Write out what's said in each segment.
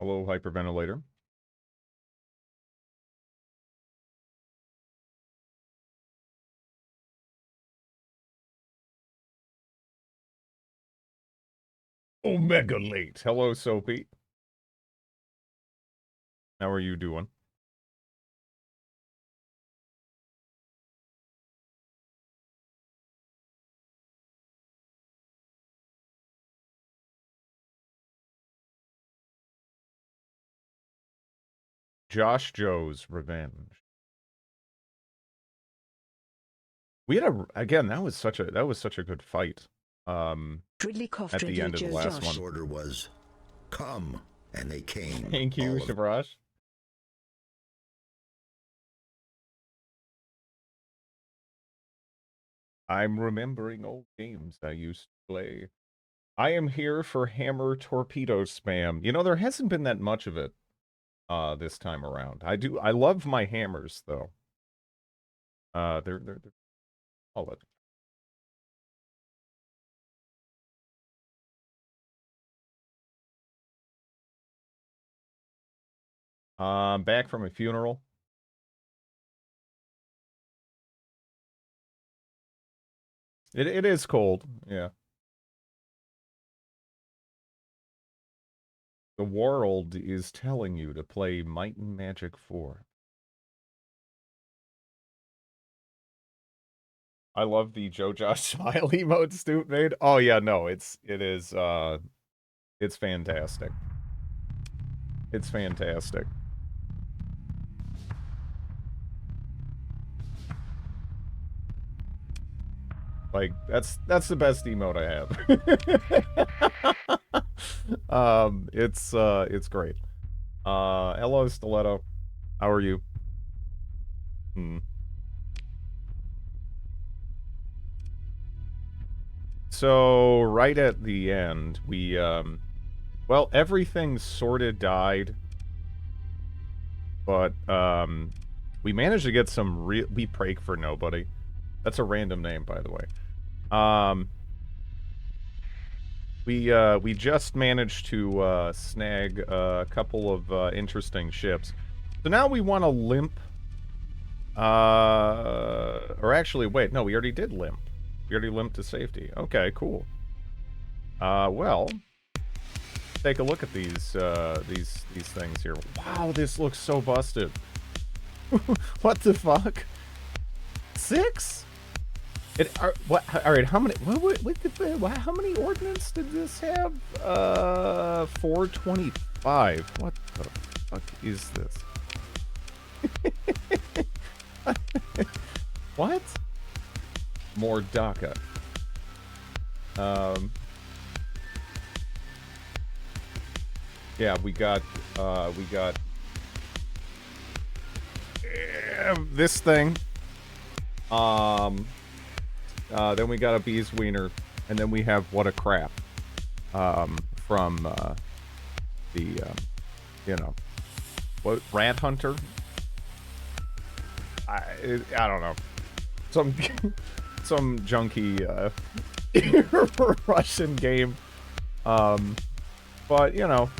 Hello, hyperventilator. Omega late. Hello, Soapy. How are you doing? Josh Joe's Revenge. We had again, that was such a good fight. At the end of the last one. Order was come, and they came. Thank you, Shivraj. I'm remembering old games I used to play. I am here for hammer torpedo spam. You know, there hasn't been that much of it this time around. I love my hammers though. They're solid. Back from a funeral. It is cold, yeah. The world is telling you to play Might and Magic 4. I love the Joe Josh smile emote Stoop made. Oh yeah, no, it's fantastic. It's fantastic. Like that's the best emote I have. It's great. Hello Stiletto. How are you? So right at the end, we well, everything sort of died, but we managed to get some we pray for nobody. That's a random name, by the way. We just managed to snag a couple of interesting ships. So now we want to limp. Or actually, wait, no, we already did limp. We already limped to safety. Okay, cool. Well, take a look at these things here. Wow, this looks so busted. What the fuck? 6? What? All right, how many? How many ordnance did this have? 425. What the fuck is this? What? More DACA. Yeah, we got this thing. Then we got a bee's wiener, and then we have what a crap. From the you know, what, Rat Hunter. I don't know, some junky Russian game. But you know,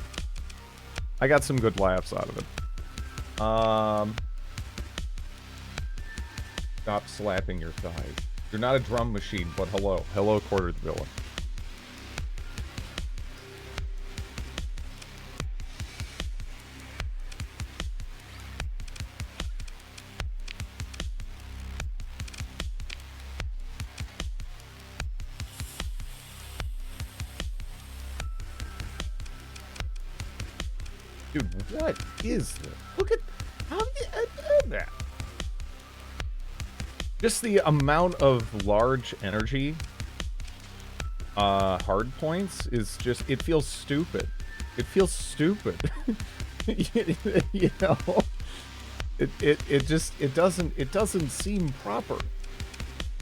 I got some good laughs out of it. Stop slapping your thighs. You're not a drum machine, but hello. Hello, Quartered Villain. Dude, what is this? Look at how that. Just the amount of large energy hard points is just, it feels stupid. It feels stupid. You know? It just, it doesn't seem proper.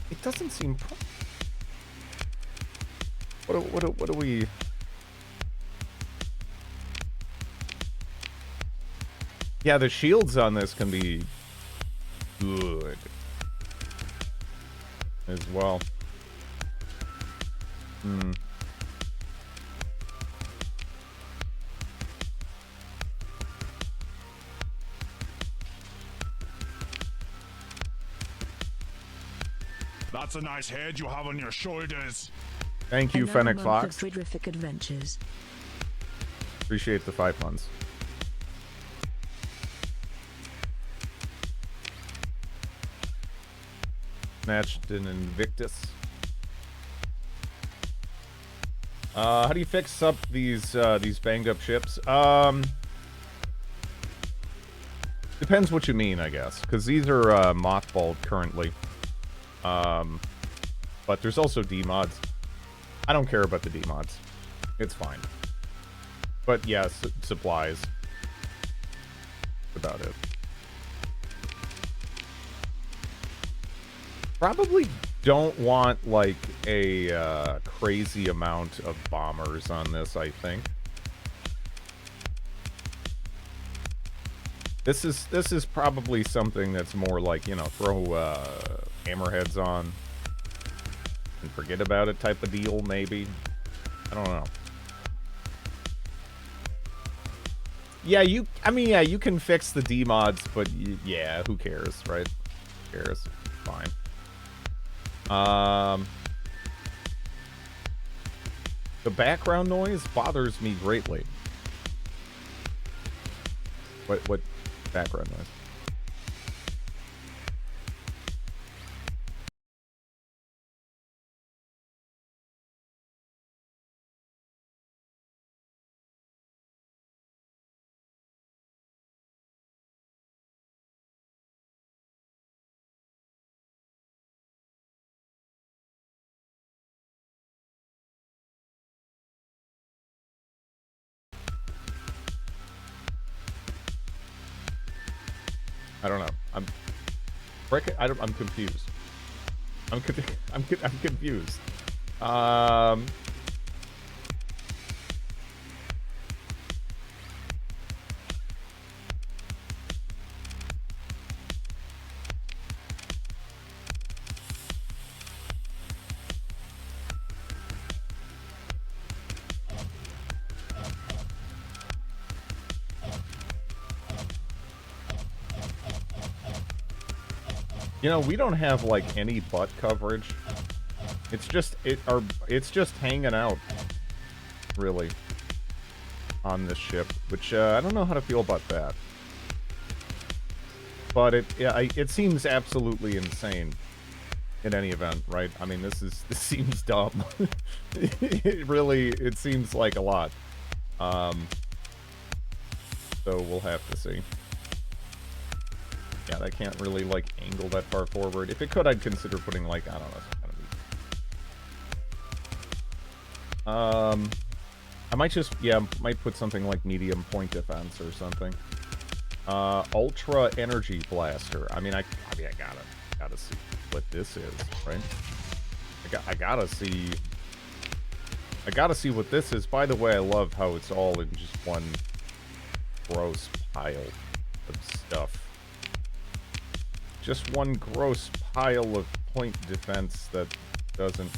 It doesn't seem proper. What do we... Yeah, the shields on this can be good as well. That's a nice head you have on your shoulders. Thank you, Another Fennec month Fox. of Friedrific adventures. Appreciate the 5 months. Snatched an Invictus. How do you fix up these banged up ships? Depends what you mean, I guess, because these are mothballed currently. But there's also D-mods. I don't care about the D-mods. It's fine. But yeah, supplies. That's about it. Probably don't want like a crazy amount of bombers on this, I think. This is probably something that's more like, you know, throw hammerheads on and forget about it type of deal, maybe. I don't know. Yeah, you can fix the D-mods, but yeah, who cares, right? Who cares? Fine. The background noise bothers me greatly. What background noise? I don't know. I'm confused. I'm confused. You know, we don't have like any butt coverage. It's just it's just hanging out, really, on this ship, which I don't know how to feel about that. But it seems absolutely insane. In any event, right? I mean, this seems dumb. It seems like a lot. So we'll have to see. Yeah, that can't really, like, angle that far forward. If it could, I'd consider putting, like, I don't know, some kind of... I might just, yeah, might put something like medium point defense or something. Ultra energy blaster. I mean, I gotta see what this is, right? I gotta see what this is. By the way, I love how it's all in just one gross pile of stuff. Just one gross pile of point defense that doesn't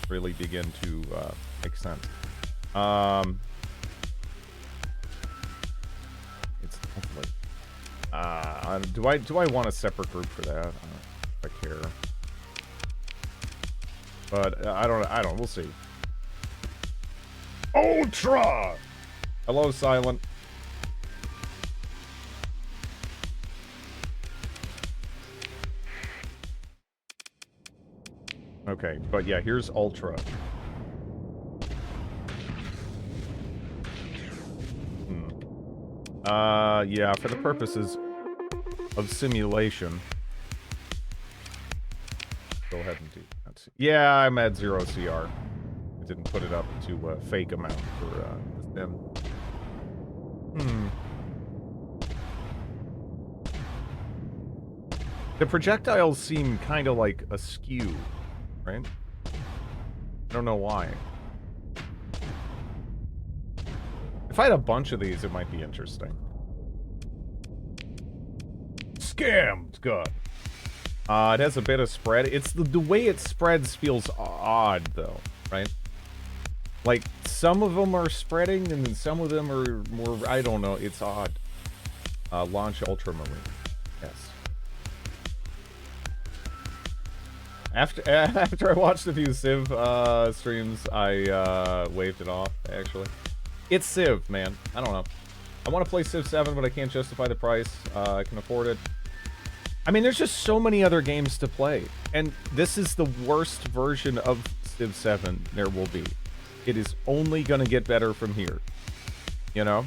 really begin to make sense. It's lovely. Do I want a separate group for that? I don't know if I care. But I don't. We'll see. Ultra. Hello, Silent. Okay, but yeah, here's Ultra. Yeah, for the purposes of simulation. Go ahead and do that. Yeah, I'm at 0 CR. I didn't put it up to a fake amount for the sim. The projectiles seem kind of like askew, right? I don't know why. If I had a bunch of these, it might be interesting. Scammed gun. It has a bit of spread. It's the way it spreads feels odd, though, right? Like, some of them are spreading, and then some of them are more... I don't know. It's odd. Launch Ultramarine. Yes. After I watched a few Civ streams, I waved it off, actually. It's Civ, man. I don't know. I want to play Civ 7, but I can't justify the price. I can afford it. I mean, there's just so many other games to play. And this is the worst version of Civ 7 there will be. It is only going to get better from here. You know?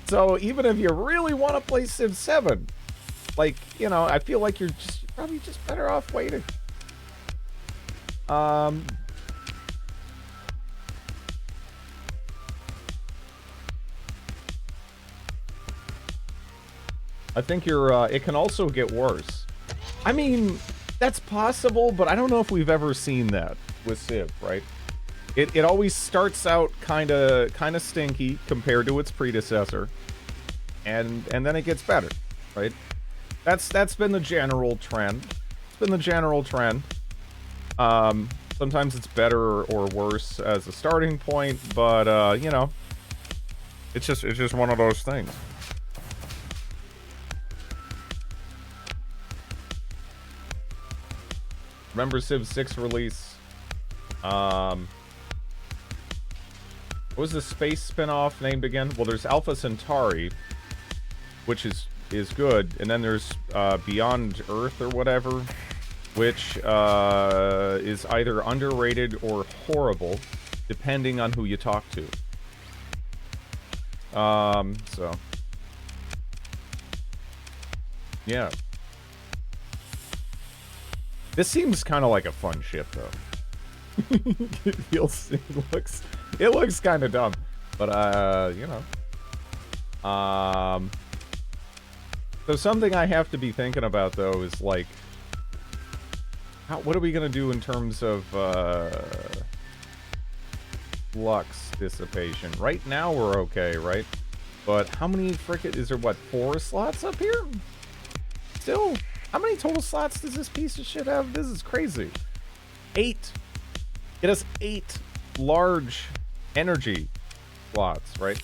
So even if you really want to play Civ 7, like, you know, I feel like you're probably just better off waiting. I think it can also get worse. I mean, that's possible, but I don't know if we've ever seen that with Civ, right? It always starts out kind of stinky compared to its predecessor, and then it gets better, right? That's been the general trend. It's been the general trend. Sometimes it's better or worse as a starting point, but you know, it's just one of those things. Remember Civ 6 release? What was the space spin-off named again? Well, there's Alpha Centauri, which is good, and then there's Beyond Earth or whatever, which is either underrated or horrible, depending on who you talk to. So yeah. This seems kind of like a fun ship, though. It looks kind of dumb, but you know. So something I have to be thinking about, though, is like, what are we gonna do in terms of flux dissipation? Right now we're okay, right? But how many frickin' is there? What, 4 slots up here? Still. How many total slots does this piece of shit have? This is crazy. 8. It has 8 large energy slots, right?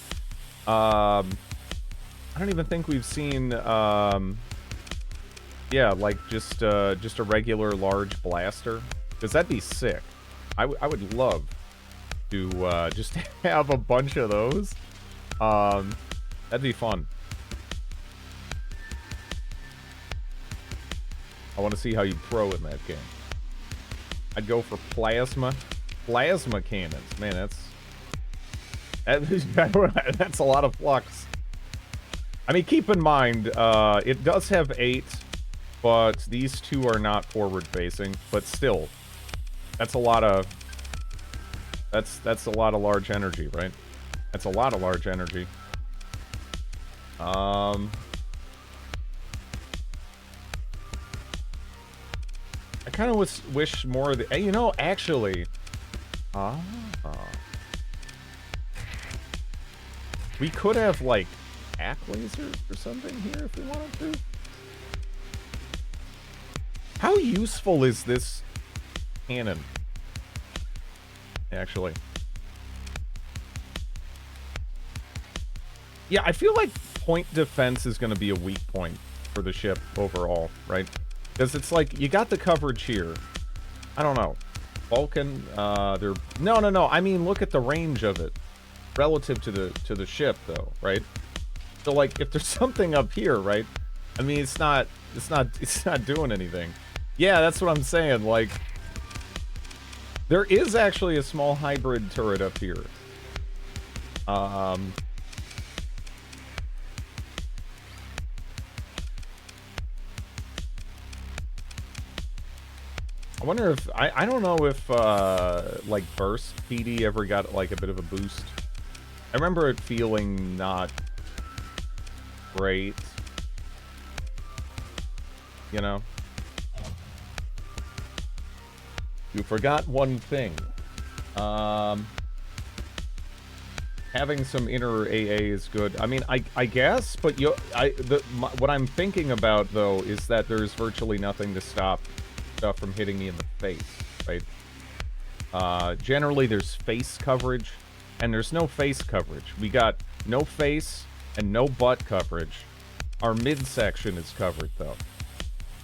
I don't even think we've seen, yeah, like just a regular large blaster. Because that'd be sick. I would love to just have a bunch of those. That'd be fun. I want to see how you throw in that game. I'd go for plasma cannons. Man, that's a lot of flux. I mean, keep in mind, it does have 8, but these 2 are not forward-facing. But still, that's a lot of large energy, right? That's a lot of large energy. I kind of wish more of the... You know, actually... we could have, like, ack lasers or something here if we wanted to. How useful is this cannon? Actually. Yeah, I feel like point defense is going to be a weak point for the ship overall, right? Because it's like, you got the coverage here. I don't know. Vulcan, they're... No. I mean, look at the range of it. Relative to the ship, though, right? So, like, if there's something up here, right? I mean, it's not doing anything. Yeah, that's what I'm saying. Like, there is actually a small hybrid turret up here. I wonder if... I don't know if, like, Burst PD ever got, like, a bit of a boost. I remember it feeling not great. You know? You forgot one thing. Having some inner AA is good. I mean, I guess, but what I'm thinking about, though, is that there's virtually nothing to stop stuff from hitting me in the face, right? Generally, there's face coverage, and there's no face coverage. We got no face and no butt coverage. Our midsection is covered, though.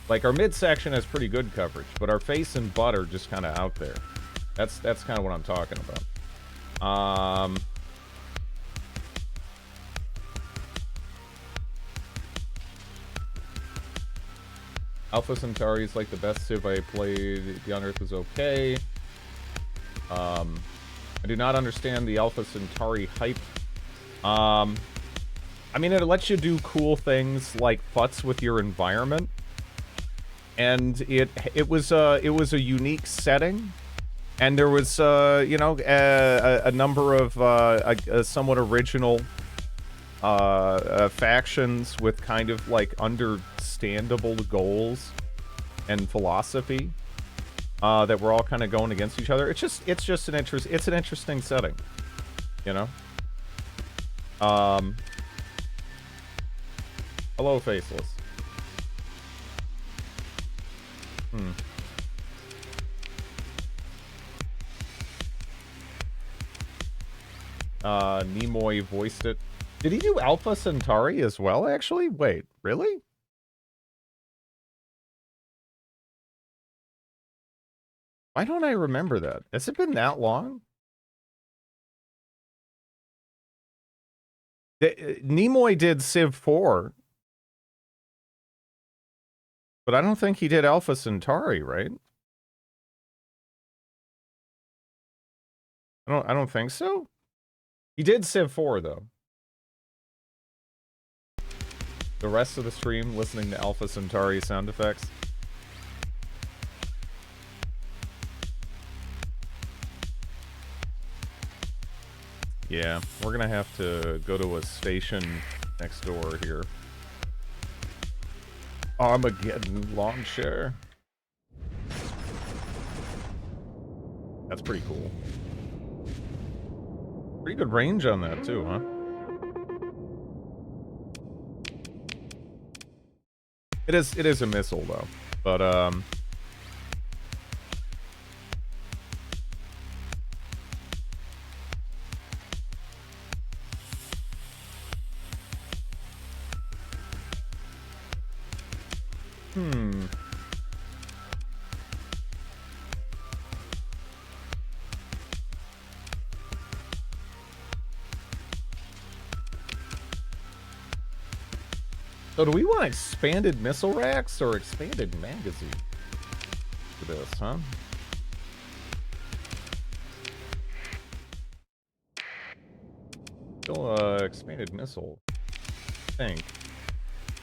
Like, our midsection has pretty good coverage, but our face and butt are just kind of out there. That's kind of what I'm talking about. Alpha Centauri is like the best Civ I played. Beyond Earth was okay. I do not understand the Alpha Centauri hype. I mean, it lets you do cool things like futz with your environment, and it was a unique setting, and there was you know, a number of somewhat original factions with kind of like understandable goals and philosophy that were all kind of going against each other. It's just an interesting setting, you know. Hello, Faceless. Nimoy voiced it. Did he do Alpha Centauri as well, actually? Wait, really? Why don't I remember that? Has it been that long? Nimoy did Civ 4. But I don't think he did Alpha Centauri, right? I don't think so. He did Civ 4 though. The rest of the stream listening to Alpha Centauri sound effects. Yeah, we're gonna have to go to a station next door here. Armageddon launcher. That's pretty cool. Pretty good range on that too, huh? It is a missile though, but So do we want expanded missile racks or expanded magazine for this, huh? Still, expanded missile, I think.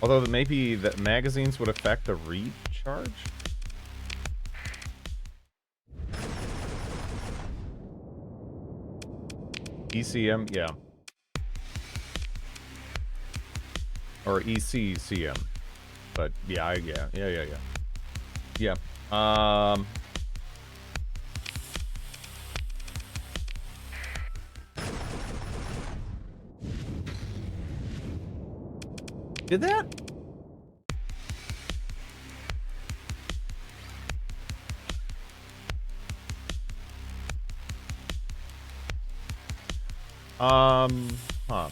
Although maybe the magazines would affect the recharge? ECM, yeah. Or ECCM. But yeah, yeah. Did that? Huh.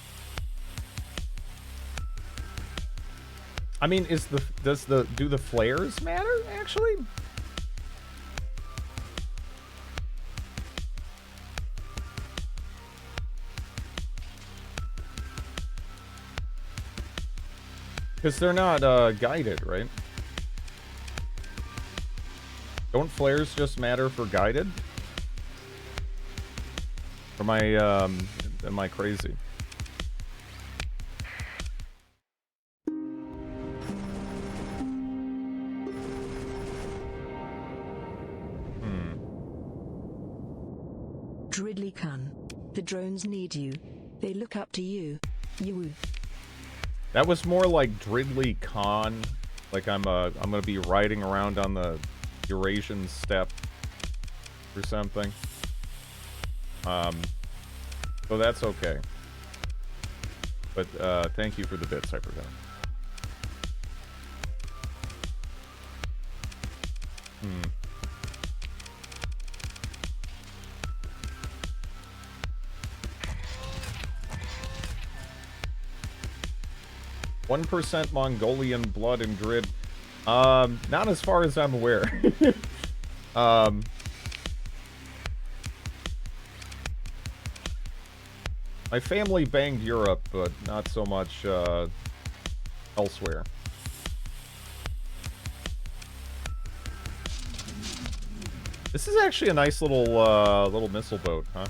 I mean, do the flares matter, actually? Because they're not, guided, right? Don't flares just matter for guided? Or am I crazy? Dridley Khan. The drones need you. They look up to you. You. That was more like Dridley Khan. Like I'm gonna be riding around on the Eurasian steppe or something. So that's okay. But thank you for the bits, Hypergon. 1% Mongolian blood in Drid. Not as far as I'm aware. My family banged Europe, but not so much, elsewhere. This is actually a nice little, little missile boat, huh?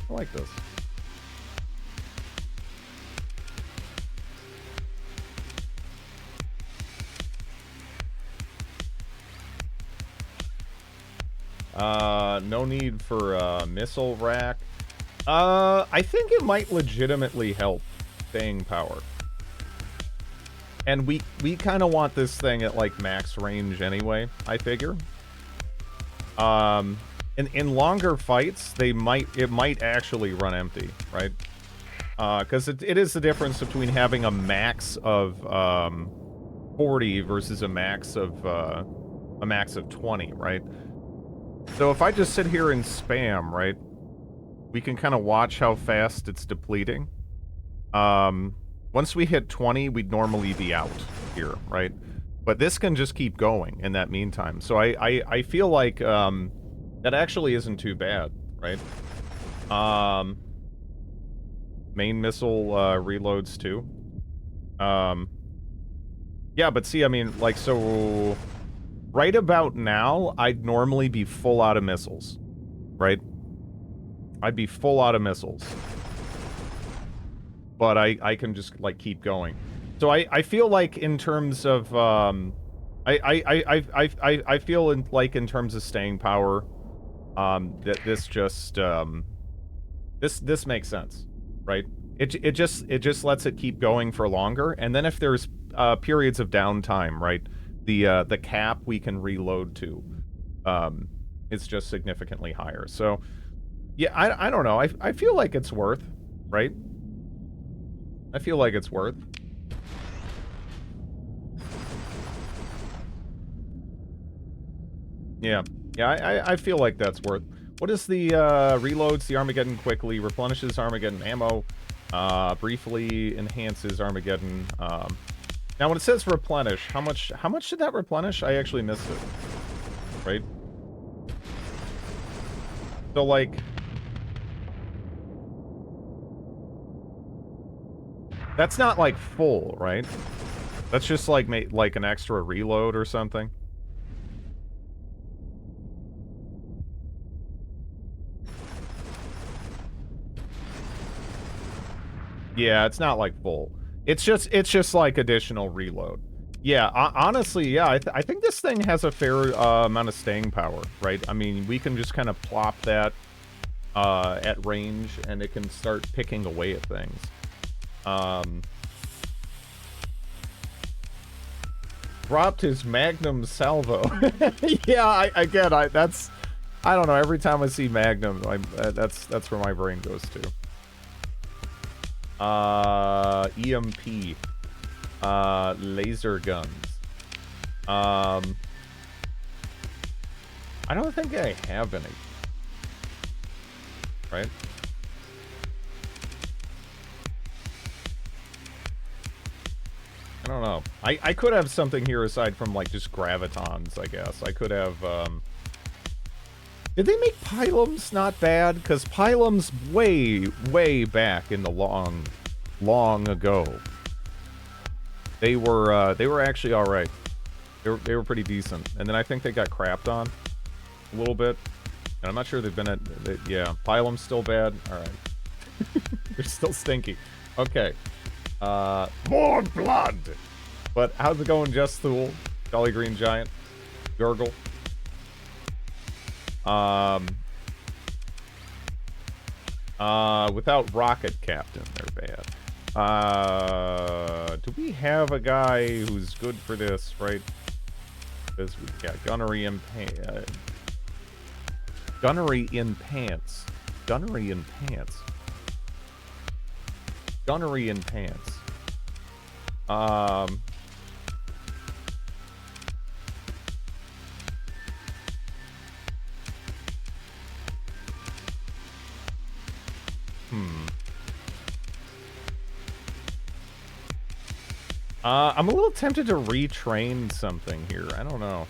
I like this. No need for a missile rack. I think it might legitimately help staying power. And we kind of want this thing at like max range anyway, I figure. In longer fights, it might actually run empty, right? Because it is the difference between having a max of 40 versus a max of 20, right? So if I just sit here and spam, right, we can kind of watch how fast it's depleting. Once we hit 20, we'd normally be out here, right? But this can just keep going in that meantime. So I feel like that actually isn't too bad, right? Main missile reloads too. Yeah, but see, I mean, like, so right about now, I'd normally be full out of missiles, right? I'd be full out of missiles. But I can just, like, keep going. So I feel like in terms of, I feel like in terms of staying power, that this just, this makes sense, right? It just lets it keep going for longer, and then if there's, periods of downtime, right? The cap we can reload to, is just significantly higher. So, yeah, I don't know. I feel like it's worth, right? I feel like it's worth. Yeah. Yeah, I feel like that's worth. What is the, reloads the Armageddon quickly, replenishes Armageddon ammo, briefly enhances Armageddon, now when it says replenish, how much did that replenish? I actually missed it. Right? So, like, that's not, like, full, right? That's just, like, like an extra reload or something. Yeah, it's not, like, full. It's just like additional reload. Yeah, honestly, yeah, I think this thing has a fair amount of staying power, right? I mean, we can just kind of plop that at range, and it can start picking away at things. Dropped his Magnum salvo. Yeah, again, that's, I don't know. Every time I see Magnum, that's where my brain goes to. EMP. Laser guns. I don't think I have any. Right? I don't know. I could have something here aside from, like, just gravitons, I guess. I could have, Did they make pylums not bad? Because pylums way back in the long ago. They were actually alright. They were pretty decent. And then I think they got crapped on a little bit. And I'm not sure they've been yeah, pylum's still bad. Alright. They're still stinky. Okay. More blood! But how's it going, Just Thule? Jolly Green Giant? Gurgle? Without Rocket Captain, they're bad. Do we have a guy who's good for this, right? Because we've got Gunnery in Pants. Gunnery in Pants. Gunnery in Pants. Gunnery in Pants. I'm a little tempted to retrain something here. I don't know.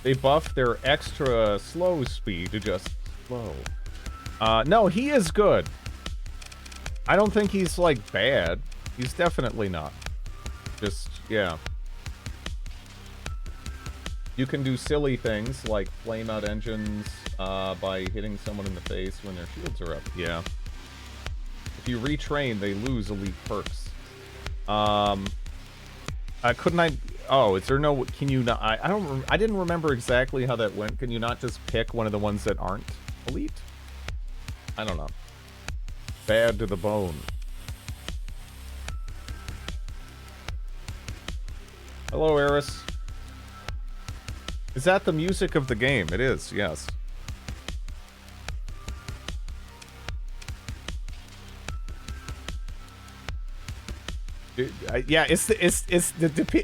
They buffed their extra slow speed to just slow. No, he is good. I don't think he's, like, bad. He's definitely not. Just, yeah. You can do silly things like flame out engines by hitting someone in the face when their shields are up. Yeah. If you retrain, they lose elite perks. Couldn't I... Oh, is there no... Can you not... I didn't remember exactly how that went. Can you not just pick one of the ones that aren't elite? I don't know. Bad to the bone. Hello, Eris. Is that the music of the game? It is, yes. Yeah,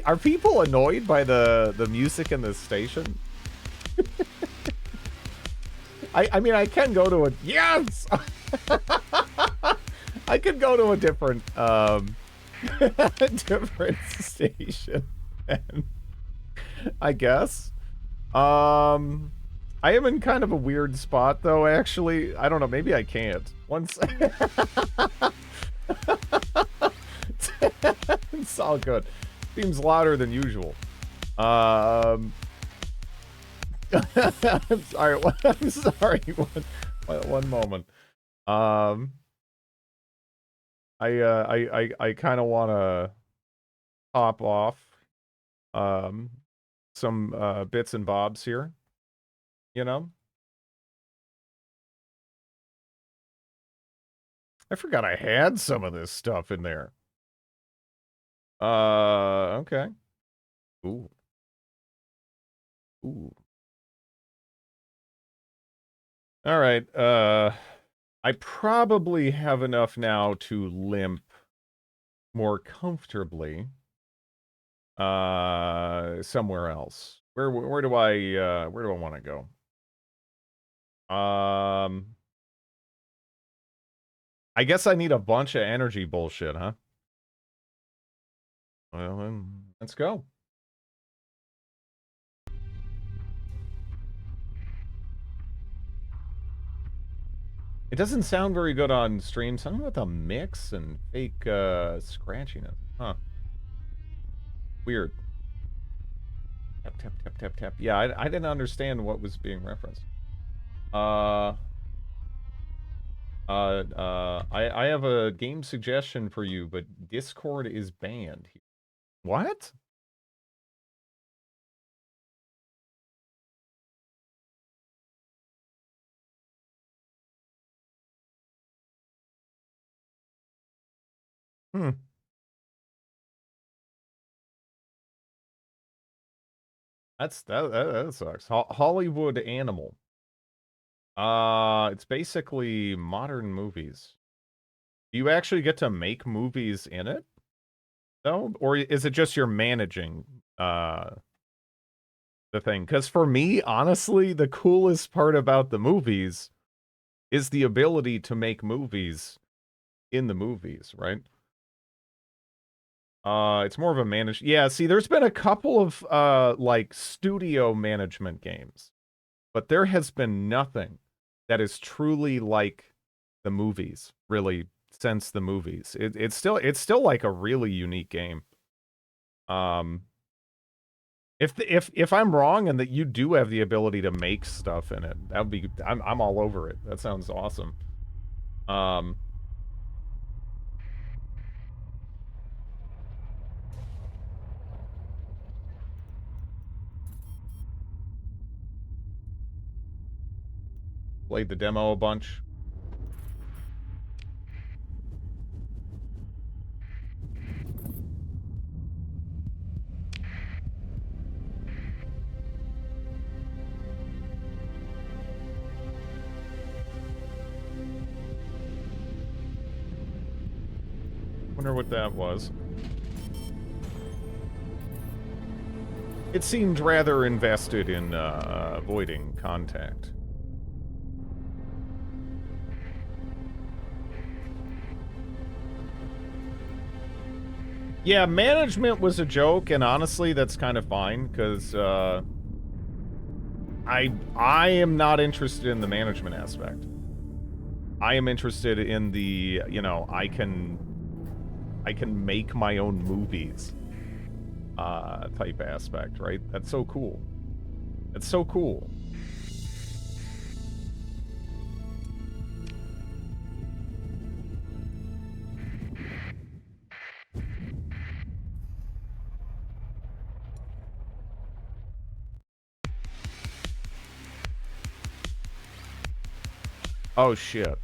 are people annoyed by the music in the station? I mean, I can go to a... Yes! I could go to a different, different station, I guess. I am in kind of a weird spot, though, actually. I don't know, maybe I can't. Once... It's all good. Seems louder than usual. I'm sorry. I'm sorry. One moment. I kind of want to pop off some bits and bobs here. You know? I forgot I had some of this stuff in there. Okay. Ooh. Ooh. All right, I probably have enough now to limp more comfortably somewhere else. Where do I want to go? I guess I need a bunch of energy bullshit, huh? Well, then let's go. It doesn't sound very good on stream. Something about the mix and fake scratchiness. Huh. Weird. Tap, tap, tap, tap, tap. Yeah, I didn't understand what was being referenced. I have a game suggestion for you, but Discord is banned. What? Hmm. That sucks. Hollywood Animal. It's basically modern movies. Do you actually get to make movies in it? No? Or is it just you're managing the thing? Because for me, honestly, the coolest part about the movies is the ability to make movies in the movies, right? It's more of a manage. Yeah, see, there's been a couple of like studio management games, but there has been nothing that is truly like the movies, really, since the movies. It's still like a really unique game. If I'm wrong and that you do have the ability to make stuff in it, that would be I'm all over it. That sounds awesome. Played the demo a bunch. Wonder what that was. It seemed rather invested in avoiding contact. Yeah, management was a joke, and honestly, that's kind of fine, because, I am not interested in the management aspect. I am interested in the, you know, I can make my own movies, type aspect, right? That's so cool. It's so cool. Oh, shit.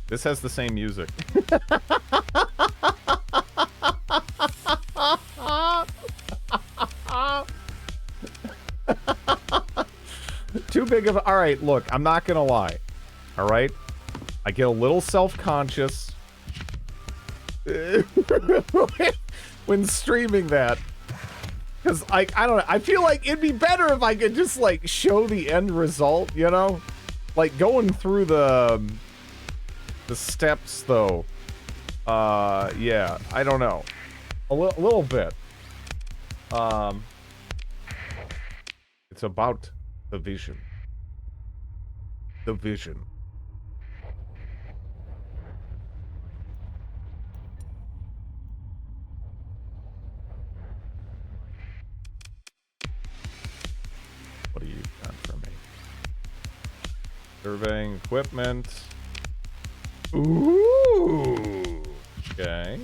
This has the same music. Too big of a... Alright, look, I'm not gonna lie. Alright? I get a little self-conscious when streaming that. Because, like, I don't know. I feel like it'd be better if I could just, like, show the end result, you know? Like, going through the steps, though. Yeah, I don't know. A little bit. It's about the vision. The vision. What do you got for me? Surveying equipment. Ooh. Okay.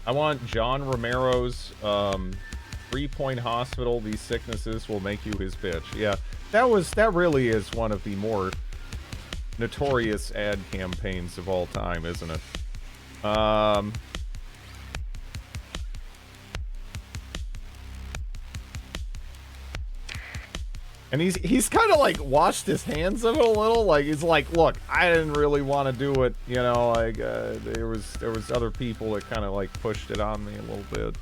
I want John Romero's 3-point hospital. These sicknesses will make you his bitch. Yeah, that really is one of the more notorious ad campaigns of all time, isn't it? And he's kind of like washed his hands of it a little. Like he's like, look, I didn't really want to do it, you know. Like there was other people that kind of like pushed it on me a little bit.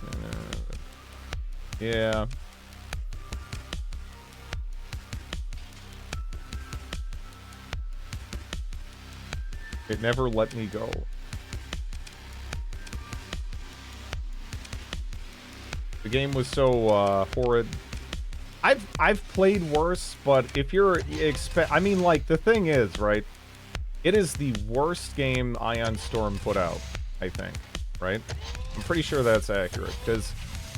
Yeah. It never let me go. The game was so horrid. I've played worse, but if you're I mean, like, the thing is, right? It is the worst game Ion Storm put out, I think, right? I'm pretty sure that's accurate, because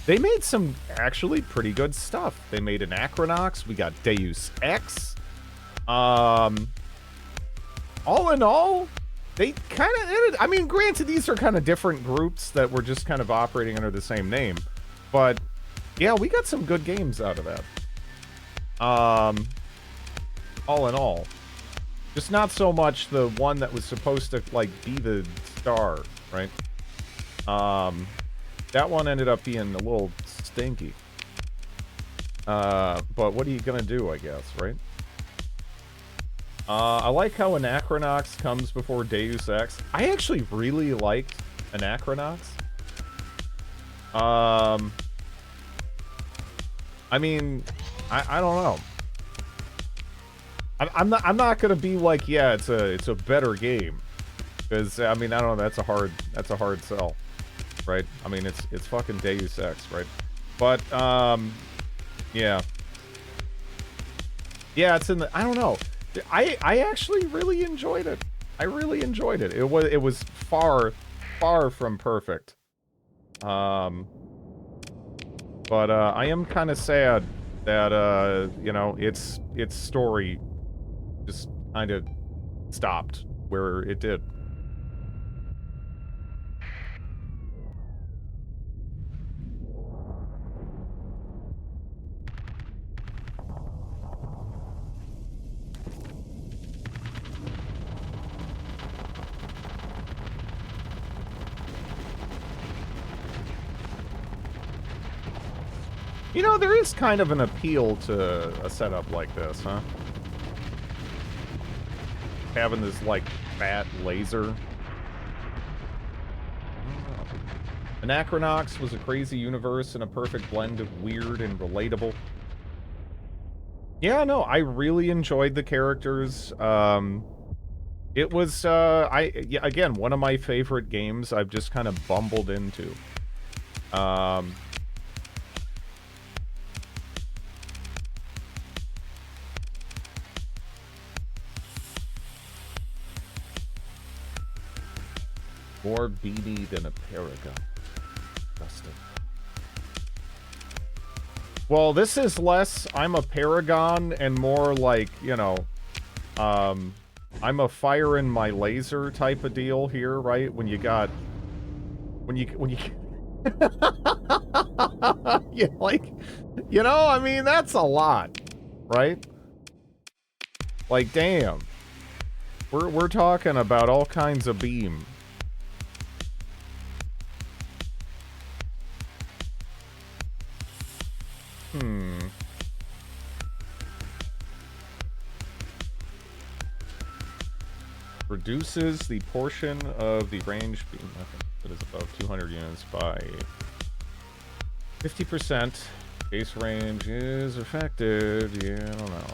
they made some actually pretty good stuff. They made an Anachronox, we got Deus Ex. All in all, they kind of, I mean, granted, these are kind of different groups that were just kind of operating under the same name, but yeah, we got some good games out of that. All in all. Just not so much the one that was supposed to, like, be the star, right? That one ended up being a little stinky. But what are you gonna do, I guess, right? I like how Anachronox comes before Deus Ex. I actually really liked Anachronox. I mean, I don't know. I'm not gonna be like, yeah, it's a better game, because I mean, I don't know, that's a hard sell, right? I mean, it's fucking Deus Ex, right? But yeah, it's in the, I don't know. I actually really enjoyed it. I really enjoyed it. It was far from perfect. But I am kind of sad that you know, its story just kind of stopped where it did. You know, there is kind of an appeal to a setup like this, huh? Having this, like, fat laser. Anachronox was a crazy universe and a perfect blend of weird and relatable. Yeah, no, I really enjoyed the characters. It was, yeah, again, one of my favorite games I've just kind of bumbled into. More beanie than a paragon. Dustin. Well, this is less I'm a paragon and more like, you know, I'm a fire in my laser type of deal here, right? When you got... When you... yeah, like... You know, I mean, that's a lot, right? Like, damn. We're talking about all kinds of beam. Reduces the portion of the range beam that is above 200 units by 50%. Base range is affected. Yeah, I don't know.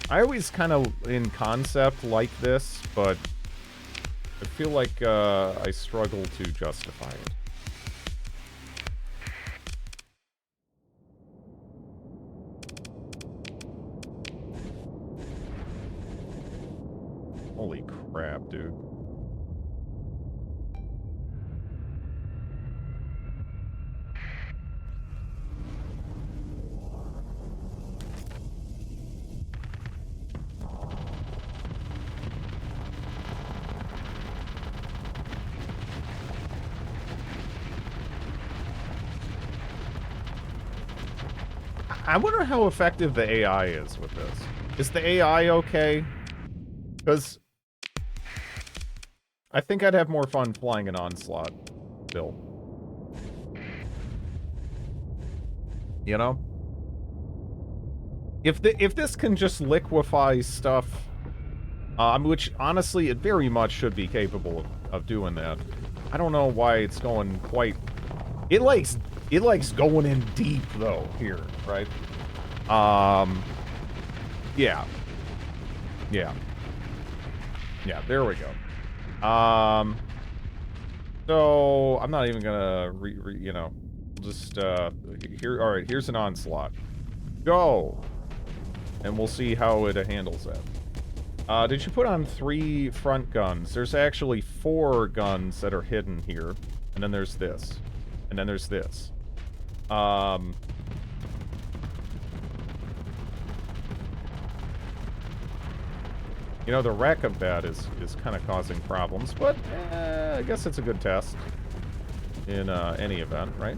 I always kind of, in concept, like this, but I feel like I struggle to justify it. Holy crap, dude. I wonder how effective the AI is with this. Is the AI okay? Because I think I'd have more fun flying an Onslaught build. You know? If this can just liquefy stuff, which honestly it very much should be capable of doing that. I don't know why it's going quite... It likes going in deep though here, right? Yeah. Yeah. Yeah, there we go. So I'm not even gonna you know, just here. All right, here's an Onslaught. Go, and we'll see how it handles that. Did you put on 3 front guns? There's actually 4 guns that are hidden here, and then there's this, and then there's this. You know, the wreck of that is kind of causing problems, but I guess it's a good test in any event, right?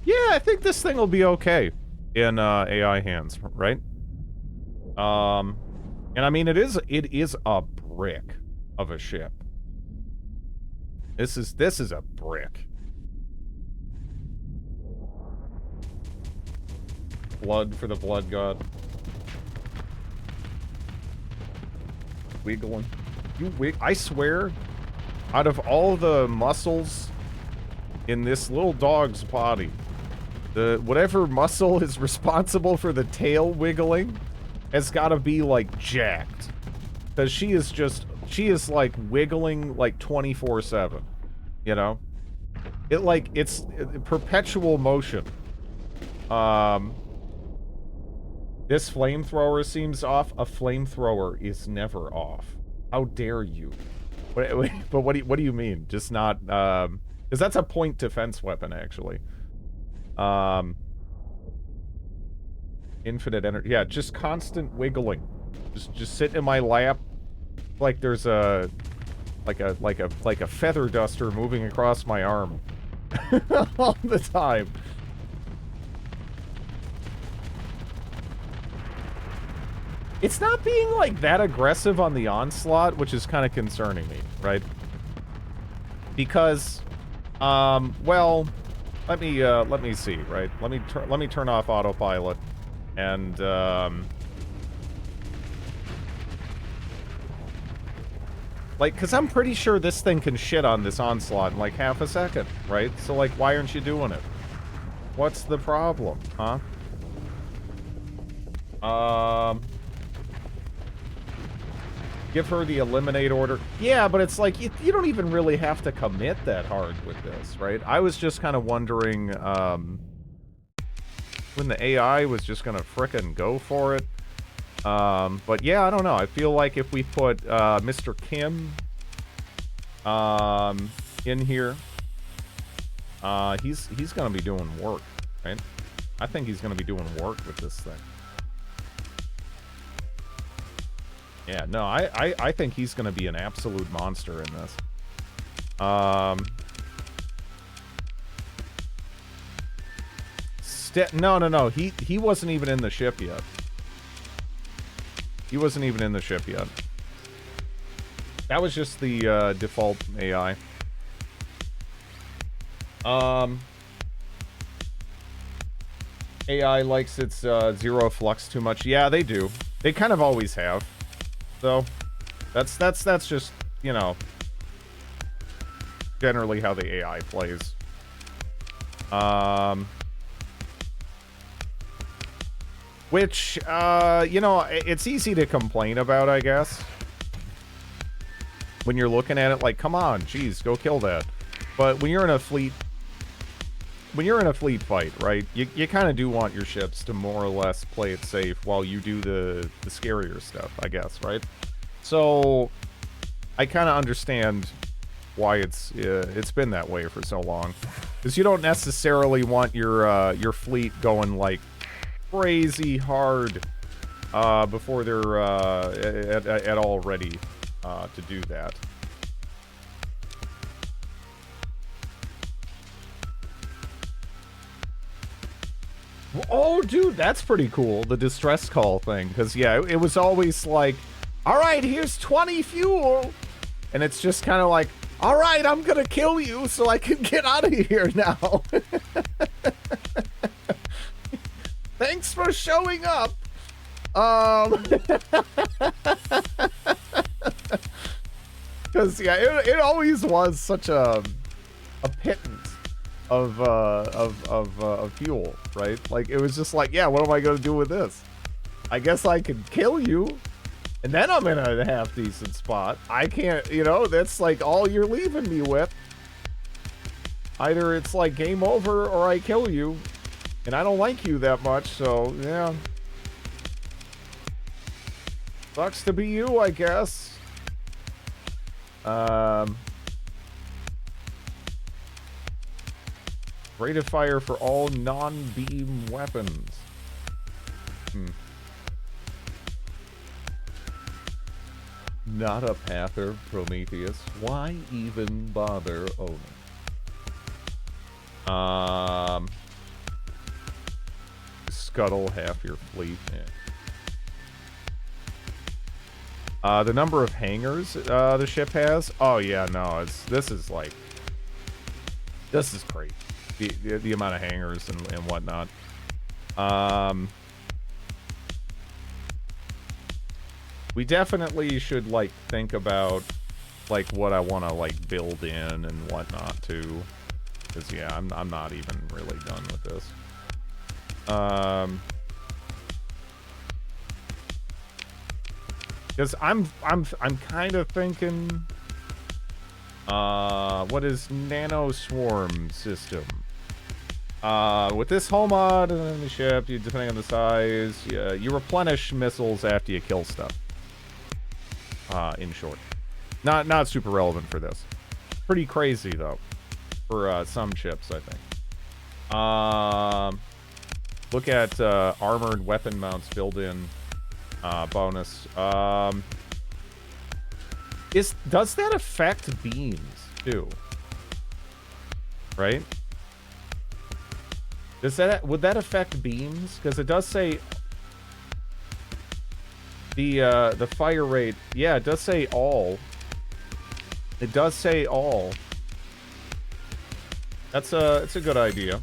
Yeah, I think this thing will be okay in AI hands, right? And I mean, it is a brick of a ship. This is a brick. Blood for the blood god. Wiggling. I swear, out of all the muscles in this little dog's body, whatever muscle is responsible for the tail wiggling has got to be like jacked. Because she is like wiggling like 24/7. You know? It's perpetual motion. This flamethrower seems off. A flamethrower is never off. How dare you? But what do you mean? Just not, because that's a point defense weapon, actually. Infinite energy. Yeah, just constant wiggling. Just sit in my lap like there's a feather duster moving across my arm all the time. It's not being like that aggressive on the Onslaught, which is kind of concerning me, right? Because, well, let me see, right? Let me turn off autopilot, and like, cause I'm pretty sure this thing can shit on this onslaught in like half a second, right? So like, why aren't you doing it? What's the problem, huh? Give her the eliminate order. Yeah, but it's like, you don't even really have to commit that hard with this, right? I was just kind of wondering, when the AI was just gonna frickin' go for it. But yeah, I don't know. I feel like if we put, Mr. Kim, in here, he's gonna be doing work, right? I think he's gonna be doing work with this thing. Yeah, no, I think he's gonna be an absolute monster in this. No, he wasn't even in the ship yet. He wasn't even in the ship yet. That was just the, default AI. AI likes its, zero flux too much. Yeah, they do. They kind of always have. So, that's just, you know, generally how the AI plays. Which, you know, it's easy to complain about, I guess. When you're looking at it like, come on, geez, go kill that. But when you're in a fleet fight, right, you kind of do want your ships to more or less play it safe while you do the scarier stuff, I guess, right? So, I kind of understand why it's been that way for so long. Because you don't necessarily want your fleet going, like, crazy hard before they're at all ready to do that. Oh, dude, that's pretty cool, the distress call thing. Because, yeah, it was always like, all right, here's 20 fuel. And it's just kind of like, all right, I'm going to kill you so I can get out of here now. Thanks for showing up. Because, yeah, it always was such a pittance of fuel, right? Like, it was just like, yeah, what am I going to do with this? I guess I can kill you, and then I'm in a half-decent spot. I can't, you know, that's like all you're leaving me with. Either it's like game over or I kill you, and I don't like you that much, so, yeah. Sucks to be you, I guess. Rate of fire for all non-beam weapons. Not a Pather, Prometheus. Why even bother owning? Scuttle half your fleet. Yeah. The number of hangars the ship has. Oh yeah, no, this is great. The amount of hangars and whatnot. We definitely should like think about like what I want to like build in and whatnot too. Because yeah, I'm not even really done with this. Because I'm kind of thinking, what is Nano Swarm system? With this hull mod and the ship, depending on the size, you replenish missiles after you kill stuff. In short, not super relevant for this. Pretty crazy though, for some ships, I think. Look at armored weapon mounts build-in bonus. Does that affect beams too? Right? Would that affect beams? Because it does say the fire rate. Yeah, it does say all. It does say all. It's a good idea.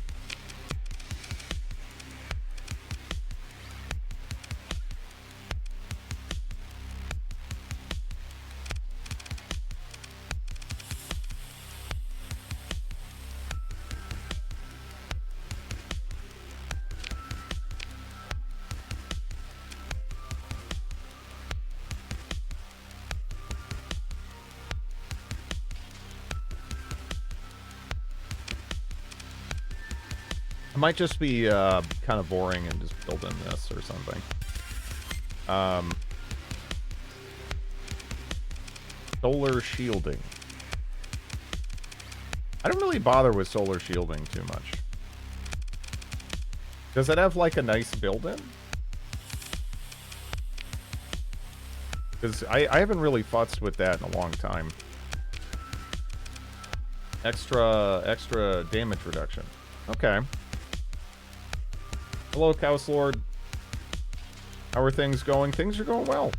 It might just be kind of boring and just build in this or something. Solar shielding. I don't really bother with solar shielding too much. Does it have like a nice build-in? Because I haven't really futzed with that in a long time. Extra damage reduction. Okay. Hello, Chaos Lord. How are things going? Things are going well.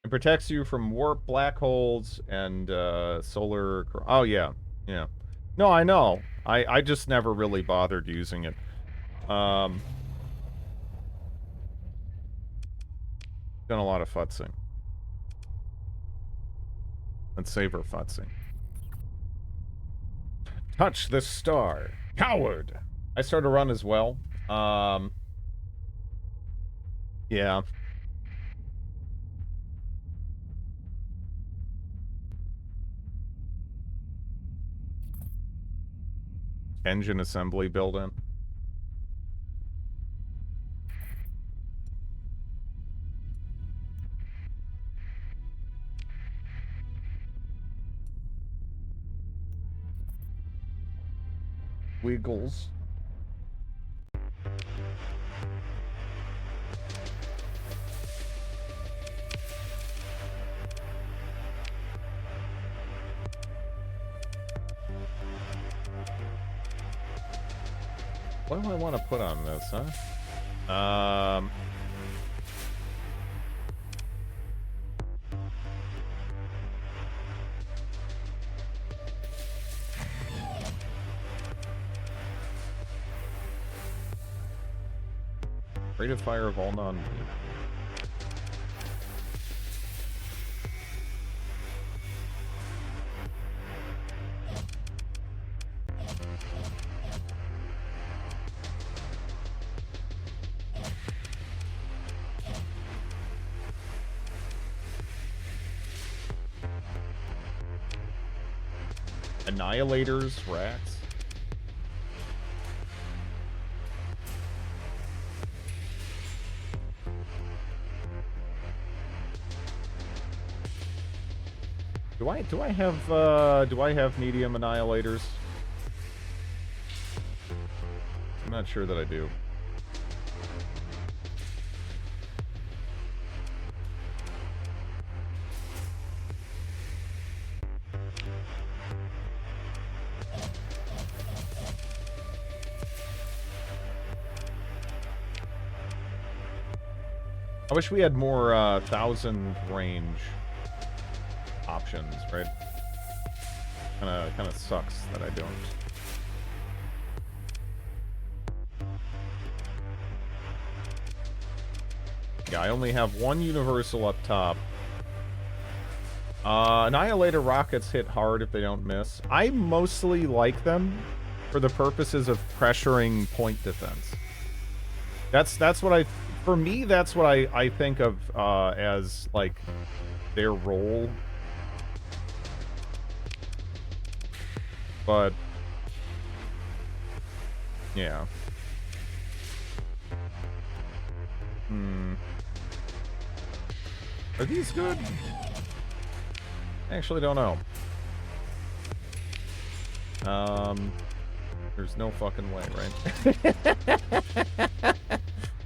It protects you from warp, black holes, and solar... Oh, yeah. Yeah. No, I know. I just never really bothered using it. Done a lot of futzing. Let's save her futzing. Touch the star. Coward! I started to run as well. Yeah. Engine assembly build-in. Wiggles. What do I want to put on this, huh? Rate of fire of all non... Annihilators, rats. Do I have medium annihilators? I'm not sure that I do. I wish we had more 1,000 range options, right? Kind of sucks that I don't. Yeah, I only have one universal up top. Annihilator rockets hit hard if they don't miss. I mostly like them for the purposes of pressuring point defense. That's what for me, that's what I think of as like their role. But yeah. Are these good? I actually don't know. There's no fucking way, right?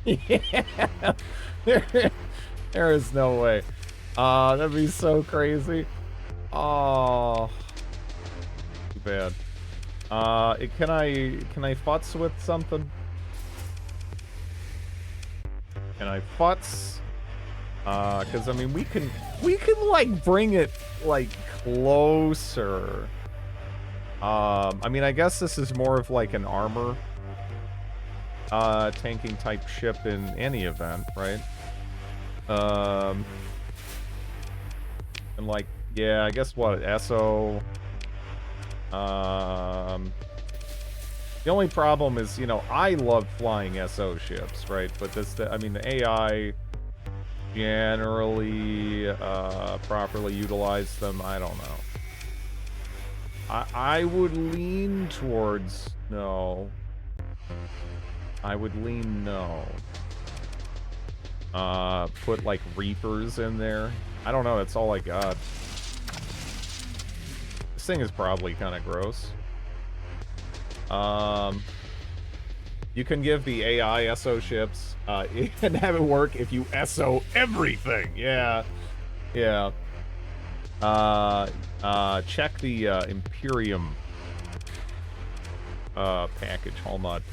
Yeah. There is no way. That'd be so crazy. Oh. Too bad. Can I futz with something? Can I futz? Because I mean, we can like bring it like closer. I mean, I guess this is more of like an armor, tanking type ship in any event, right? And like, yeah, I guess what, SO. The only problem is, you know, I love flying SO ships, right? But I mean, the AI generally, properly utilize them. I don't know. I would lean towards no. I would lean no. Put like Reapers in there. I don't know, that's all I got. This thing is probably kind of gross. You can give the AI SO ships, and have it work if you SO everything. Yeah. Yeah. Check the, Imperium, package. Hold on.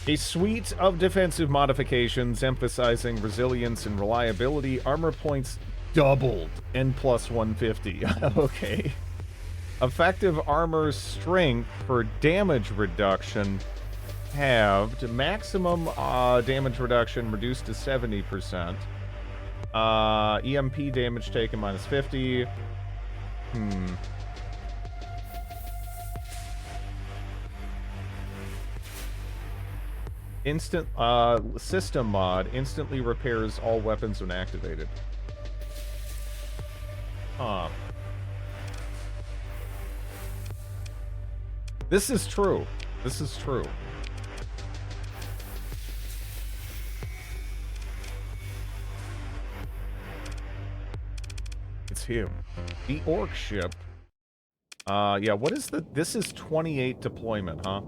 A suite of defensive modifications emphasizing resilience and reliability. Armor points doubled. N plus 150. Okay. Effective armor strength for damage reduction halved. Maximum damage reduction reduced to 70%. EMP damage taken minus 50. Instant system mod instantly repairs all weapons when activated. This is true. This is true. It's him. The orc ship. Yeah, what is this is 28 deployment, huh?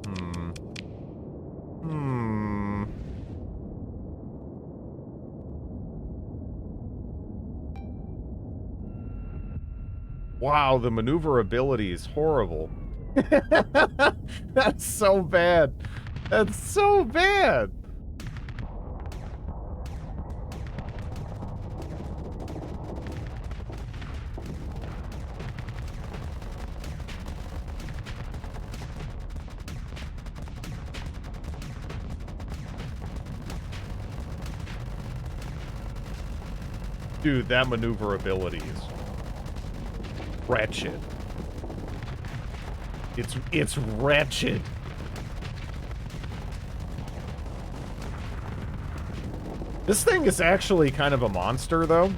Wow, the maneuverability is horrible. That's so bad. That's so bad. Dude, that maneuverability is wretched. It's wretched. This thing is actually kind of a monster, though.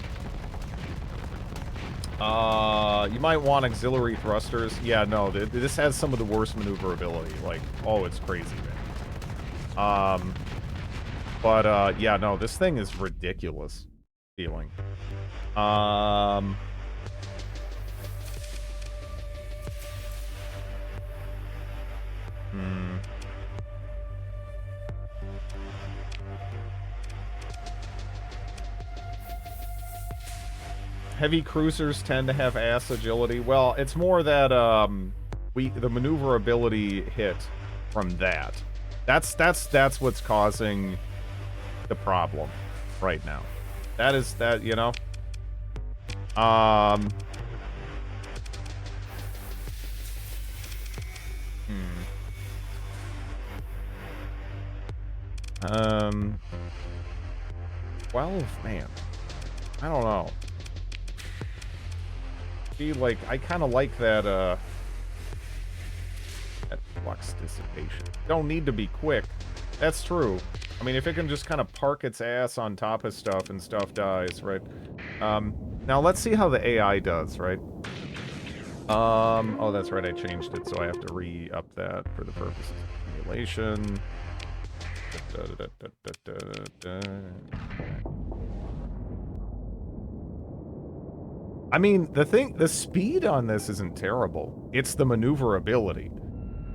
You might want auxiliary thrusters. Yeah, no, this has some of the worst maneuverability. Like, oh, it's crazy, man. Yeah, no, this thing is ridiculous feeling. Heavy cruisers tend to have ass agility. Well, it's more that the maneuverability hit from that. That's what's causing the problem right now. That, you know. Well, man, I don't know. See, like, I kind of like that flux dissipation. Don't need to be quick. That's true. I mean, if it can just kind of park its ass on top of stuff and stuff dies, right? Now let's see how the AI does, right? Oh, that's right, I changed it, so I have to re-up that for the purposes of simulation. I mean, the speed on this isn't terrible. It's the maneuverability.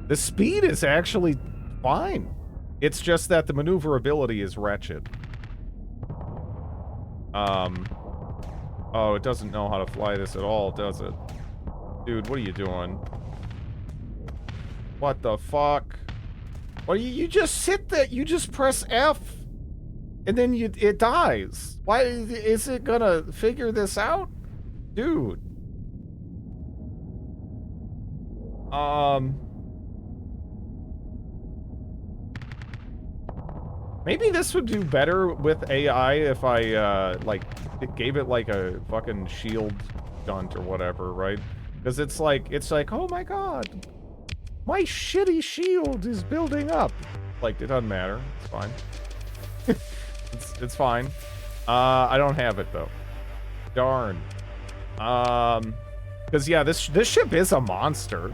The speed is actually fine. It's just that the maneuverability is wretched. Oh, it doesn't know how to fly this at all, does it? Dude, what are you doing? What the fuck? Well, you just sit there, you just press F, and then it dies. Why is it gonna figure this out? Dude. Maybe this would do better with AI if I, like, gave it, like, a fucking shield stunt or whatever, right? Because it's like, oh my god, my shitty shield is building up. Like, it doesn't matter. It's fine. it's fine. I don't have it, though. Darn. Because, yeah, this ship is a monster.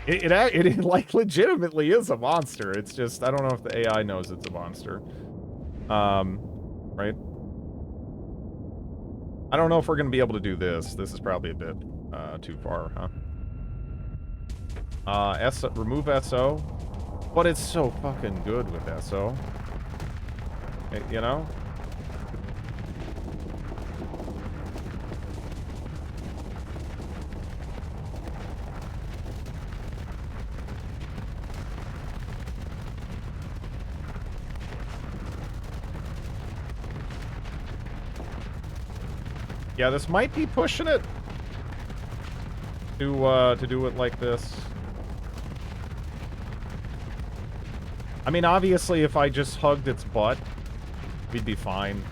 It like legitimately is a monster. It's just I don't know if the AI knows it's a monster. Right? I don't know if we're gonna be able to do this. This is probably a bit too far, huh? Remove SO, but it's so fucking good with SO. You know? Yeah, this might be pushing it to do it like this. I mean, obviously, if I just hugged its butt, we'd be fine.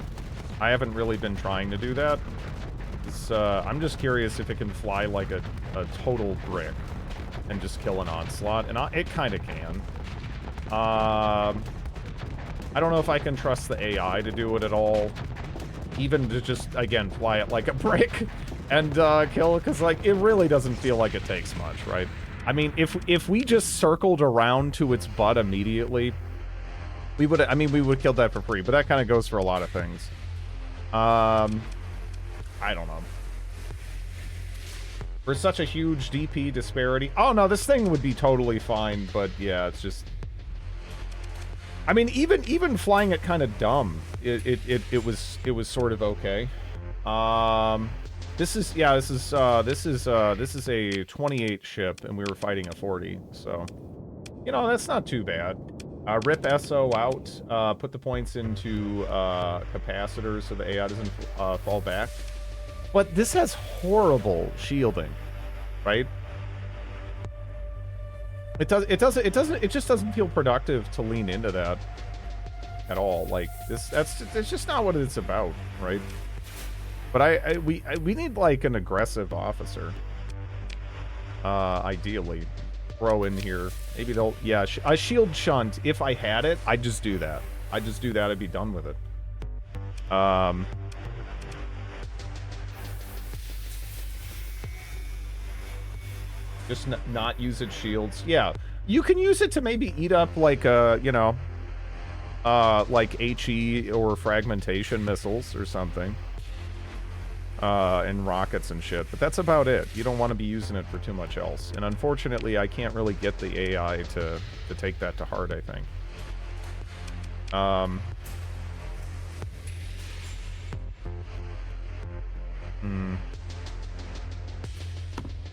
I haven't really been trying to do that. I'm just curious if it can fly like a total brick and just kill an onslaught, and it kind of can. I don't know if I can trust the AI to do it at all. Even to just, again, fly it like a brick and kill it, because, like, it really doesn't feel like it takes much, right? I mean, if we just circled around to its butt immediately, we would kill that for free, but that kind of goes for a lot of things. I don't know. For such a huge DP disparity. Oh, no, this thing would be totally fine, but yeah, it's just... I mean, even flying it kind of dumb, it was sort of okay. This is a 28 ship, and we were fighting a 40, so you know that's not too bad. Rip SO out, put the points into capacitors so the AI doesn't fall back. But this has horrible shielding, right? It just doesn't feel productive to lean into that at all. Like it's just not what it's about, right? But we need like an aggressive officer. Ideally, throw in here. Maybe they'll a shield shunt. If I had it, I'd just do that. I'd be done with it. Just not use its shields. Yeah, you can use it to maybe eat up like you know, like HE or fragmentation missiles or something, and rockets and shit. But that's about it. You don't want to be using it for too much else. And unfortunately, I can't really get the AI to take that to heart, I think.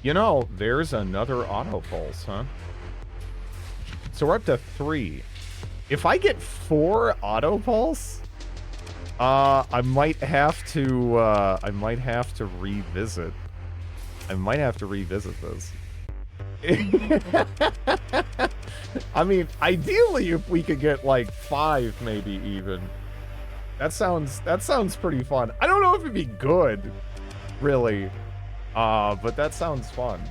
You know, there's another auto pulse, huh? So we're up to 3. If I get 4 auto pulse, I might have to revisit. I might have to revisit this. I mean, ideally, if we could get like 5, maybe even. That sounds pretty fun. I don't know if it'd be good, really. But that sounds fun.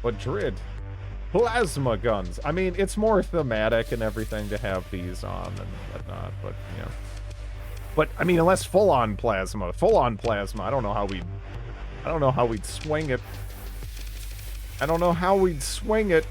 Madrid. Plasma guns. I mean, it's more thematic and everything to have these on and whatnot, but, you know. But, I mean, unless full-on plasma. I don't know how we'd swing it. I don't know how we'd swing it.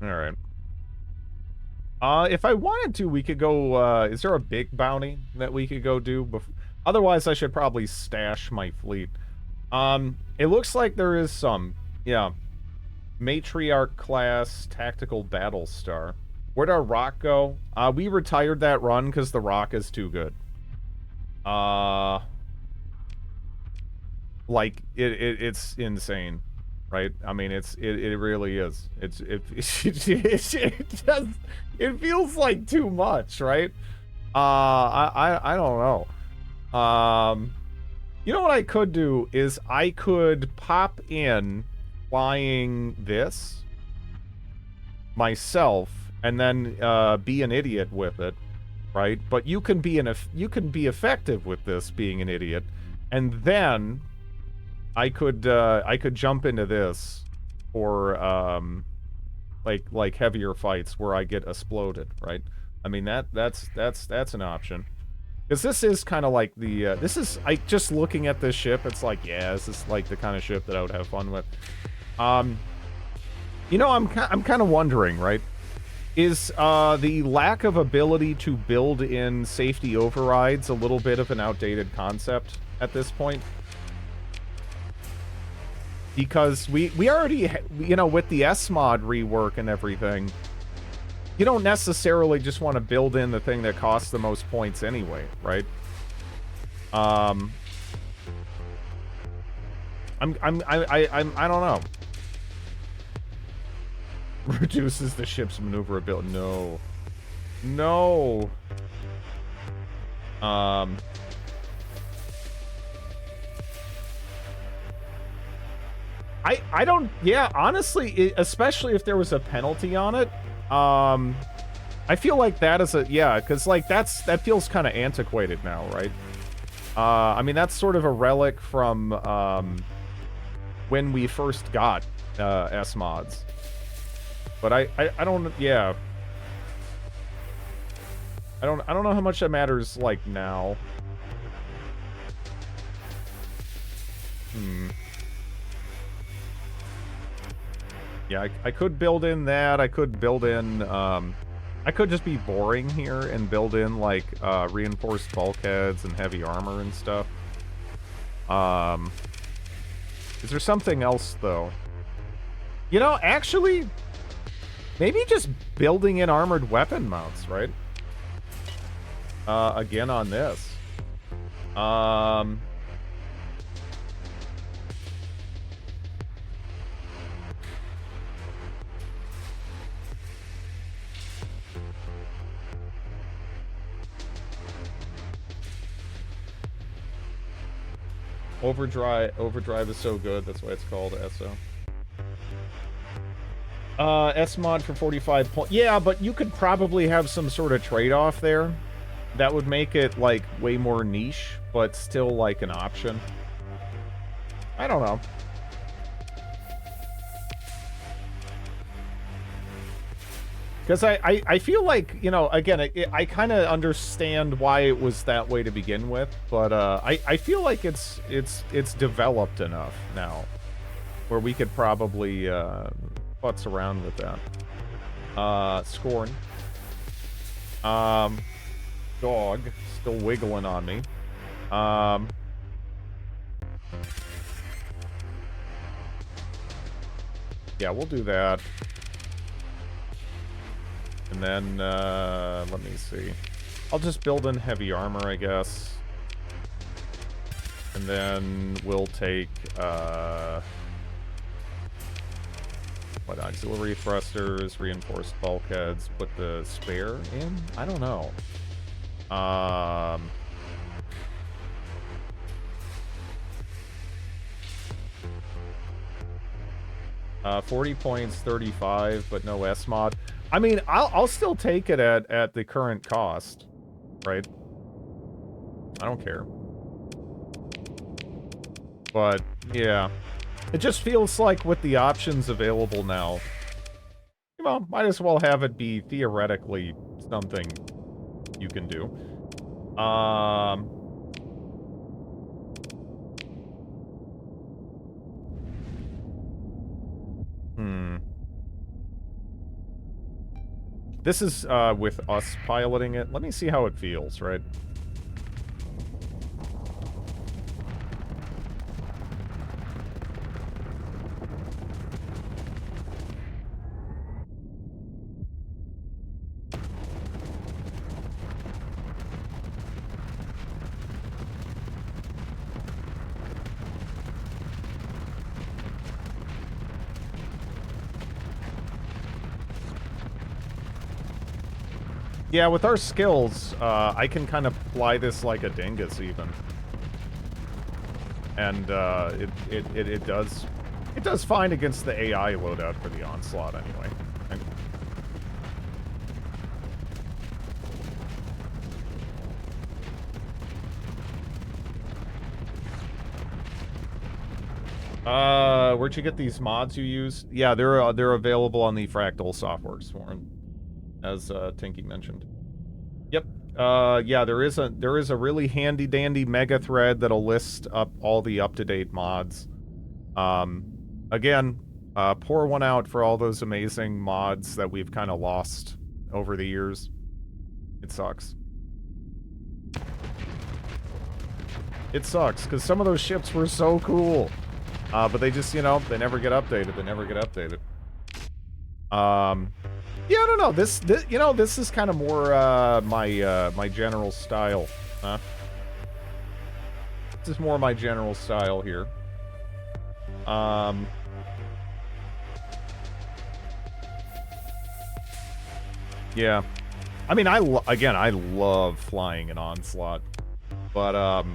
Alright. If I wanted to, we could go, is there a big bounty that we could go do? Otherwise, I should probably stash my fleet. It looks like there is some. Yeah. Matriarch class Tactical Battle Star. Where'd our rock go? We retired that run because the rock is too good. Like, it's insane. Right? I mean, it really is. It feels like too much, right? I don't know. You know what I could do is I could pop in flying this myself and then be an idiot with it, right? But you can be effective with this being an idiot, and then I could jump into this for like heavier fights where I get exploded, right? I mean that's an option. Because this is kind of like the this is just looking at this ship, it's like, yeah, this is like the kind of ship that I would have fun with. You know, I'm kind of wondering, right? Is the lack of ability to build in safety overrides a little bit of an outdated concept at this point? Because we already, you know, with the S-Mod rework and everything, you don't necessarily just want to build in the thing that costs the most points anyway, right? I don't know. Reduces the ship's maneuverability. No. No. I don't, yeah, honestly, especially if there was a penalty on it, I feel like that is a, yeah, because, like, that feels kind of antiquated now, right? I mean, that's sort of a relic from, when we first got, S-Mods. But I don't, yeah. I don't know how much that matters, like, now. Yeah, I could build in that. I could build in, I could just be boring here and build in, like, reinforced bulkheads and heavy armor and stuff. Is there something else, though? You know, actually, maybe just building in armored weapon mounts, right? Again on this. Overdrive is so good, that's why it's called SO. S-Mod for 45 points. Yeah, but you could probably have some sort of trade-off there. That would make it, like, way more niche, but still, like, an option. I don't know. Because I feel like, you know, again, I kind of understand why it was that way to begin with, but I feel like it's developed enough now where we could probably futz around with that. Scorn. Dog still wiggling on me. Yeah, we'll do that. And then, let me see. I'll just build in heavy armor, I guess. And then we'll take, what, auxiliary thrusters, reinforced bulkheads, put the spare in? I don't know. 40 points, 35, but no S-Mod. I mean, I'll still take it at the current cost, right? I don't care. But, yeah. It just feels like with the options available now, you know, might as well have it be theoretically something you can do. This is with us piloting it. Let me see how it feels, right? Yeah, with our skills, I can kind of fly this like a dingus, even. And it does fine against the AI loadout for the onslaught, anyway. Where'd you get these mods you use? Yeah, they're available on the Fractal software, Sworn, as Tinky mentioned. Yep. Yeah, there is a really handy dandy mega thread that'll list up all the up-to-date mods. Again, pour one out for all those amazing mods that we've kind of lost over the years. It sucks. It sucks, because some of those ships were so cool. But they just, you know, they never get updated. They never get updated. Yeah, I don't know. This you know, this is kind of more, my general style. Huh? This is more my general style here. Yeah. I mean, again, I love flying an onslaught. But,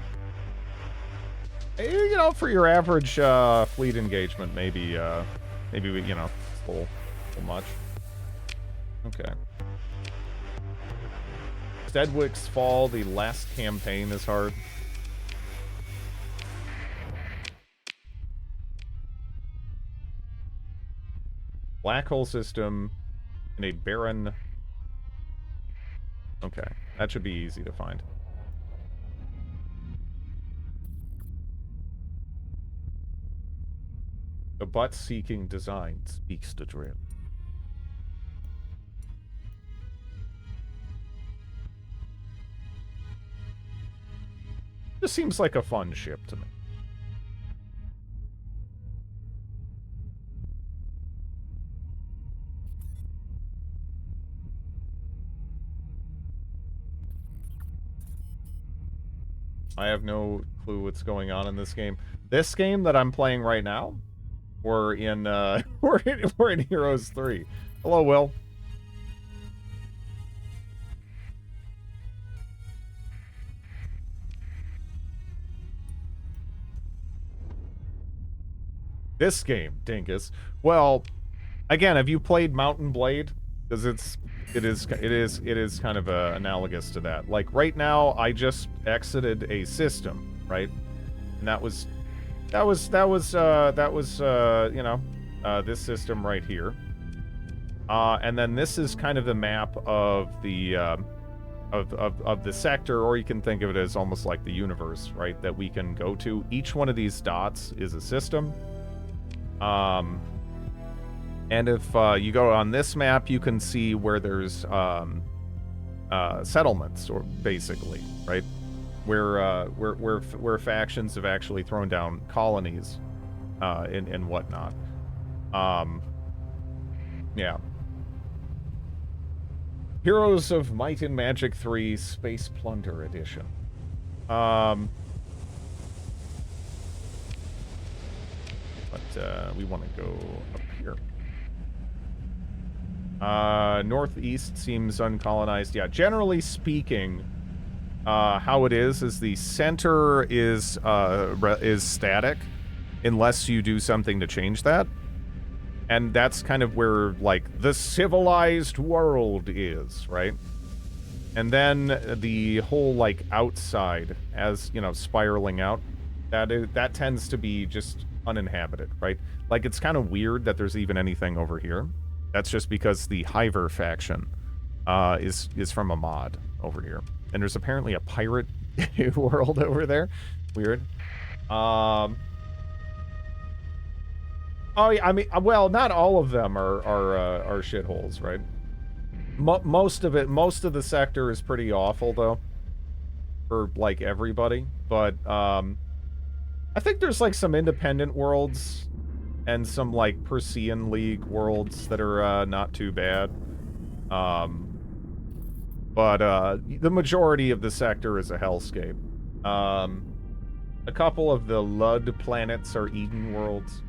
you know, for your average, fleet engagement, maybe, you know, it's a little much. Okay. Sedgwick's Fall, the last campaign is hard. Black hole system in a barren... Okay, that should be easy to find. The butt-seeking design speaks to drill. This seems like a fun ship to me. I have no clue what's going on in this game. This game that I'm playing right now, we're in we're in Heroes 3. Hello, Will. This game, Dinkus. Well, again, have you played Mountain Blade? Because it is kind of analogous to that. Like right now, I just exited a system, right? And that was you know, this system right here. And then this is kind of the map of the of the sector, or you can think of it as almost like the universe, right? That we can go to. Each one of these dots is a system. And if you go on this map, you can see where there's settlements, or basically, right, where factions have actually thrown down colonies, and whatnot. Yeah. Heroes of Might and Magic 3 Space Plunder Edition. But we want to go up here. Northeast seems uncolonized. Yeah, generally speaking, how it is the center is static unless you do something to change that. And that's kind of where, like, the civilized world is, right? And then the whole, like, outside, as, you know, spiraling out, that tends to be just uninhabited, right? Like, it's kind of weird that there's even anything over here. That's just because the Hiver faction is from a mod over here. And there's apparently a pirate world over there. Weird. Oh, yeah, I mean, well, not all of them are shitholes, right? Most of the sector is pretty awful, though. For, like, everybody. But, I think there's, like, some independent worlds and some, like, Persean League worlds that are, not too bad. But the majority of the sector is a hellscape. A couple of the Lud planets are Eden worlds.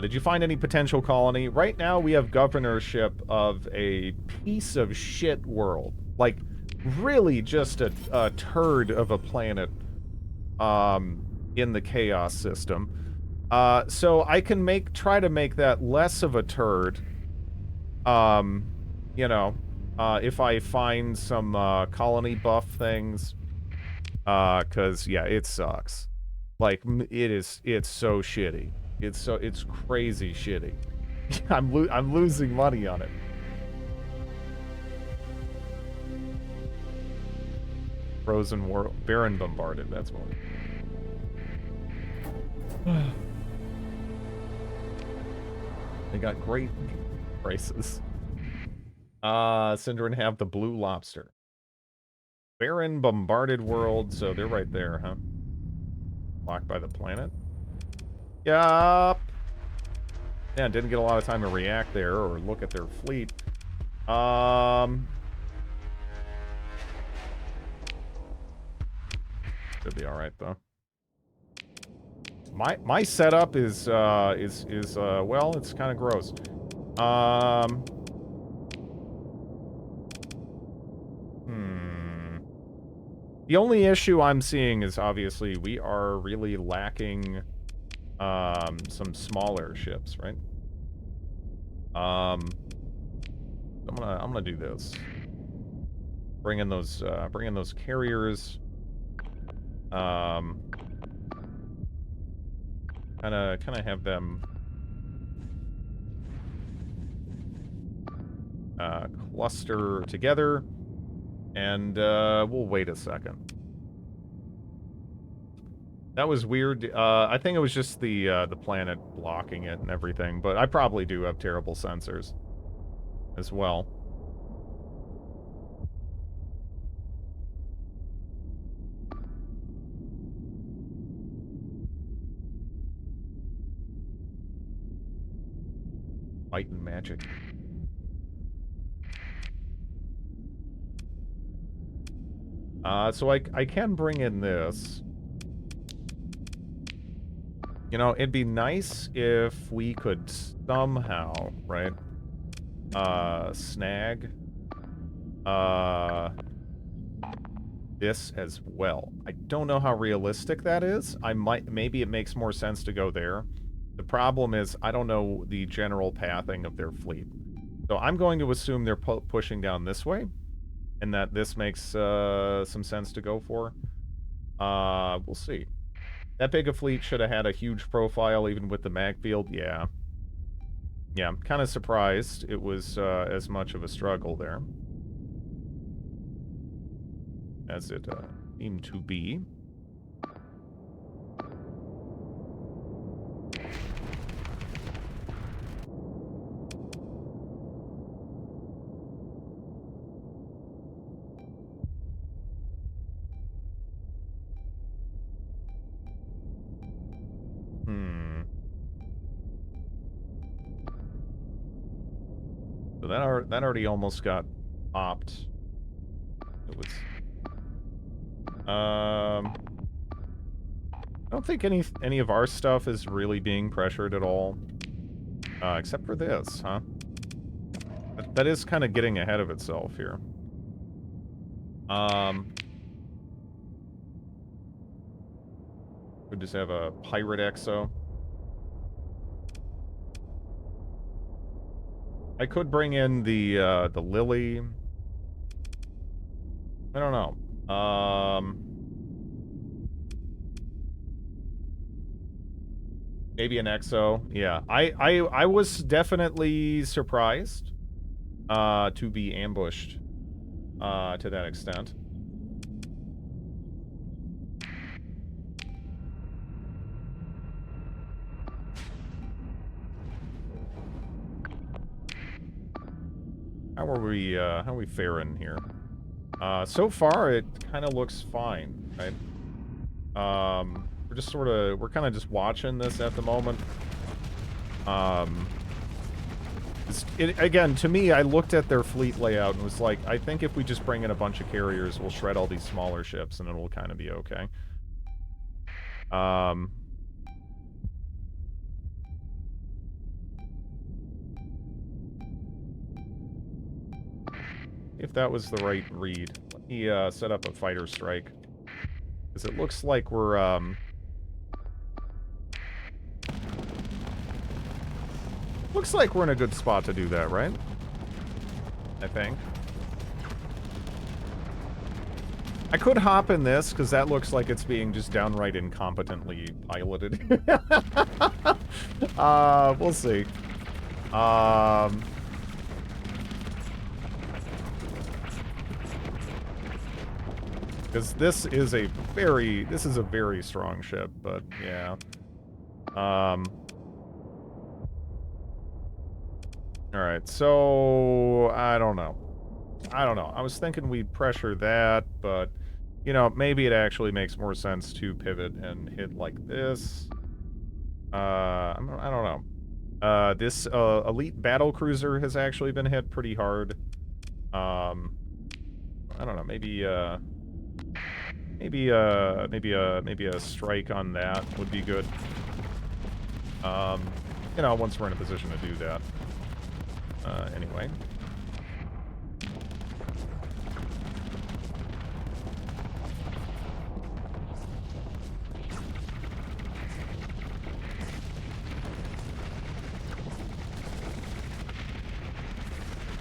Did you find any potential colony? Right now, we have governorship of a piece of shit world. Like, really just a turd of a planet, in the chaos system. So I can try to make that less of a turd. You know, if I find some, colony buff things. 'Cause, yeah, it sucks. Like, it's so shitty. It's crazy shitty. I'm losing money on it. Frozen World. Baron Bombarded, that's one. They got great prices. Syndron have the Blue Lobster. Barren Bombarded World, so they're right there, huh? Blocked by the planet? Yup! Yeah, didn't get a lot of time to react there or look at their fleet. Should be alright, though. My setup is well, it's kind of gross. The only issue I'm seeing is obviously we are really lacking some smaller ships, right? I'm gonna do this. Bring in those carriers. Kinda have them cluster together, and we'll wait a second. That was weird. I think it was just the planet blocking it and everything, but I probably do have terrible sensors as well. Light and magic. So I can bring in this. You know, it'd be nice if we could somehow, right, snag, this as well. I don't know how realistic that is. Maybe it makes more sense to go there. The problem is, I don't know the general pathing of their fleet. So I'm going to assume they're pushing down this way, and that this makes, some sense to go for. We'll see. That big a fleet should have had a huge profile, even with the mag field. Yeah. Yeah, I'm kind of surprised it was as much of a struggle there. As it seemed to be. So that already almost got popped. It was. I don't think any of our stuff is really being pressured at all, except for this, huh? That is kind of getting ahead of itself here. We just have a pirate exo. I could bring in the Lily. I don't know. Maybe an exo. Yeah. I was definitely surprised to be ambushed to that extent. how are we faring here? So far it kind of looks fine, right? We're kind of just watching this at the moment. Again, to me, I looked at their fleet layout and was like, I think if we just bring in a bunch of carriers, we'll shred all these smaller ships and it'll kind of be okay. If that was the right read. Let me set up a fighter strike. Because it looks like we're, looks like we're in a good spot to do that, right? I think. I could hop in this, because that looks like it's being just downright incompetently piloted. We'll see. Because this is a very strong ship, but yeah. Alright, so I don't know. I was thinking we'd pressure that, but you know, maybe it actually makes more sense to pivot and hit like this. I don't know. This elite battle cruiser has actually been hit pretty hard. I don't know, maybe a strike on that would be good. You know, once we're in a position to do that. Anyway.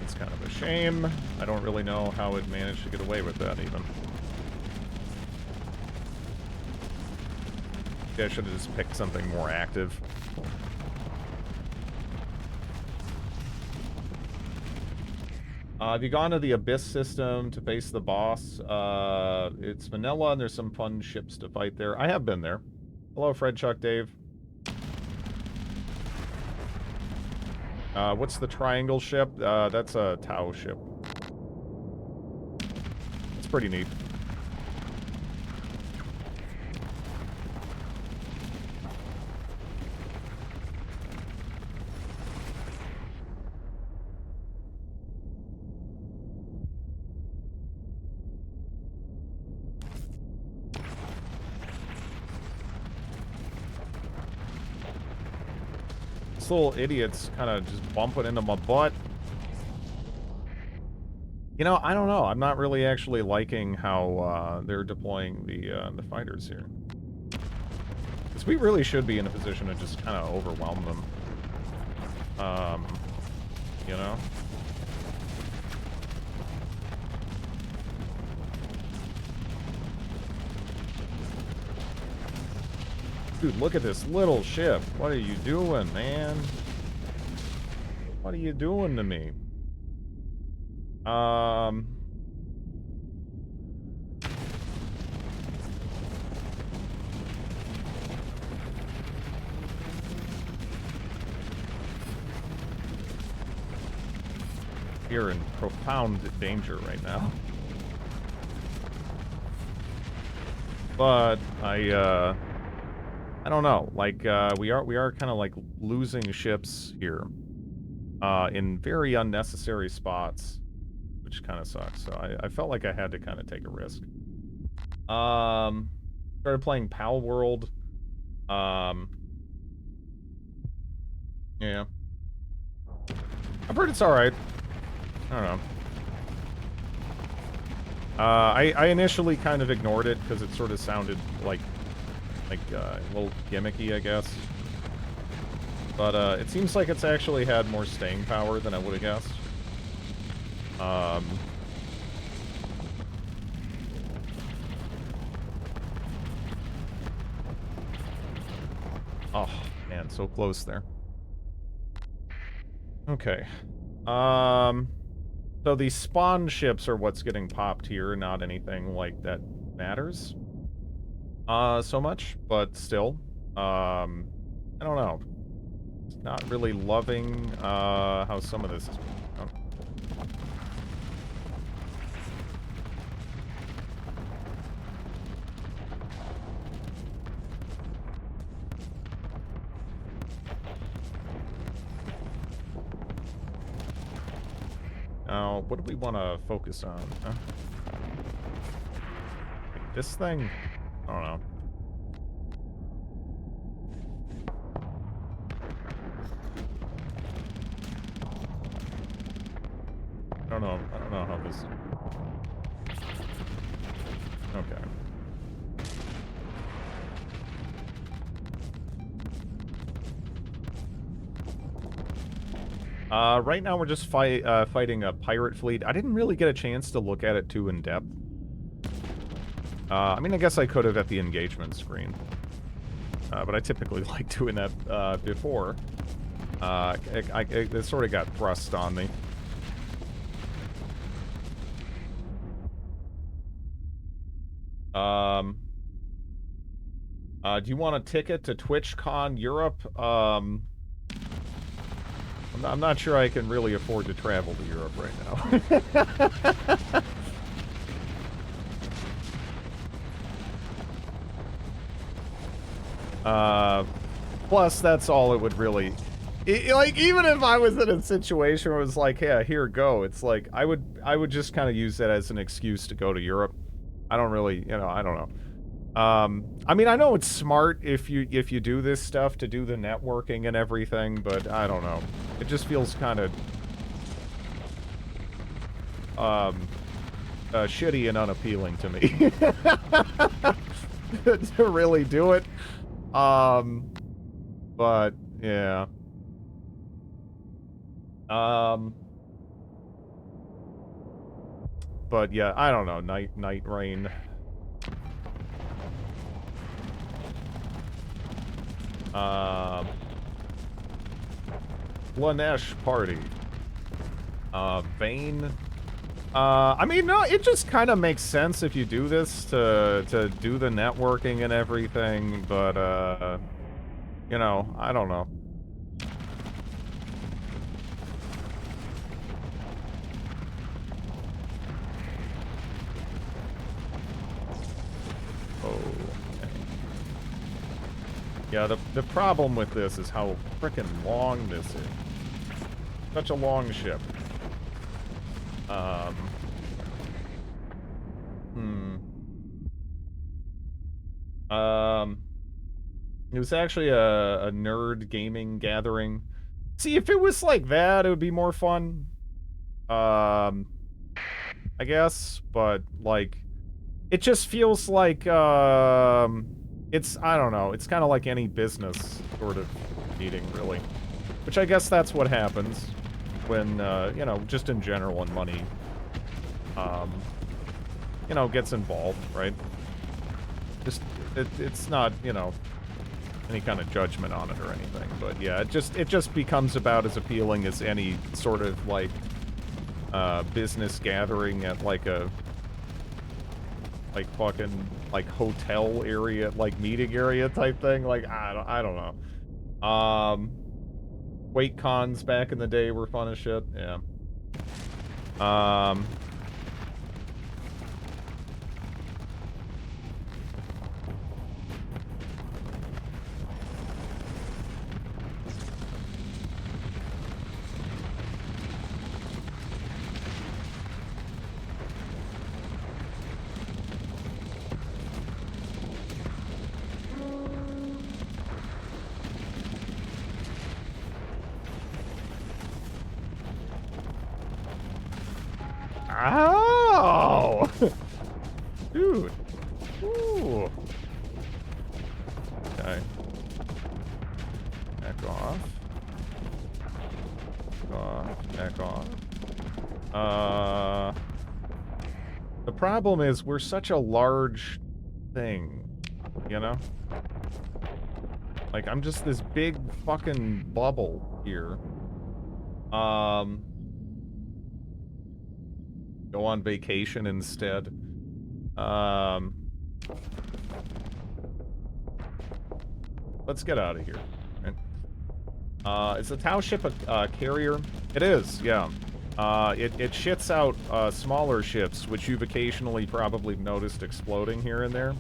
It's kind of a shame. I don't really know how it managed to get away with that, even. Yeah, I should have just picked something more active. Have you gone to the Abyss system to face the boss? It's vanilla, and there's some fun ships to fight there. I have been there. Hello, Fred, Chuck, Dave. What's the triangle ship? That's a Tau ship. It's pretty neat. Little idiots kind of just bumping into my butt. You know, I don't know. I'm not really actually liking how they're deploying the fighters here. Because we really should be in a position to just kind of overwhelm them. You know? Dude, look at this little ship. What are you doing, man? What are you doing to me? You're in profound danger right now. But I don't know. Like, we are kind of like losing ships here, in very unnecessary spots, which kind of sucks. So I felt like I had to kind of take a risk. Started playing Pal World. Yeah. I've heard it's alright. I don't know. I initially kind of ignored it because it sort of sounded like a little gimmicky, I guess. But it seems like it's actually had more staying power than I would have guessed. Oh, man, so close there. Okay. So these spawn ships are what's getting popped here, not anything like that matters so much, but still. I don't know. Not really loving how some of this is. Oh. Now, what do we want to focus on? Huh? This thing? I don't know. I don't know how this... Okay. Right now we're just fighting a pirate fleet. I didn't really get a chance to look at it too in depth. I mean, I guess I could have at the engagement screen. But I typically like doing that before. It sort of got thrust on me. Do you want a ticket to TwitchCon Europe? I'm not sure I can really afford to travel to Europe right now. Plus, that's all it would really... like, even if I was in a situation where it was like, yeah, here, go, it's like, I would just kind of use that as an excuse to go to Europe. I don't really, I don't know. I mean, I know it's smart if you do this stuff to do the networking and everything, but I don't know. It just feels kind of shitty and unappealing to me to really do it. But yeah. But yeah, I don't know. Night Rain. Lanesh Party. Vane. I mean, no, it just kind of makes sense if you do this to do the networking and everything, but, I don't know. Yeah, the problem with this is how frickin' long this is. Such a long ship. It was actually a nerd gaming gathering. See, if it was like that, it would be more fun. I guess, but, like, it just feels like, it's, I don't know, it's kind of like any business sort of meeting, really. Which I guess that's what happens when, just in general when money, gets involved, right? Just, it's not, any kind of judgment on it or anything, but yeah, it just becomes about as appealing as any sort of, like, business gathering at, like, a fucking, like, hotel area, like, meeting area type thing. Like, I don't know. Wake cons back in the day were fun as shit. Yeah. Ow! Dude. Ooh. Okay. Back off. Back off. The problem is we're such a large thing, Like, I'm just this big fucking bubble here. Go on vacation instead. Let's get out of here. Right? Is the Tau ship a carrier? It is, yeah. It shits out smaller ships, which you've occasionally probably noticed exploding here and there.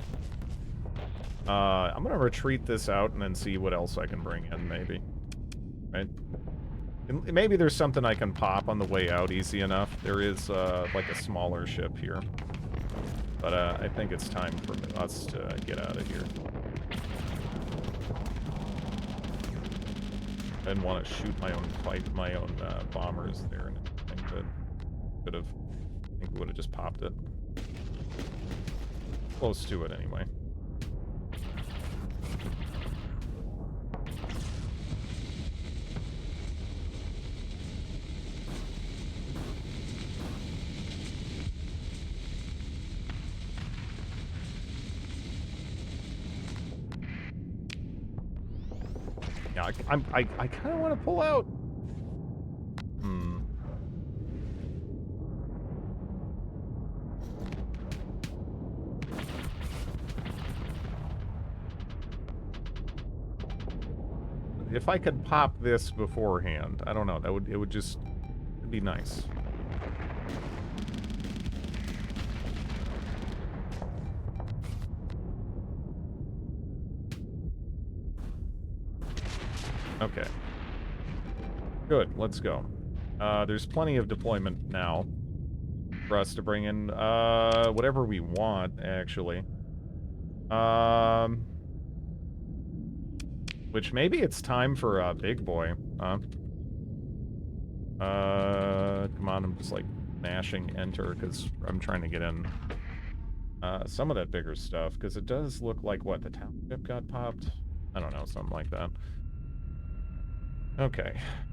I'm gonna retreat this out and then see what else I can bring in, maybe. Right? And maybe there's something I can pop on the way out easy enough. There is, like a smaller ship here. But, I think it's time for us to get out of here. I didn't want to shoot my own bombers there, and I think that could have. I think we would have just popped it. Close to it, anyway. Yeah, I kind of want to pull out. If I could pop this beforehand, I don't know. It would just it'd be nice. Okay. Good, let's go. There's plenty of deployment now for us to bring in whatever we want, actually. Which maybe it's time for a big boy, huh? Come on, I'm just like mashing enter because I'm trying to get in some of that bigger stuff, because it does look like, what, the township got popped? I don't know, something like that. Okay,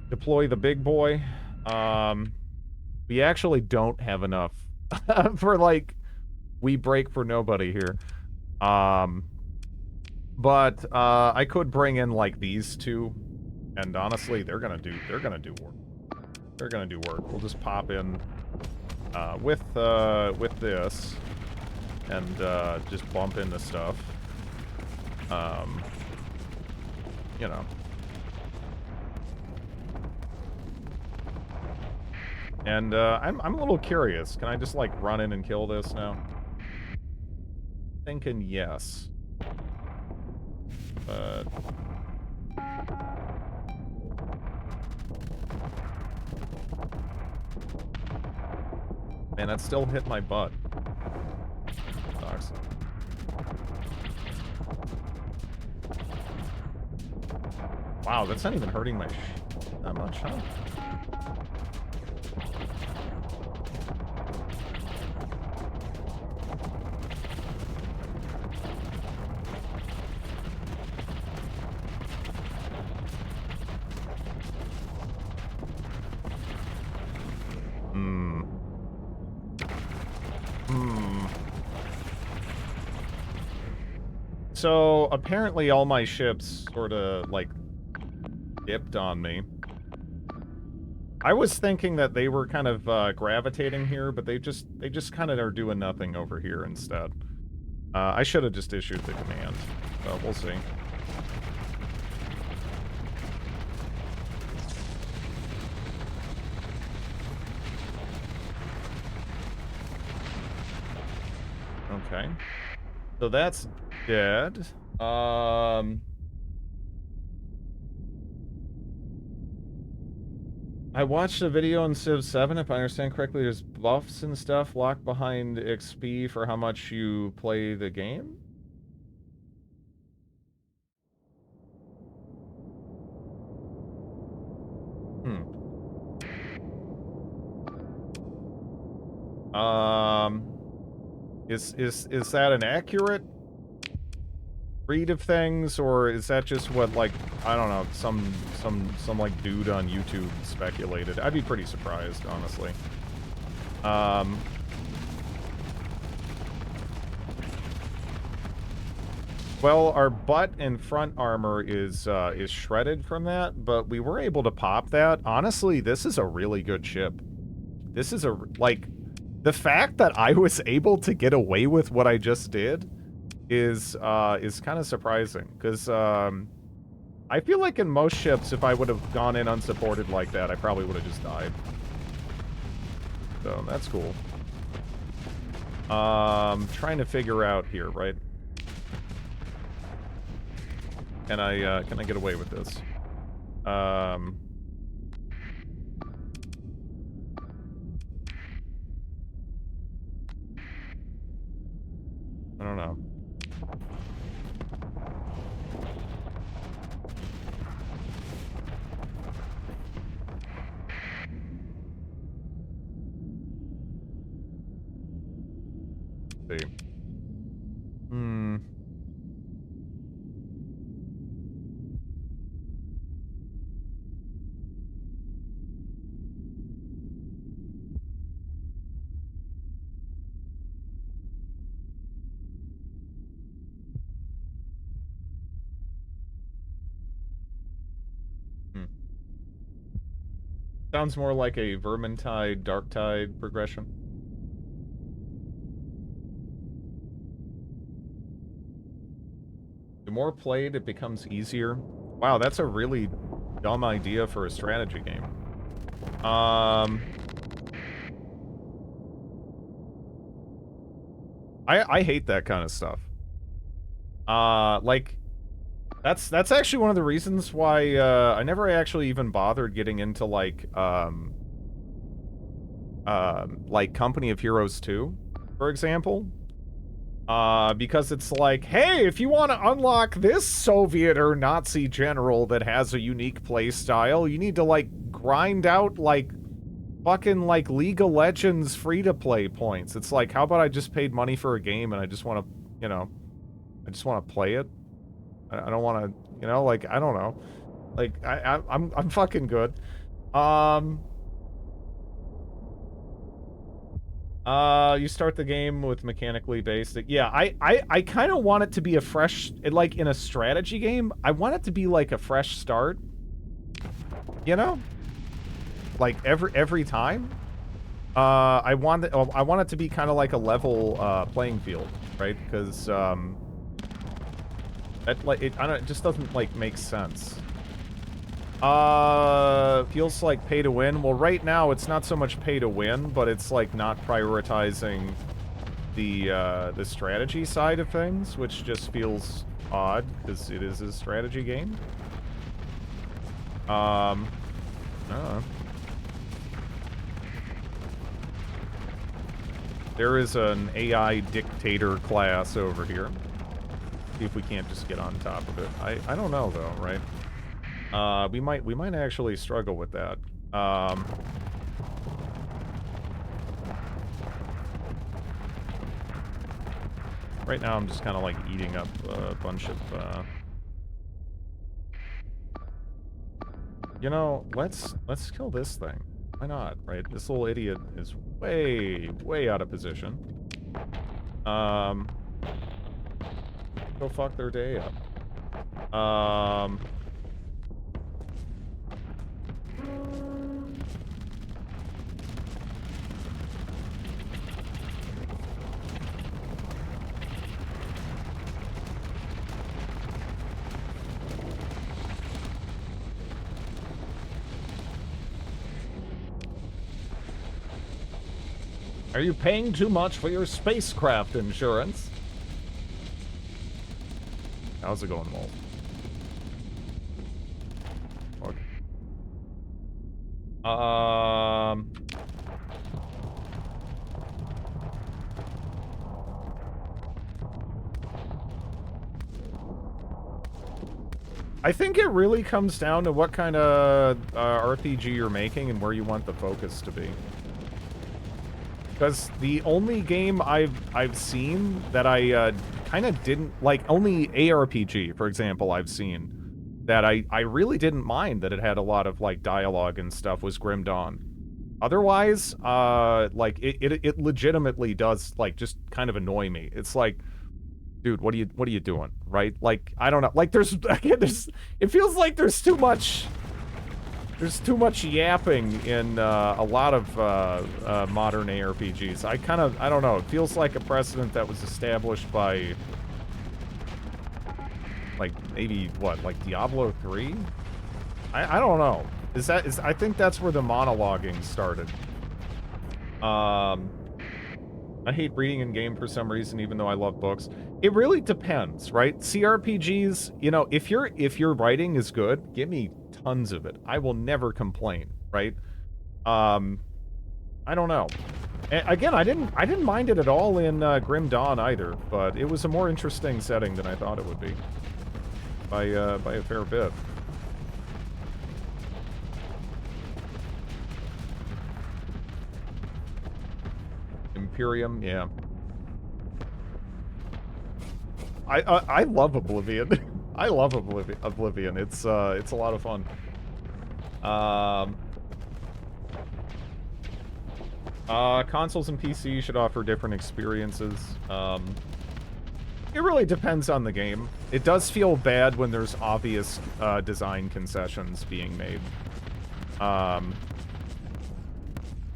deploy the big boy. We actually don't have enough for, like, we break for nobody here. But I could bring in, like, these two, and honestly, they're gonna do work. They're gonna do work. We'll just pop in with this, and just bump into stuff. You know. And I'm a little curious. Can I just, like, run in and kill this now? Thinking yes. But man, that still hit my butt. Sucks. Wow, that's not even hurting my that much, huh? So, apparently all my ships sort of, like, dipped on me. I was thinking that they were kind of gravitating here, but they just kind of are doing nothing over here instead. I should have just issued the command, but we'll see. Okay. So that's dead. I watched a video on Civ 7, if I understand correctly, there's buffs and stuff locked behind XP for how much you play the game? Is that an accurate read of things, or is that just what, like, I don't know, some like dude on YouTube speculated? I'd be pretty surprised, honestly. Well, our butt and front armor is shredded from that, but we were able to pop that. Honestly, this is a really good ship. This is like, the fact that I was able to get away with what I just did is kind of surprising, because I feel like in most ships, if I would have gone in unsupported like that, I probably would have just died. So that's cool. Trying to figure out here, right? Can I get away with this? I don't know. Let's see. Hmm. Sounds more like a Vermintide, Darktide progression. The more played, it becomes easier. Wow, that's a really dumb idea for a strategy game. I hate that kind of stuff. Like, that's actually one of the reasons why, I never actually even bothered getting into, like Company of Heroes 2, for example. Because it's like, hey, if you want to unlock this Soviet or Nazi general that has a unique play style, you need to, like, grind out, like, fucking, like, League of Legends free-to-play points. It's like, how about I just paid money for a game and I just want to, you know, I just want to play it? I don't want to, you know, like, I don't know. Like, I'm fucking good. You start the game with mechanically basic. Yeah, I kind of want it to be a fresh, like, in a strategy game, I want it to be like a fresh start. You know? Like, every time. I want it to be kind of like a level, playing field, right? Because, that, like, it just doesn't, like, make sense. Feels like pay to win. Well, right now it's not so much pay to win, but it's like not prioritizing the strategy side of things, which just feels odd because it is a strategy game. I don't know. There is an AI dictator class over here. See if we can't just get on top of it. I don't know though, right? We might actually struggle with that. Right now I'm just kind of like eating up a bunch of, you know, let's kill this thing. Why not, right? This little idiot is way out of position. Go fuck their day up. Are you paying too much for your spacecraft insurance? How's it going, Walt? Okay. I think it really comes down to what kind of RPG you're making and where you want the focus to be. Because the only game I've seen that I kind of didn't like, only ARPG, for example, I've seen that I really didn't mind that it had a lot of like dialogue and stuff was Grim Dawn. Otherwise, like it legitimately does like just kind of annoy me. It's like, dude, what are you doing, right? Like, I don't know. Like, it feels like there's too much yapping in a lot of modern ARPGs. I don't know. It feels like a precedent that was established by, like, maybe what, like Diablo 3? I don't know. I think that's where the monologuing started. I hate reading in game for some reason, even though I love books. It really depends, right? CRPGs, you know, if your writing is good, give me tons of it. I will never complain, right? I don't know. Again, I didn't mind it at all in Grim Dawn either, but it was a more interesting setting than I thought it would be. By a fair bit. Imperium, yeah. I love Oblivion. I love Oblivion. It's a lot of fun. Consoles and PC should offer different experiences. It really depends on the game. It does feel bad when there's obvious design concessions being made.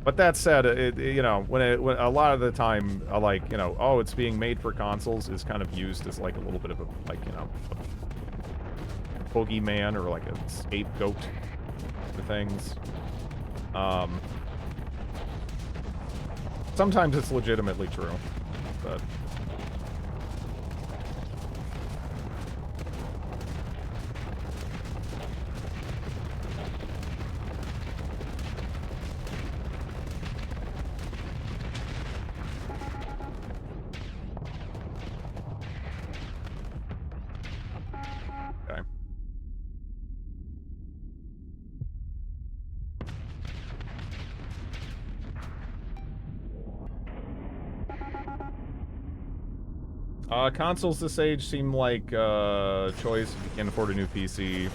But that said, you know, when a lot of the time, like, you know, oh, it's being made for consoles is kind of used as like a little bit of a, like, you know, a boogeyman or like a scapegoat for things. Sometimes it's legitimately true, but. Okay. Consoles this age seem like choice if you can't afford a new PC.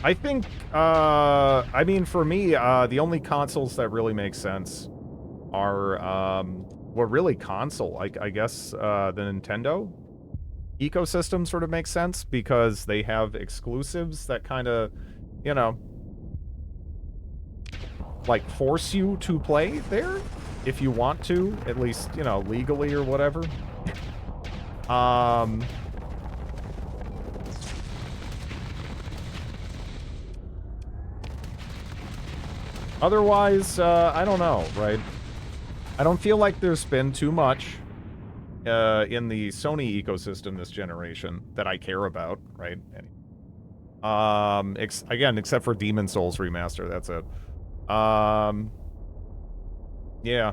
I think, I mean, for me, the only consoles that really make sense are, well, really console. I guess the Nintendo ecosystem sort of makes sense because they have exclusives that kind of, you know, like force you to play there if you want to, at least, you know, legally or whatever. Otherwise, I don't know, right? I don't feel like there's been too much in the Sony ecosystem this generation that I care about, right? Again, except for Demon Souls Remaster, that's it. Yeah.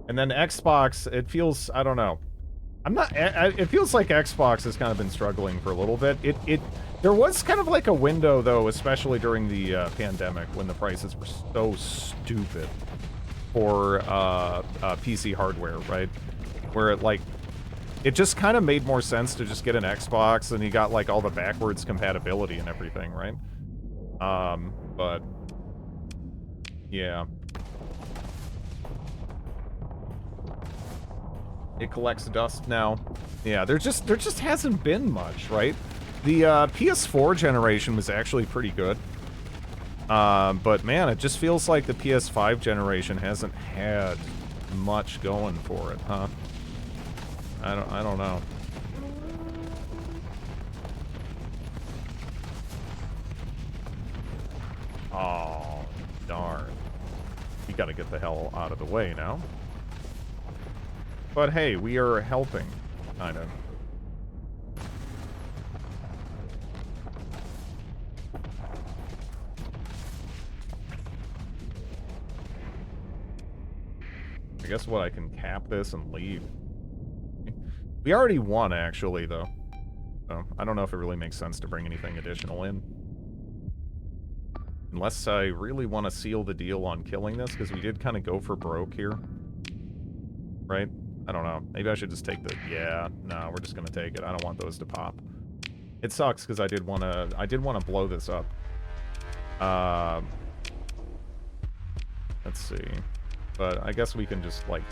And then Xbox, it feels, I don't know. It feels like Xbox has kind of been struggling for a little bit. There was kind of like a window, though, especially during the pandemic, when the prices were so stupid for PC hardware, right? Where it just kind of made more sense to just get an Xbox, and you got like all the backwards compatibility and everything, right? But yeah. It collects dust now. Yeah, there just hasn't been much, right? The PS4 generation was actually pretty good. But man, it just feels like the PS5 generation hasn't had much going for it, huh? I don't know. Oh, darn. You gotta get the hell out of the way now. But hey, we are helping, kind of. I guess what, I can cap this and leave. We already won, actually, though. So, I don't know if it really makes sense to bring anything additional in. Unless I really want to seal the deal on killing this, because we did kind of go for broke here. Right? I don't know. Maybe I should just take the... Yeah, no, we're just gonna take it. I don't want those to pop. It sucks, because I did want to blow this up. Let's see. But I guess we can just, like,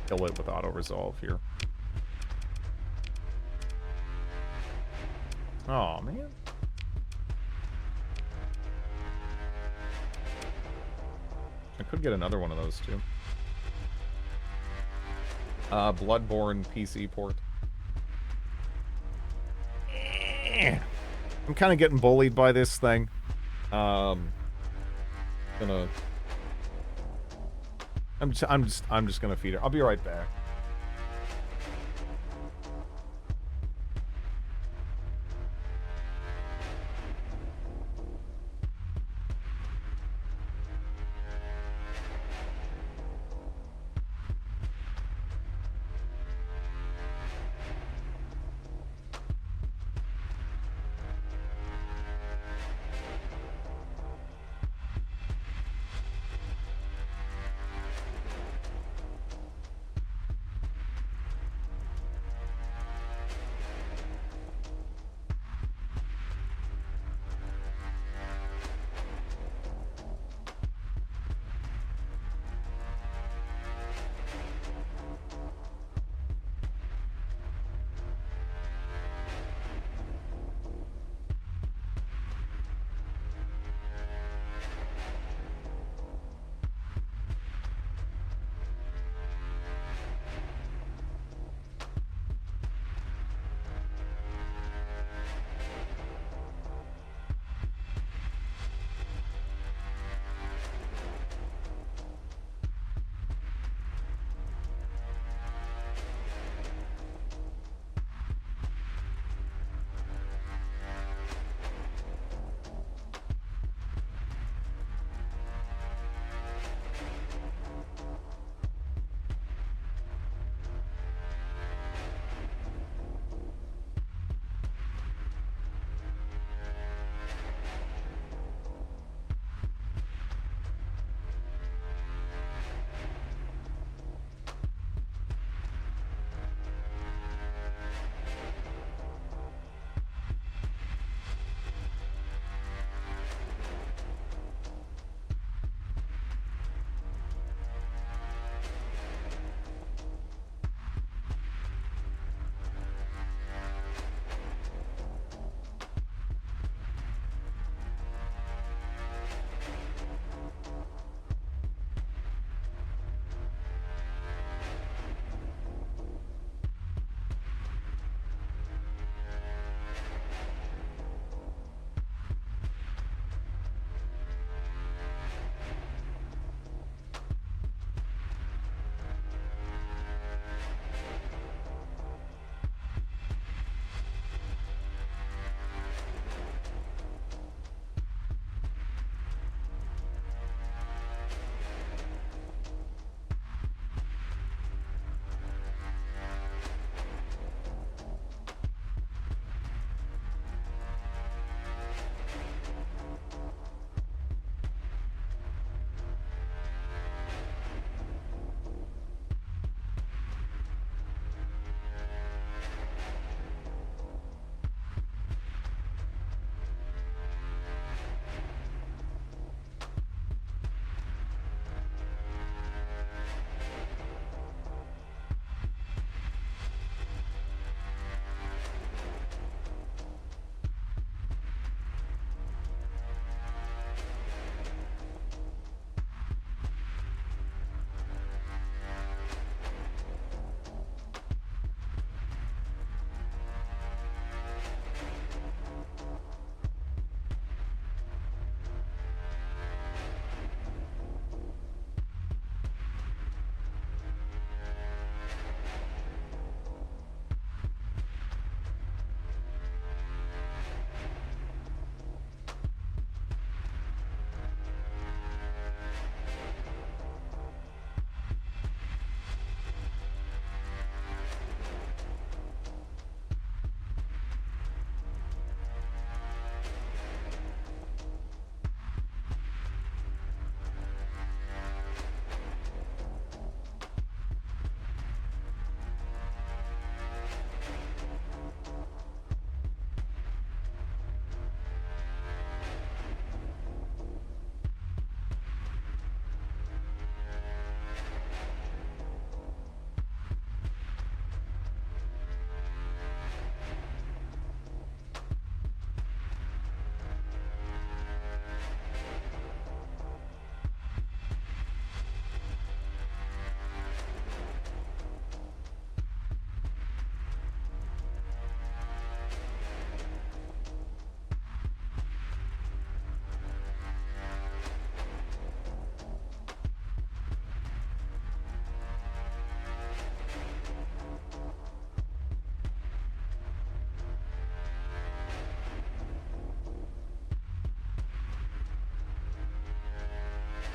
kill it with auto-resolve here. Oh man. I could get another one of those, too. Bloodborne PC port. I'm kind of getting bullied by this thing. I'm just gonna feed it. I'll be right back.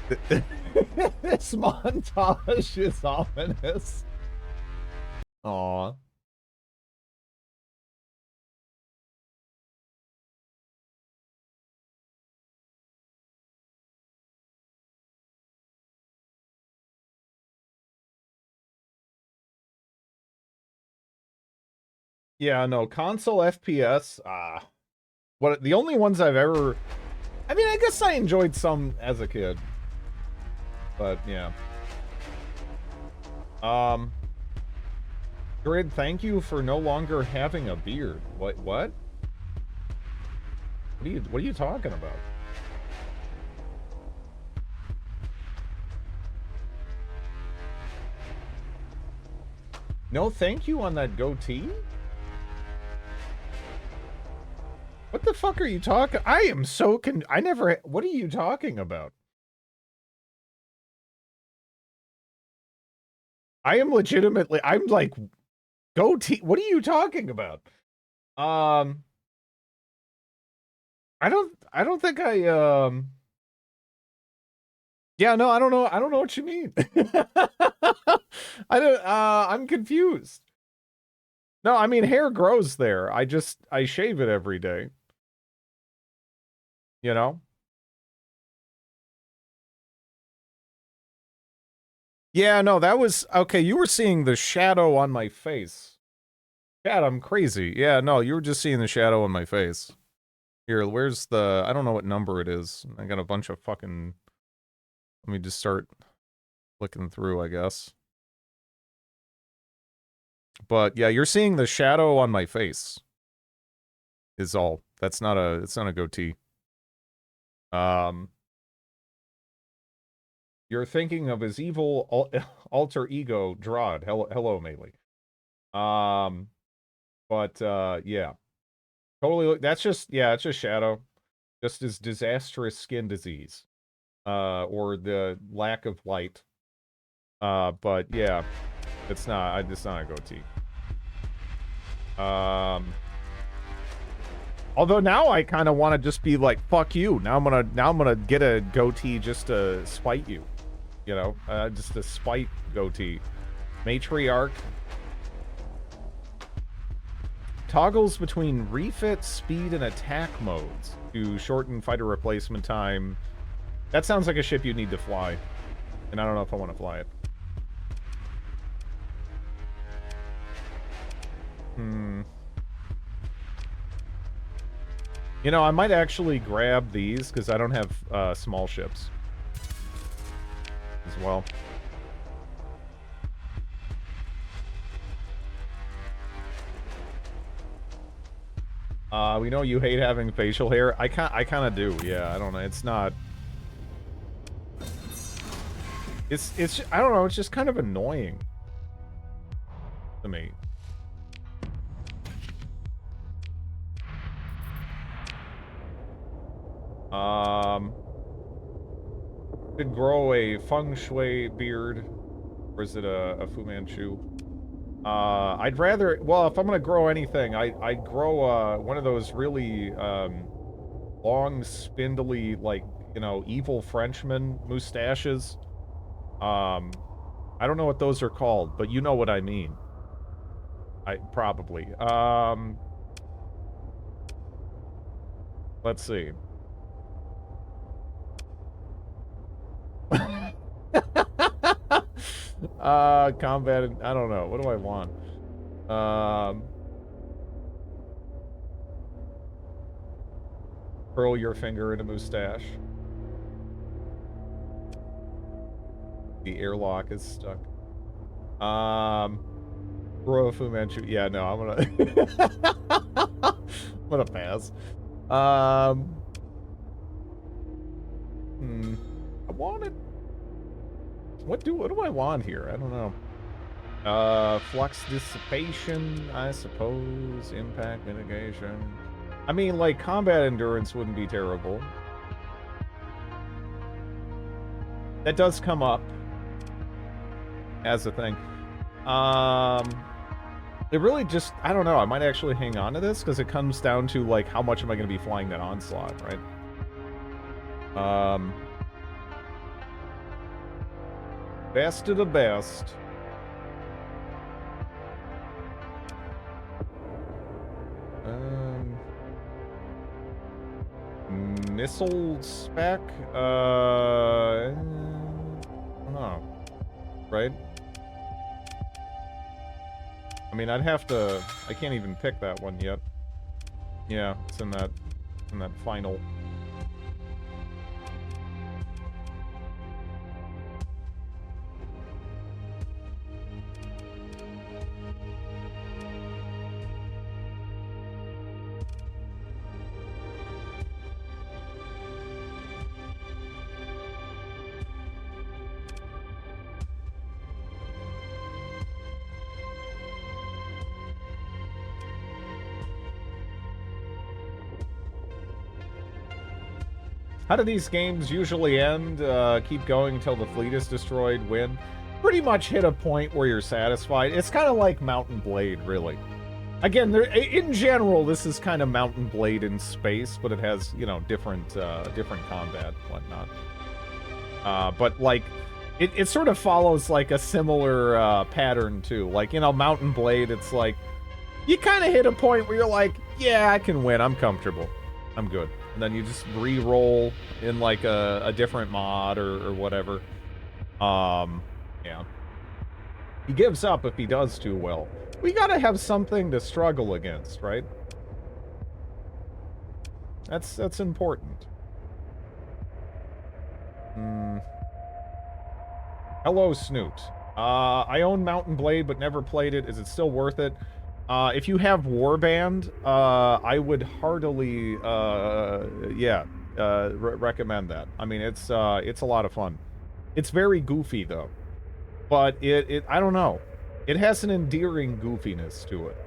This montage is ominous. Aw. Yeah, no, console FPS, what the only ones I've ever, I mean, I guess I enjoyed some as a kid. But yeah. Grid, thank you for no longer having a beard. What? What are you talking about? No thank you on that goatee? What the fuck are you talking? I am so I never, what are you talking about? I am legitimately, I'm like, goatee, what are you talking about? I don't think yeah, no, I don't know what you mean. I'm confused. No, I mean, hair grows there. I shave it every day. You know? Yeah, no, that was, okay, you were seeing the shadow on my face. Chad, I'm crazy. Yeah, no, you were just seeing the shadow on my face. Here, where's the, I don't know what number it is. I got a bunch of fucking, let me just start looking through, I guess. But yeah, you're seeing the shadow on my face. Is all. It's not a goatee. You're thinking of his evil alter ego, Drod. Hello, Melee. But yeah. Totally, that's just, yeah, it's just shadow. Just his disastrous skin disease. Or the lack of light. But yeah, it's not a goatee. Although now I kind of want to just be like, fuck you. Now I'm gonna get a goatee just to spite you. You know, just a spite goatee. Matriarch. Toggles between refit, speed, and attack modes to shorten fighter replacement time. That sounds like a ship you need to fly. And I don't know if I want to fly it. You know, I might actually grab these, because I don't have small ships. As well. We know you hate having facial hair. I kind of do. Yeah, I don't know. It's not. It's I don't know. It's just kind of annoying to me. Could grow a feng shui beard, or is it a Fu Manchu? I'd rather, well, if I'm gonna grow anything, I'd grow one of those really long, spindly, like, you know, evil Frenchman mustaches. I don't know what those are called, but you know what I mean. Probably. Let's see. Combat, I don't know. What do I want? Curl your finger in a mustache. The airlock is stuck. Grow a Fu Manchu. Yeah, no, I'm gonna pass. I want it. What do I want here? I don't know. Flux dissipation, I suppose. Impact mitigation. I mean, like, combat endurance wouldn't be terrible. That does come up as a thing. It really just, I don't know, I might actually hang on to this, because it comes down to, like, how much am I going to be flying that onslaught, right? Best of the best. Missile spec? I don't know. Right? I mean, I'd have to... I can't even pick that one yet. Yeah, it's in that final... How do these games usually end? Keep going until the fleet is destroyed, win? Pretty much hit a point where you're satisfied. It's kind of like Mountain Blade, really. Again, in general, this is kind of Mountain Blade in space, but it has, you know, different combat and whatnot. But, like, it sort of follows, like, a similar pattern, too. Like, you know, Mountain Blade, it's like, you kind of hit a point where you're like, yeah, I can win. I'm comfortable. I'm good. And then you just re-roll in, like, a different mod or whatever. Yeah. He gives up if he does too well. We gotta have something to struggle against, right? That's important. Hello, Snoot. I own Mountain Blade, but never played it. Is it still worth it? If you have Warband, I would heartily, recommend that. I mean, it's a lot of fun. It's very goofy, though. But I don't know. It has an endearing goofiness to it.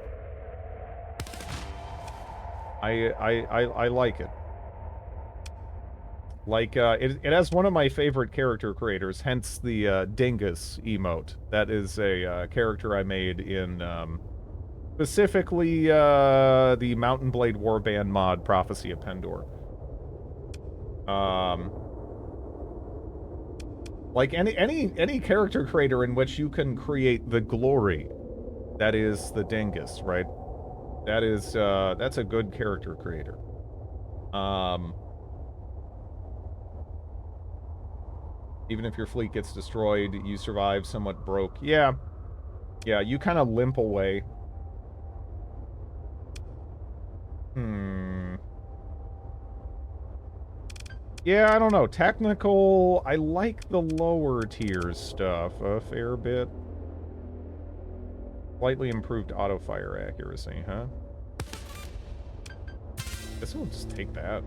I like it. Like, it has one of my favorite character creators, hence the Dingus emote. That is a character I made in, specifically, the Mountain Blade Warband mod, Prophecy of Pendor. Like, any character creator in which you can create the glory, that is the Dingus, right? That is, that's a good character creator. Even if your fleet gets destroyed, you survive somewhat broke. Yeah. Yeah, you kind of limp away. Yeah, I don't know. Technical, I like the lower tier stuff a fair bit. Slightly improved auto-fire accuracy, huh? Guess we'll just take that.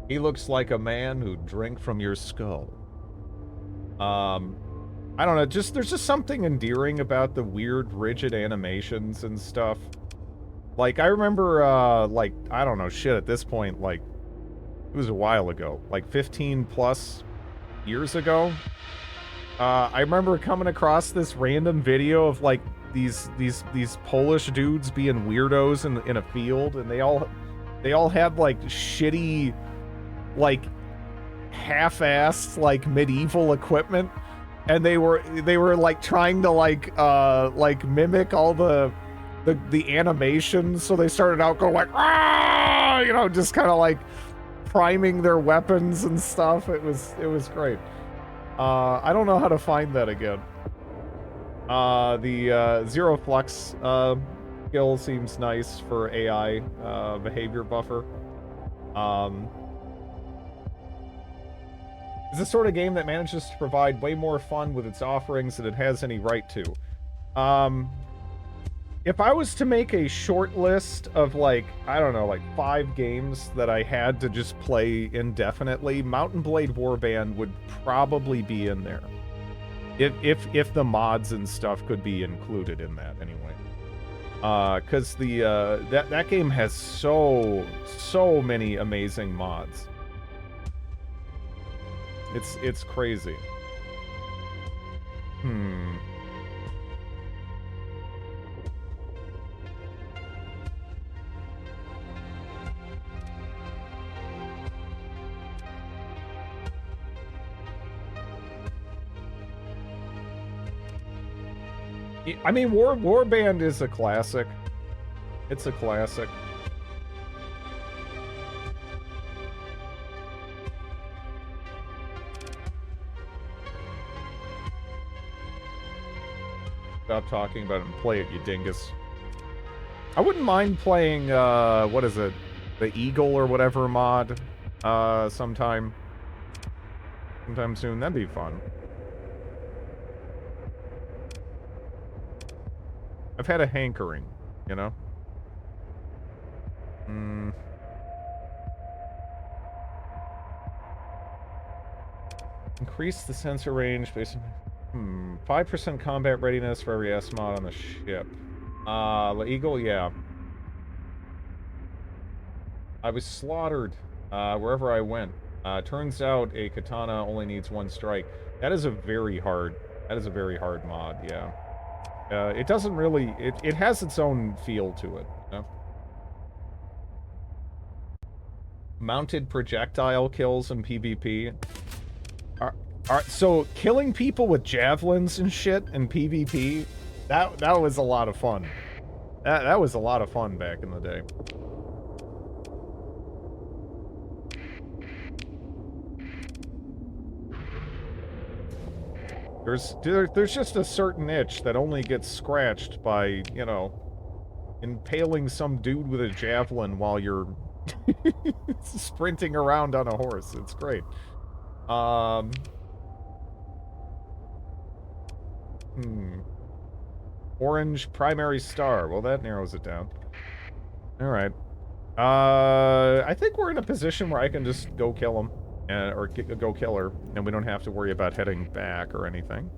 He looks like a man who drank from your skull. I don't know, there's just something endearing about the weird, rigid animations and stuff. Like, I remember, like, I don't know, shit, at this point, like, it was a while ago. Like, 15 plus years ago. I remember coming across this random video of, like, these Polish dudes being weirdos in a field, and they all had, like, shitty, like, half-assed, like, medieval equipment, and they were like trying to like mimic all the animations, so they started out going like, ah, you know, just kind of like priming their weapons and stuff. It was great. I don't know how to find that again. The Zero Flux skill seems nice for AI behavior buffer. It's the sort of game that manages to provide way more fun with its offerings than it has any right to. If I was to make a short list of, like, I don't know, like 5 games that I had to just play indefinitely, Mountain Blade Warband would probably be in there. If the mods and stuff could be included in that, anyway. Because that game has so many amazing mods. It's crazy. I mean, Warband is a classic. It's a classic. Stop talking about it and play it, you dingus. I wouldn't mind playing, what is it? The Eagle or whatever mod, sometime soon. That'd be fun. I've had a hankering, you know? Increase the sensor range based on... 5% combat readiness for every S-mod on the ship. The Eagle, yeah. I was slaughtered, wherever I went. Turns out a katana only needs one strike. That is a very hard mod, yeah. It doesn't really... It has its own feel to it, you know? Mounted projectile kills in PvP. So, killing people with javelins and shit in PvP, that was a lot of fun. That was a lot of fun back in the day. There's just a certain itch that only gets scratched by, you know, impaling some dude with a javelin while you're sprinting around on a horse. It's great. Orange primary star. Well, that narrows it down. Alright. I think we're in a position where I can just go kill him. Or go kill her. And we don't have to worry about heading back or anything.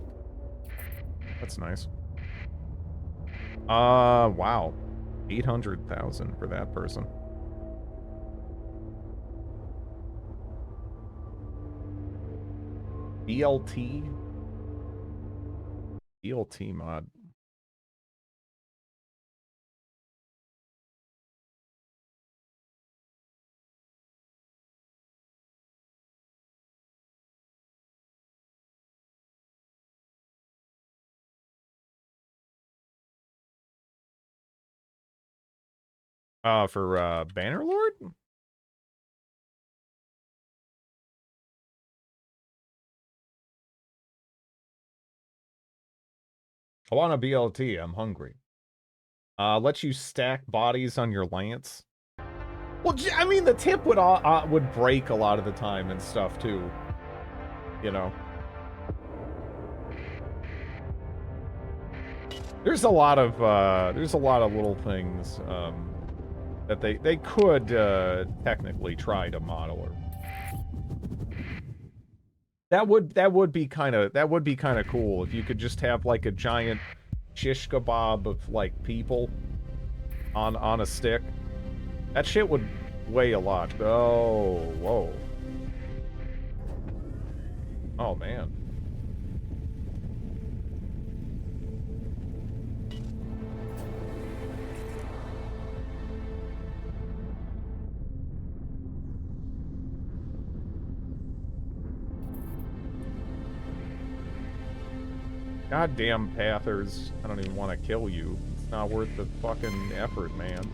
That's nice. Wow. 800,000 for that person. BLT? BLT mod. For, Bannerlord? I want a BLT. I'm hungry. Lets you stack bodies on your lance. Well, I mean, the tip would break a lot of the time and stuff too. You know. There's a lot of little things that they could technically try to model her. That would be kind of cool if you could just have like a giant shish kebab of like people on a stick. That shit would weigh a lot. Oh, whoa. Oh man. Goddamn Pathers. I don't even want to kill you. It's not worth the fucking effort, man.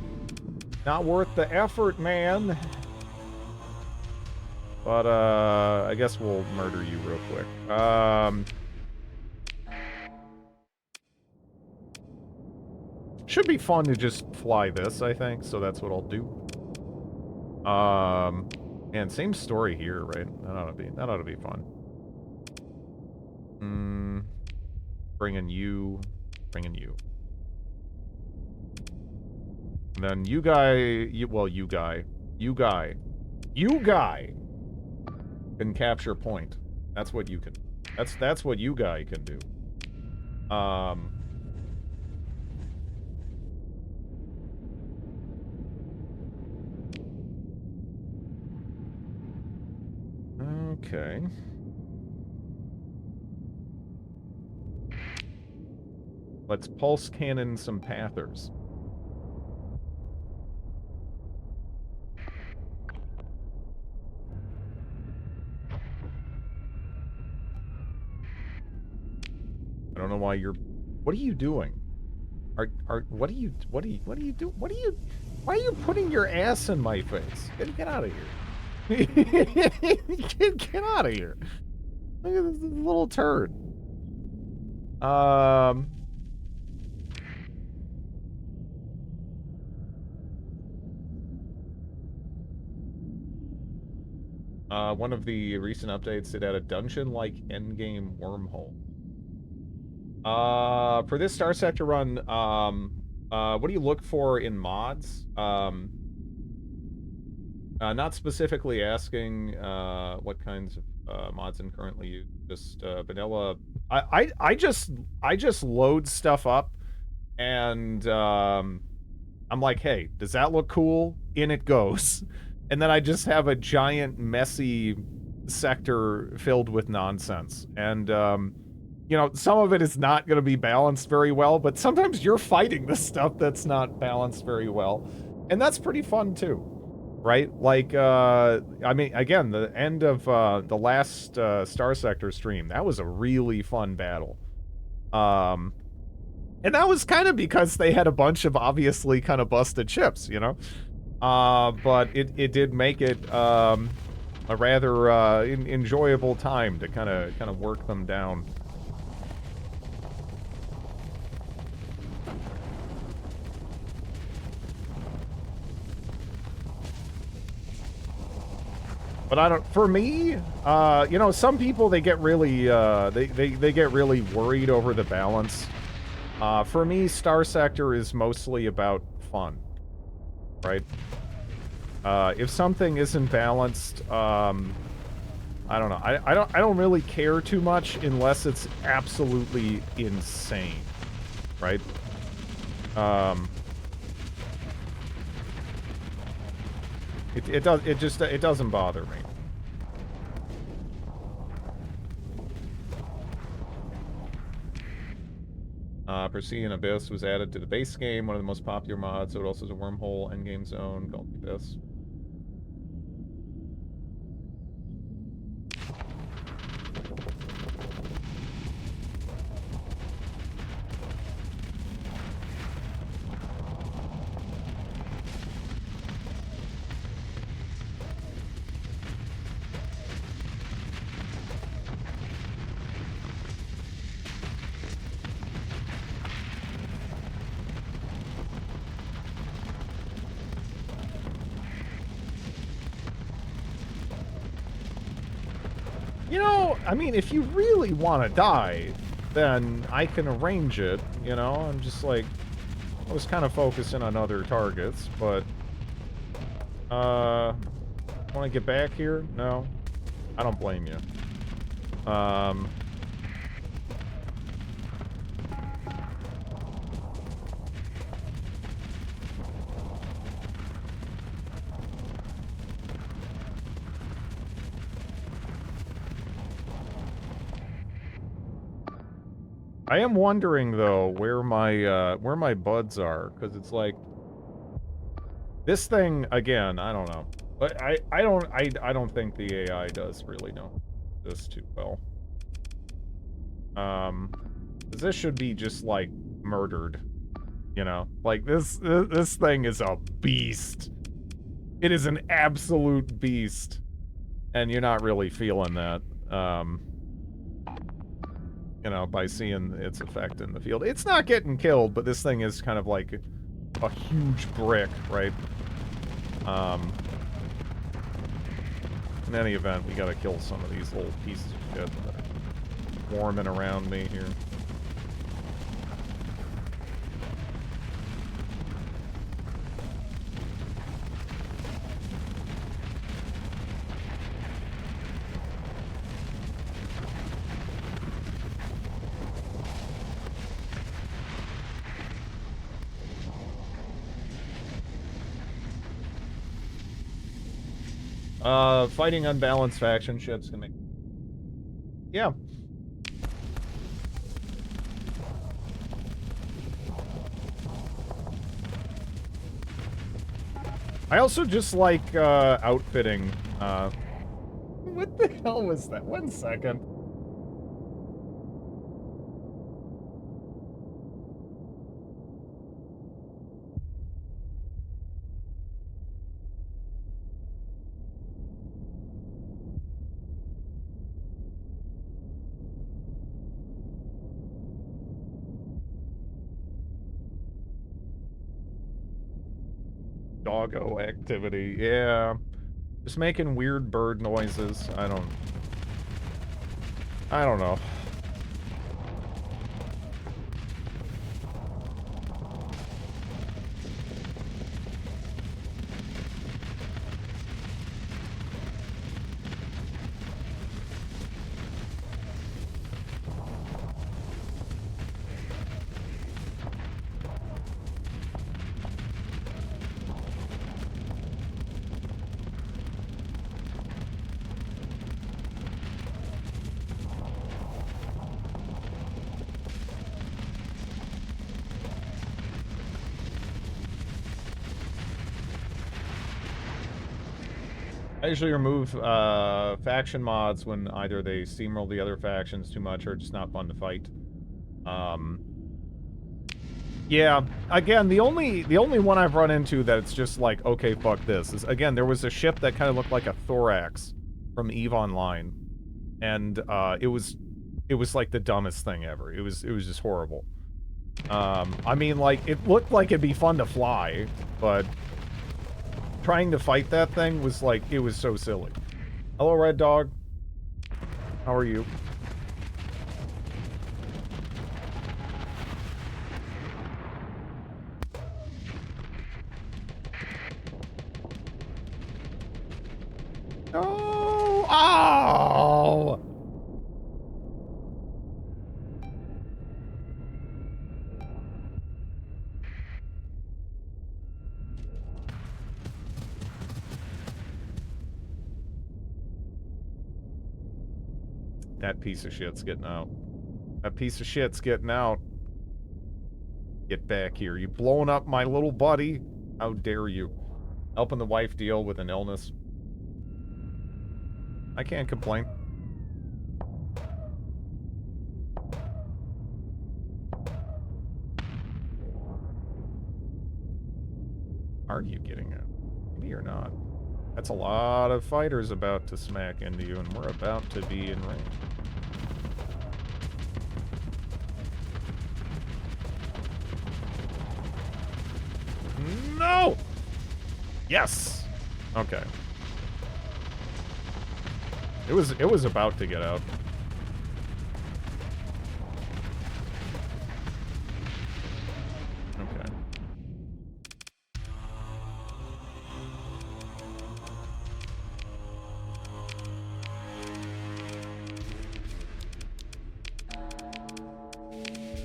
Not worth the effort, man. But, I guess we'll murder you real quick. Should be fun to just fly this, I think, so that's what I'll do. And same story here, right? That ought to be fun. Bringing you. And then you guy can capture point. That's what you can. That's what you guy can do. Okay. Let's pulse cannon some Pathers. I don't know why you're What are you doing? What are you do? Why are you putting your ass in my face? Get out of here. Get out of here. Look at this little turd. One of the recent updates, it had a dungeon-like endgame wormhole. For this Starsector run, what do you look for in mods? Not specifically asking, what kinds of, mods in currently use, just, vanilla. I just load stuff up, and, I'm like, hey, does that look cool? In it goes. And then I just have a giant, messy sector filled with nonsense. And, you know, some of it is not going to be balanced very well, but sometimes you're fighting the stuff that's not balanced very well. And that's pretty fun, too. Right? Like, I mean, again, the end of the last Starsector stream, that was a really fun battle. And that was kind of because they had a bunch of obviously kind of busted ships, you know? But it did make it a rather enjoyable time to kind of work them down. But I don't, for me, you know, some people, they get really, they get really worried over the balance. For me, Starsector is mostly about fun, right? If something isn't balanced, I don't know. I don't really care too much unless it's absolutely insane, right? It doesn't bother me. Perseid Abyss was added to the base game, one of the most popular mods, so it also has a wormhole endgame zone called Abyss. You know, I mean, if you really want to die, then I can arrange it, you know? I'm just like, I was kind of focusing on other targets, but, want to get back here? No. I don't blame you. I am wondering though where my buds are, because it's like this thing again. I don't know, but I don't think the AI does really know this too well. 'Cause this should be just like murdered, you know. Like this thing is a beast. It is an absolute beast, and you're not really feeling that. You know, by seeing its effect in the field. It's not getting killed, but this thing is kind of like a huge brick, right? In any event, we gotta kill some of these little pieces of shit that are swarming around me here. Fighting unbalanced faction ships can make... Yeah. I also just like, outfitting, What the hell was that? 1 second. Doggo activity. Yeah. Just making weird bird noises. I don't know. I usually remove faction mods when either they steamroll the other factions too much or just not fun to fight. Yeah, again, the only one I've run into that's just like, okay, fuck this, is, again, there was a ship that kind of looked like a thorax from EVE Online, and it was like the dumbest thing ever. It was just horrible. I mean, like, it looked like it'd be fun to fly, but trying to fight that thing was like, it was so silly. Hello, Red Dog. How are you? No! Oh! That piece of shit's getting out. That piece of shit's getting out. Get back here. You blowing up my little buddy? How dare you? Helping the wife deal with an illness. I can't complain. Are you getting it? Maybe you're not. That's a lot of fighters about to smack into you, and we're about to be in range. No! Yes! Okay. It was about to get out. Okay.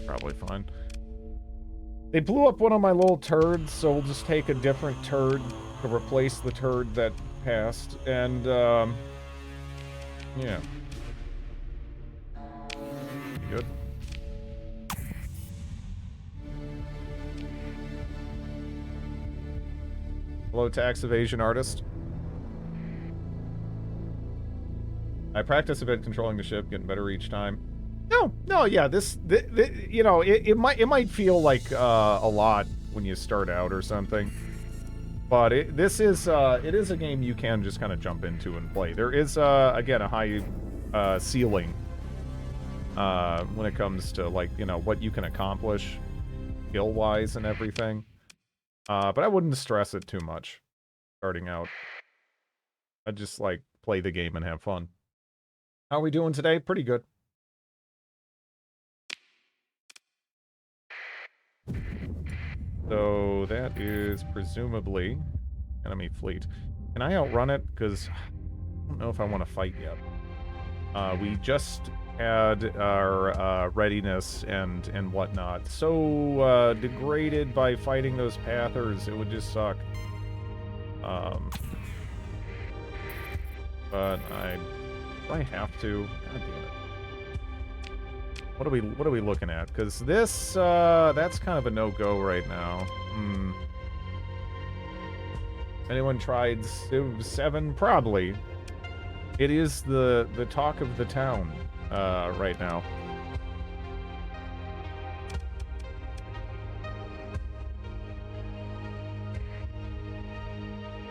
Probably fine. They blew up one of my little turds, so we'll just take a different turd to replace the turd that passed, and, yeah. Good. Hello, tax evasion artist. I practice a bit controlling the ship, getting better each time. No, yeah, this you know, it might feel like a lot when you start out or something, but it is a game you can just kind of jump into and play. There is again a high ceiling when it comes to, like, you know, what you can accomplish skill wise and everything, but I wouldn't stress it too much starting out. I'd just like play the game and have fun. How are we doing today? Pretty good. So that is presumably enemy fleet. Can I outrun it? Because I don't know if I want to fight yet. We just had our readiness and whatnot. So degraded by fighting those Pathers, it would just suck. But I have to. God damn it. What are we looking at? Because this, that's kind of a no-go right now. Anyone tried Civ 7? Probably. It is the talk of the town, right now.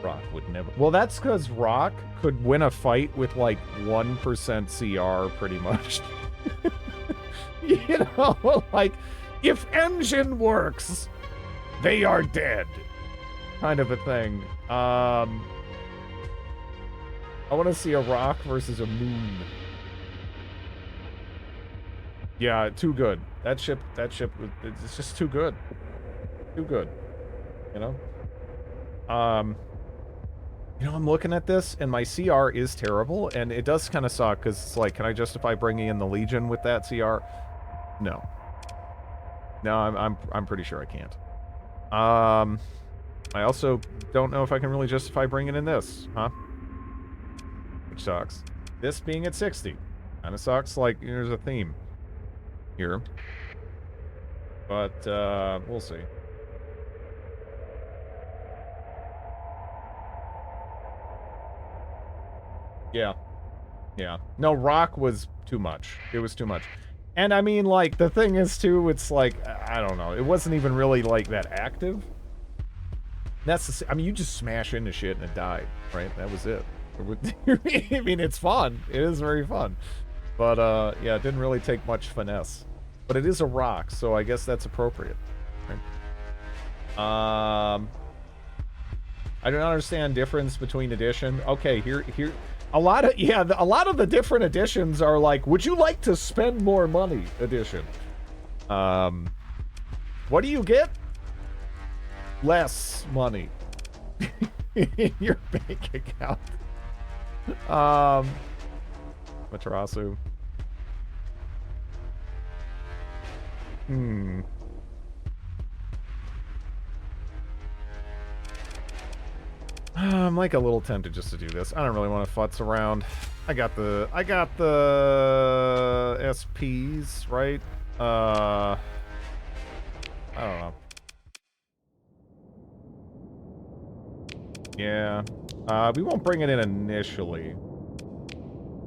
Rock would never... Well, that's because Rock could win a fight with, like, 1% CR, pretty much. You know, like, if engine works, they are dead. kind of a thing. I want to see a rock versus a moon. Yeah, too good. That ship, it's just too good. Too good. You know? I'm looking at this, and my CR is terrible, and it does kind of suck, because it's like, can I justify bringing in the Legion with that CR? No. No, I'm pretty sure I can't. I also don't know if I can really justify bringing in this, huh? Which sucks. This being at 60. Kind of sucks, like, there's a theme here. But, we'll see. Yeah. Yeah. No, rock was too much. It was too much. And I mean, like, the thing is, too, it's like, I don't know. It wasn't even really, like, that active. That's the, I mean, you just smash into shit and it died, right? That was it. I mean, it's fun. It is very fun. But, yeah, it didn't really take much finesse. But it is a rock, so I guess that's appropriate. Right? I don't understand difference between edition. Okay, here, a lot of, yeah, a lot of the different editions are like, would you like to spend more money edition? What do you get? Less money in your bank account. Matarasu. I'm like a little tempted just to do this. I don't really want to futz around. I got the SPs, right? I don't know. Yeah. We won't bring it in initially.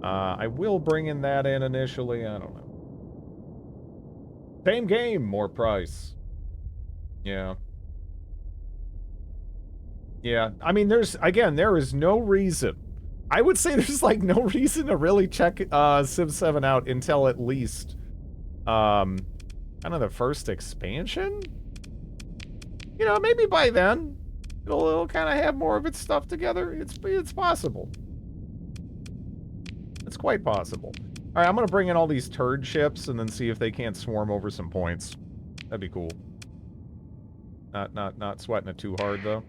I will bring in that in initially. I don't know. Same game, more price. Yeah. Yeah. I mean, there is no reason. I would say there's, like, no reason to really check, Civ 7 out until at least, kind of the first expansion? You know, maybe by then, it'll kind of have more of its stuff together. It's possible. It's quite possible. Alright, I'm gonna bring in all these turd ships and then see if they can't swarm over some points. That'd be cool. Not sweating it too hard, though.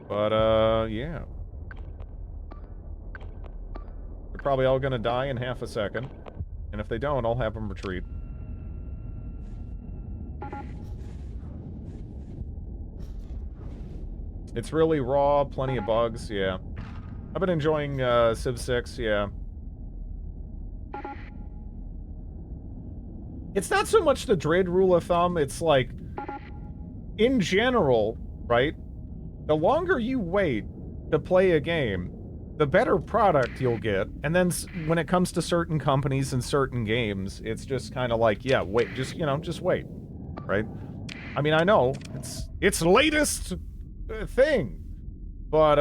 But, yeah. They're probably all gonna die in half a second. And if they don't, I'll have them retreat. It's really raw, plenty of bugs, yeah. I've been enjoying, Civ 6, yeah. It's not so much the Drid rule of thumb, it's like, in general, right? The longer you wait to play a game, the better product you'll get. And then when it comes to certain companies and certain games, it's just kind of like, yeah, wait, just, you know, just wait, right? I mean, I know, it's latest thing, but,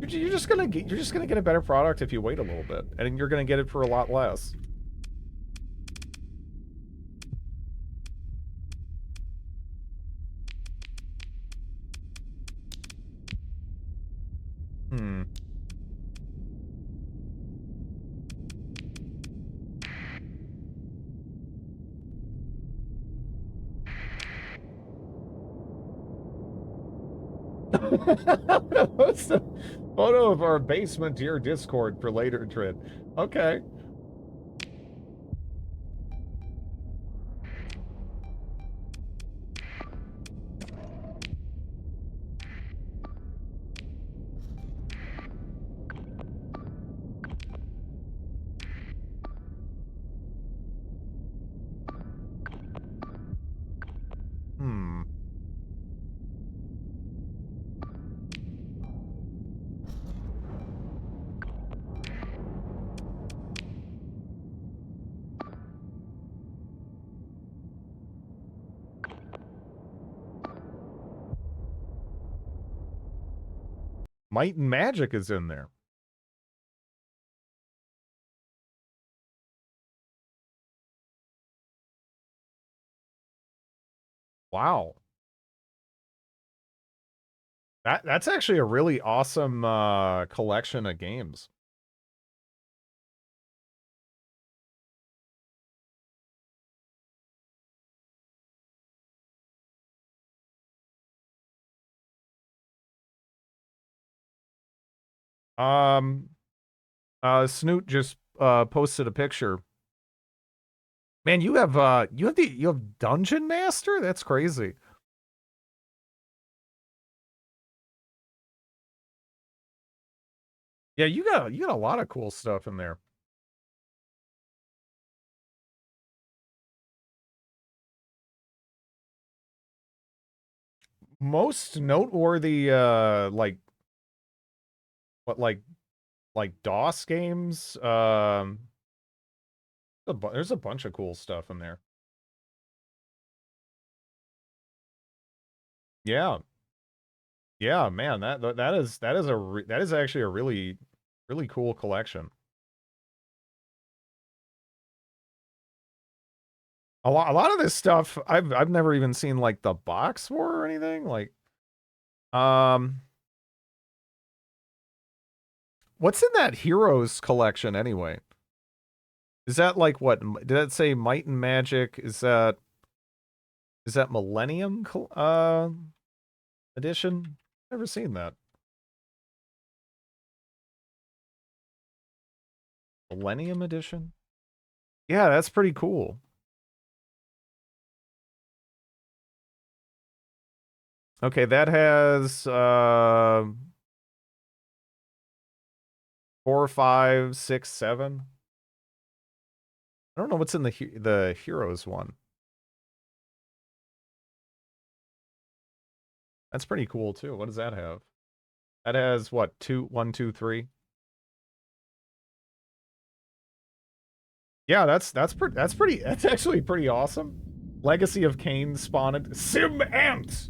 you're just gonna get a better product if you wait a little bit, and you're gonna get it for a lot less. Post a photo of our basement to your Discord for later, Trid. Okay. Might and Magic is in there. Wow. That's actually a really awesome collection of games. Um, Snoot just posted a picture. Man, you have Dungeon Master? That's crazy. Yeah, you got a lot of cool stuff in there. Most noteworthy what like DOS games, there's a bunch of cool stuff in there. Yeah. Yeah, man, that is actually a really cool collection. A lot of this stuff I've never even seen like the box for or anything. Like um what's in that Heroes collection anyway? Is that like what did that say Might and Magic? Is that Millennium edition? Never seen that. Millennium edition? Yeah, that's pretty cool. Okay, that has 4, 5, 6, 7. I don't know what's in the Heroes one. That's pretty cool too. What does that have? That has what, 2, 1, 2, 3? Yeah, that's actually pretty awesome. Legacy of Kain spawned Sim Ant.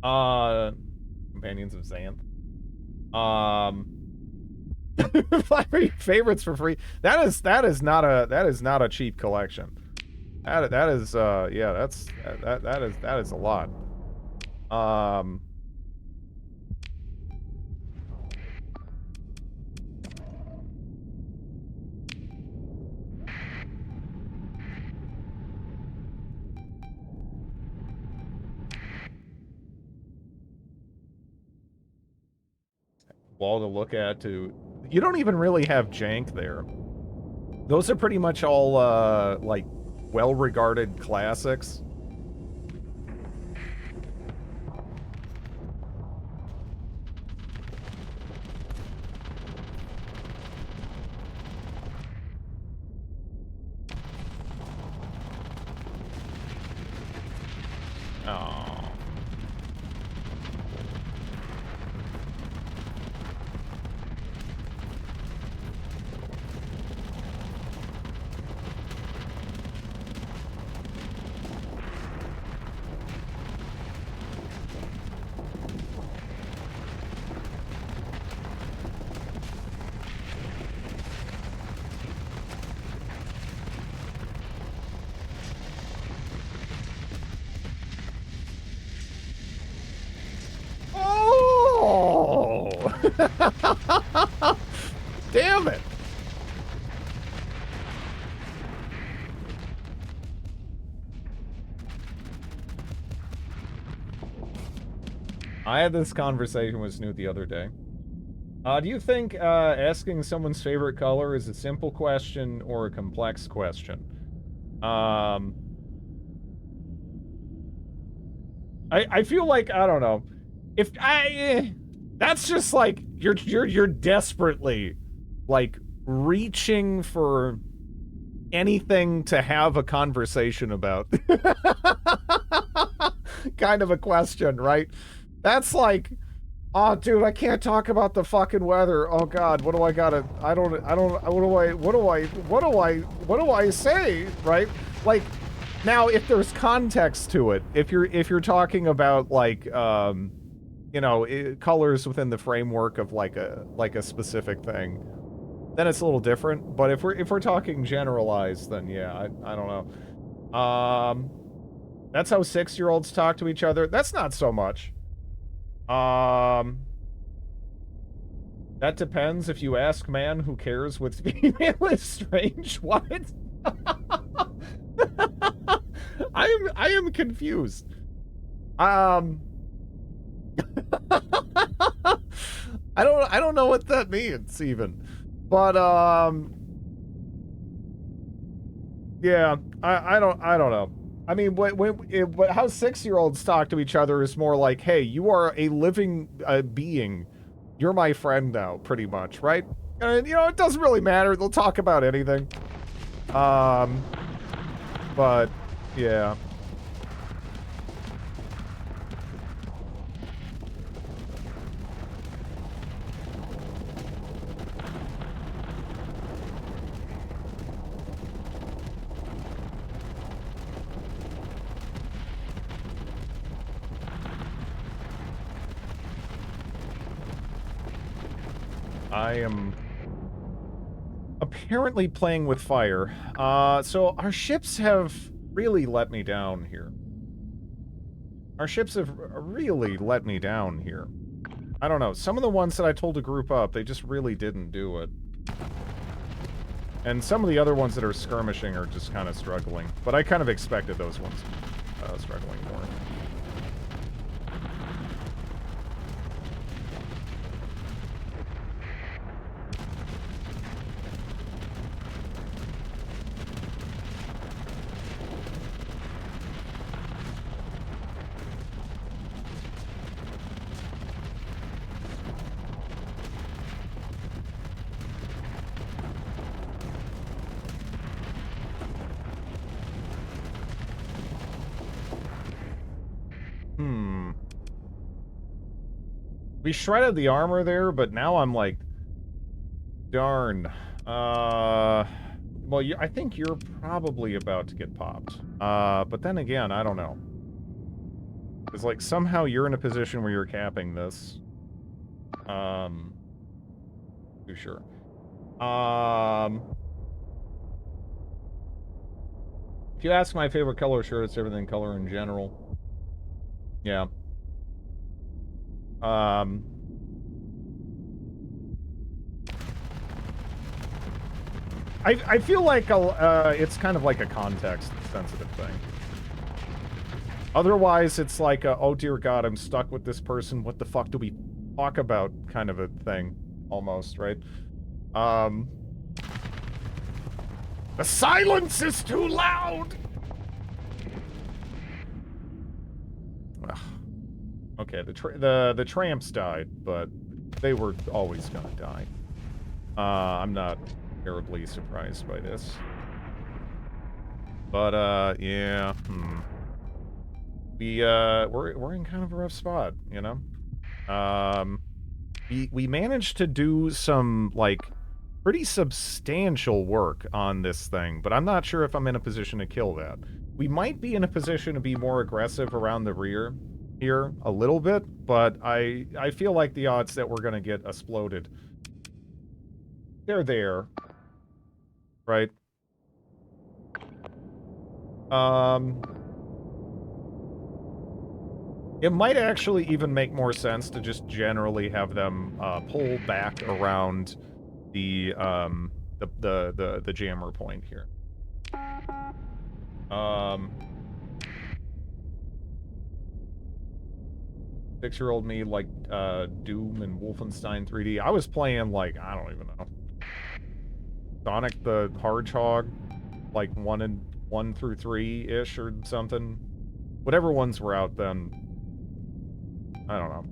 Companions of Xanth. 5 favorites for free. That is not a cheap collection. That is yeah, that is a lot. Wall to look at to you don't even really have jank there. Those are pretty much all like well-regarded classics. Oh. Oh! Damn it! I had this conversation with Snoot the other day. Do you think asking someone's favorite color is a simple question or a complex question? I feel like I don't know. If I that's just like you're desperately like reaching for anything to have a conversation about. Kind of a question, right? That's like, oh dude, I can't talk about the fucking weather. Oh god, what do I gotta what do I say, right? Like now if there's context to it, if you're talking about like you know, colors within the framework of like a specific thing, then it's a little different. But if we're talking generalized, then yeah, I don't know. That's how 6-year-olds talk to each other. That's not so much. Um, that depends. If you ask man who cares what's female is strange. What? I am confused. I don't know what that means even. But yeah, I don't know. I mean, how 6-year-olds talk to each other is more like, "Hey, you are a living being. You're my friend now," pretty much, right? And you know, it doesn't really matter. They'll talk about anything. But yeah. I am apparently playing with fire. So our ships have really let me down here. Our ships have really let me down here. I don't know. Some of the ones that I told to group up, they just really didn't do it. And some of the other ones that are skirmishing are just kind of struggling. But I kind of expected those ones struggling more. We shredded the armor there, but now I'm like, darn. Well, I think you're probably about to get popped. But then again, I don't know. It's like somehow you're in a position where you're capping this. Too sure. If you ask my favorite color, sure, it's everything color in general. Yeah. I feel like it's kind of like a context-sensitive thing. Otherwise, it's like a, oh dear God, I'm stuck with this person. What the fuck do we talk about? Kind of a thing, almost, right? The silence is too loud. Ugh. Okay, the tramps died, but they were always gonna die. I'm not terribly surprised by this. But yeah, we're in kind of a rough spot, you know? We managed to do some, like, pretty substantial work on this thing, but I'm not sure if I'm in a position to kill that. We might be in a position to be more aggressive around the rear here a little bit, but I feel like the odds that we're gonna get exploded, they're there. Right? It might actually even make more sense to just generally have them pull back around the jammer point here. 6-year-old me like Doom and Wolfenstein 3D. I was playing like, I don't even know, Sonic the Hedgehog, like 1 through 3-ish or something. Whatever ones were out then. I don't know.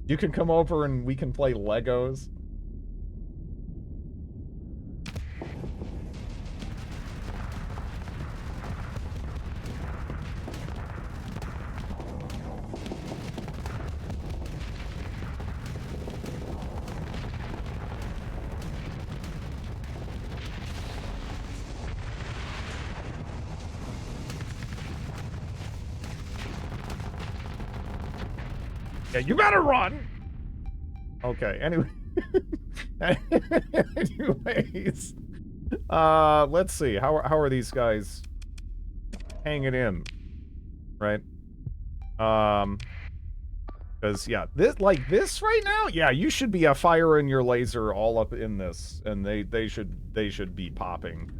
You can come over and we can play Legos. Yeah, you better run! Okay, anyway. Anyways. Let's see. How are these guys hanging in? Right? Because, yeah, this right now, yeah, you should be firing your laser all up in this, and they should be popping,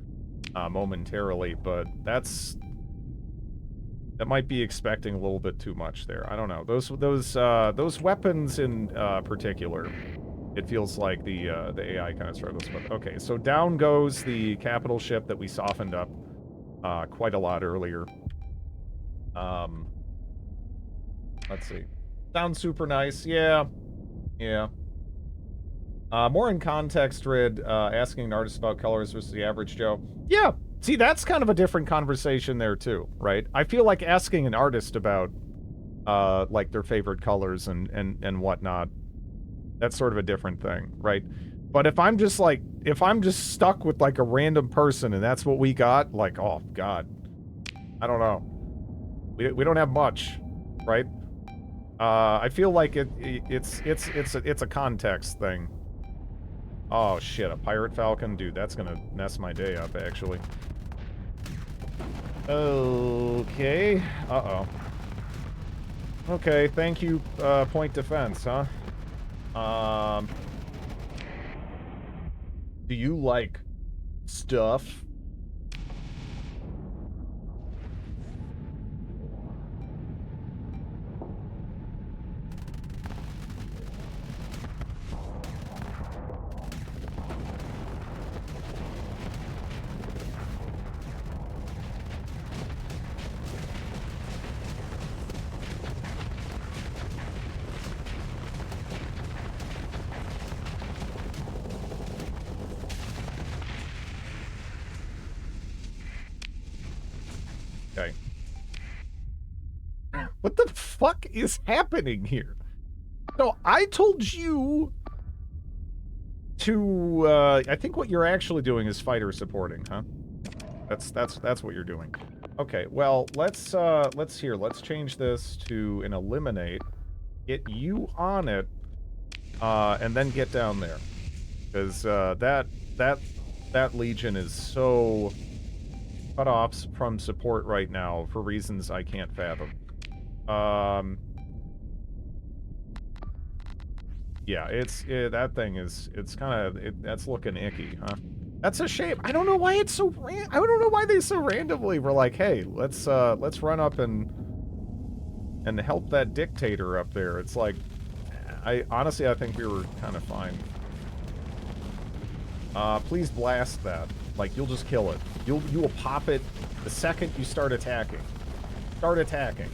momentarily, but that might be expecting a little bit too much there. I don't know. Those weapons in, particular, it feels like the AI kind of struggles, but okay, so down goes the capital ship that we softened up, quite a lot earlier. Let's see. Sounds super nice. Yeah. Yeah. More in context, Rid, asking an artist about colors versus the average Joe. Yeah. See, that's kind of a different conversation there, too, right? I feel like asking an artist about, like, their favorite colors and whatnot, that's sort of a different thing, right? But if I'm just, stuck with, like, a random person and that's what we got, like, oh, God. I don't know. We don't have much, right? I feel like it's a context thing. Oh shit, a pirate falcon? Dude, that's gonna mess my day up, actually. Okay. Uh-oh. Okay, thank you, point defense, huh? Do you like stuff? Okay. What the fuck is happening here? No, I told you to, I think what you're actually doing is fighter supporting, huh? That's what you're doing. Okay, well, let's change this to an eliminate. Get you on it, and then get down there. Because, that Legion is so cut off from support right now for reasons I can't fathom. Yeah, that thing is, it's kind of, that's looking icky, huh? That's a shame. I don't know why it's so I don't know why they so randomly were like, hey, let's run up and help that dictator up there. It's like, honestly, I think we were kind of fine. Please blast that. Like, you'll just kill it. You will pop it the second you start attacking. Start attacking.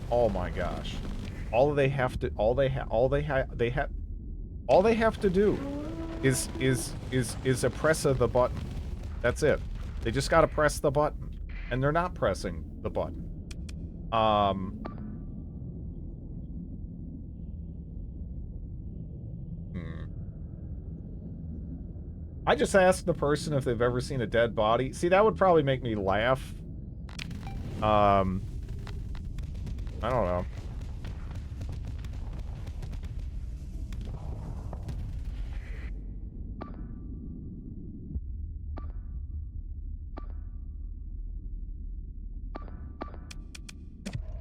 Oh my gosh. All they have to do is a press of the button. That's it. They just gotta press the button. And they're not pressing the button. I just asked the person if they've ever seen a dead body. See, that would probably make me laugh. I don't know.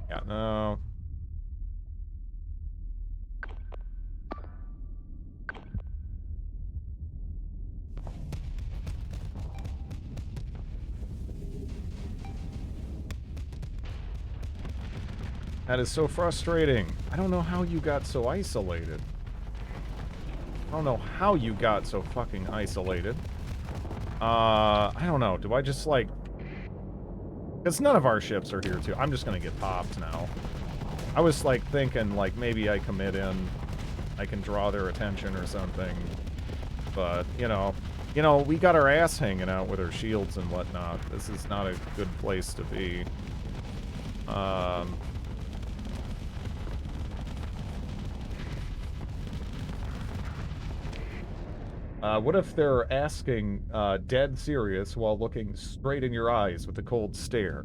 Yeah, no. That is so frustrating. I don't know how you got so isolated. I don't know how you got so fucking isolated. I don't know. Do I just, like... Because none of our ships are here, too. I'm just gonna get popped now. I was, like, thinking, like, maybe I commit in. I can draw their attention or something. But, you know, we got our ass hanging out with our shields and whatnot. This is not a good place to be. What if they're asking, dead serious while looking straight in your eyes with a cold stare?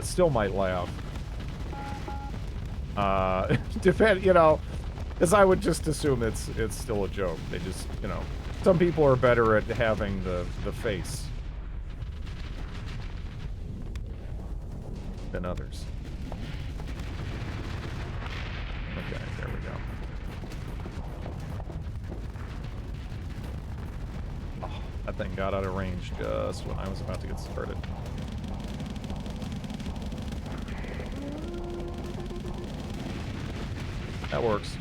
Still might laugh. Depend, you know, because I would just assume it's still a joke. They just, you know, some people are better at having the face than others. Okay, there we go. Oh, that thing got out of range just when I was about to get started. That works.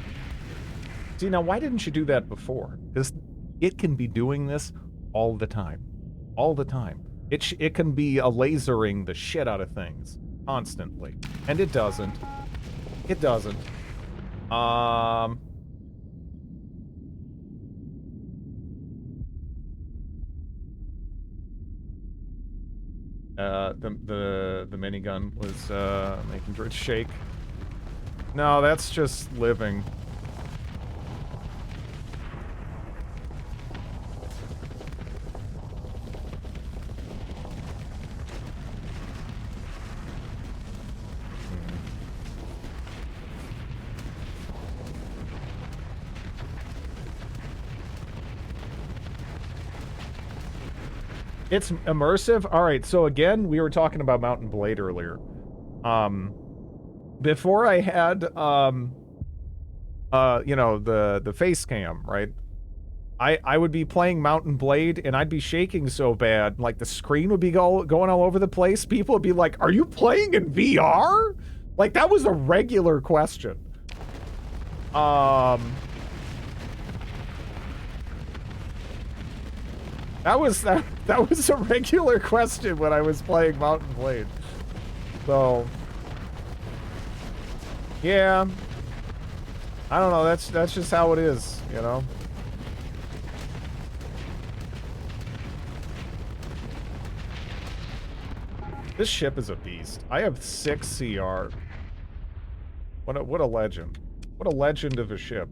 See, now why didn't you do that before? Because it can be doing this all the time. All the time. It can be lasering the shit out of things. Constantly. And it doesn't. It doesn't. The minigun was making it shake. No, that's just living. It's immersive. All right, so again, we were talking about Mountain Blade earlier. Before I had, you know, the face cam, right? I would be playing Mountain Blade, and I'd be shaking so bad, like the screen would be going all over the place. People would be like, "Are you playing in VR?" Like, that was a regular question. That was a regular question when I was playing Mountain Blade. So, yeah. I don't know, that's just how it is, you know? This ship is a beast. I have 6 CR. What a legend. What a legend of a ship.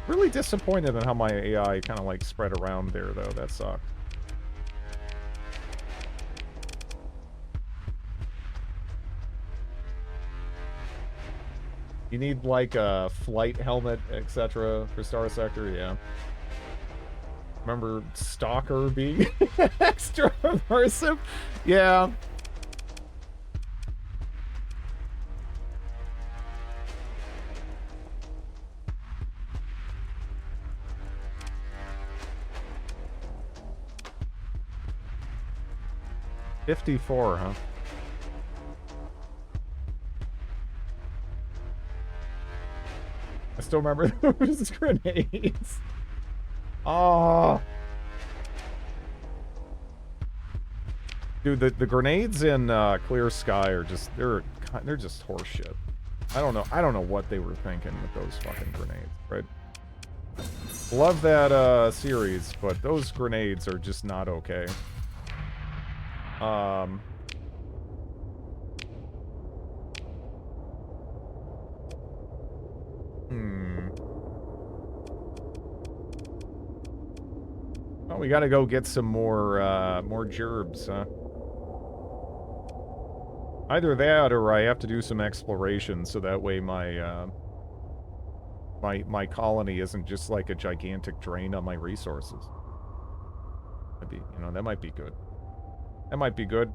Really disappointed in how my AI kind of like spread around there, though. That sucked. You need like a flight helmet, etc. for Starsector, yeah. Remember Stalker being extra immersive? Yeah. $54, huh? I still remember those grenades. Oh. Dude, the grenades in Clear Sky are just they're just horseshit. I don't know what they were thinking with those fucking grenades, right? Love that series, but those grenades are just not okay. Well, we gotta go get some more gerbs, huh? Either that, or I have to do some exploration, so that way my colony isn't just like a gigantic drain on my resources. That'd be, you know, that might be good. That might be good.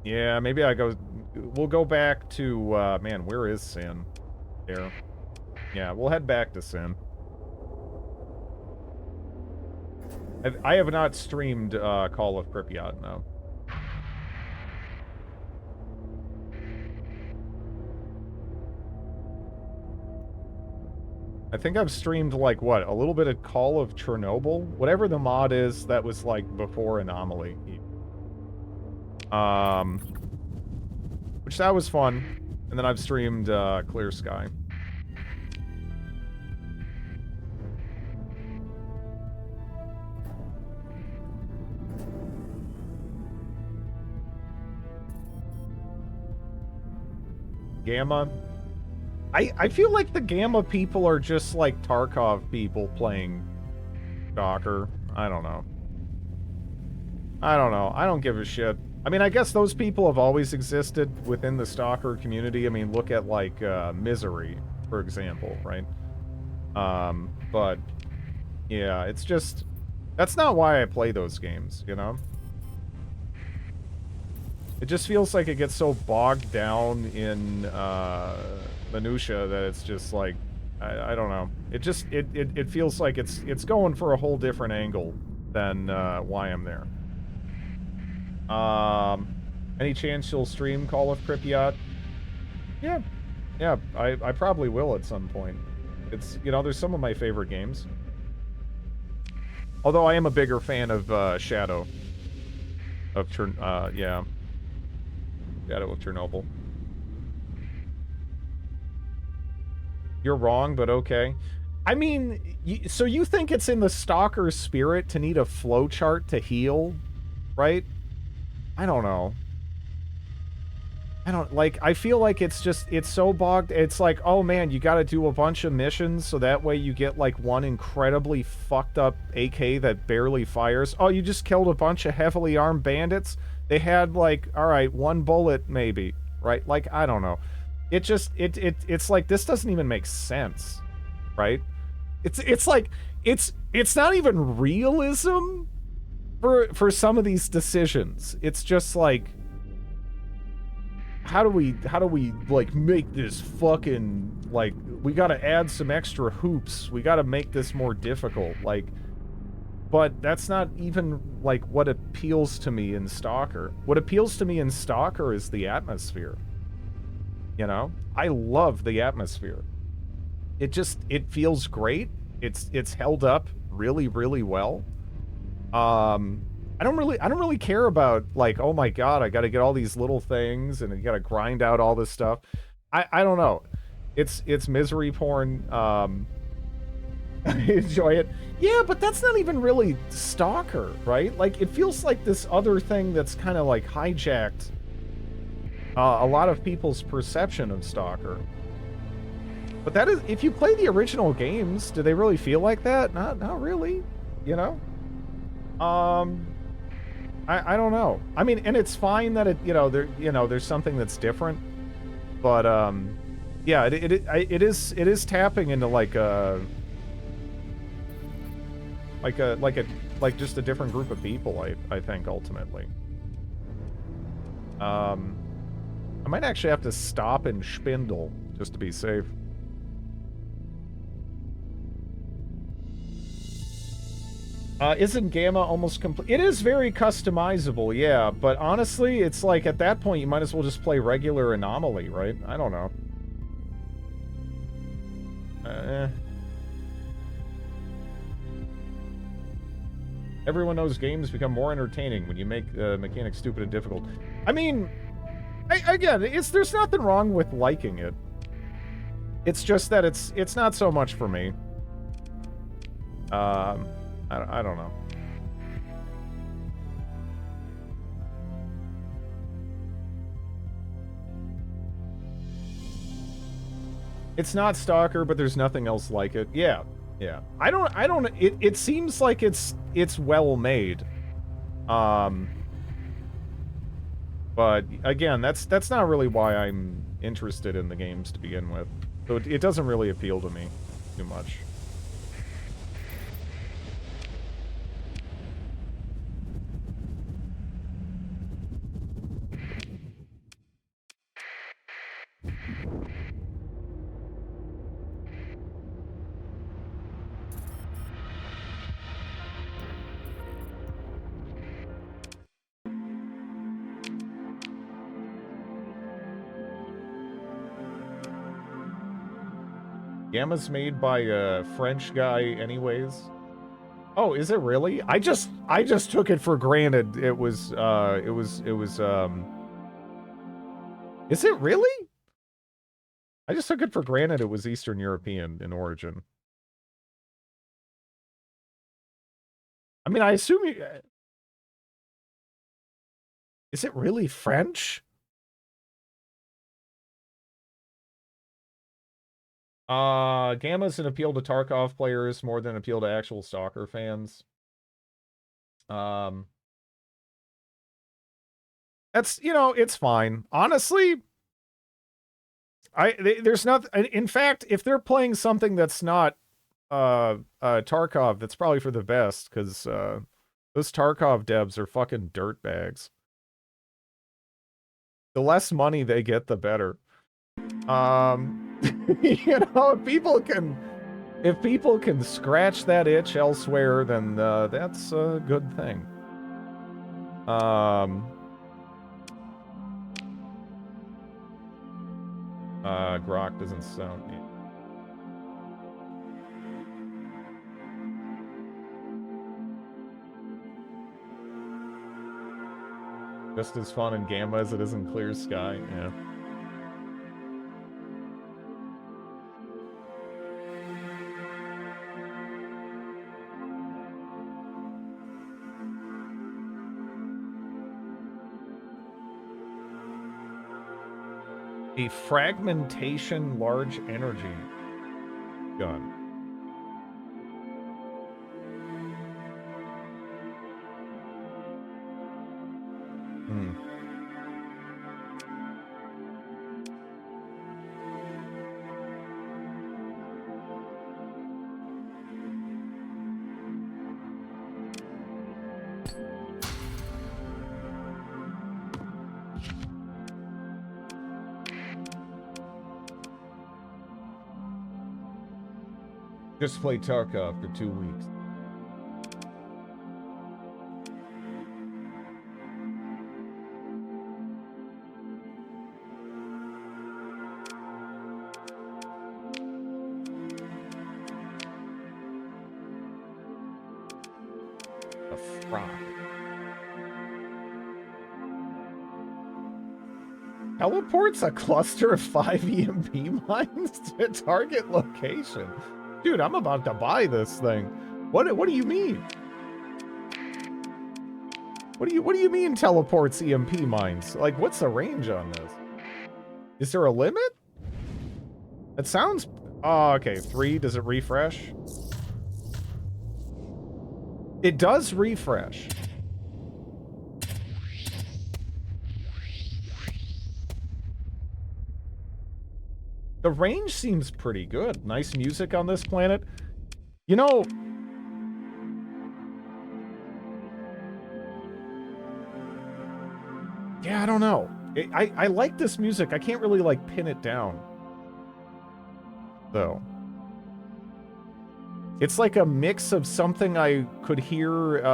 Yeah, maybe we'll go back to, man, where is Sin? There. Yeah, we'll head back to Sin. I have not streamed, Call of Pripyat, no. I think I've streamed, like, what, a little bit of Call of Chernobyl? Whatever the mod is that was, like, before Anomaly. Which that was fun. And then I've streamed, Clear Sky. Gamma. I feel like the Gamma people are just like Tarkov people playing Docker. I don't know. I don't give a shit. I mean, I guess those people have always existed within the stalker community. I mean, look at, like, Misery, for example, right? But, yeah, it's just... That's not why I play those games, you know? It just feels like it gets so bogged down in, minutia that it's just, like... I don't know. It just... It feels like it's going for a whole different angle than, why I'm there. Any chance you'll stream Call of Pripyat? Yeah. Yeah, I probably will at some point. It's, you know, there's some of my favorite games. Although I am a bigger fan of, Shadow. Of yeah. Shadow of Chernobyl. You're wrong, but okay. I mean, so you think it's in the stalker's spirit to need a flowchart to heal, right? I don't know. I feel like it's just, it's so bogged, it's like, oh man, you gotta do a bunch of missions, so that way you get, like, one incredibly fucked up AK that barely fires. Oh, you just killed a bunch of heavily armed bandits? They had, like, alright, one bullet, maybe, right? Like, I don't know. It just, it's like, this doesn't even make sense, right? It's like, it's not even realism for some of these decisions. It's just like, how do we, like, make this fucking, like, we gotta add some extra hoops. We gotta make this more difficult, like, but that's not even, like, what appeals to me in Stalker. What appeals to me in Stalker is the atmosphere. You know? I love the atmosphere. It feels great. It's held up really, really well. I don't really care about, like, oh my god, I gotta get all these little things and you gotta grind out all this stuff. I don't know. It's misery porn. I enjoy it. Yeah, but that's not even really Stalker, right? Like, it feels like this other thing that's kind of, like, hijacked a lot of people's perception of Stalker. But that is, if you play the original games, do they really feel like that? Not really, you know? I don't know. I mean, and it's fine that it, you know, there's something that's different, but yeah, it is tapping into like just a different group of people. I think ultimately. I might actually have to stop and spindle just to be safe. Isn't Gamma almost complete? It is very customizable, yeah, but honestly, it's like, at that point, you might as well just play regular Anomaly, right? I don't know. Everyone knows games become more entertaining when you make mechanics stupid and difficult. I mean, again, there's nothing wrong with liking it. It's just that it's not so much for me. I don't know. It's not Stalker, but there's nothing else like it. Yeah, yeah. It seems like it's well made. But again, that's not really why I'm interested in the games to begin with. So it doesn't really appeal to me too much. Gamma's made by a French guy anyways. Oh, is it really? I just took it for granted it was is it really? I just took it for granted it was Eastern European in origin. I mean, I assume you... Is it really French? Gamma's an appeal to Tarkov players more than appeal to actual Stalker fans. That's, it's fine. Honestly, there's not, in fact, if they're playing something that's not Tarkov, that's probably for the best, because those Tarkov devs are fucking dirtbags. The less money they get, the better. If people can scratch that itch elsewhere, then that's a good thing. Grok doesn't sound. Just as fun in Gamma as it is in Clear Sky, yeah. A fragmentation large energy gun. Just play Tarkov for 2 weeks. A frock. Teleports a cluster of 5 EMP mines to a target location. Dude, I'm about to buy this thing. What do you mean? What do you mean teleports EMP mines? Like, what's the range on this? Is there a limit? It sounds... Oh, okay. 3. Does it refresh? It does refresh. The range seems pretty good. Nice music on this planet. You know... Yeah, I don't know. I like this music. I can't really, like, pin it down. Though. It's like a mix of something I could hear,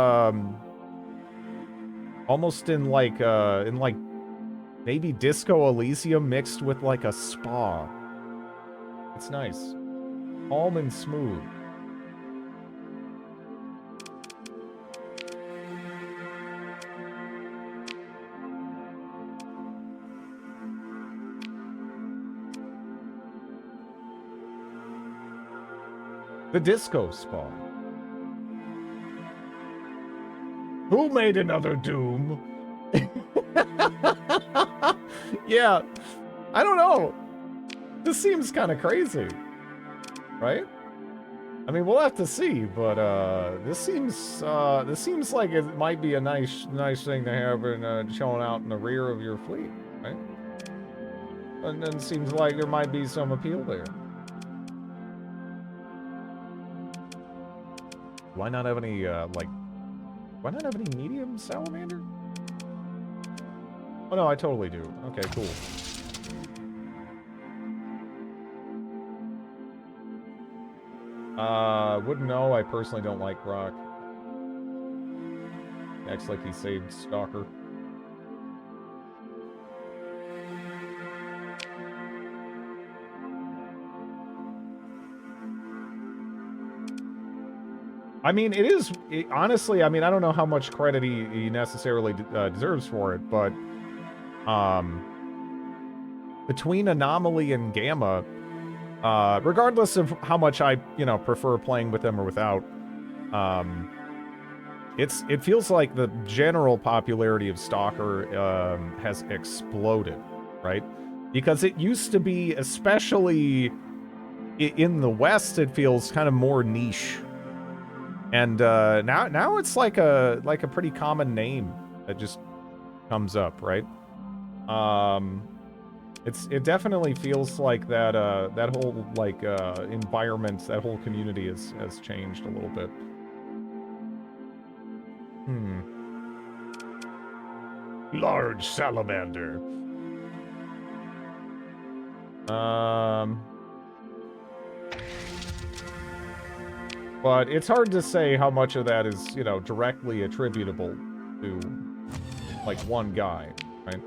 almost in like, maybe Disco Elysium mixed with, like, a spa. It's nice. Calm and smooth. The disco spa. Who made another Doom? Yeah. I don't know. This seems kind of crazy, right? I mean, we'll have to see, but this seems like it might be a nice thing to have in showing out in the rear of your fleet, right? And then it seems like there might be some appeal there. Why not have any why not have any medium salamander? Oh no, I totally do. Okay, cool. Wouldn't know. I personally don't like Grok. Acts like he saved Stalker. I mean, honestly, I mean, I don't know how much credit he necessarily deserves for it, but between Anomaly and Gamma, regardless of how much I, prefer playing with them or without, it feels like the general popularity of Stalker has exploded, right? Because it used to be, especially in the West, it feels kind of more niche. And now it's like a pretty common name that just comes up, right? It definitely feels like that that whole like environment, that whole community has changed a little bit. Large salamander. But it's hard to say how much of that is, you know, directly attributable to like one guy, right?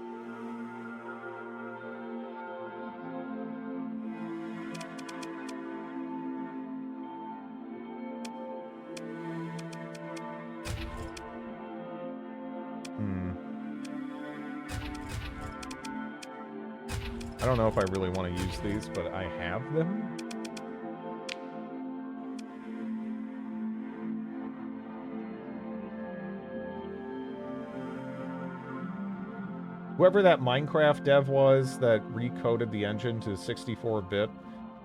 I don't know if I really want to use these, but I have them. Whoever that Minecraft dev was that recoded the engine to 64-bit,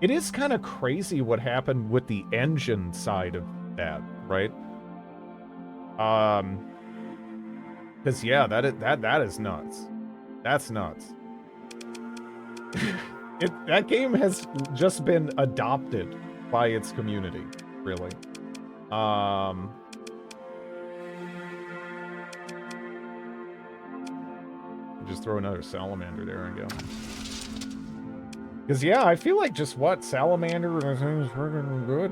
it is kind of crazy what happened with the engine side of that, right? Because yeah, that is nuts. That's nuts. That game has just been adopted by its community, really. Just throw another salamander there and go. Because yeah, I feel like just what salamander is freaking good.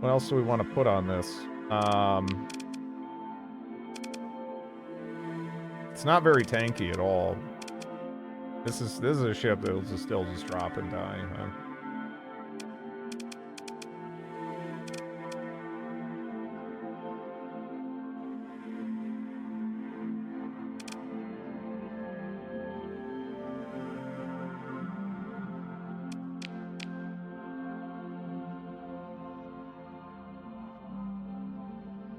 What else do we want to put on this? It's not very tanky at all. This is a ship that'll still just drop and die. Huh?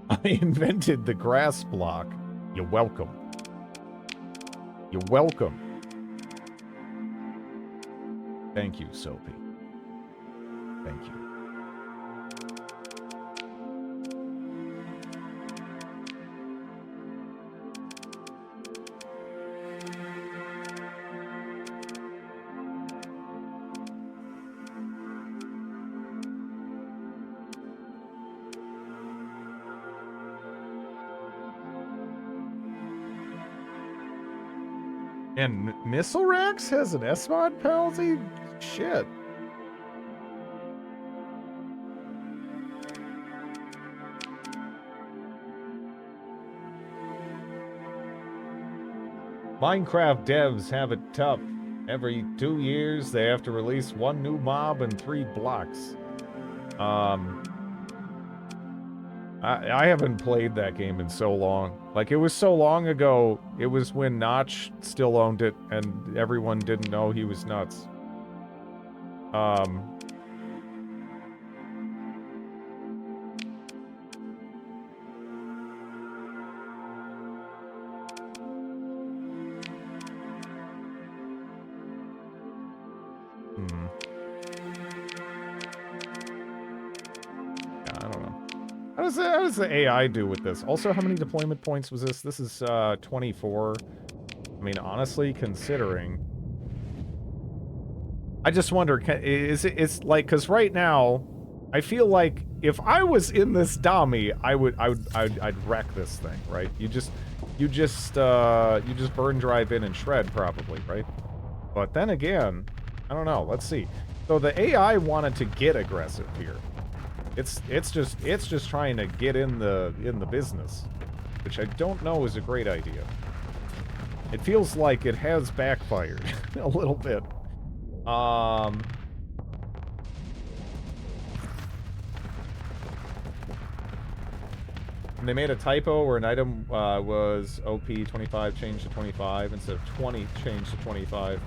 I invented the grass block. You're welcome. You're welcome. Thank you, Soapy. Thank you. And Missile Rax has an S-Mod penalty? Shit. Minecraft devs have it tough. Every 2 years, they have to release one new mob and 3 blocks. I haven't played that game in so long. Like, it was so long ago, it was when Notch still owned it, and everyone didn't know he was nuts. How does the AI do with this? Also, how many deployment points was this? This is 24. I mean, honestly, considering, I just wonder, it's like, because right now, I feel like if I was in this dummy, I'd wreck this thing, right? You just burn, drive in, and shred, probably, right? But then again, I don't know. Let's see. So the AI wanted to get aggressive here. It's just trying to get in the business, which I don't know is a great idea. It feels like it has backfired a little bit. And they made a typo where an item was OP 25 changed to 25 instead of 20 changed to 25.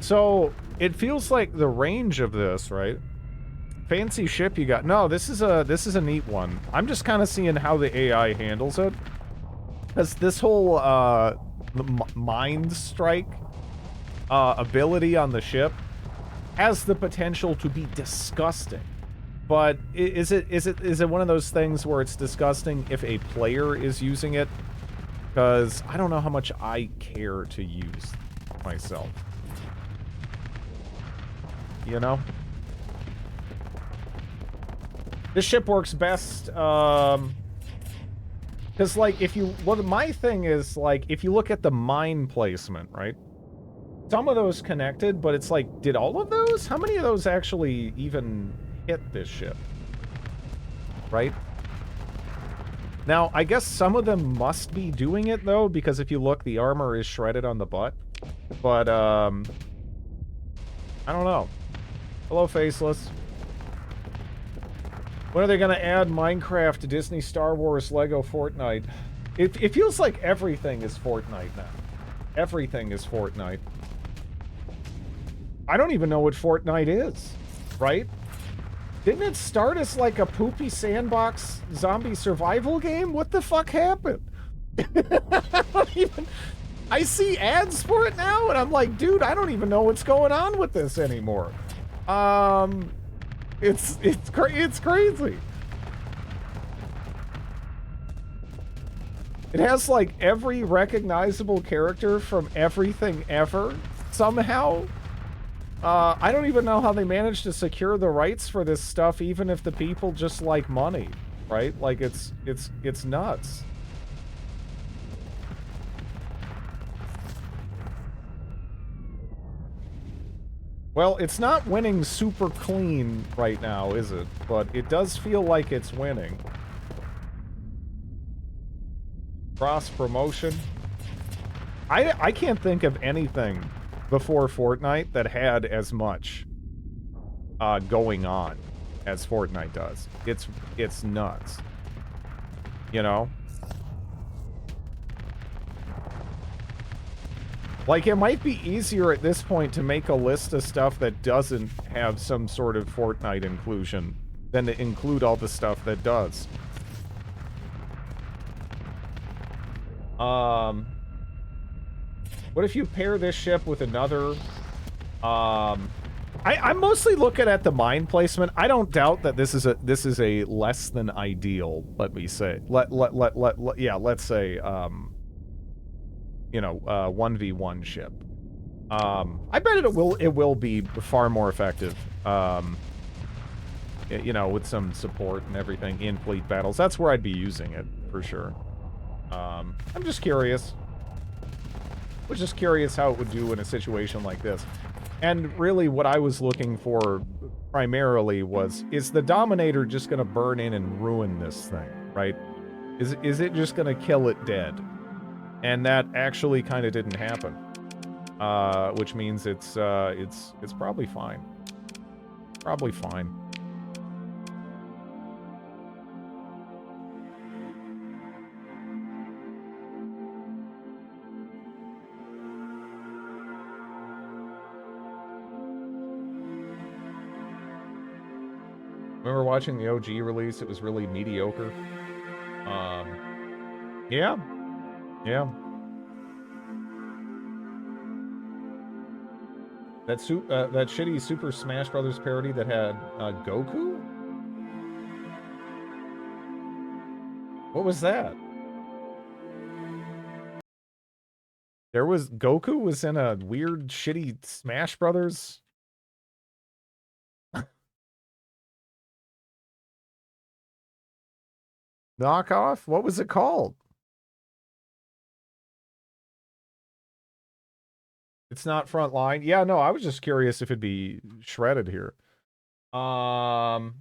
So it feels like the range of this, right? Fancy ship you got. No, this is a neat one. I'm just kind of seeing how the AI handles it. Because this whole mind strike ability on the ship has the potential to be disgusting. But is it one of those things where it's disgusting if a player is using it? Because I don't know how much I care to use myself. You know? This ship works best, because, like, if you... Well, my thing is, like, if you look at the mine placement, right? Some of those connected, but it's like, did all of those? How many of those actually even hit this ship? Right? Now, I guess some of them must be doing it, though, because if you look, the armor is shredded on the butt. But, I don't know. Hello, Faceless. When are they going to add Minecraft to Disney, Star Wars, Lego, Fortnite? It feels like everything is Fortnite now. Everything is Fortnite. I don't even know what Fortnite is, right? Didn't it start as like a poopy sandbox zombie survival game? What the fuck happened? I don't even... I see ads for it now, and I'm like, dude, I don't even know what's going on with this anymore. It's crazy. It has like every recognizable character from everything ever somehow. I don't even know how they managed to secure the rights for this stuff, even if the people just like money, right? Like it's nuts. Well, it's not winning super clean right now, is it? But it does feel like it's winning. Cross promotion. I can't think of anything before Fortnite that had as much going on as Fortnite does. It's nuts. You know? Like, it might be easier at this point to make a list of stuff that doesn't have some sort of Fortnite inclusion than to include all the stuff that does. What if you pair this ship with another? I'm mostly looking at the mine placement. I don't doubt that this is a less than ideal. Let me say, let's say, you know, 1v1 ship. I bet it will be far more effective. You know, with some support and everything in fleet battles. That's where I'd be using it for sure. I'm just curious. Was just curious how it would do in a situation like this. And really what I was looking for primarily was, is the Dominator just going to burn in and ruin this thing, right? Is it just going to kill it dead? And that actually kind of didn't happen. Which means it's probably fine. Probably fine. Remember watching the OG release? It was really mediocre. Yeah. Yeah. That shitty Super Smash Brothers parody that had Goku? What was that? Goku was in a weird shitty Smash Brothers. Knockoff? What was it called? It's not Frontline. Yeah, no, I was just curious if it'd be shredded here. Been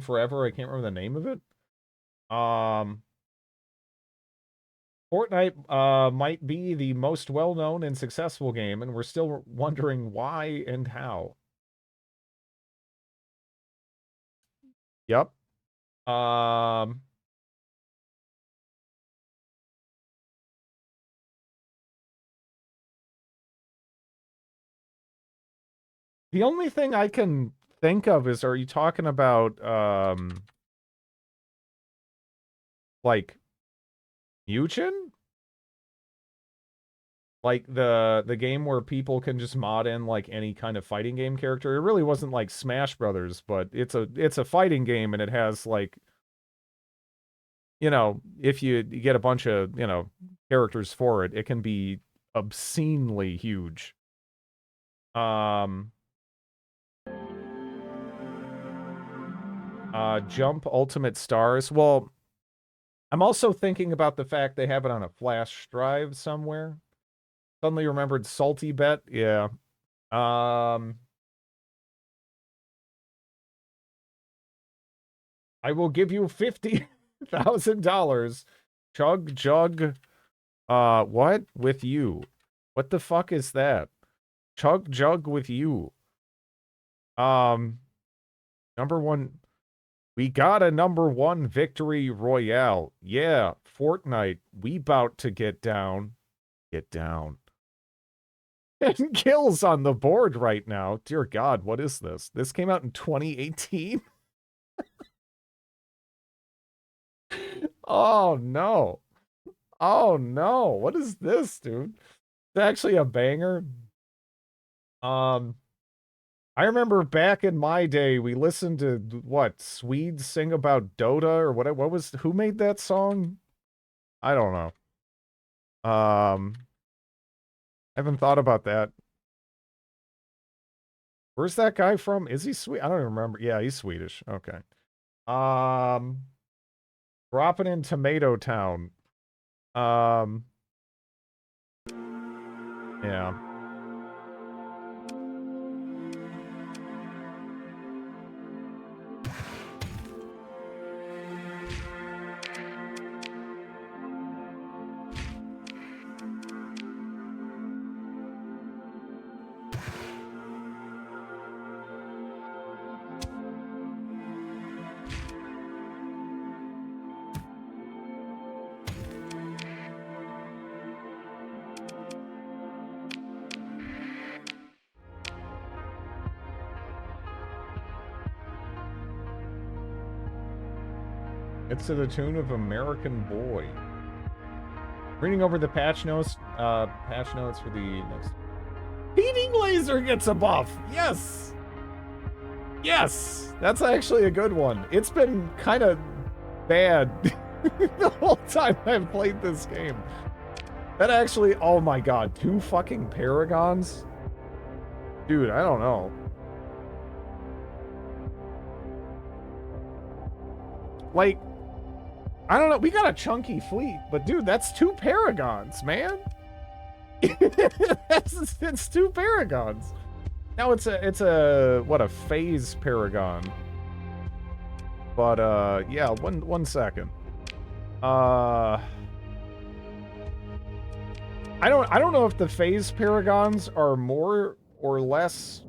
forever. I can't remember the name of it. Fortnite might be the most well-known and successful game, and we're still wondering why and how. Yep. The only thing I can think of is, are you talking about, like, Mugen? Like the game where people can just mod in like any kind of fighting game character. It really wasn't like Smash Brothers, but it's a fighting game and it has like, you know, if you get a bunch of, you know, characters for it, it can be obscenely huge. Jump Ultimate Stars. Well, I'm also thinking about the fact they have it on a flash drive somewhere. Suddenly remembered Salty Bet. Yeah. I will give you $50,000. Chug jug. What? With you. What the fuck is that? Chug jug with you. Number one. We got a number one victory royale. Yeah, Fortnite. We bout to get down. Get down. 10 kills on the board right now. Dear God, what is this? This came out in 2018? Oh, no. Oh, no. What is this, dude? It's actually a banger. I remember back in my day, we listened to, what, Swedes sing about Dota or what was, who made that song? I don't know. I haven't thought about that. Where's that guy from? Is he Swedish? I don't even remember. Yeah, he's Swedish. Okay. Dropping in Tomato Town. Yeah. It's to the tune of American Boy. Reading over the patch notes for the next. Heating laser gets a buff. Yes. Yes, that's actually a good one. It's been kind of bad the whole time I've played this game. That actually, oh my God, 2 fucking paragons? Dude, I don't know. Like, I don't know. We got a chunky fleet, but dude, that's 2 paragons, man. It's 2 paragons. Now it's a what, a phase paragon. But yeah, one second. I don't know if the phase paragons are more or less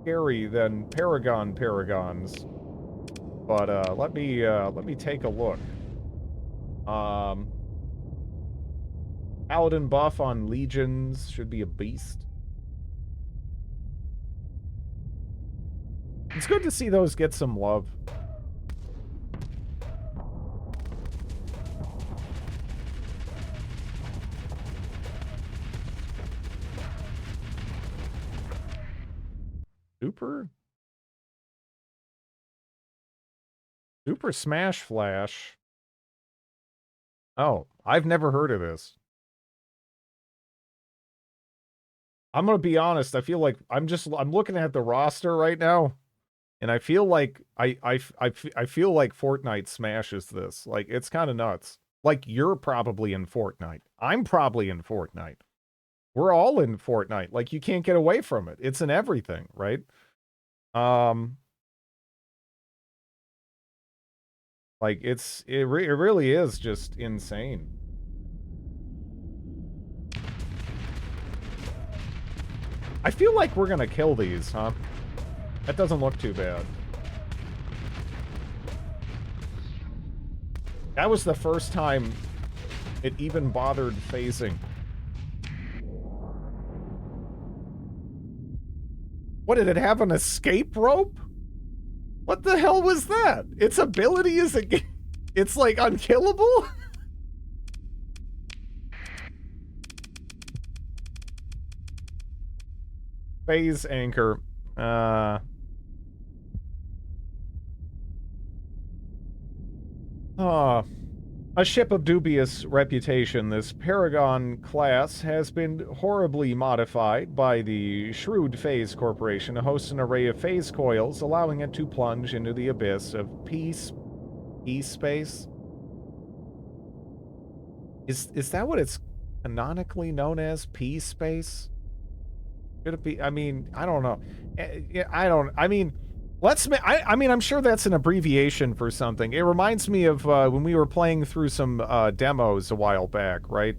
scary than paragons. But let me take a look. Paladin buff on legions should be a beast. It's good to see those get some love. Super Smash Flash. Oh, I've never heard of this. I'm gonna be honest, I feel like I'm looking at the roster right now, and I feel like I feel like Fortnite smashes this. Like, it's kind of nuts. Like, you're probably in Fortnite. I'm probably in Fortnite. We're all in Fortnite. Like, you can't get away from it. It's in everything, right? Like, it really is just insane. I feel like we're gonna kill these, huh? That doesn't look too bad. That was the first time it even bothered phasing. What, did it have an escape rope? What the hell was that? Its ability is it's like unkillable? Phase anchor. A ship of dubious reputation, this Paragon class has been horribly modified by the shrewd Phase Corporation to host an array of phase coils, allowing it to plunge into the abyss of peace space. Is that what it's canonically known as? Peace space? Should it be? I mean, I don't know. I mean, I mean, I'm sure that's an abbreviation for something. It reminds me of when we were playing through some demos a while back, right?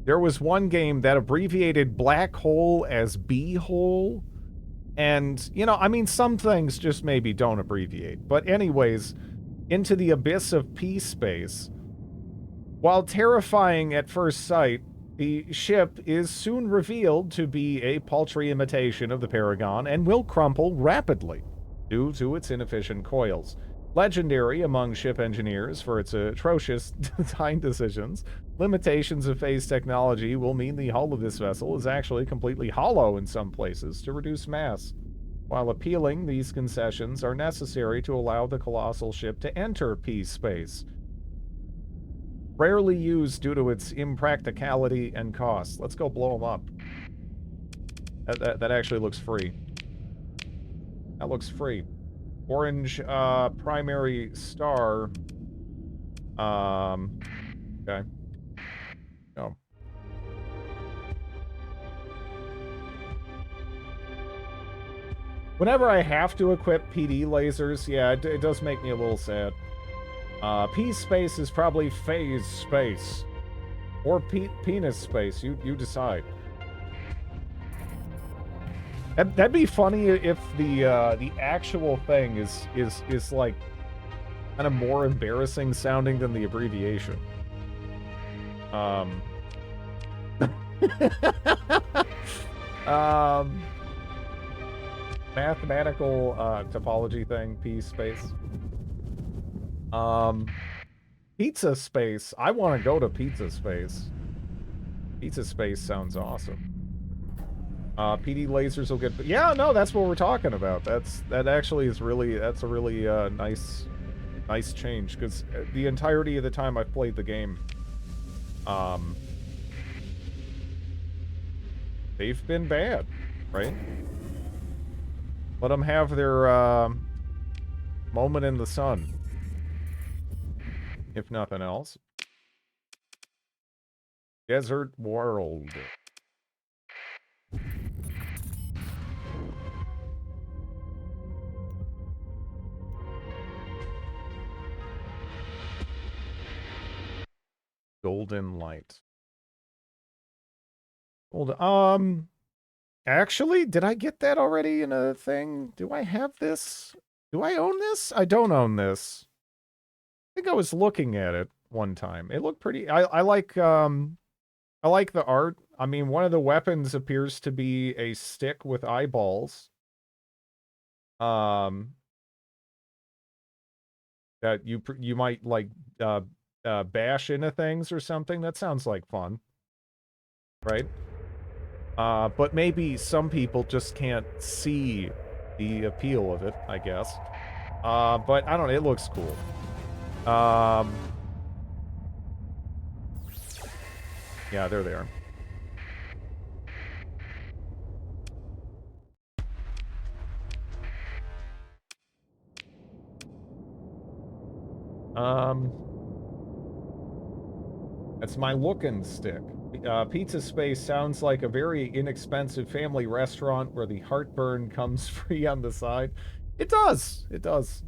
There was one game that abbreviated black hole as B-hole. And, you know, I mean, some things just maybe don't abbreviate. But anyways, into the abyss of peace space. While terrifying at first sight, the ship is soon revealed to be a paltry imitation of the Paragon and will crumple rapidly due to its inefficient coils. Legendary among ship engineers for its atrocious design decisions, limitations of phase technology will mean the hull of this vessel is actually completely hollow in some places to reduce mass. While appealing, these concessions are necessary to allow the colossal ship to enter peace space. Rarely used due to its impracticality and cost. Let's go blow them up. That actually looks free. That looks free. Orange, primary star. Okay. No. Whenever I have to equip PD lasers, yeah, it does make me a little sad. Peace space is probably phase space. Or penis space, you decide. That'd be funny if the actual thing is like kind of more embarrassing sounding than the abbreviation. Mathematical topology thing, P space. Pizza space. I want to go to pizza space. Pizza space sounds awesome. PD lasers will get... Yeah, no, that's what we're talking about. That actually is really... That's a really nice change, because the entirety of the time I've played the game, they've been bad, right? Let them have their moment in the sun, if nothing else. Desert World. Golden light. Actually, did I get that already in a thing? Do I have this? Do I own this? I don't own this. I think I was looking at it one time. It looked pretty... I like the art. I mean, one of the weapons appears to be a stick with eyeballs. That you might, like, bash into things or something. That sounds like fun. Right? But maybe some people just can't see the appeal of it, I guess. But I don't know, it looks cool. Yeah, there they are. That's my looking stick. Pizza Space sounds like a very inexpensive family restaurant where the heartburn comes free on the side. It does. It does.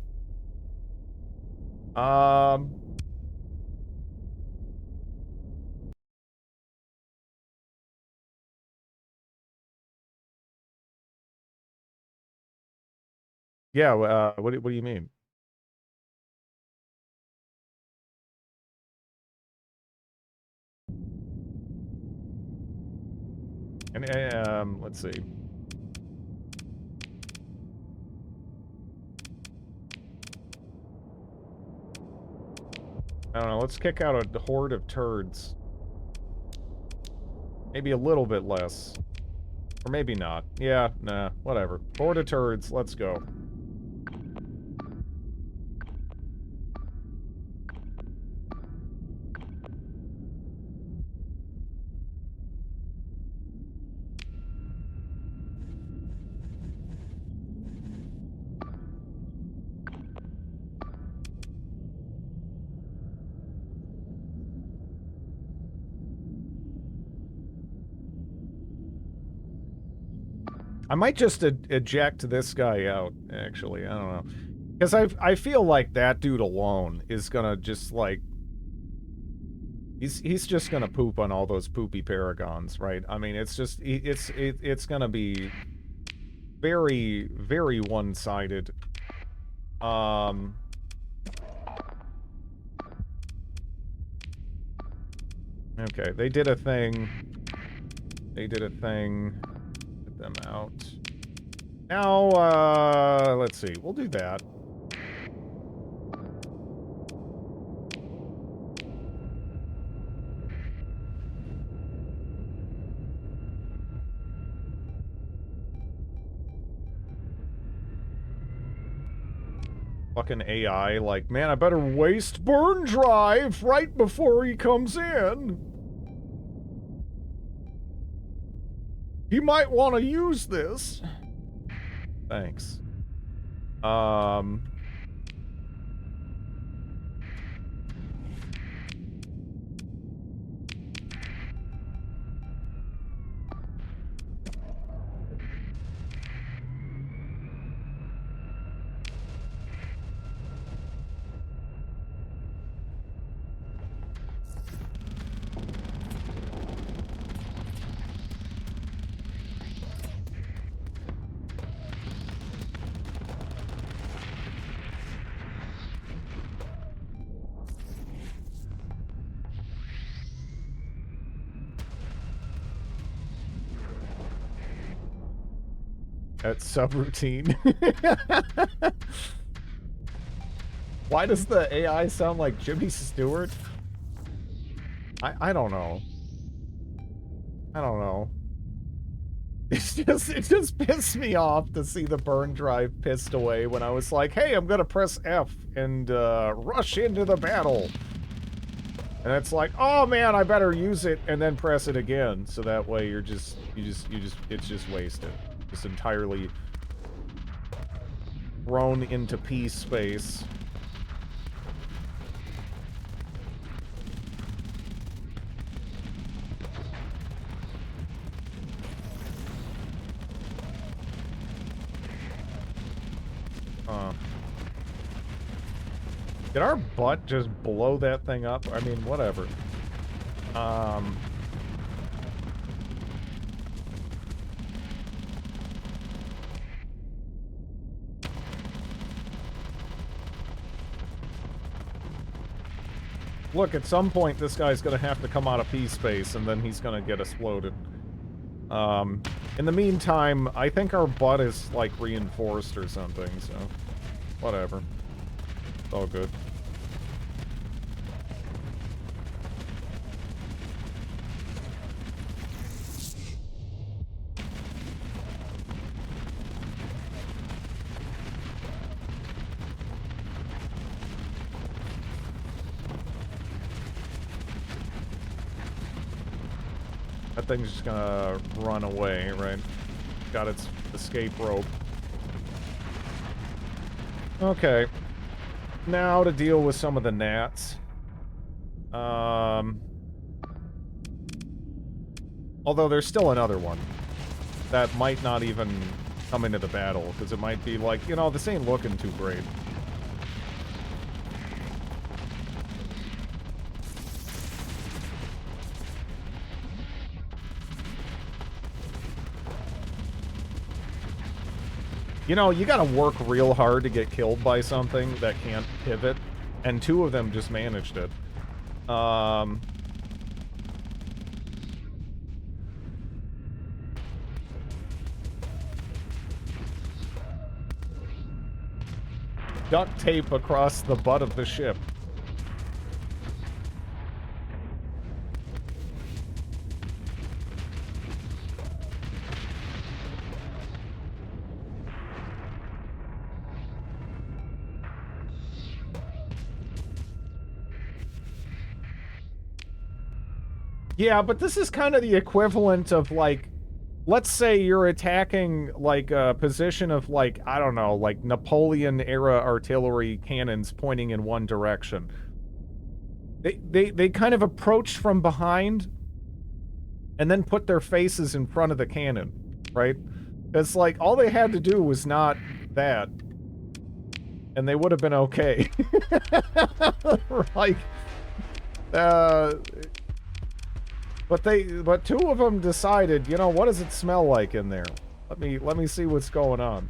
Yeah, what do you mean? And let's see. I don't know, let's kick out a horde of turds. Maybe a little bit less. Or maybe not. Yeah, nah, whatever. Horde of turds, let's go. I might just eject this guy out, actually. I don't know. Because I feel like that dude alone is gonna just, like... He's just gonna poop on all those poopy paragons, right? I mean, it's just... It's gonna be very, very one-sided. Okay, they did a thing. They did a thing. Get them out. Now, let's see. We'll do that. Fucking AI, like, man, I better waste burn drive right before he comes in. He might want to use this. Thanks. That subroutine. Why does the AI sound like Jimmy Stewart? I don't know. I don't know. It just pissed me off to see the burn drive pissed away when I was like, hey, I'm gonna press F and rush into the battle. And it's like, oh man, I better use it and then press it again. So that way it's just wasted. Just entirely thrown into peace space. Did our butt just blow that thing up? I mean, whatever. Look, at some point this guy's gonna have to come out of peace space and then he's gonna get exploded. In the meantime, I think our butt is, like, reinforced or something, so... whatever. It's all good. That thing's just gonna run away, right? Got its escape rope. Okay. Now to deal with some of the gnats. Although there's still another one that might not even come into the battle, because it might be like, you know, this ain't looking too great. You know, you gotta work real hard to get killed by something that can't pivot, and two of them just managed it. Duct tape across the butt of the ship. Yeah, but this is kind of the equivalent of, like, let's say you're attacking, like, a position of, like, I don't know, like, Napoleon-era artillery cannons pointing in one direction. They kind of approached from behind and then put their faces in front of the cannon, right? It's like, all they had to do was not that, and they would have been okay. Like, but two of them decided, you know, what does it smell like in there? Let me see what's going on.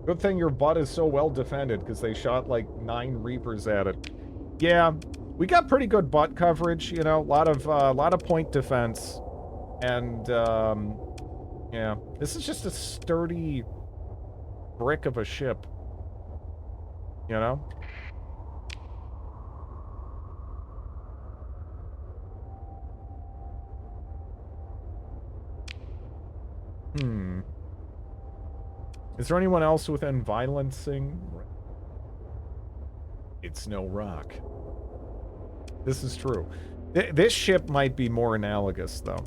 Good thing your butt is so well defended, because they shot like 9 Reapers at it. Yeah, we got pretty good butt coverage, you know, a lot of point defense. And, yeah. This is just a sturdy brick of a ship. You know? Hmm. Is there anyone else within violencing? It's no rock. This is true. This ship might be more analogous, though.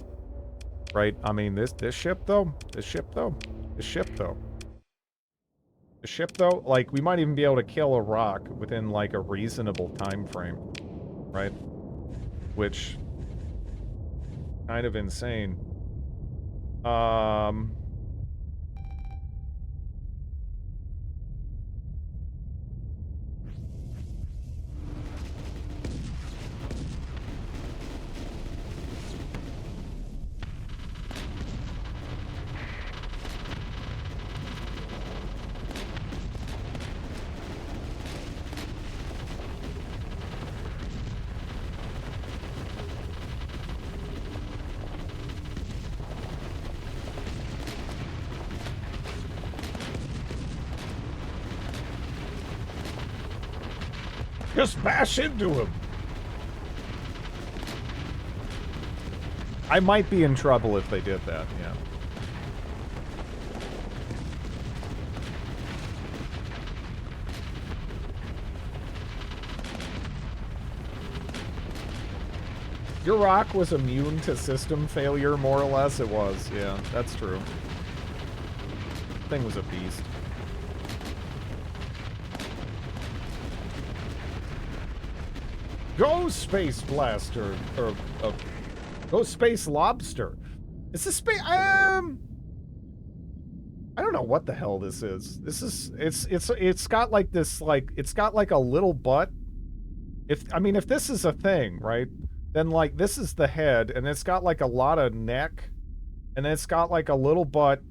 Right? I mean, this ship, though? This ship, though? This ship, though? The ship, though? Like, we might even be able to kill a rock within, like, a reasonable time frame. Right? Which... kind of insane. Just bash into him. I might be in trouble if they did that, yeah. Your rock was immune to system failure, more or less? It was, yeah, that's true. Thing was a beast. Go Space Blaster, or go Space Lobster. Is this space? I don't know what the hell this is. This is it's got like this, like, it's got like a little butt. If this is a thing, right? Then like this is the head, and it's got like a lot of neck, and it's got like a little butt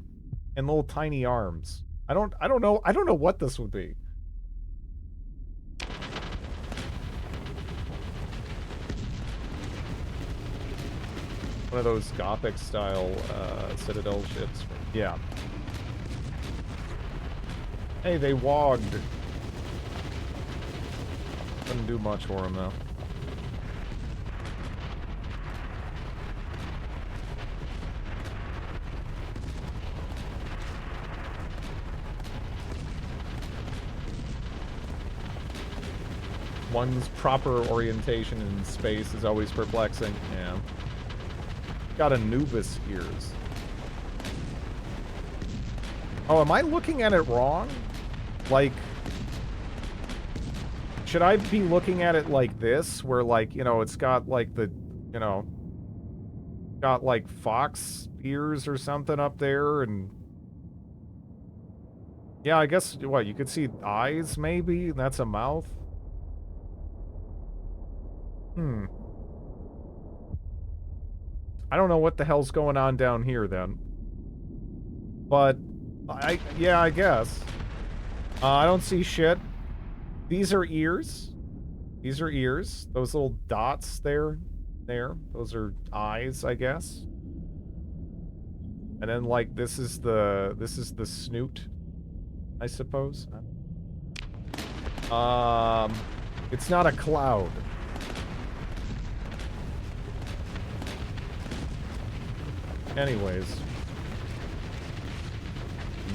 and little tiny arms. I don't know what this would be. One of those Gothic style Citadel ships. Yeah. Hey, they wogged. Couldn't do much for him though. One's proper orientation in space is always perplexing. Yeah. Got Anubis ears. Oh, am I looking at it wrong? Like, should I be looking at it like this, where, like, you know, it's got like the, you know, got like fox ears or something up there, and yeah, I guess, what, you could see eyes maybe? That's a mouth? I don't know what the hell's going on down here then. But, yeah, I guess. I don't see shit. These are ears. These are ears. Those little dots there. Those are eyes, I guess. And then, like, this is the snoot, I suppose. It's not a cloud. Anyways.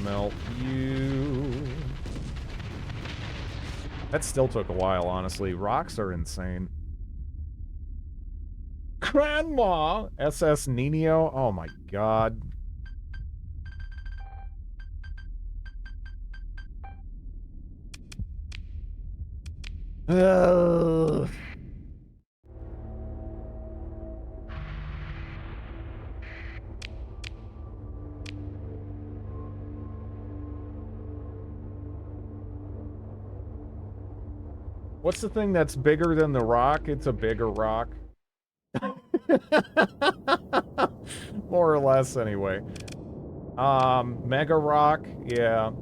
Melt you. That still took a while, honestly. Rocks are insane. Grandma! SS Nino? Oh my god. Ugh. What's the thing that's bigger than the rock? It's a bigger rock. More or less, anyway. Mega rock, yeah.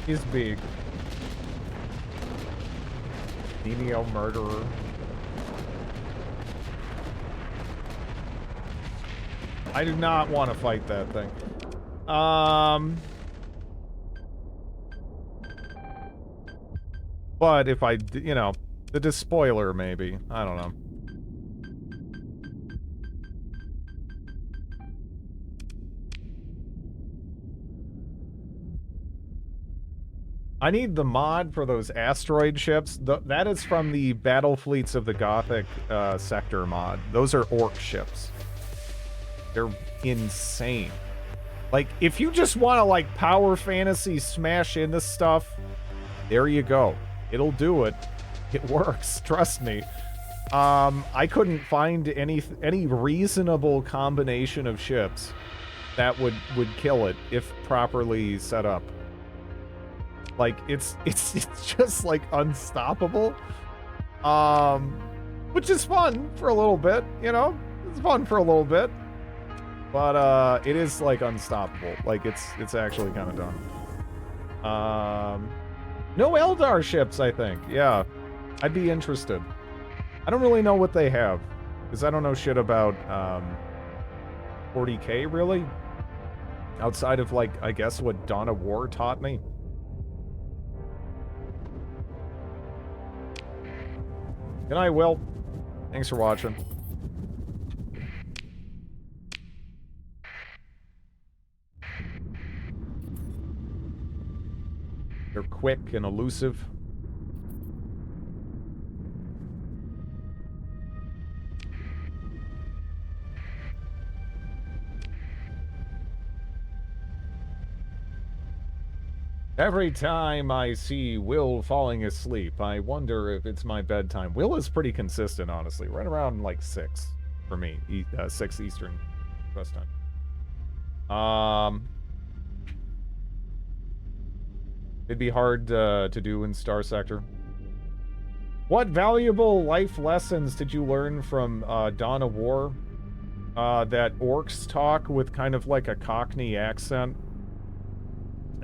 He's big. Neo murderer. I do not want to fight that thing. But if I, you know, the despoiler maybe. I don't know. I need the mod for those asteroid ships. That is from the Battle Fleets of the Gothic Sector mod. Those are orc ships. They're insane. Like, if you just want to, like, power fantasy smash into stuff, there you go. It'll do it. It works. Trust me. I couldn't find any reasonable combination of ships that would kill it if properly set up. Like, it's just, like, unstoppable. Which is fun for a little bit, you know? It's fun for a little bit. But, it is, like, unstoppable. Like, it's actually kind of dumb. No Eldar ships, I think. Yeah. I'd be interested. I don't really know what they have. Because I don't know shit about, 40k, really? Outside of, like, I guess what Dawn of War taught me. Good night, Will. Thanks for watching. They're quick and elusive. Every time I see Will falling asleep, I wonder if it's my bedtime. Will is pretty consistent, honestly. Right around, like, 6 for me. 6 Eastern West time. It'd be hard to do in Starsector. What valuable life lessons did you learn from Dawn of War? That orcs talk with kind of like a Cockney accent.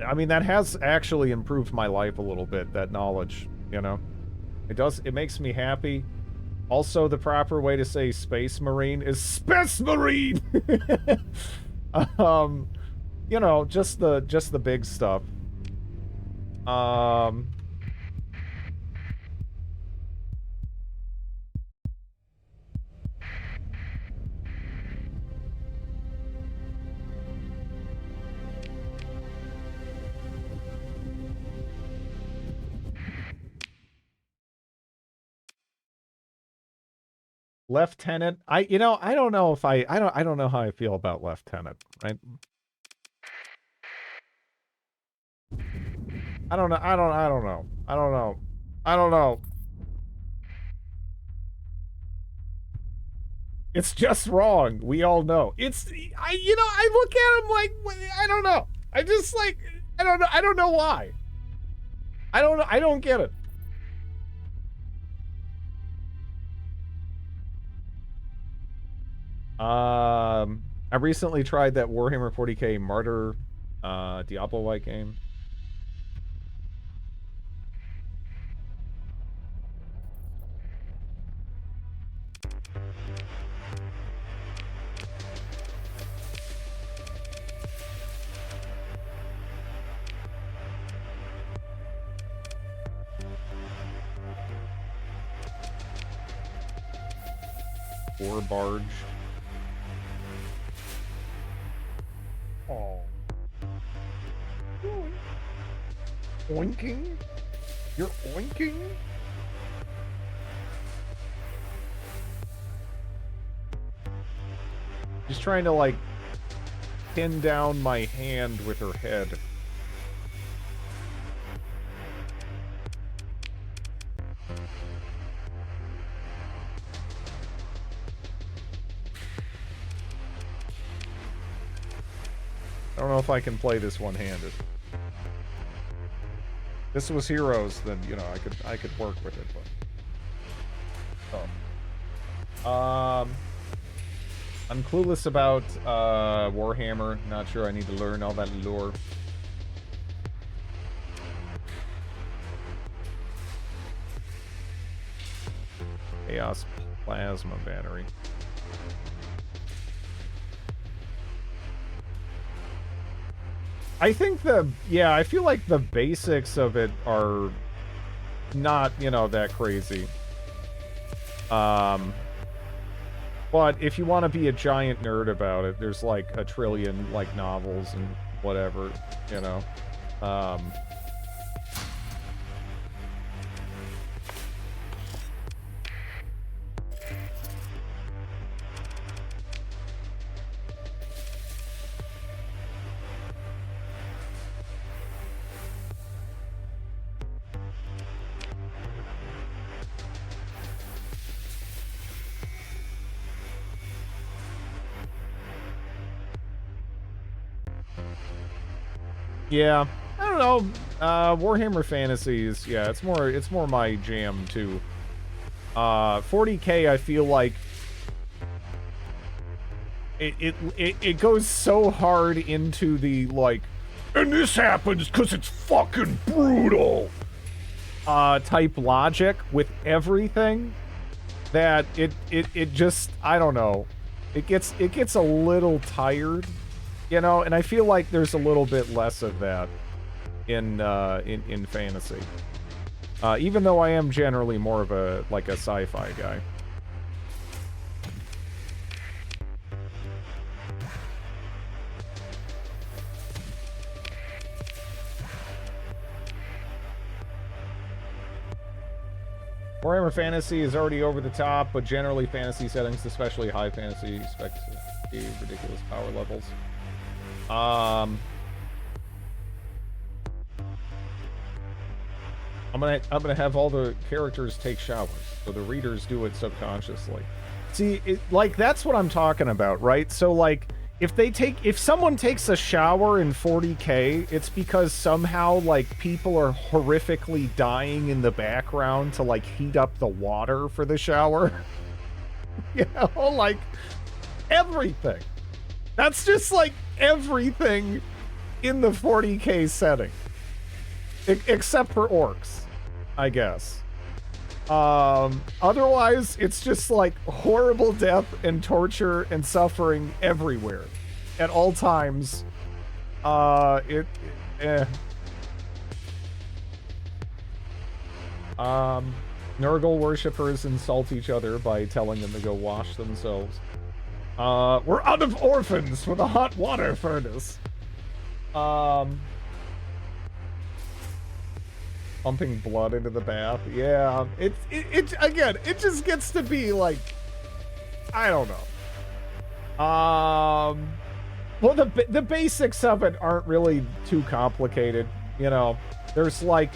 I mean, that has actually improved my life a little bit, that knowledge, you know? It makes me happy. Also, the proper way to say Space Marine is Space Marine! You know, just the big stuff. Lieutenant, I don't know if I don't know how I feel about Lieutenant, right? I don't know. It's just wrong. We all know. I look at him like, I don't know. I just like, I don't know why. I don't get it. I recently tried that Warhammer 40k Martyr Diablo-like game. War barge. Oh. Oinking? You're oinking? She's trying to, like, pin down my hand with her head. I don't know if I can play this one-handed. This was Heroes, then, you know, I could work with it, but... Oh. I'm clueless about, Warhammer. Not sure I need to learn all that lore. Chaos Plasma Battery. I think I feel like the basics of it are not, you know, that crazy. But if you want to be a giant nerd about it, there's like a trillion, like, novels and whatever, you know. Yeah, I don't know. Warhammer Fantasies, yeah, it's more my jam too. 40k, I feel like it goes so hard into the, like, and this happens because it's fucking brutal type logic with everything that it just, I don't know, it gets a little tired. You know, and I feel like there's a little bit less of that in fantasy. Even though I am generally more of a sci-fi guy. Warhammer Fantasy is already over the top, but generally fantasy settings, especially high fantasy, expect ridiculous power levels. I'm gonna have all the characters take showers, so the readers do it subconsciously. See, like, that's what I'm talking about, right? So, like, if someone takes a shower in 40k, it's because somehow, like, people are horrifically dying in the background to, like, heat up the water for the shower. You know, like, everything. That's just, like, everything in the 40k setting. Except for orcs, I guess. Otherwise, it's just, like, horrible death and torture and suffering everywhere. At all times. Nurgle worshippers insult each other by telling them to go wash themselves. We're out of orphans for the hot water furnace. Pumping blood into the bath. Yeah, it again, it just gets to be like, I don't know. Well, the basics of it aren't really too complicated, you know. There's like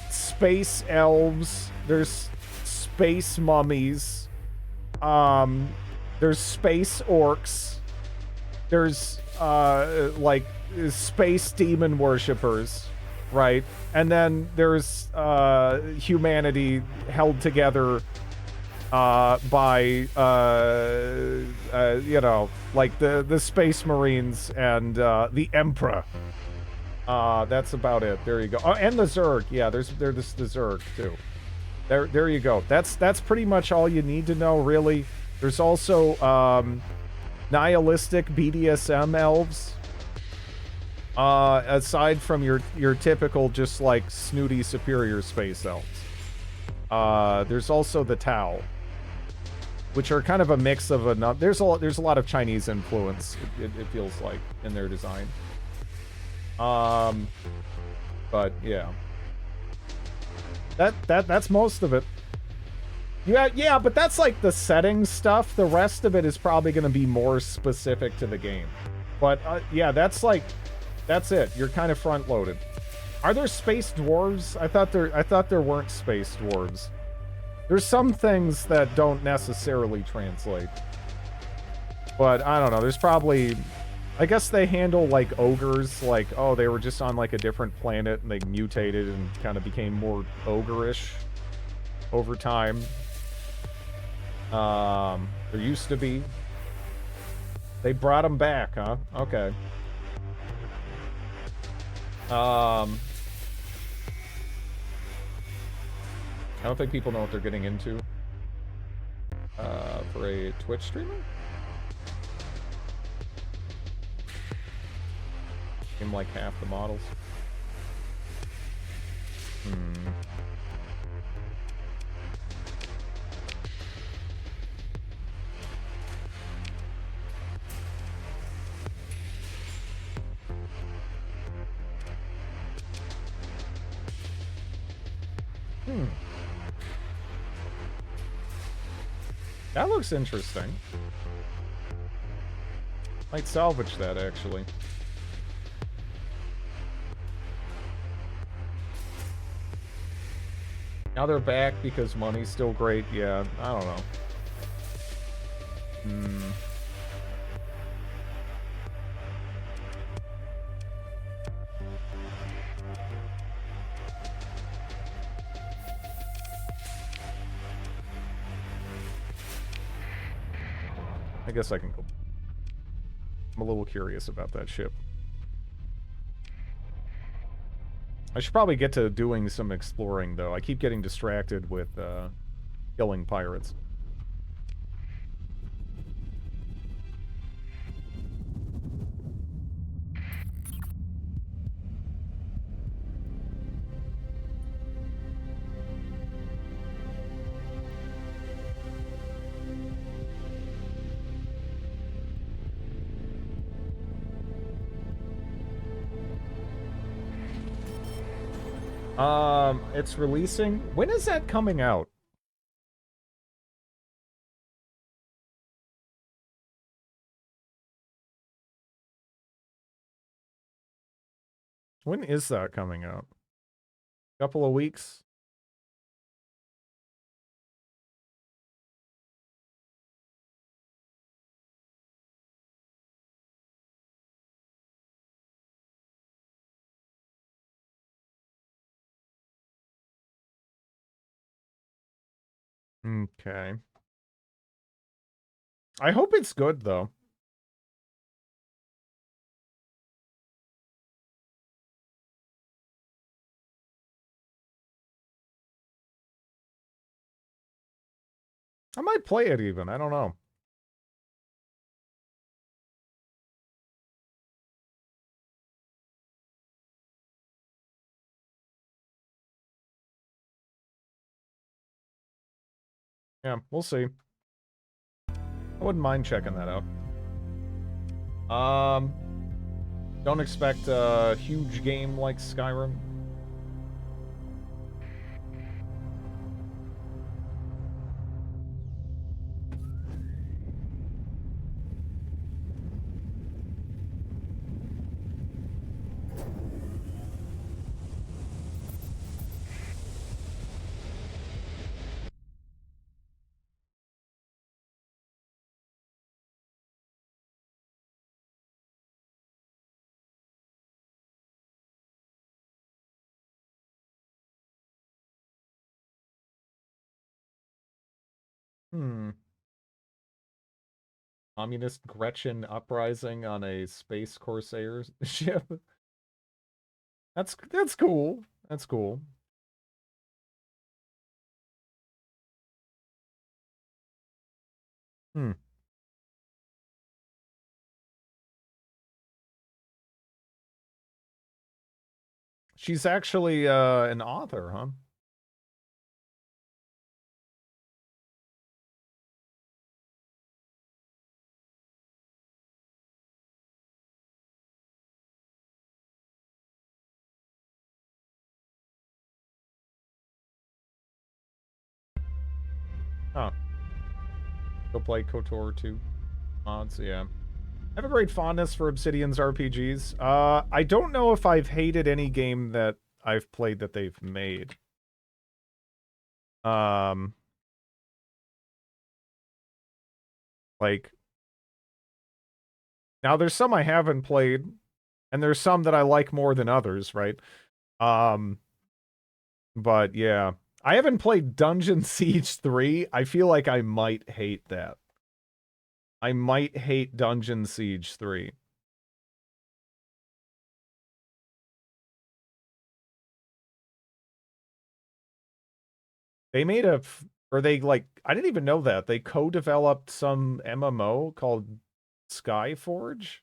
space elves, there's space mummies, there's space orcs, there's like space demon worshippers, right? And then there's humanity held together by you know, like the Space Marines and the Emperor. That's about it. There you go. Oh, and the Zerg. Yeah, there's the Zerg too. There you go. That's pretty much all you need to know, really. There's also nihilistic BDSM elves. Aside from your typical just like snooty superior space elves. There's also the Tau, which are kind of a mix of a there's a lot of Chinese influence. It feels like in their design. But yeah, that's most of it. Yeah, but that's like the settings stuff. The rest of it is probably going to be more specific to the game. But yeah, that's it. You're kind of front loaded. Are there space dwarves? I thought there weren't space dwarves. There's some things that don't necessarily translate. But I don't know. There's probably, I guess they handle like ogres, like, oh, they were just on like a different planet and they mutated and kind of became more ogre-ish over time. There used to be. They brought them back, huh? Okay. I don't think people know what they're getting into. For a Twitch streamer? Seem like half the models. That looks interesting. Might salvage that, actually. Now they're back because money's still great. Yeah, I don't know. I guess I can go. I'm a little curious about that ship. I should probably get to doing some exploring, though. I keep getting distracted with killing pirates. It's releasing. When is that coming out? When is that coming out? Couple of weeks? Okay. I hope it's good, though. I might play it even. I don't know. Yeah, we'll see. I wouldn't mind checking that out. Don't expect a huge game like Skyrim. Hmm. Communist Gretchen uprising on a space corsair ship. That's cool. That's cool. Hmm. She's actually an author, huh? Huh. Go play KOTOR 2 mods, yeah. I have a great fondness for Obsidian's RPGs. I don't know if I've hated any game that I've played that they've made. Um, like, now there's some I haven't played, and there's some that I like more than others, right? Um, but yeah. I haven't played Dungeon Siege 3. I feel like I might hate that. I might hate Dungeon Siege 3. They made or they like, I didn't even know that. They co-developed some MMO called Skyforge?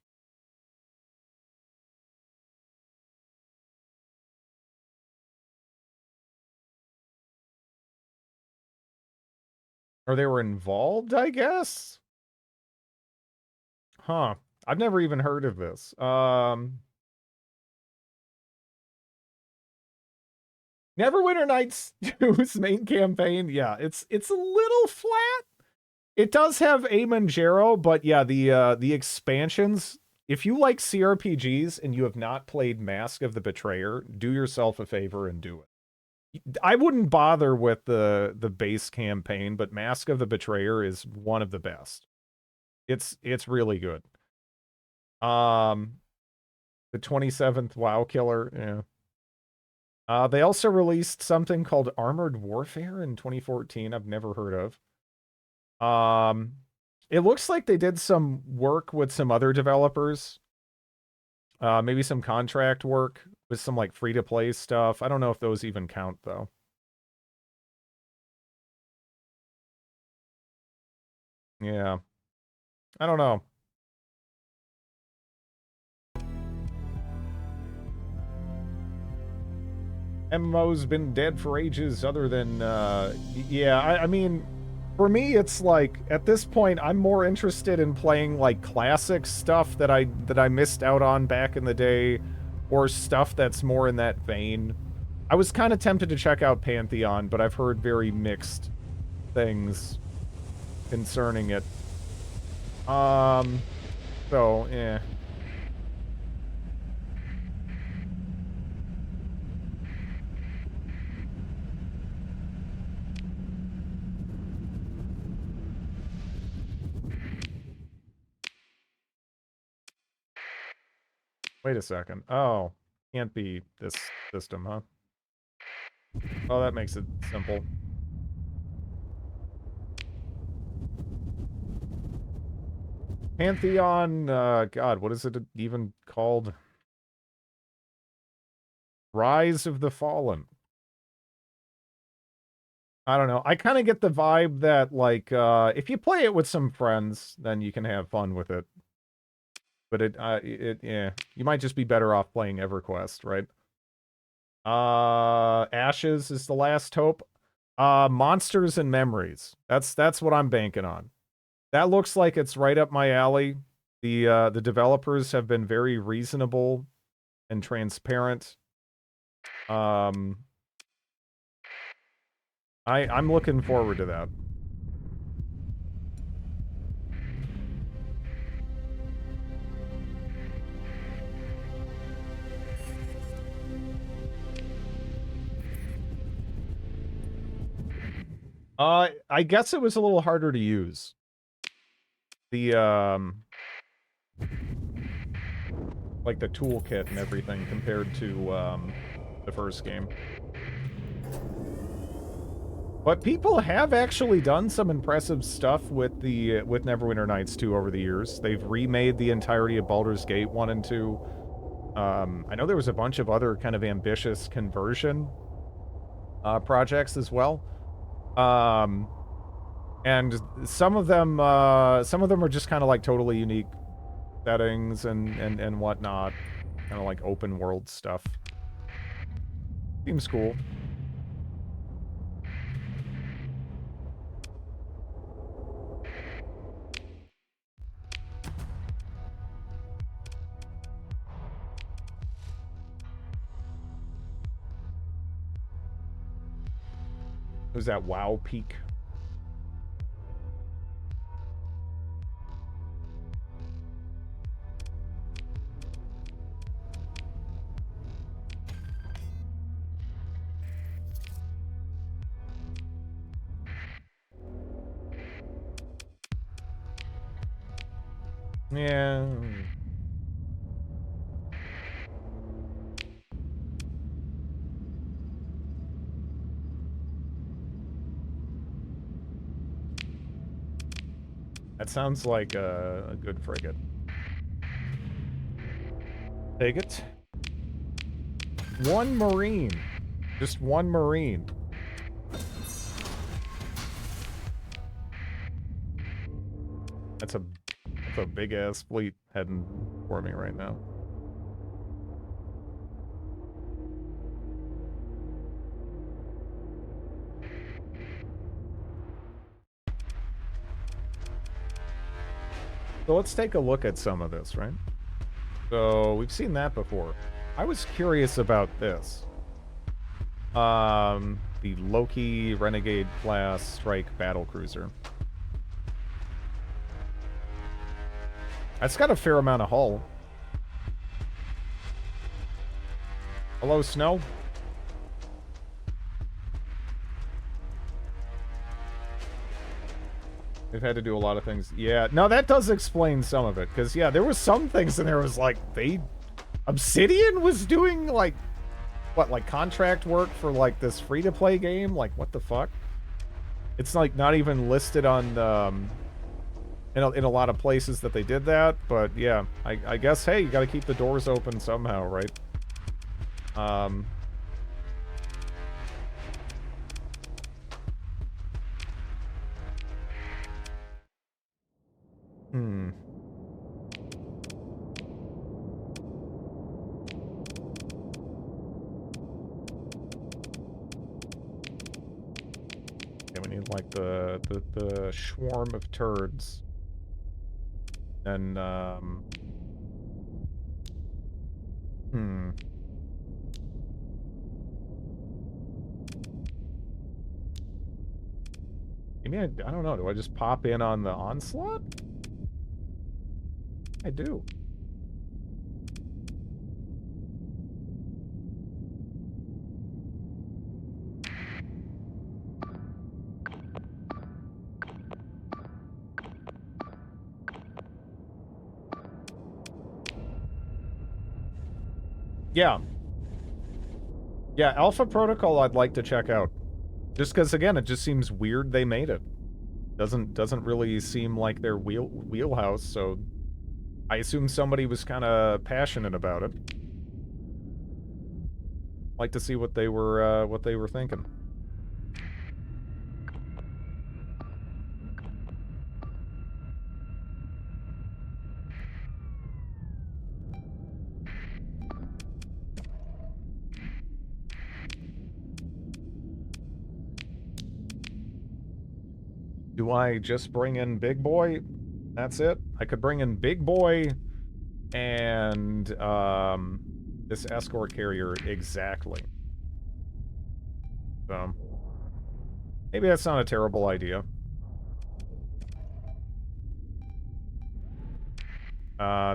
Or they were involved, I guess? Huh. I've never even heard of this. Neverwinter Nights 2's main campaign, yeah, it's a little flat. It does have Amanjaro, but yeah, the expansions, if you like CRPGs and you have not played Mask of the Betrayer, do yourself a favor and do it. I wouldn't bother with the base campaign, but Mask of the Betrayer is one of the best. It's really good. The 27th WoW killer, yeah. They also released something called Armored Warfare in 2014. I've never heard of. It looks like they did some work with some other developers. Maybe some contract work with some like free-to-play stuff. I don't know if those even count though. Yeah. I don't know. MMO's been dead for ages other than yeah, I mean for me it's like at this point I'm more interested in playing like classic stuff that I missed out on back in the day or stuff that's more in that vein. I was kind of tempted to check out Pantheon, but I've heard very mixed things concerning it. So, yeah. Wait a second. Oh, can't be this system, huh? Oh, that makes it simple. Pantheon, God, what is it even called? Rise of the Fallen. I don't know. I kind of get the vibe that, like, if you play it with some friends, then you can have fun with it. But yeah, you might just be better off playing EverQuest, right? Ashes is the last hope. Monsters and Memories. That's what I'm banking on. That looks like it's right up my alley. The developers have been very reasonable and transparent. I'm looking forward to that. I guess it was a little harder to use. The like the toolkit and everything compared to the first game. But people have actually done some impressive stuff with the with Neverwinter Nights 2 over the years. They've remade the entirety of Baldur's Gate 1 and 2. I know there was a bunch of other kind of ambitious conversion projects as well. And some of them are just kind of like totally unique settings and whatnot. Kind of like open world stuff. Seems cool. Was that WoW Peak? Yeah. That sounds like a good frigate. Take it. One Marine. Just one Marine. That's a big-ass fleet heading for me right now. So let's take a look at some of this, right? So we've seen that before. I was curious about this. The Loki Renegade class strike battlecruiser. That's got a fair amount of hull. Hello, Snow. They've had to do a lot of things. Yeah, no, that does explain some of it. Because, yeah, there was some things in there was like, Obsidian was doing, like, what, like contract work for, like, this free-to-play game? Like, what the fuck? It's, like, not even listed on, in a lot of places that they did that. But, yeah, I guess, hey, you gotta keep the doors open somehow, right? Okay, we need like the swarm of turds. And maybe I don't know. Do I just pop in on the onslaught? I do. Yeah. Yeah, Alpha Protocol I'd like to check out. Just because, again, it just seems weird they made it. Doesn't really seem like their wheelhouse, so I assume somebody was kind of passionate about it. Like to see what they were thinking. Do I just bring in Big Boy? That's it? I could bring in Big Boy and this escort carrier exactly. So maybe that's not a terrible idea.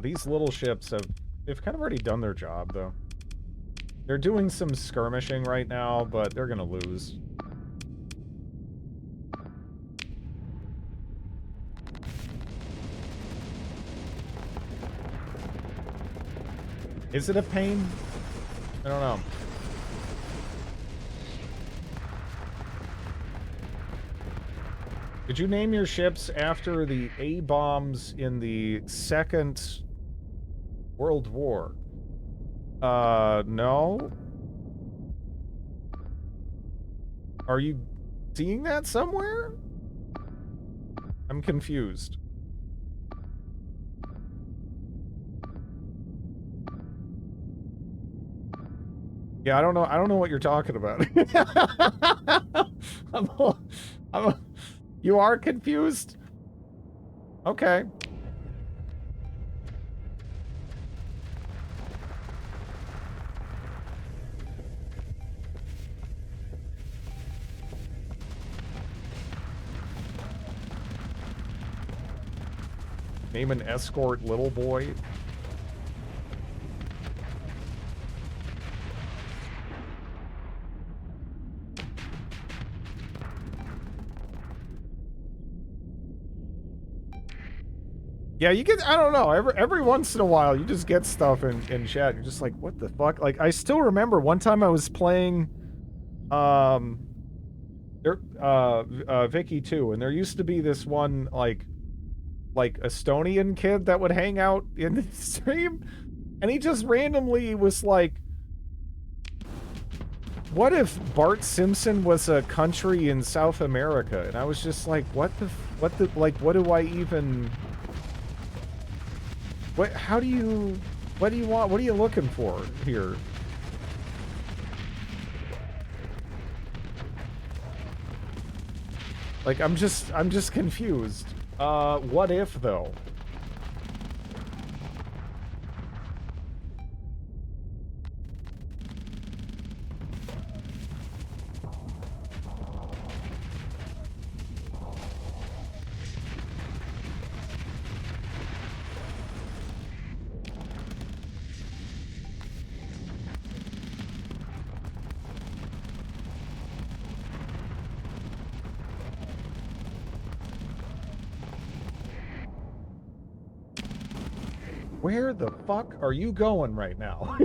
These little ships they've kind of already done their job though. They're doing some skirmishing right now, but they're gonna lose. Is it a pain? I don't know. Did you name your ships after the A-bombs in the Second World War? No. Are you seeing that somewhere? I'm confused. Yeah, I don't know what you're talking about. You are confused? Okay. Name an escort little boy. Yeah, you get, I don't know, every once in a while you just get stuff in chat. You're just like, what the fuck? Like, I still remember one time I was playing, Vicky 2, and there used to be this one, like Estonian kid that would hang out in the stream, and he just randomly was like, what if Bart Simpson was a country in South America? And I was just like, what do I even... what do you want? What are you looking for here? Like, I'm just confused. What if, though? Where the fuck are you going right now?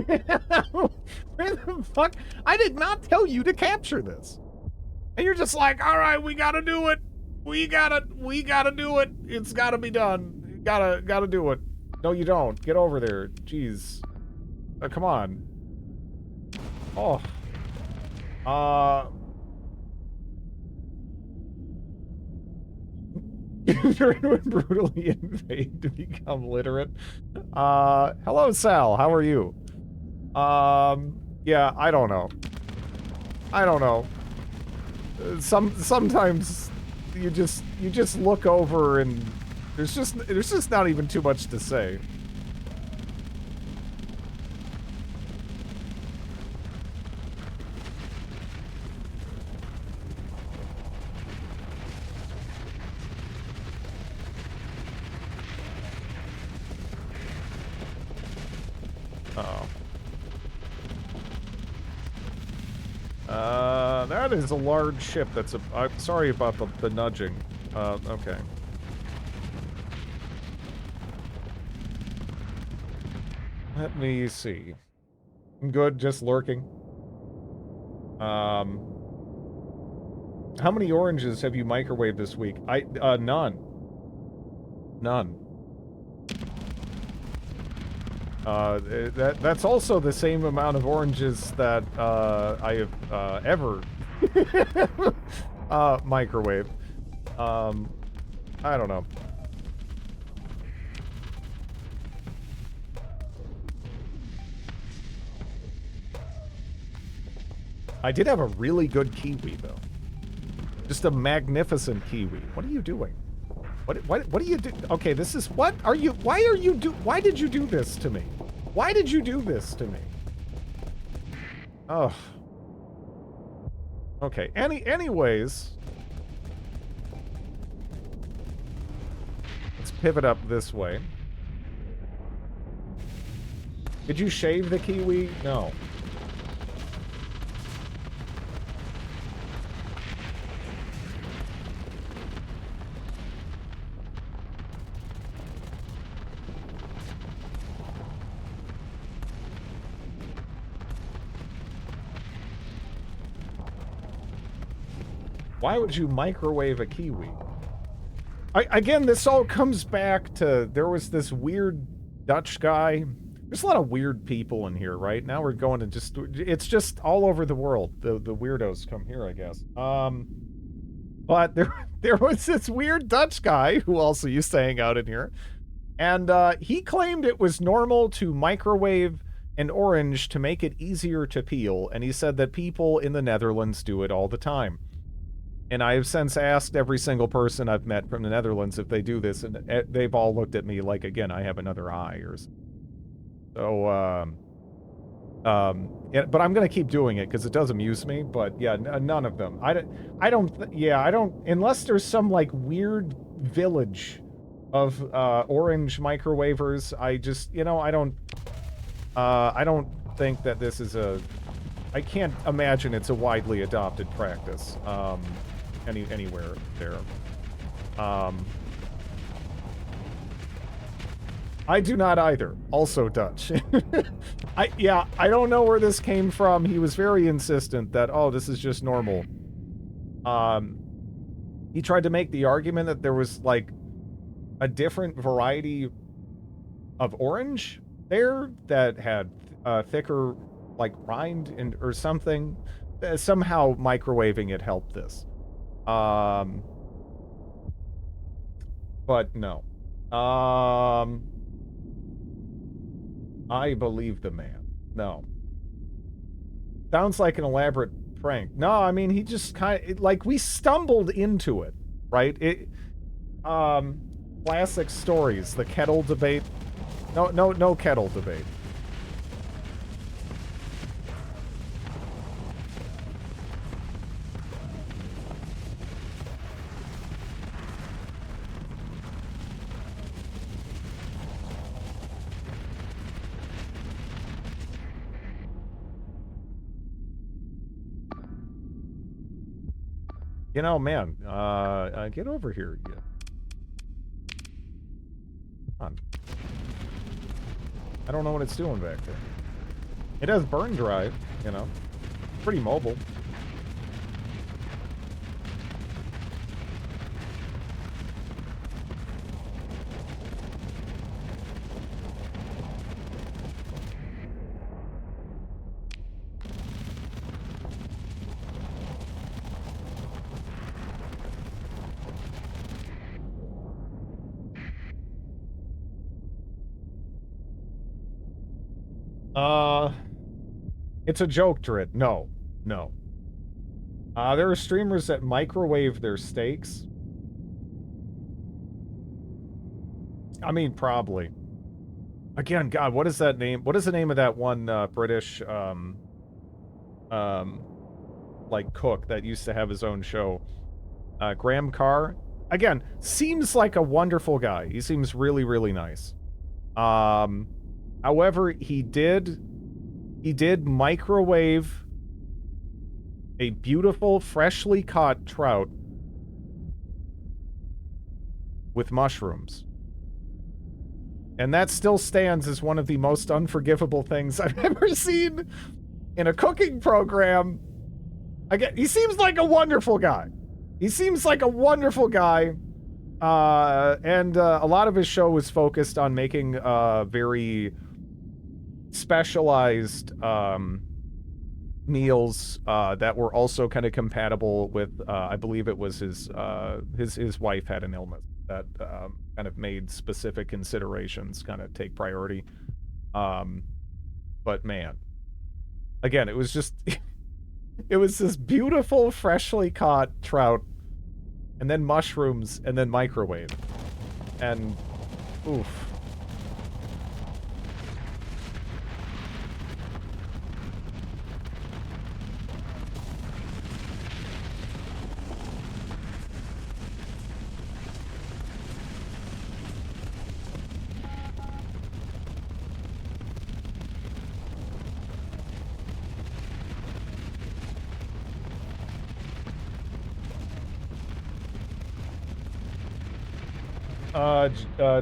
Where the fuck? I did not tell you to capture this. And you're just like, all right, we gotta do it. We gotta do it. It's gotta be done. You gotta do it. No, you don't. Get over there. Jeez. Come on. Oh. Brutally invade to become literate. Hello, Sal. How are you? Yeah, I don't know. Sometimes you just look over and there's just not even too much to say. That is a large ship. That's a... I'm sorry about the nudging. Okay. Let me see. I'm good, just lurking. How many oranges have you microwaved this week? None. None. That's also the same amount of oranges that I have ever microwaved. I don't know. I did have a really good kiwi though. Just a magnificent kiwi. What are you doing? What do you do? Okay, this is... why did you do this to me? Why did you do this to me? Oh. Okay, anyways. Let's pivot up this way. Did you shave the kiwi? No. Why would you microwave a kiwi? Again, this all comes back to, there was this weird Dutch guy. There's a lot of weird people in here, right? Now we're going to just, it's just all over the world. The weirdos come here, I guess. But there was this weird Dutch guy who also used to hang out in here. And he claimed it was normal to microwave an orange to make it easier to peel. And he said that people in the Netherlands do it all the time. And I have since asked every single person I've met from the Netherlands if they do this, and they've all looked at me like, again, I have another eye or something. So, yeah, but I'm gonna keep doing it because it does amuse me. But yeah, none of them. I don't. Unless there's some like weird village of orange microwavers. I just, I don't think that this is a. I can't imagine it's a widely adopted practice. Anywhere there. I do not either. Also Dutch. I don't know where this came from. He was very insistent that, oh, this is just normal. He tried to make the argument that there was like a different variety of orange there that had thicker like rind and or something. Somehow microwaving it helped this. But no. I believe the man. No. Sounds like an elaborate prank. No, I mean, he just kind of, like, we stumbled into it, right? Classic stories, the kettle debate. No kettle debate. You know, man, get over here. Yeah. Come on. I don't know what it's doing back there. It has burn drive, pretty mobile. It's a joke, Drit. No. There are streamers that microwave their steaks. I mean, probably. Again, God, what is that name? What is the name of that one British like cook that used to have his own show? Graham Carr. Again, seems like a wonderful guy. He seems really, really nice. However, he did microwave a beautiful, freshly caught trout with mushrooms. And that still stands as one of the most unforgivable things I've ever seen in a cooking program. Again, he seems like a wonderful guy. And a lot of his show was focused on making very specialized meals that were also kind of compatible with I believe it was his wife had an illness that kind of made specific considerations kind of take priority. But man, again, it was just it was this beautiful freshly caught trout and then mushrooms and then microwave. And oof.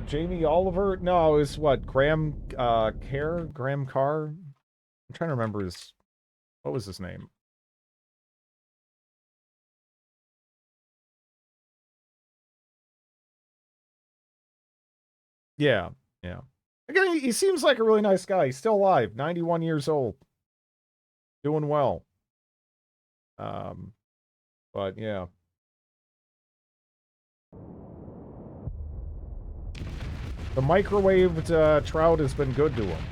Jamie Oliver? No, it was what? Graham Carr? I'm trying to remember what was his name? Yeah, yeah. Again, he seems like a really nice guy. He's still alive, 91 years old. Doing well. But yeah. The microwaved trout has been good to him.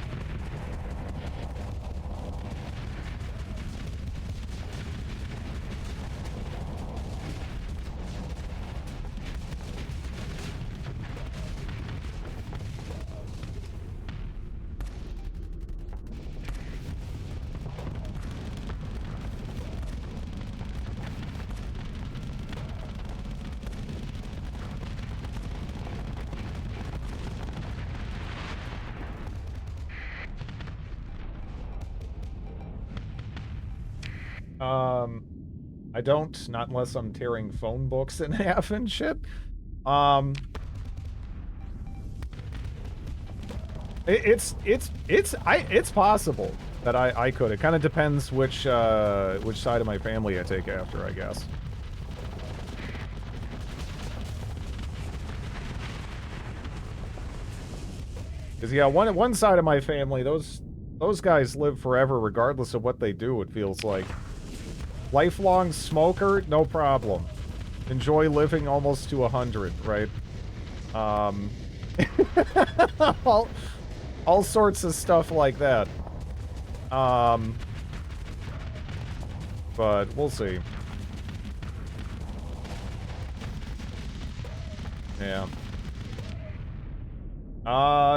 I don't, not unless I'm tearing phone books in half and shit. It's possible that I could. It kind of depends which side of my family I take after, I guess. Because yeah, one side of my family, those guys live forever regardless of what they do. It feels like lifelong smoker, no problem. Enjoy living almost to 100, right? All sorts of stuff like that. But we'll see. Yeah.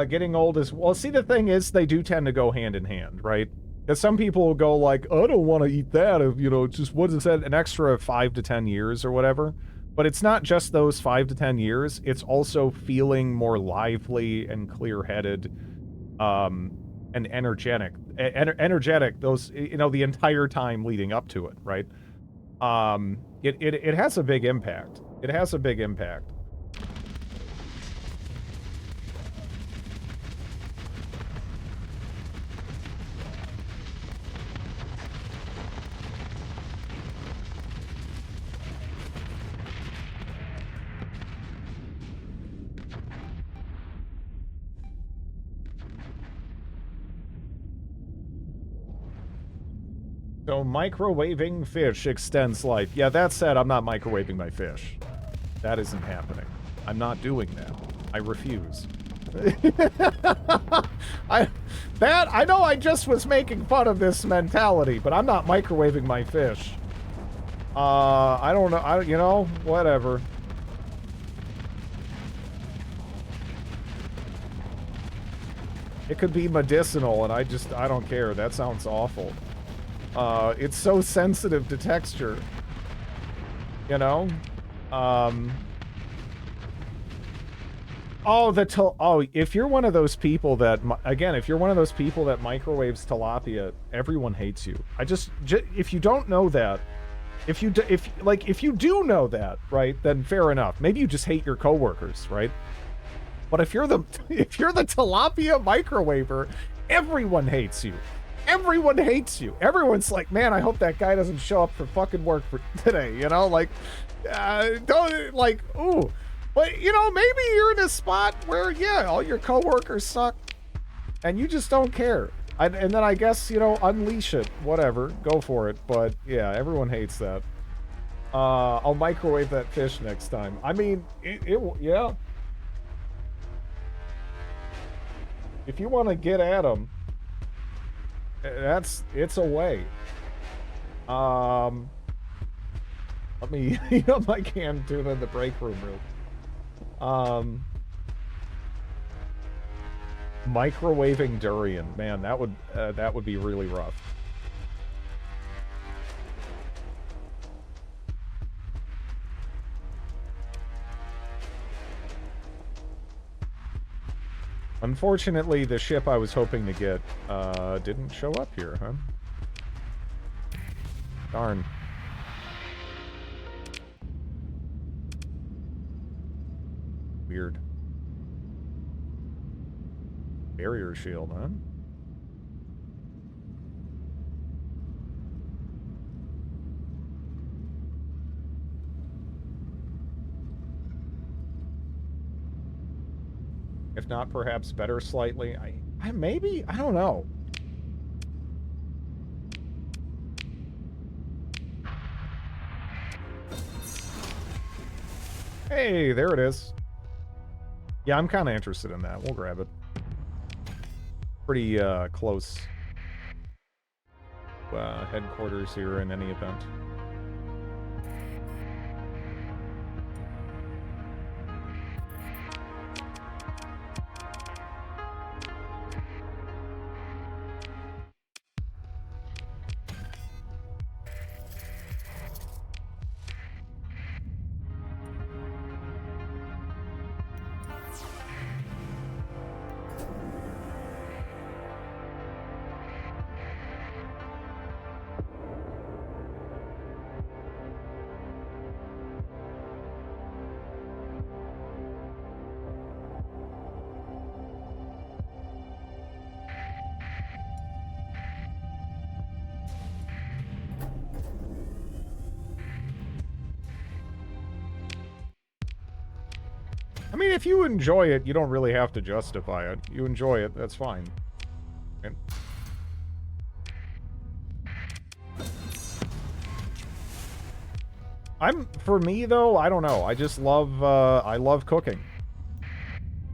Getting old is... Well, see, the thing is, they do tend to go hand in hand, right? Because some people will go like, I don't want to eat that, if, you know, just, what is that, an extra 5 to 10 years or whatever. But it's not just those 5 to 10 years, it's also feeling more lively and clear-headed, and energetic. Energetic, those, you know, the entire time leading up to it, right? It has a big impact. It has a big impact. So microwaving fish extends life. Yeah, that said, I'm not microwaving my fish. That isn't happening. I'm not doing that. I refuse. I know I just was making fun of this mentality, but I'm not microwaving my fish. I don't know. You know, whatever. It could be medicinal, and I don't care. That sounds awful. It's so sensitive to texture. You know? If you're one of those people that, again, if you're one of those people that microwaves tilapia, everyone hates you. If you don't know that, if you do know that, right, then fair enough. Maybe you just hate your coworkers, right? But if you're the tilapia microwaver, everyone hates you. Everyone hates you. Everyone's like, man, I hope that guy doesn't show up for fucking work for today, you know? Like, don't, like, ooh. But, you know, maybe you're in a spot where, yeah, all your coworkers suck, and you just don't care. And then I guess, you know, unleash it. Whatever. Go for it. But, yeah, everyone hates that. I'll microwave that fish next time. I mean, yeah. If you want to get at them, it's a way. Let me heat up my canned tuna in the break room microwaving durian, man, that would be really rough. Unfortunately, the ship I was hoping to get didn't show up here, huh? Darn. Weird. Barrier shield, huh? If not, perhaps better slightly. I maybe? I don't know. Hey, there it is. Yeah, I'm kind of interested in that. We'll grab it. Pretty close headquarters here in any event. I mean, if you enjoy it, you don't really have to justify it. You enjoy it, that's fine. Okay. For me though, I don't know. I just love, I love cooking.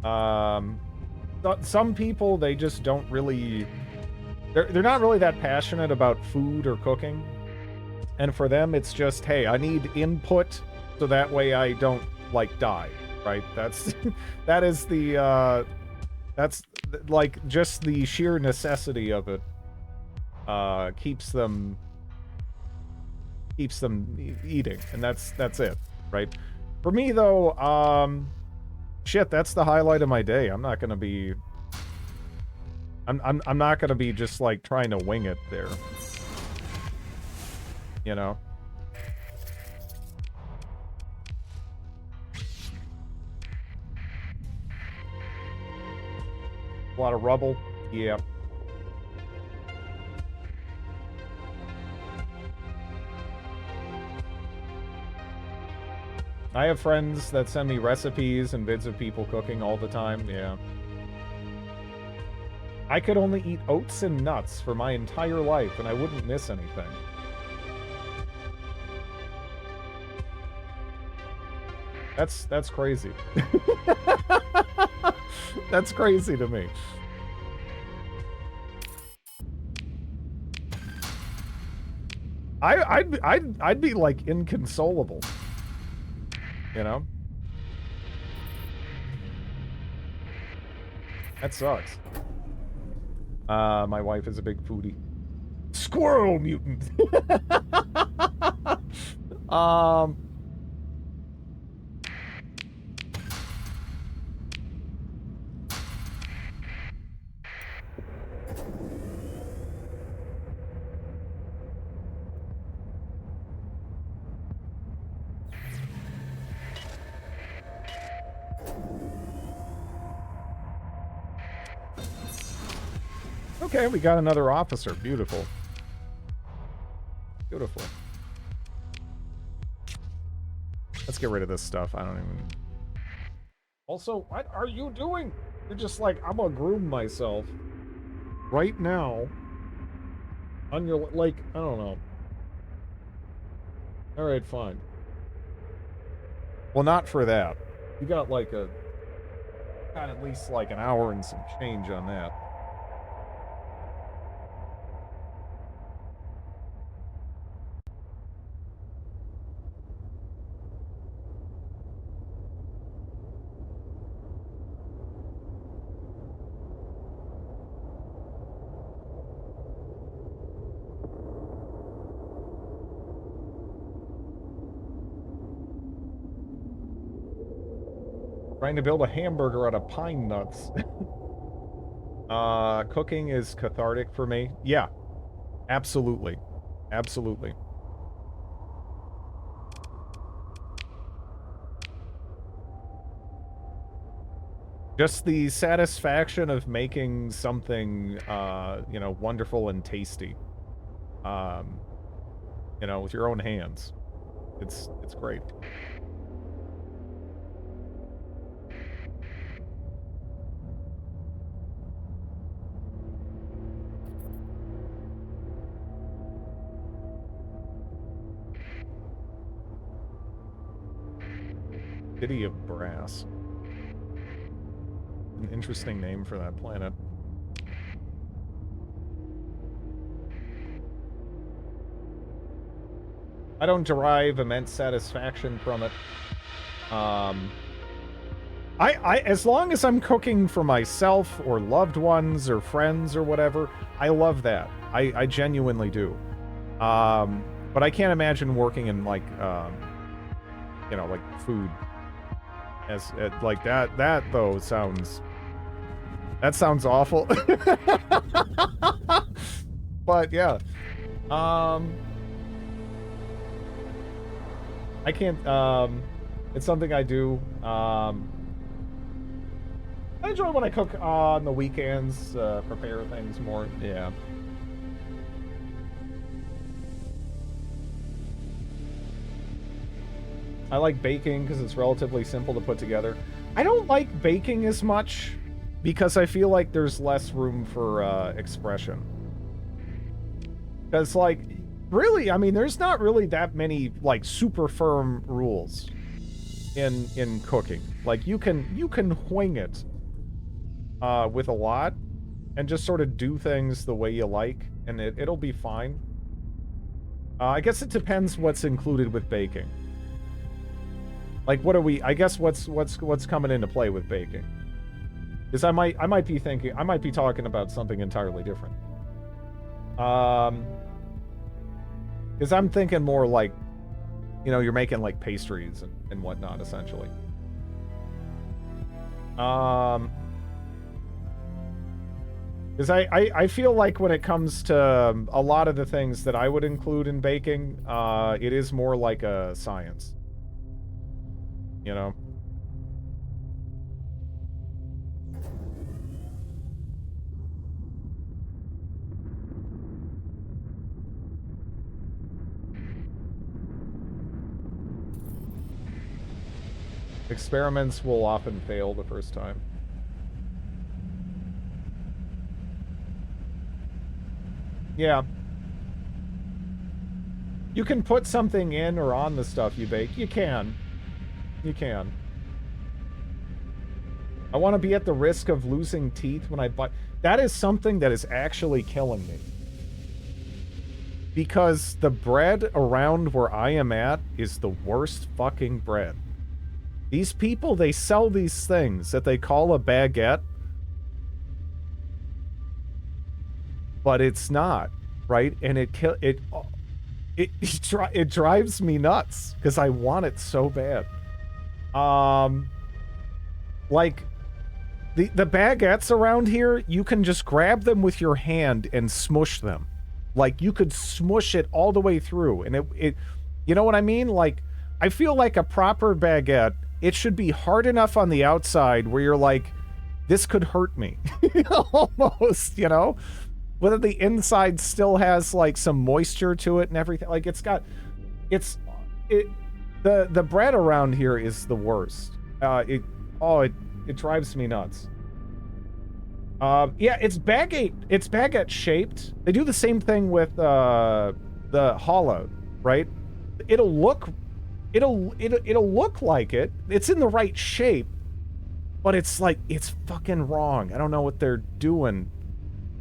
Some people, they just don't really, they're not really that passionate about food or cooking. And for them, it's just, hey, I need input so that way I don't, like, die. Right? That is the, that's, like, just the sheer necessity of it, keeps them eating, and that's it, right? For me, though, shit, that's the highlight of my day. I'm not gonna be, I'm not gonna be just, like, trying to wing it there. You know? A lot of rubble. Yeah. I have friends that send me recipes and vids of people cooking all the time. Yeah. I could only eat oats and nuts for my entire life, and I wouldn't miss anything. That's crazy. That's crazy to me. I'd be like inconsolable. You know? That sucks. My wife is a big foodie. Squirrel mutant. Okay, we got another officer. Beautiful. Beautiful. Let's get rid of this stuff. I don't even... Also, what are you doing? You're just like, I'm gonna groom myself. Right now. On your, like, I don't know. Alright, fine. Well, not for that. You got like got at least like an hour and some change on that. Trying to build a hamburger out of pine nuts. Cooking is cathartic for me. Yeah. Absolutely. Absolutely. Just the satisfaction of making something, you know, wonderful and tasty. You know, with your own hands. It's great. City of Brass. An interesting name for that planet. I don't derive immense satisfaction from it. As long as I'm cooking for myself or loved ones or friends or whatever, I love that. I genuinely do. But I can't imagine working in like, you know, like food as like that. That though sounds. That sounds awful. But yeah, I can't. It's something I do. I enjoy when I cook on the weekends, prepare things more. Yeah. I like baking because it's relatively simple to put together. I don't like baking as much because I feel like there's less room for expression. Because, like, really, I mean, there's not really that many, like, super firm rules in cooking. Like, you can wing it with a lot and just sort of do things the way you like, and it'll be fine. I guess it depends what's included with baking. Like, what are we? I guess what's coming into play with baking? Because I might be talking about something entirely different. Because I'm thinking more like, you know, you're making like pastries and whatnot, essentially. Because I feel like when it comes to a lot of the things that I would include in baking, it is more like a science. You know? Experiments will often fail the first time. Yeah. You can put something in or on the stuff you bake. You can. You can. I want to be at the risk of losing teeth when I bite. That is something that is actually killing me. Because the bread around where I am at is the worst fucking bread. These people, they sell these things that they call a baguette. But it's not, right? And it drives me nuts because I want it so bad. Like the baguettes around here, you can just grab them with your hand and smush them. Like you could smush it all the way through, and it you know what I mean? Like I feel like a proper baguette, it should be hard enough on the outside where you're like, this could hurt me, almost, you know. Whether the inside still has like some moisture to it and everything, like the bread around here is the worst. It drives me nuts. Yeah, it's baguette shaped. They do the same thing with the challah, right? It'll look like it. It's in the right shape, but it's like it's fucking wrong. I don't know what they're doing.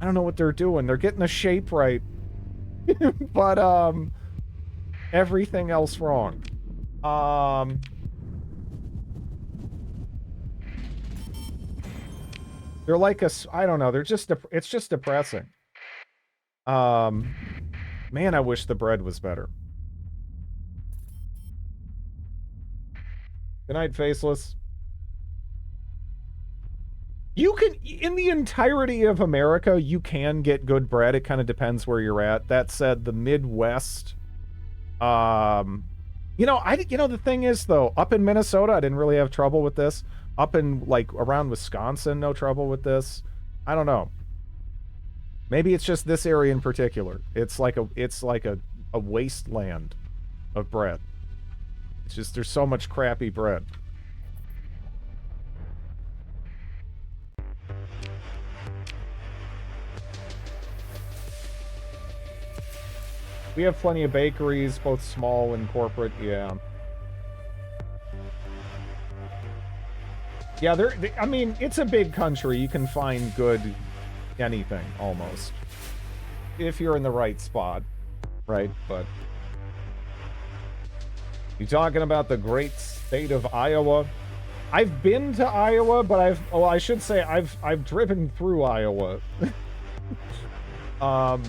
They're getting the shape right, but everything else wrong. They're like I don't know. It's just depressing. Man, I wish the bread was better. Good night, Faceless. You can, in the entirety of America, you can get good bread. It kind of depends where you're at. That said, the Midwest, you know, the thing is though, up in Minnesota, I didn't really have trouble with this. Up in like around Wisconsin, no trouble with this. I don't know. Maybe it's just this area in particular. It's like a wasteland of bread. It's just there's so much crappy bread. We have plenty of bakeries, both small and corporate, yeah. Yeah, I mean, it's a big country. You can find good anything, almost. If you're in the right spot, right? But... You talking about the great state of Iowa? I've been to Iowa, but I should say I've driven through Iowa. I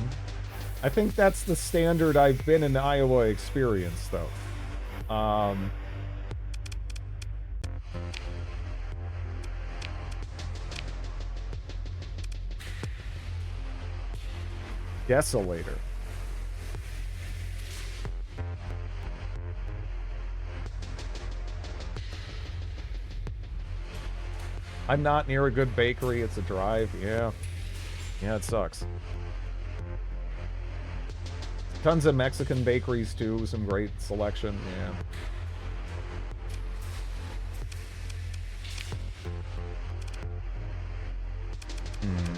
think that's the standard I've been in Iowa experience, though. Desolator. I'm not near a good bakery. It's a drive. Yeah. Yeah, it sucks. Tons of Mexican bakeries, too. Some great selection. Yeah. Hmm.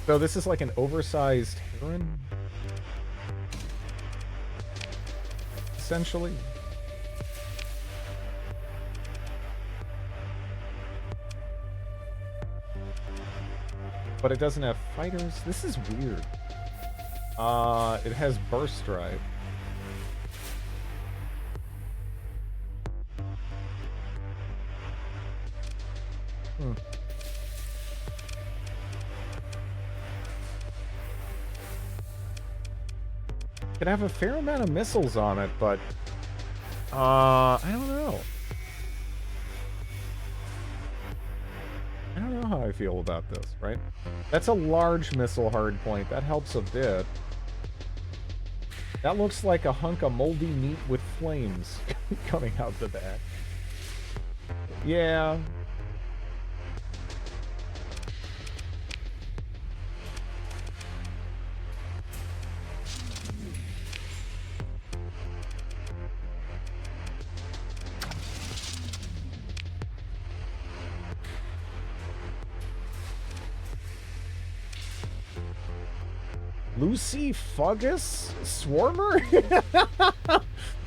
So this is like an oversized heron? Essentially. But it doesn't have fighters. This is weird. It has burst drive. Hmm. Could have a fair amount of missiles on it, but I don't know. I don't know how I feel about this, right? That's a large missile hardpoint. That helps a bit. That looks like a hunk of moldy meat with flames coming out the back. Yeah. Lucy Fungus? Swarmer?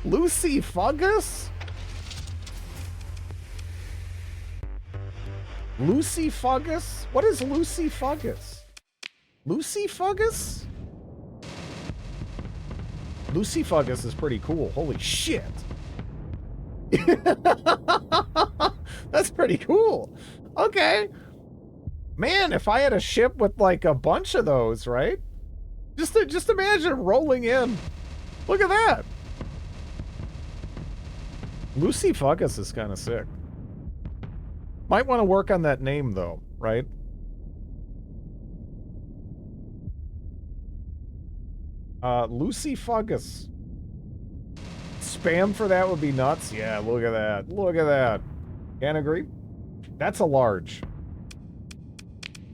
Lucy Fungus? Lucy Fungus? What is Lucy Fungus? Lucy Fungus? Lucy Fungus is pretty cool. Holy shit. That's pretty cool. Okay. Man, if I had a ship with like a bunch of those, right? Just imagine rolling in. Look at that. Lucy Fungus is kind of sick. Might want to work on that name, though, right? Lucy Fungus. Spam for that would be nuts. Yeah, look at that. Look at that. Can't agree. That's a large.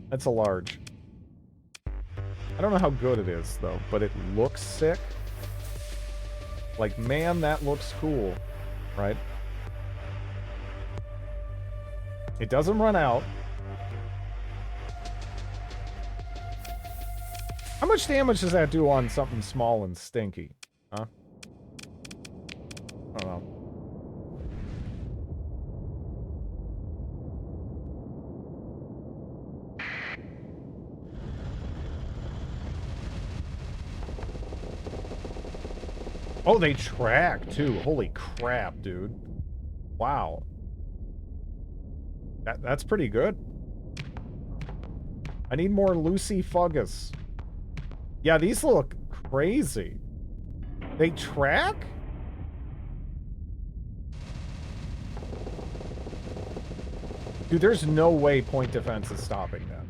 That's a large. I don't know how good it is, though, but it looks sick. Like, man, that looks cool, right? It doesn't run out. How much damage does that do on something small and stinky? Huh? I don't know. Oh, they track, too. Holy crap, dude. Wow. That's pretty good. I need more Lucy Fungus. Yeah, these look crazy. They track? Dude, there's no way point defense is stopping that.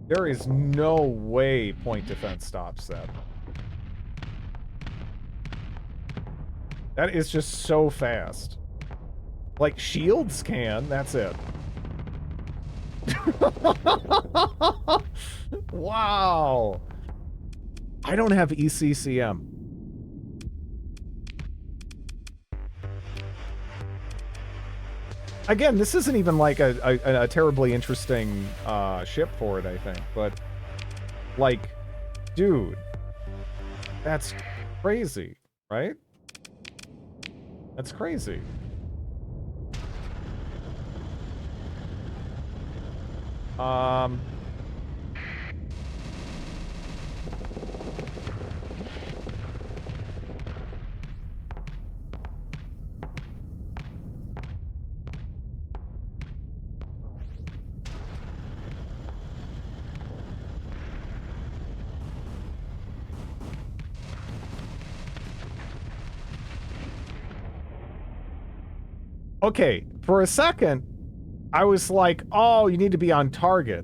There is no way point defense stops that. That is just so fast. Like, shields can, that's it. Wow. I don't have ECCM. Again, this isn't even like a terribly interesting ship for it, I think. But, like, dude, that's crazy, right? That's crazy. Okay, for a second, I was like, oh, you need to be on target.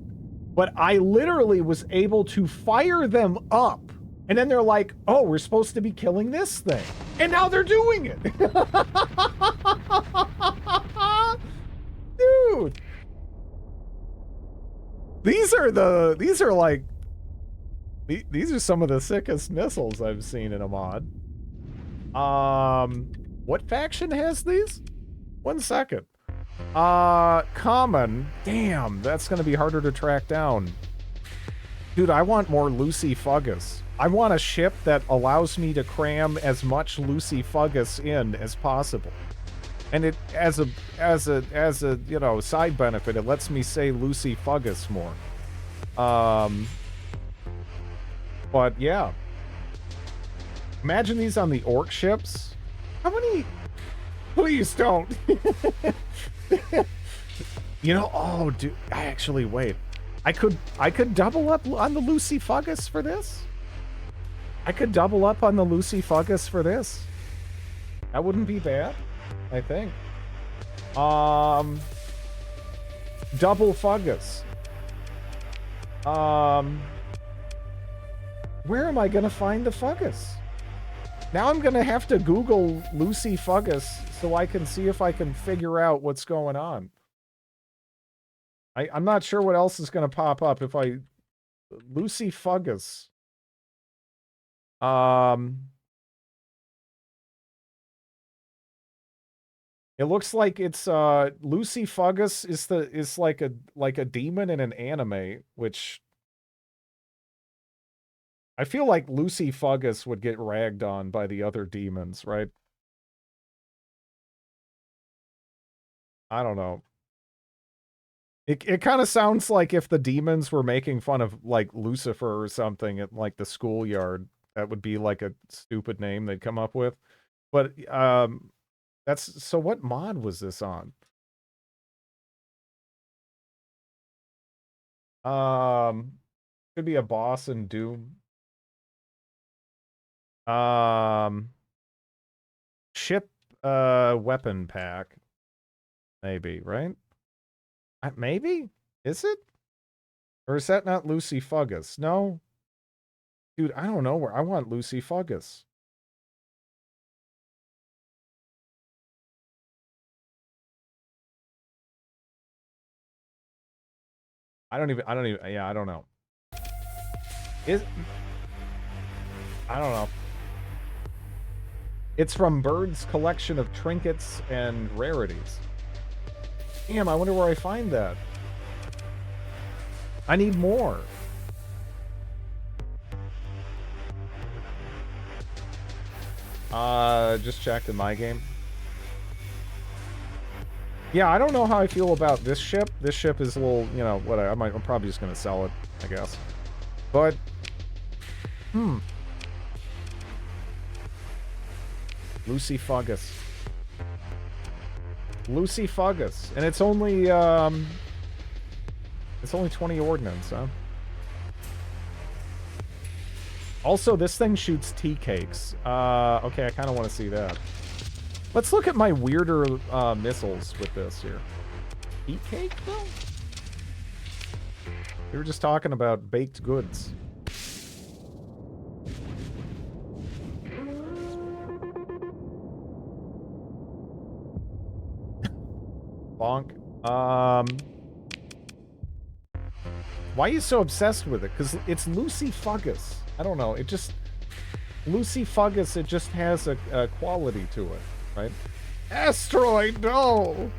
But I literally was able to fire them up. And then they're like, oh, we're supposed to be killing this thing. And now they're doing it. Dude. These are like, these are some of the sickest missiles I've seen in a mod. What faction has these? 1 second. Common. Damn, that's gonna be harder to track down. Dude, I want more Lucifugus. I want a ship that allows me to cram as much Lucifugus in as possible. And it, as a, you know, side benefit, it lets me say Lucifugus more. But yeah. Imagine these on the orc ships. How many? Please don't. You know, oh, dude, wait. I could double up on the Lucifugus for this. I could double up on the Lucifugus for this. That wouldn't be bad, I think. Double Fugus. Where am I gonna find the Fugus? Now I'm gonna have to Google Lucifugus so I can see if I can figure out what's going on. I'm not sure what else is gonna pop up if I... Lucifugus. It looks like it's Lucifugus is like a demon in an anime, which I feel like Lucifugus would get ragged on by the other demons, right? I don't know. It kind of sounds like if the demons were making fun of like Lucifer or something at like the schoolyard, that would be like a stupid name they'd come up with. But that's so what mod was this on? Could be a boss in Doom. Ship weapon pack. Maybe, right? Maybe? Is it? Or is that not Lucifugus? No? Dude, I don't know where I want Lucifugus. I don't even, yeah, I don't know. I don't know. It's from Bird's collection of trinkets and rarities. Damn, I wonder where I find that. I need more. Just checked in my game. Yeah, I don't know how I feel about this ship. This ship is a little, you know, what I'm probably just gonna sell it, I guess. But, Lucifugus. Lucifugus. And it's only 20 ordnance, huh? Also, this thing shoots tea cakes. Okay, I kind of want to see that. Let's look at my weirder missiles with this here. Tea cake, though? We were just talking about baked goods. Bonk. Why are you so obsessed with it? Because it's Lucifugus. I don't know. It just... Lucifugus, it just has a quality to it, right? Asteroid, no!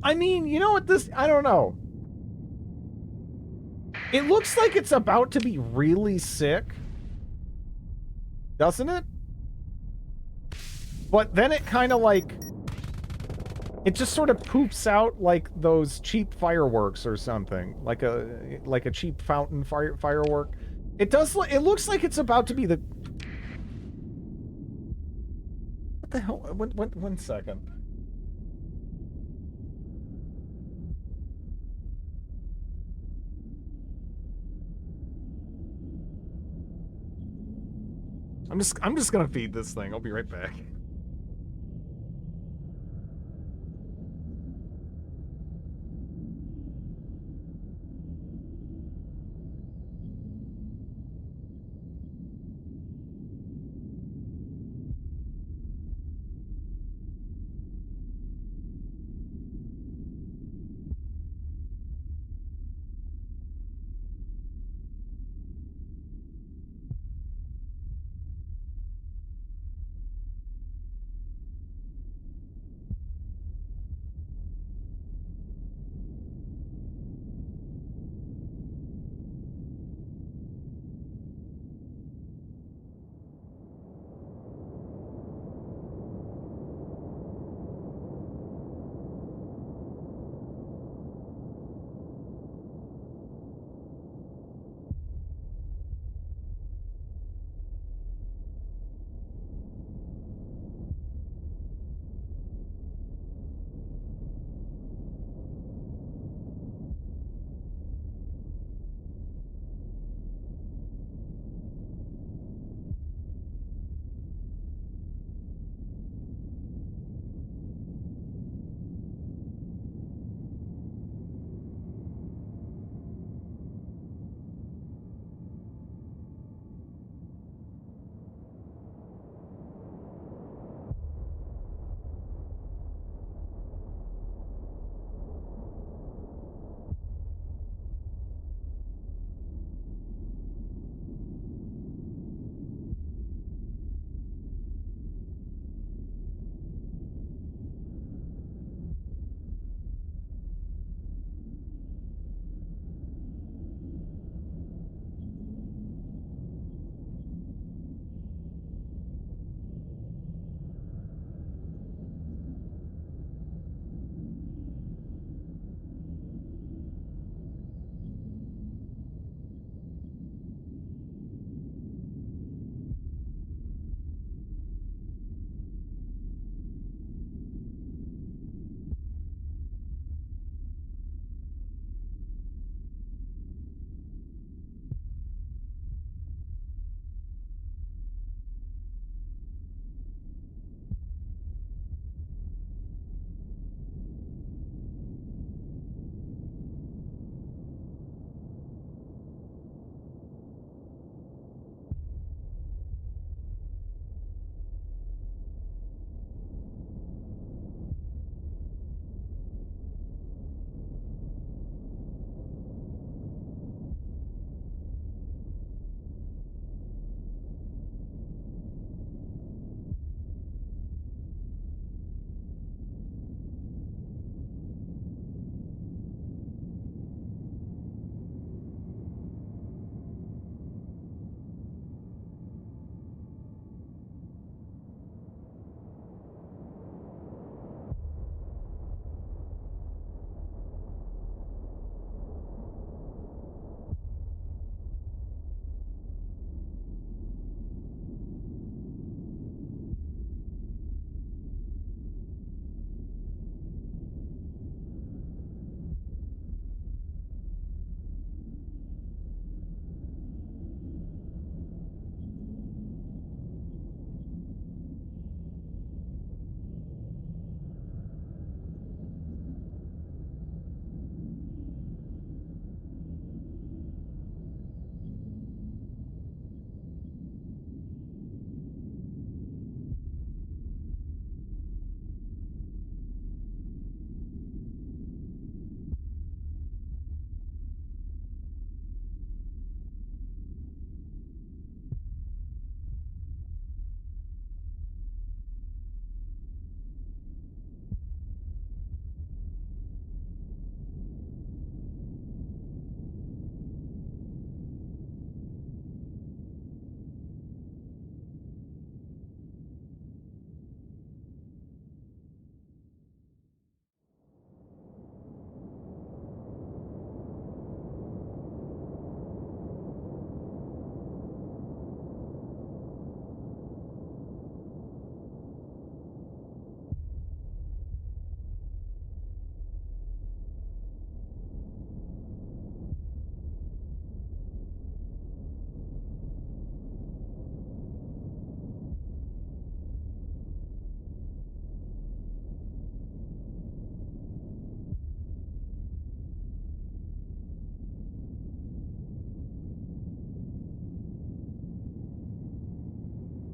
I mean, you know what this... I don't know. It looks like it's about to be really sick. Doesn't it? But then it kind of like... It just sort of poops out like those cheap fireworks or something. Like a cheap fountain firework. It does... It looks like it's about to be the... What the hell? One second. I'm just gonna feed this thing. I'll be right back.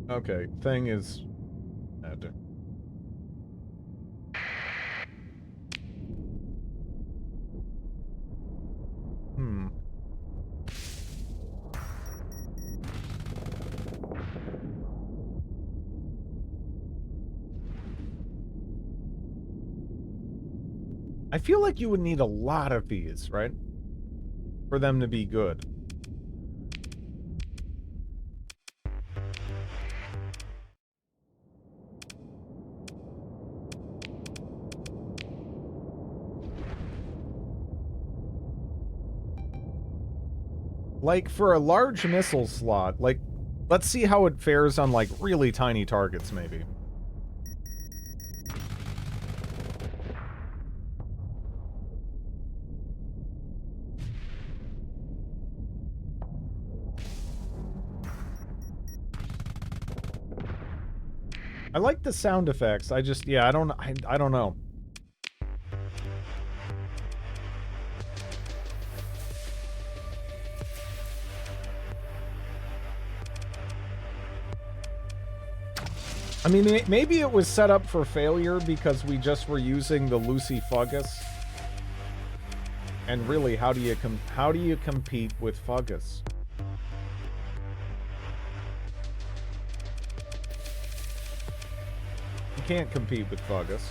Okay, thing is... Hmm. I feel like you would need a lot of these, right? For them to be good. Like, for a large missile slot, like, let's see how it fares on, like, really tiny targets, maybe. I like the sound effects. I just, yeah, I don't know. I mean, maybe it was set up for failure because we just were using the Lucy Fuggus. And really, how do you compete with Fuggus? You can't compete with Fuggus.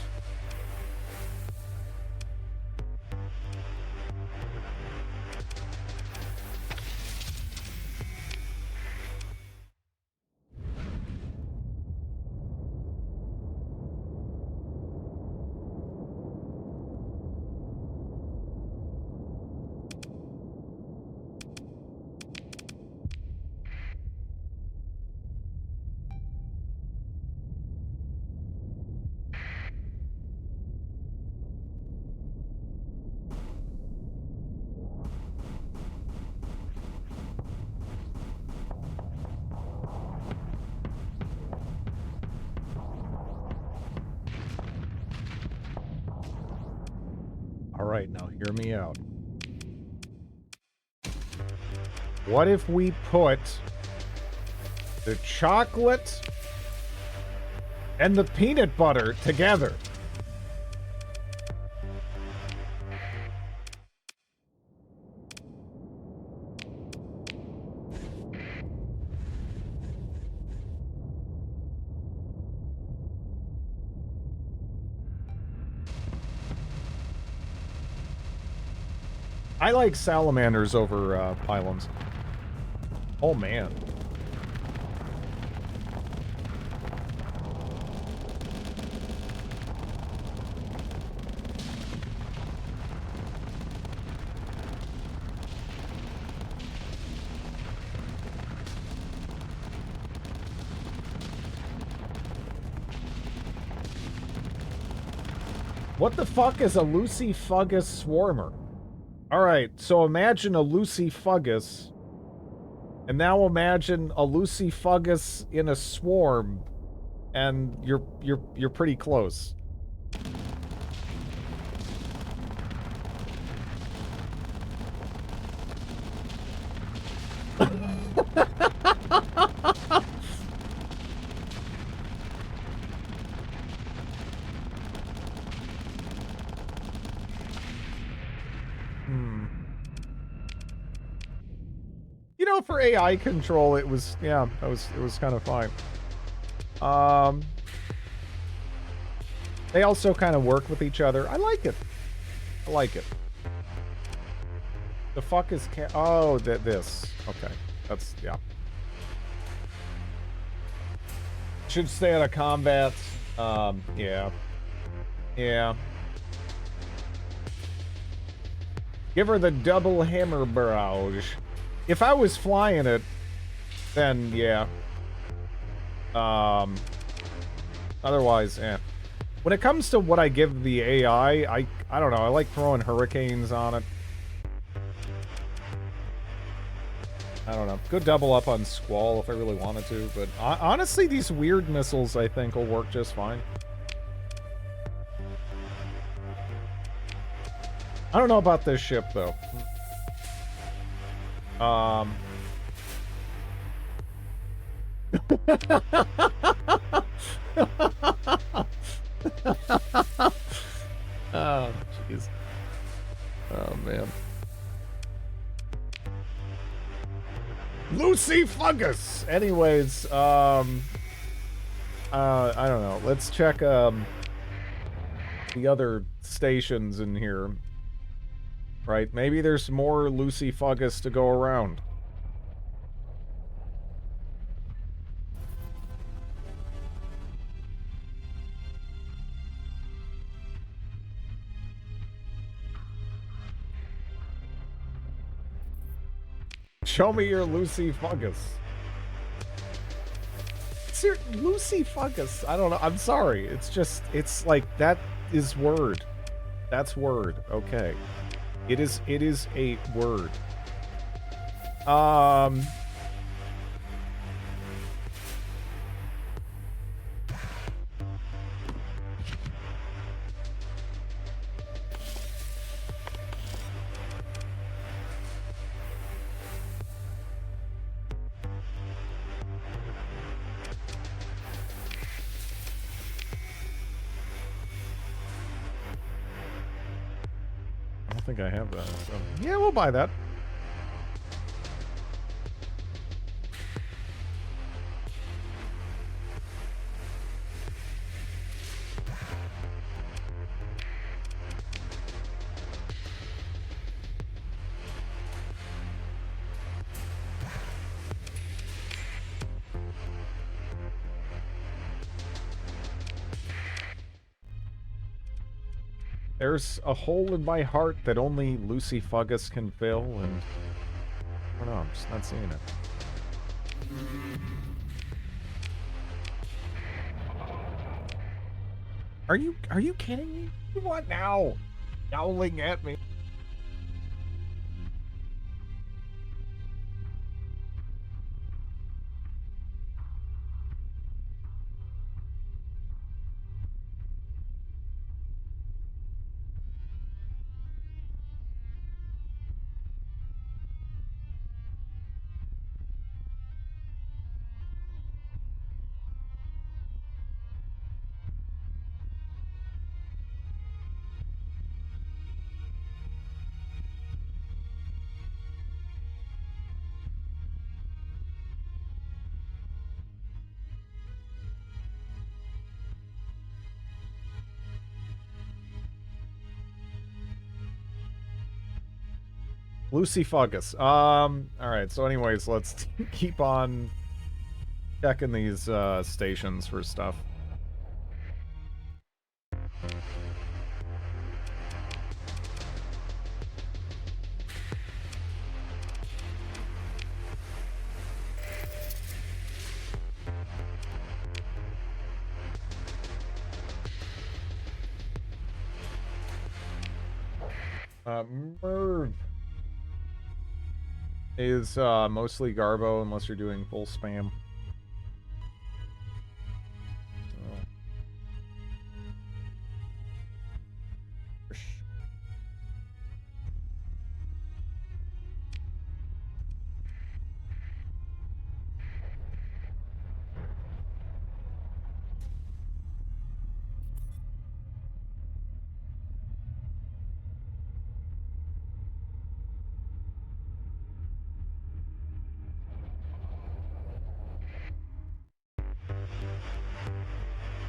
Alright, now hear me out. What if we put the chocolate and the peanut butter together? I like salamanders over pylons. Oh man. What the fuck is a Lucifugus swarmer? Alright, so imagine a Lucifugus. And now imagine a Lucifugus in a swarm. And you're pretty close. You know, for AI control, it was, yeah, it was kind of fine. They also kind of work with each other. I like it. I like it. The fuck is oh, this. Okay. That's, yeah. Should stay out of combat. Yeah. Yeah. Give her the double hammer barrage. If I was flying it, then yeah. Otherwise, eh. When it comes to what I give the AI, I don't know. I like throwing hurricanes on it. I don't know. Could double up on Squall if I really wanted to, but honestly, these weird missiles I think will work just fine. I don't know about this ship though. Oh, jeez. Oh, man. Lucy Fungus! Anyways, I don't know. Let's check, the other stations in here. Right? Maybe there's more Lucy Fungus to go around. Show me your Lucy Fungus. It's your Lucy Fungus. I don't know. I'm sorry. It's just, it's like, that is word. That's word. Okay. It is a word. I don't think I have that. So. Yeah, we'll buy that. There's a hole in my heart that only Lucy Fungus can fill, and I don't know, I'm just not seeing it. Are you kidding me? What now? Yowling at me. Lucy Fungus. Alright, so anyways, let's keep on checking these stations for stuff. Merv is mostly Garbo unless you're doing full spam.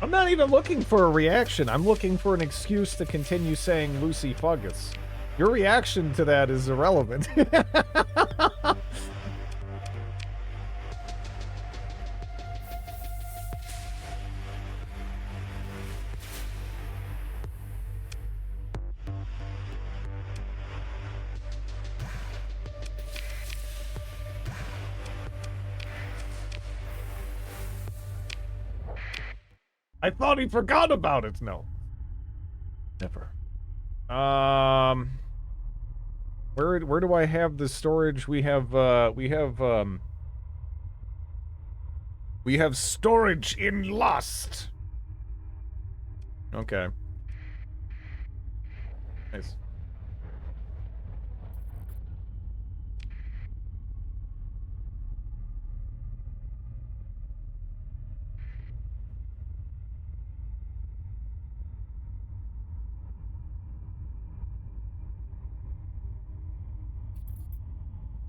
I'm not even looking for a reaction. I'm looking for an excuse to continue saying Lucy Fungus. Your reaction to that is irrelevant. I thought he forgot about it. No. Never. Where do I have the storage? We have storage in Lust. Okay. Nice.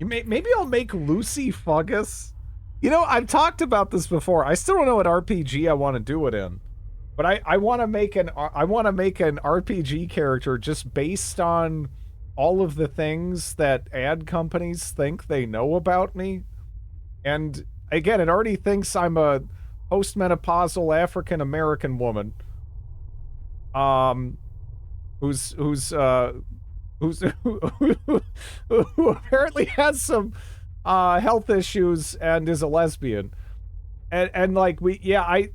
Maybe I'll make Lucy Fungus. You know, I've talked about this before. I still don't know what RPG I want to do it in. But I want to make an RPG character just based on all of the things that ad companies think they know about me. And again, it already thinks I'm a postmenopausal African American woman. Who's who apparently has some health issues and is a lesbian. And like Lucy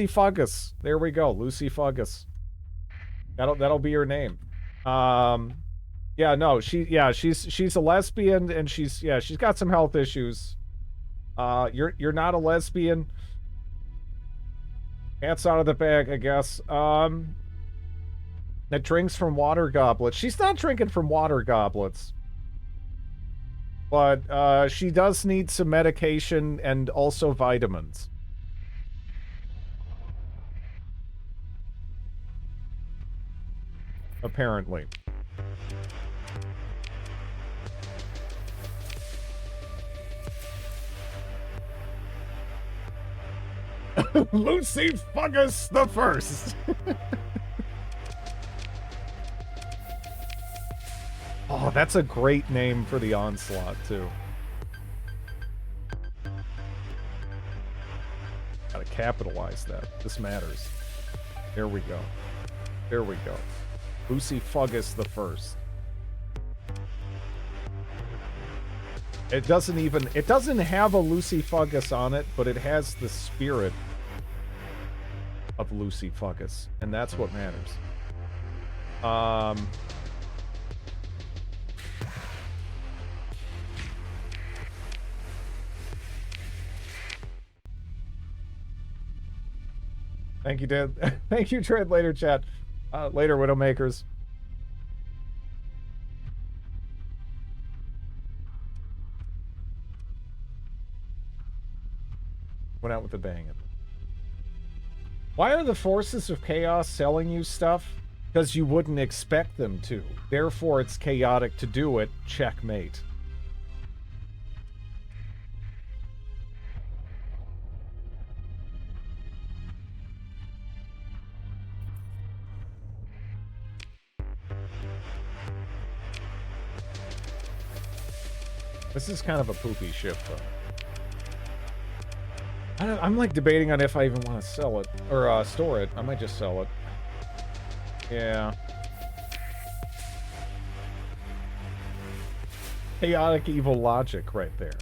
Fungus. There we go, Lucy Fungus. That'll be her name. Yeah, no, she's a lesbian and she's got some health issues. You're not a lesbian. Cat's out of the bag, I guess. That drinks from water goblets. She's not drinking from water goblets. But she does need some medication and also vitamins. Apparently. Lucy Fungus the First. Oh, that's a great name for the onslaught, too. Gotta capitalize that. This matters. There we go. There we go. Lucy Fungus the First. It doesn't have a Lucy Fungus on it, but it has the spirit of Lucy Fungus, and that's what matters. Thank you, Dad. Thank you, Tread. Later, chat. Later, Widowmakers. Went out with a bang. Why are the forces of chaos selling you stuff? Because you wouldn't expect them to. Therefore, it's chaotic to do it. Checkmate. This is kind of a poopy ship, though. I'm like debating on if I even want to sell it or store it. I might just sell it. Yeah. Chaotic evil logic right there.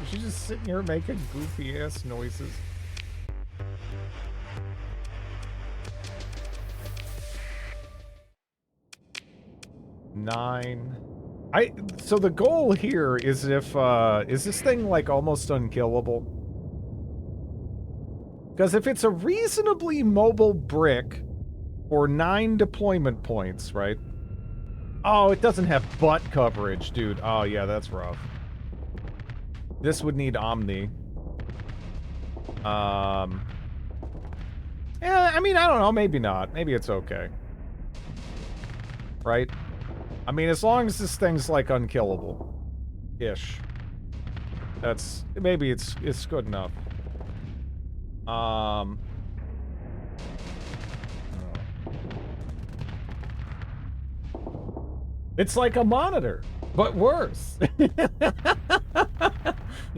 She's just sitting here making goofy ass noises. Nine. So the goal here is if is this thing like almost unkillable? Because if it's a reasonably mobile brick for 9 deployment points, right? Oh, it doesn't have butt coverage, dude. Oh yeah, that's rough. This would need Omni. Yeah, I mean, I don't know. Maybe not. Maybe it's okay. Right? I mean, as long as this thing's, like, unkillable-ish. That's... Maybe it's good enough. It's like a monitor. But worse.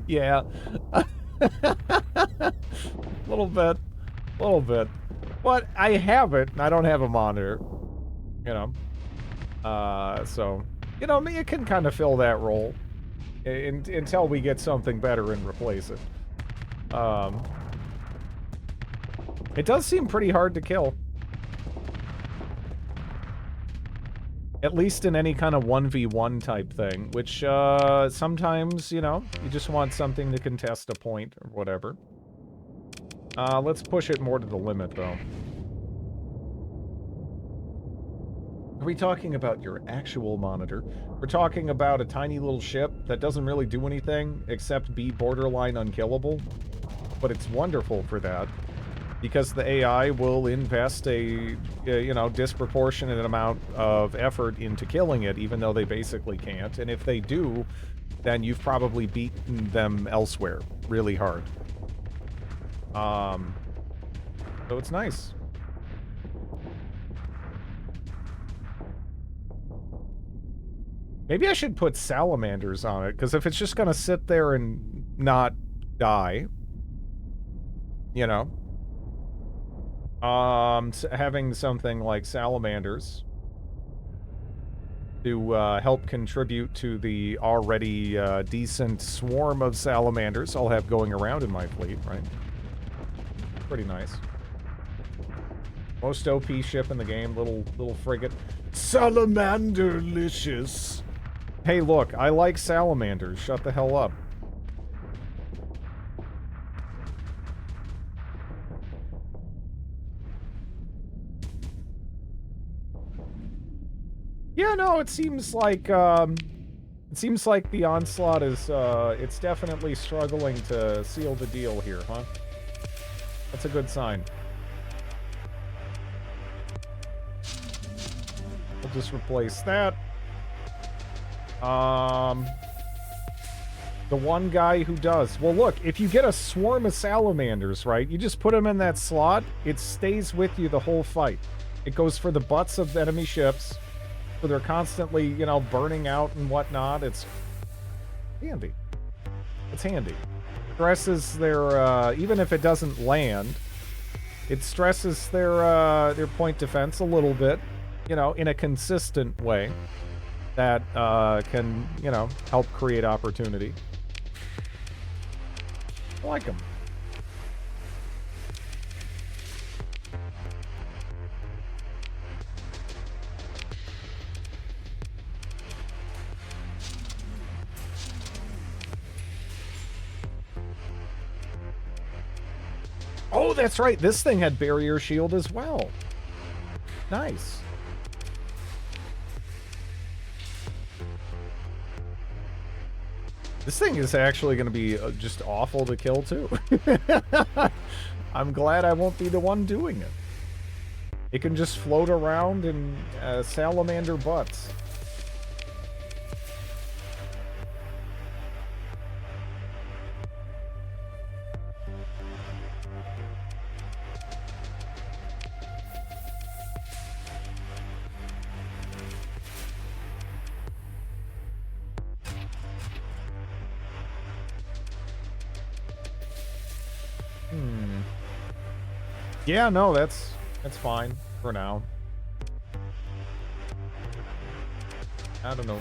Yeah. Little bit. Little bit. But I have it, and I don't have a monitor. You know? So, you know, it can kind of fill that role until we get something better and replace it. It does seem pretty hard to kill. At least in any kind of 1v1 type thing, which, sometimes, you know, you just want something to contest a point or whatever. Let's push it more to the limit, though. Are we talking about your actual monitor? We're talking about a tiny little ship that doesn't really do anything except be borderline unkillable. But it's wonderful for that. Because the AI will invest a, you know, disproportionate amount of effort into killing it, even though they basically can't. And if they do, then you've probably beaten them elsewhere really hard. So it's nice. Maybe I should put salamanders on it, because if it's just gonna sit there and not die, you know, having something like salamanders to help contribute to the already decent swarm of salamanders I'll have going around in my fleet, right? Pretty nice. Most OP ship in the game, little frigate. Salamanderlicious. Hey, look, I like salamanders. Shut the hell up. Yeah, no, it seems like the onslaught is it's definitely struggling to seal the deal here, huh? That's a good sign. We'll just replace that. The one guy who does. Well, look, if you get a swarm of salamanders, right, you just put them in that slot, it stays with you the whole fight. It goes for the butts of enemy ships. So they're constantly, you know, burning out and whatnot. It's handy. It's handy. Stresses their, even if it doesn't land, it stresses their point defense a little bit, you know, in a consistent way that can, you know, help create opportunity. I like them. Oh, that's right. This thing had barrier shield as well. Nice. This thing is actually going to be just awful to kill, too. I'm glad I won't be the one doing it. It can just float around in salamander butts. Yeah, no, that's fine for now. I don't know.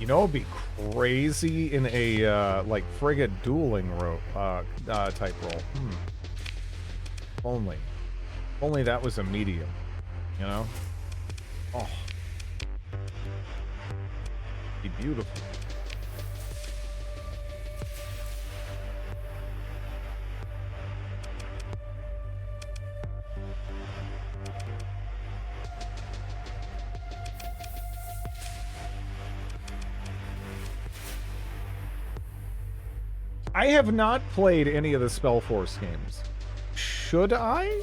You know, it'd be crazy in a, like, frigate dueling type role. Only. Only that was a medium, you know? Oh. Be beautiful. I have not played any of the Spellforce games. Should I?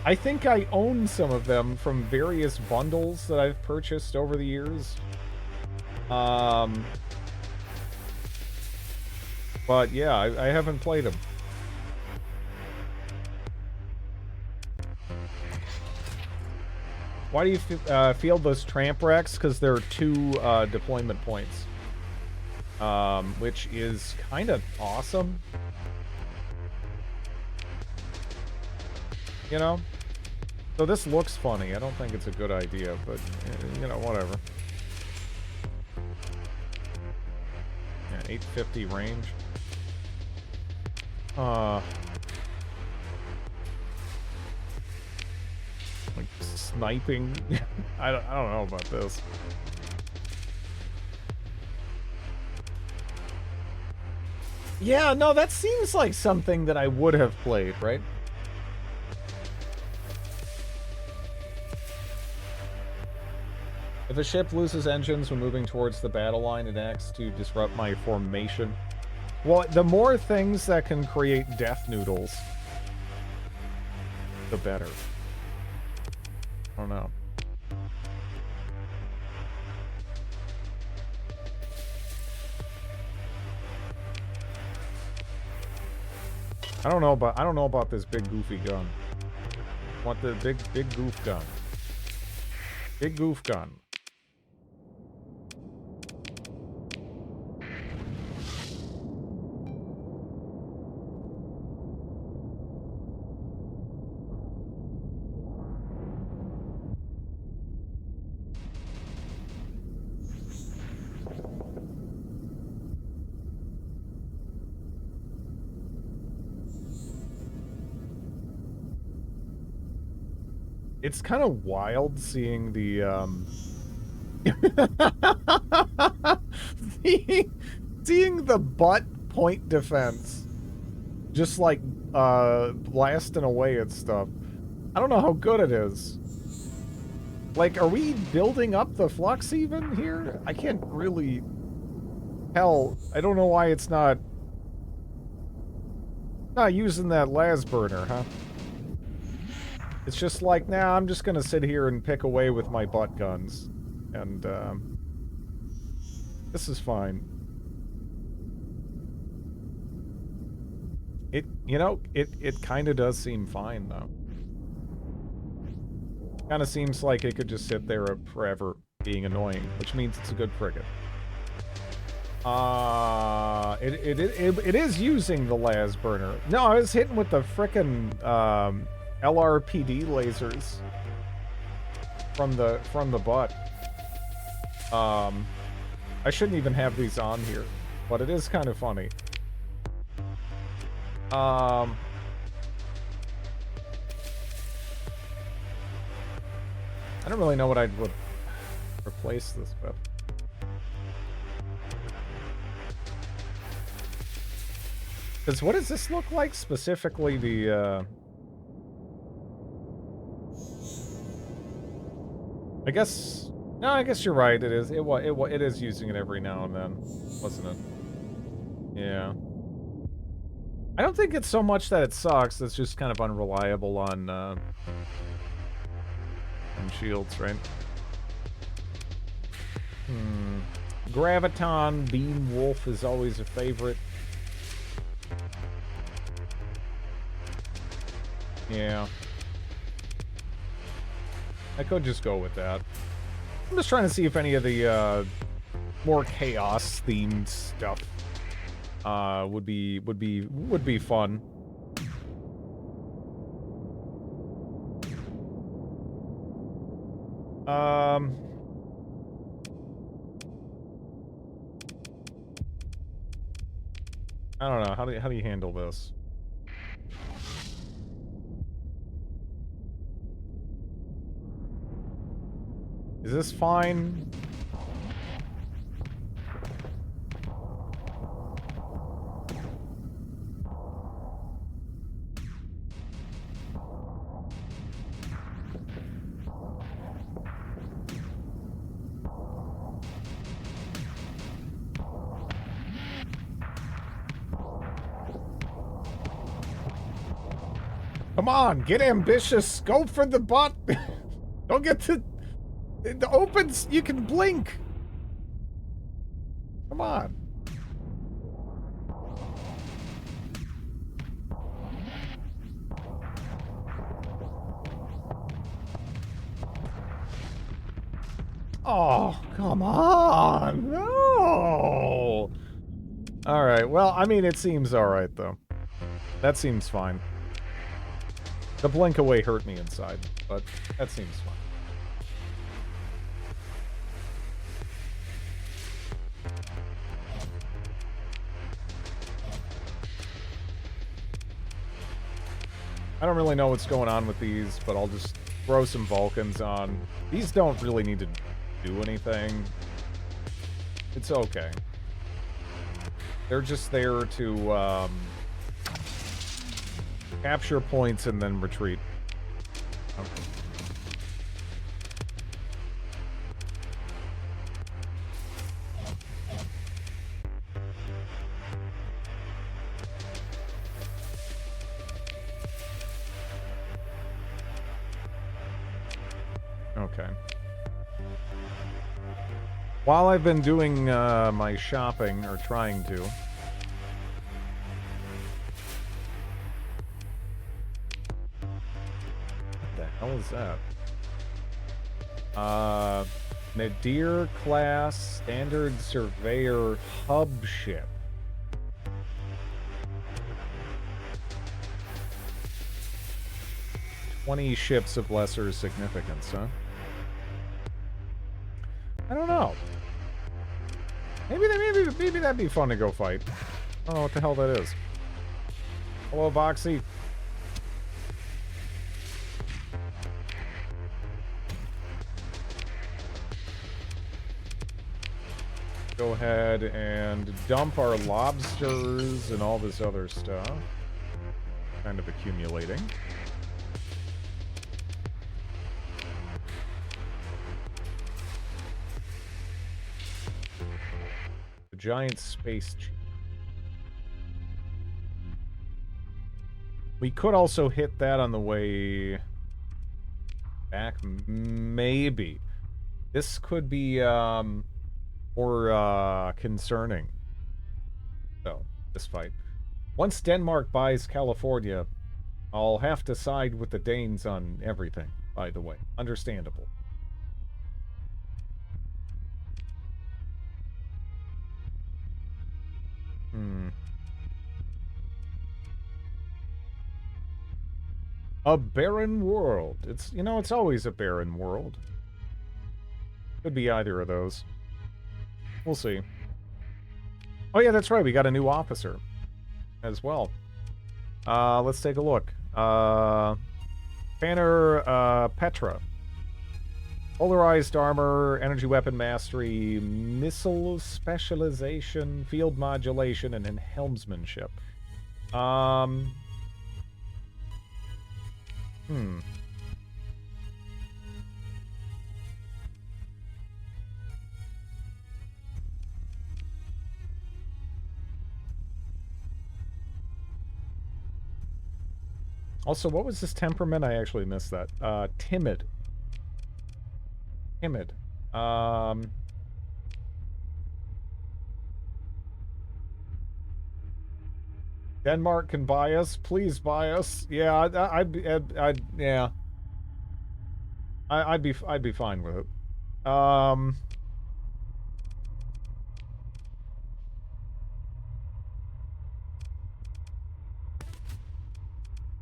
I think I own some of them from various bundles that I've purchased over the years. But yeah, I haven't played them. Why do you field those tramp wrecks? Because there are 2 deployment points. Which is kind of awesome. You know? So this looks funny. I don't think it's a good idea, but, you know, whatever. Yeah, 850 range. Like, sniping. I don't know about this. Yeah, no, that seems like something that I would have played, right? If a ship loses engines when moving towards the battle line, it acts to disrupt my formation. Well, the more things that can create death noodles, the better. I don't know. I don't know about this big goofy gun. I want the big goof gun. Big goof gun. It's kind of wild seeing the, seeing the butt point defense just, like, blasting away at stuff. I don't know how good it is. Like, are we building up the flux even here? I can't really tell. I don't know why it's not using that las burner, huh? It's just like, nah, I'm just gonna sit here and pick away with my butt guns. And, this is fine. You know, it kinda does seem fine, though. Kinda seems like it could just sit there forever being annoying, which means it's a good frigate. It is using the las burner. No, I was hitting with the frickin', LRPD lasers from the butt. I shouldn't even have these on here, but it is kind of funny. I don't really know what I would replace this with. Because what does this look like specifically? The I guess no. I guess you're right. It is. It is using it every now and then, wasn't it? Yeah. I don't think it's so much that it sucks. It's just kind of unreliable on shields, right? Graviton Beam Wolf is always a favorite. Yeah. I could just go with that. I'm just trying to see if any of the more chaos themed stuff would be fun. I don't know. How do you handle this? Is this fine? Come on, get ambitious. Go for the butt. Don't get to... The opens, you can blink. Come on. Oh, come on. No. All right. Well, I mean, it seems all right, though. That seems fine. The blink away hurt me inside, but that seems fine. I don't really know what's going on with these, but I'll just throw some Vulcans on. These don't really need to do anything. It's okay. They're just there to capture points and then retreat. Okay. Okay. While I've been doing my shopping, or trying to... What the hell is that? Nadir class standard surveyor hub ship. "20 ships of lesser significance, huh? I don't know. Maybe that'd be fun to go fight. I don't know what the hell that is. Hello, Voxy. Go ahead and dump our lobsters and all this other stuff. Kind of accumulating. The giant space cheat. We could also hit that on the way back, maybe. This could be more concerning. So, this fight. Once Denmark buys California, I'll have to side with the Danes on everything, by the way. Understandable. A barren world. It's, you know, it's always a barren world. Could be either of those. We'll see. Oh yeah, that's right. We got a new officer as well. Let's take a look. Banner Petra. Polarized armor, energy weapon mastery, missile specialization, field modulation, and then helmsmanship. Also, what was his temperament? I actually missed that. Timid. Timid. Denmark can buy us. Please buy us. Yeah, yeah. I'd be fine with it.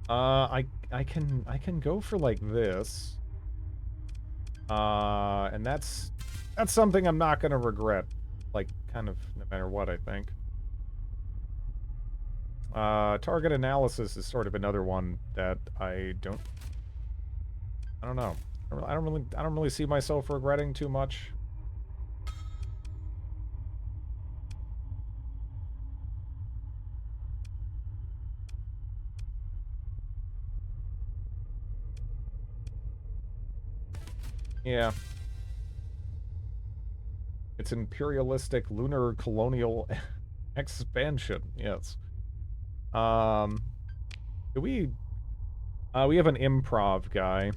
I can go for like this. And that's something I'm not gonna regret. Like, kind of no matter what, I think. Target analysis is sort of another one that I don't know. I don't really see myself regretting too much. Yeah. It's imperialistic lunar colonial expansion. Yes. Do we We have an improv guy.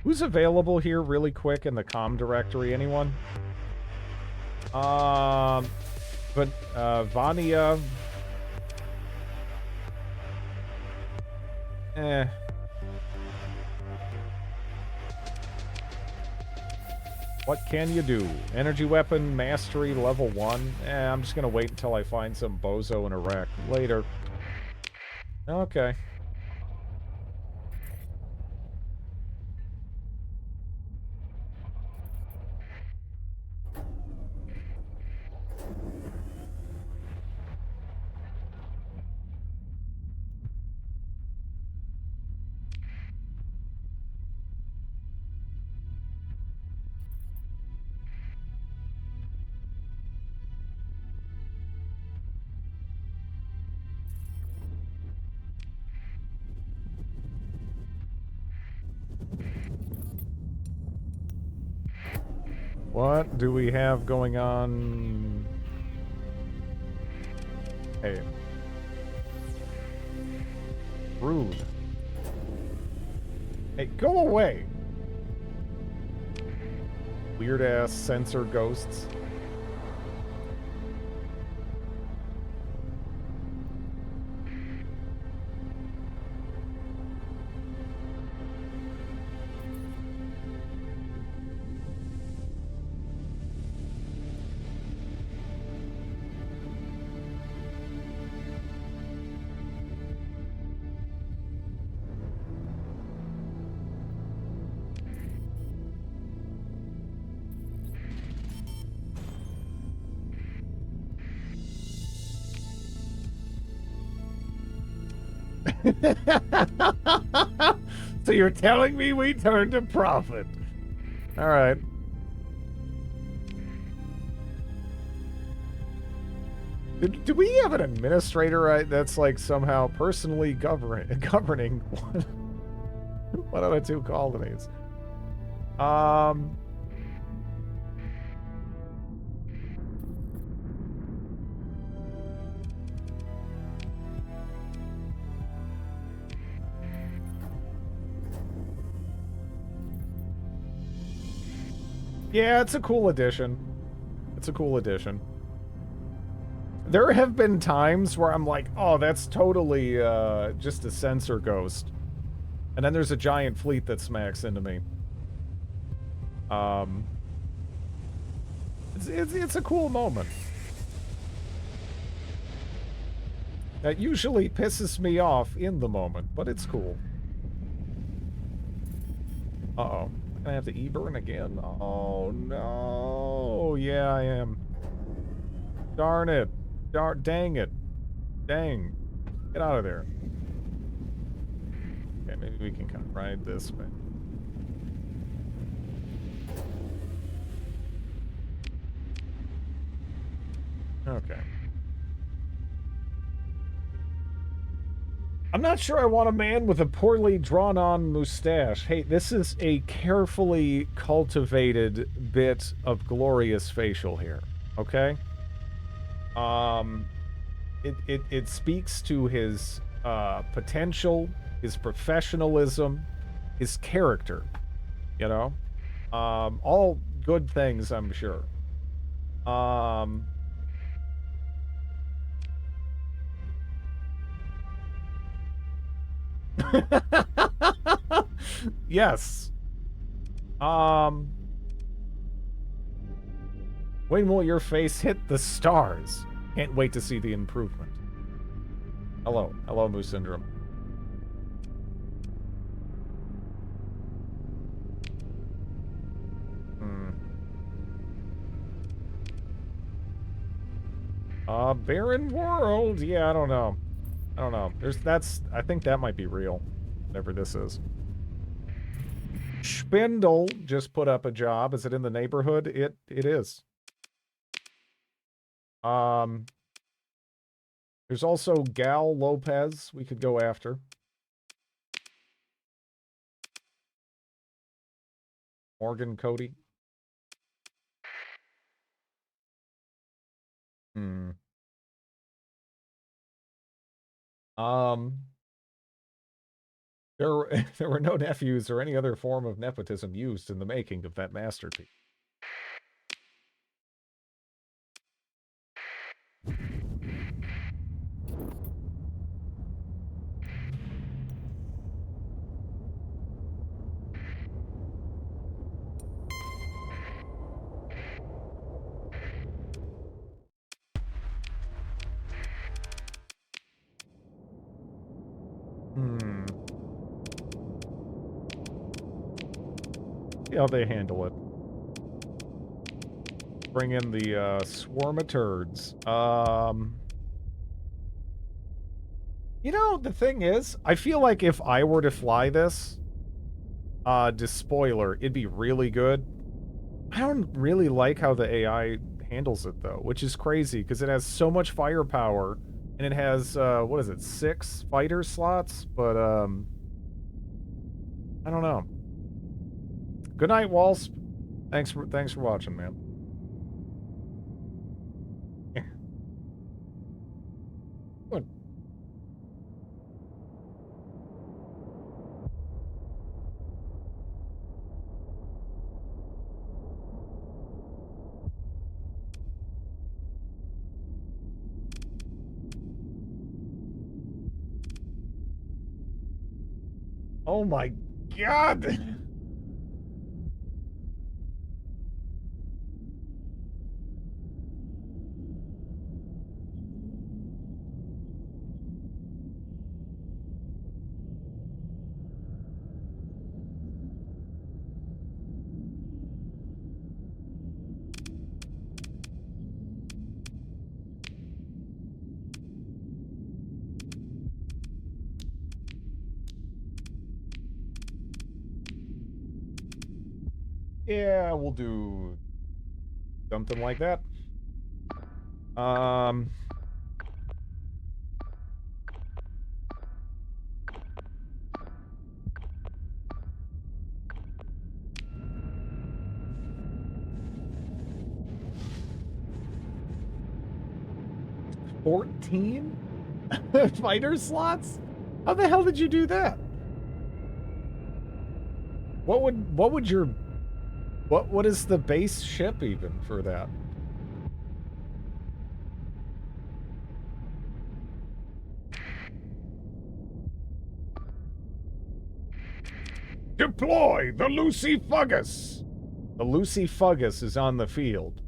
Who's available here really quick in the comm directory? Anyone? But Vania. Eh. What can you do? Energy weapon mastery level 1? I'm just gonna wait until I find some bozo in Iraq. Later. Okay. What do we have going on? Hey. Rude. Hey, go away! Weird-ass sensor ghosts. So you're telling me we turned a profit? All right. Do we have an administrator that's like somehow personally governing one of the two colonies? Yeah, it's a cool addition. It's a cool addition. There have been times where I'm like, oh, that's totally just a sensor ghost. And then there's a giant fleet that smacks into me. It's a cool moment. That usually pisses me off in the moment, but it's cool. Uh-oh. Am I gonna have to E-burn again? Oh, no. Yeah, I am. Darn it. Dang it. Dang. Get out of there. Okay, maybe we can kind of ride this way. Okay. I'm not sure I want a man with a poorly drawn-on mustache. Hey, this is a carefully cultivated bit of glorious facial hair, okay? It speaks to his potential, his professionalism, his character, you know? All good things, I'm sure. Yes. When will your face hit the stars? Can't wait to see the improvement. Hello. Hello, Moose Syndrome. Barren world. Yeah, I don't know. I don't know. I think that might be real. Whatever this is. Spindle just put up a job. Is it in the neighborhood? It is. There's also Gal Lopez we could go after. Morgan Cody. Hmm. There were no nephews or any other form of nepotism used in the making of that masterpiece. See how they handle it. Bring in the swarm of turds. You know, the thing is, I feel like if I were to fly this, spoiler, it'd be really good. I don't really like how the AI handles it, though, which is crazy, because it has so much firepower, and it has, what is it, 6 fighter slots? But, I don't know. Good night, Walls. Thanks for watching, man. Good. Oh my god! Yeah, we'll do something like that. 14 fighter slots? How the hell did you do that? What is the base ship even for that? Deploy the Lucy Fuggus! The Lucy Fuggus is on the field.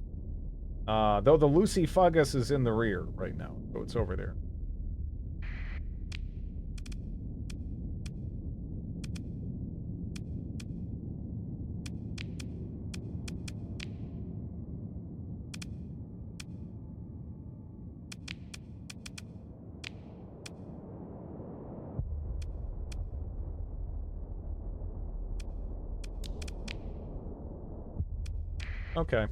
Though the Lucy Fuggus is in the rear right now, so it's over there. Okay.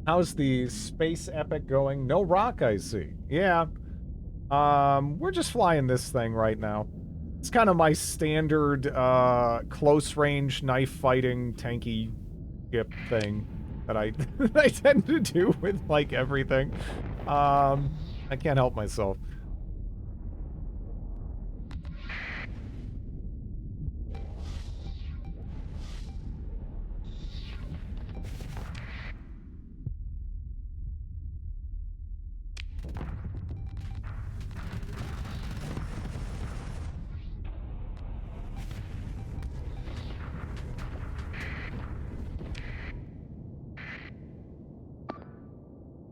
How's the space epic going? No rock, I see. Yeah. We're just flying this thing right now. It's kind of my standard, close range knife fighting tanky ship thing that I, I tend to do with, like, everything. I can't help myself.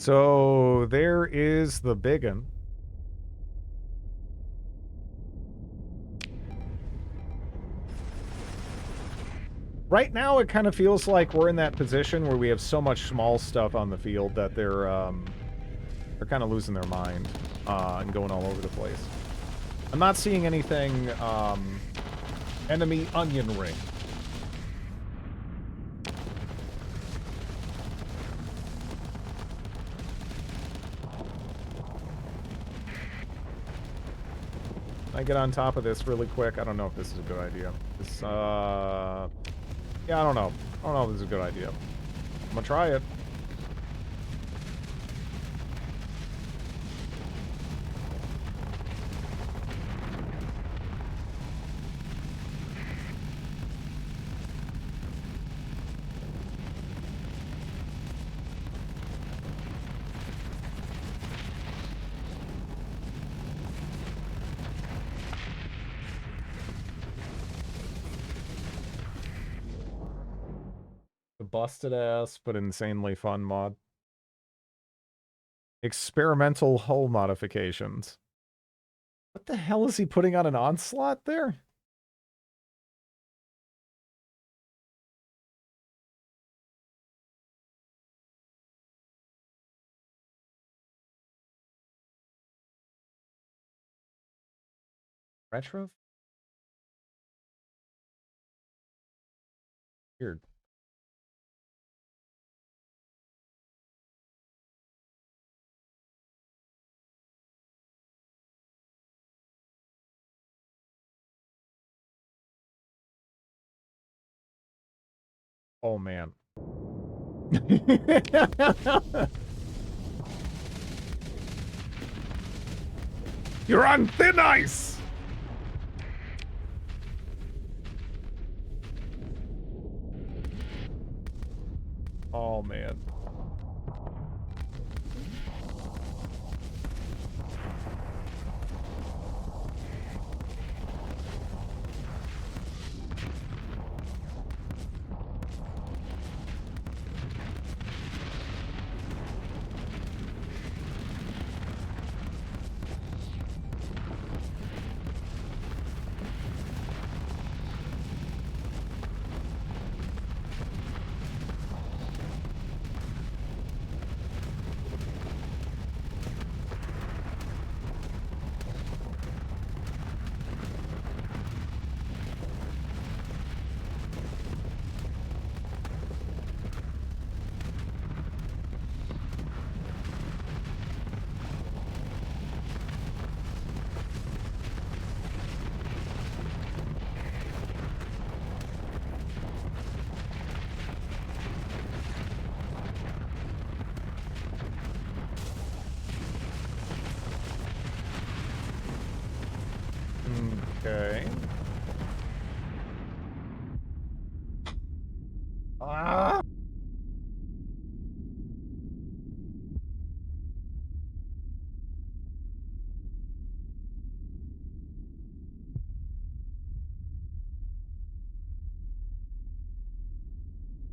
So there is the biggin. Right now, it kind of feels like we're in that position where we have so much small stuff on the field that they're kind of losing their mind and going all over the place. I'm not seeing anything enemy onion ring. I get on top of this really quick? I don't know if this is a good idea. This, yeah, I don't know. I don't know if this is a good idea. I'm gonna try it. The busted ass, but insanely fun mod. Experimental hull modifications. What the hell is he putting on an onslaught there? Retro? Weird. Oh, man. You're on thin ice! Oh, man. Okay. Ah!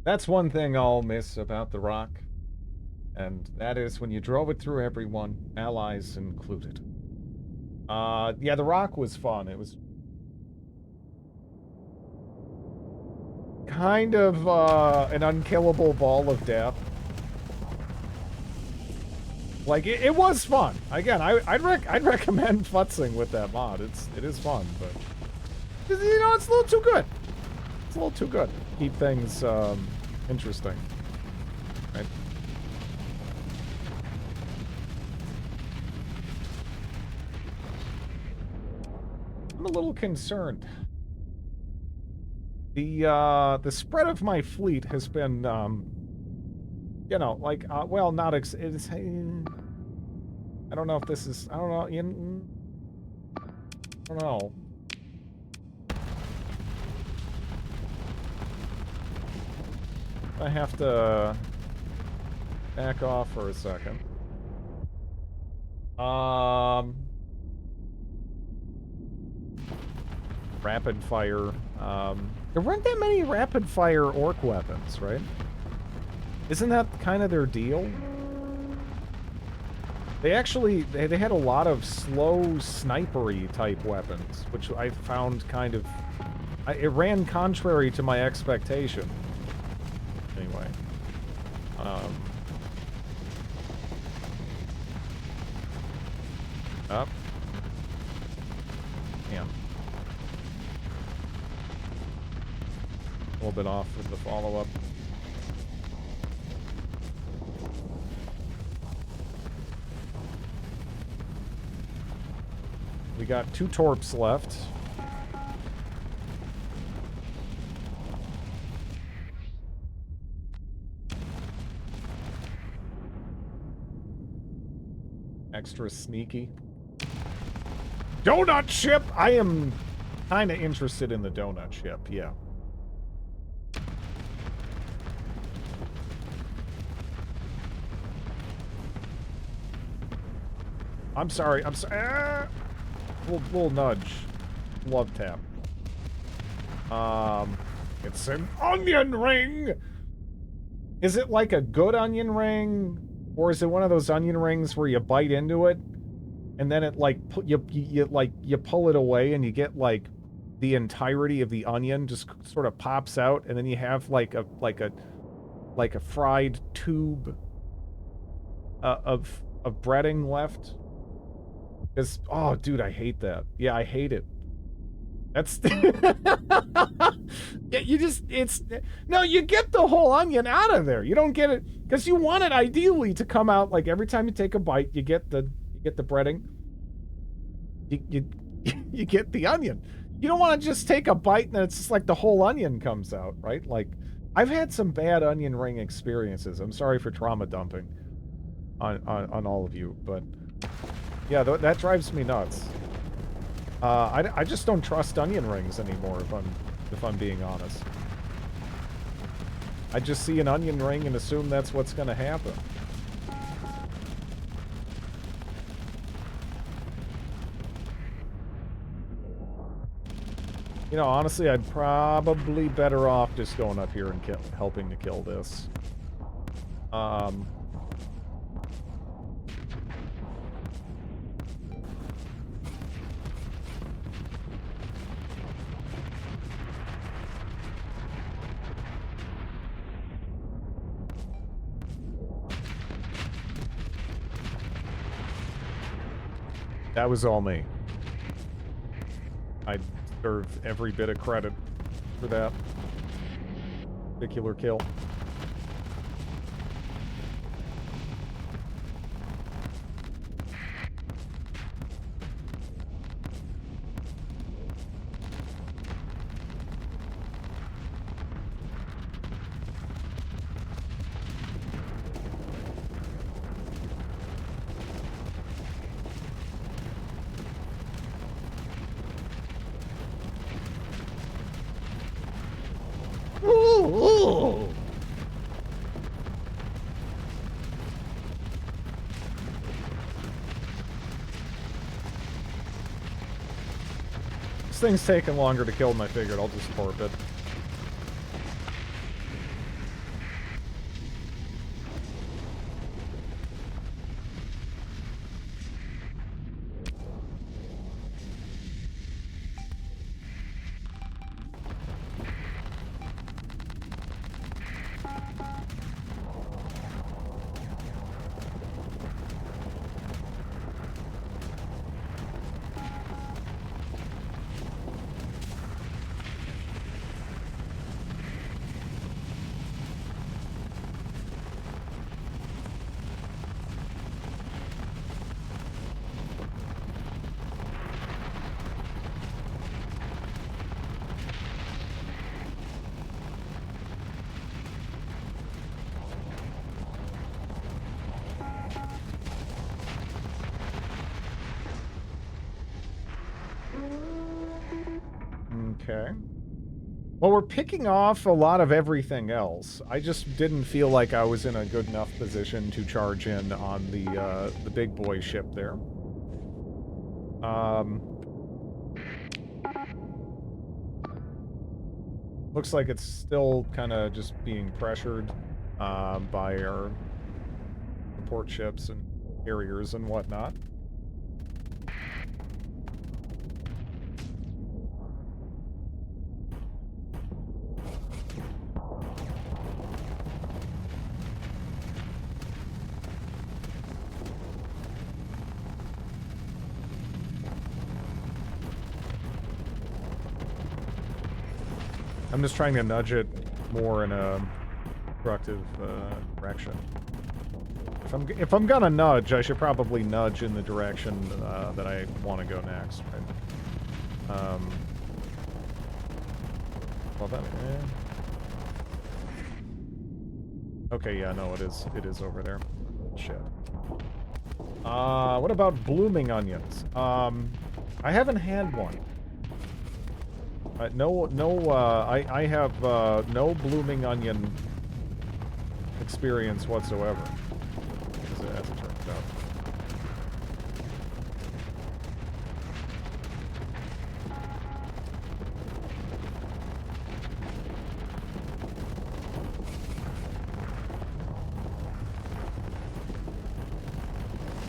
That's one thing I'll miss about the Rock, and that is when you drove it through everyone, allies included. Yeah, the Rock was fun. It was kind of, an unkillable ball of death. Like, it was fun. Again, I'd recommend futzing with that mod. It is fun, but, you know, it's a little too good. It's a little too good. Keep things, interesting. Right? I'm a little concerned. The spread of my fleet has been, you know, like, well, not it's, I don't know if this is, I don't know, I don't know. I have to back off for a second. Rapid fire, there weren't that many rapid fire orc weapons, right? Isn't that kind of their deal? They actually, they had a lot of slow snipery type weapons, which I found kind of, it ran contrary to my expectation. Anyway. Up. Damn. A little bit off with the follow-up. We got 2 torps left. Extra sneaky. Donut ship! I am kind of interested in the donut ship, yeah. I'm sorry, I'm sorry. Little nudge. Love tap. It's an onion ring! Is it like a good onion ring? Or is it one of those onion rings where you bite into it and then it like you pull it away and you get like the entirety of the onion just sort of pops out, and then you have like a fried tube of breading left? It's, oh dude, I hate that. Yeah, I hate it. That's yeah, no, you get the whole onion out of there. You don't get it because you want it ideally to come out like every time you take a bite, you get the breading. You get the onion. You don't want to just take a bite and it's just like the whole onion comes out, right? Like, I've had some bad onion ring experiences. I'm sorry for trauma dumping on all of you, but yeah, that drives me nuts. I just don't trust onion rings anymore, if I'm being honest. I just see an onion ring and assume that's what's going to happen. You know, honestly, I'd probably better off just going up here and helping to kill this. That was all me. I deserve every bit of credit for that particular kill. Ooh. This thing's taking longer to kill than I figured. I'll just torp it. Okay. Well, we're picking off a lot of everything else. I just didn't feel like I was in a good enough position to charge in on the big boy ship there. Looks like it's still kind of just being pressured by our support ships and carriers and whatnot. I'm just trying to nudge it more in a constructive direction. If I'm gonna nudge, I should probably nudge in the direction that I want to go next, right? Well, that. Okay, yeah, no, it is over there. Shit. What about blooming onions? I haven't had one. I have no blooming onion experience whatsoever, as it turns out.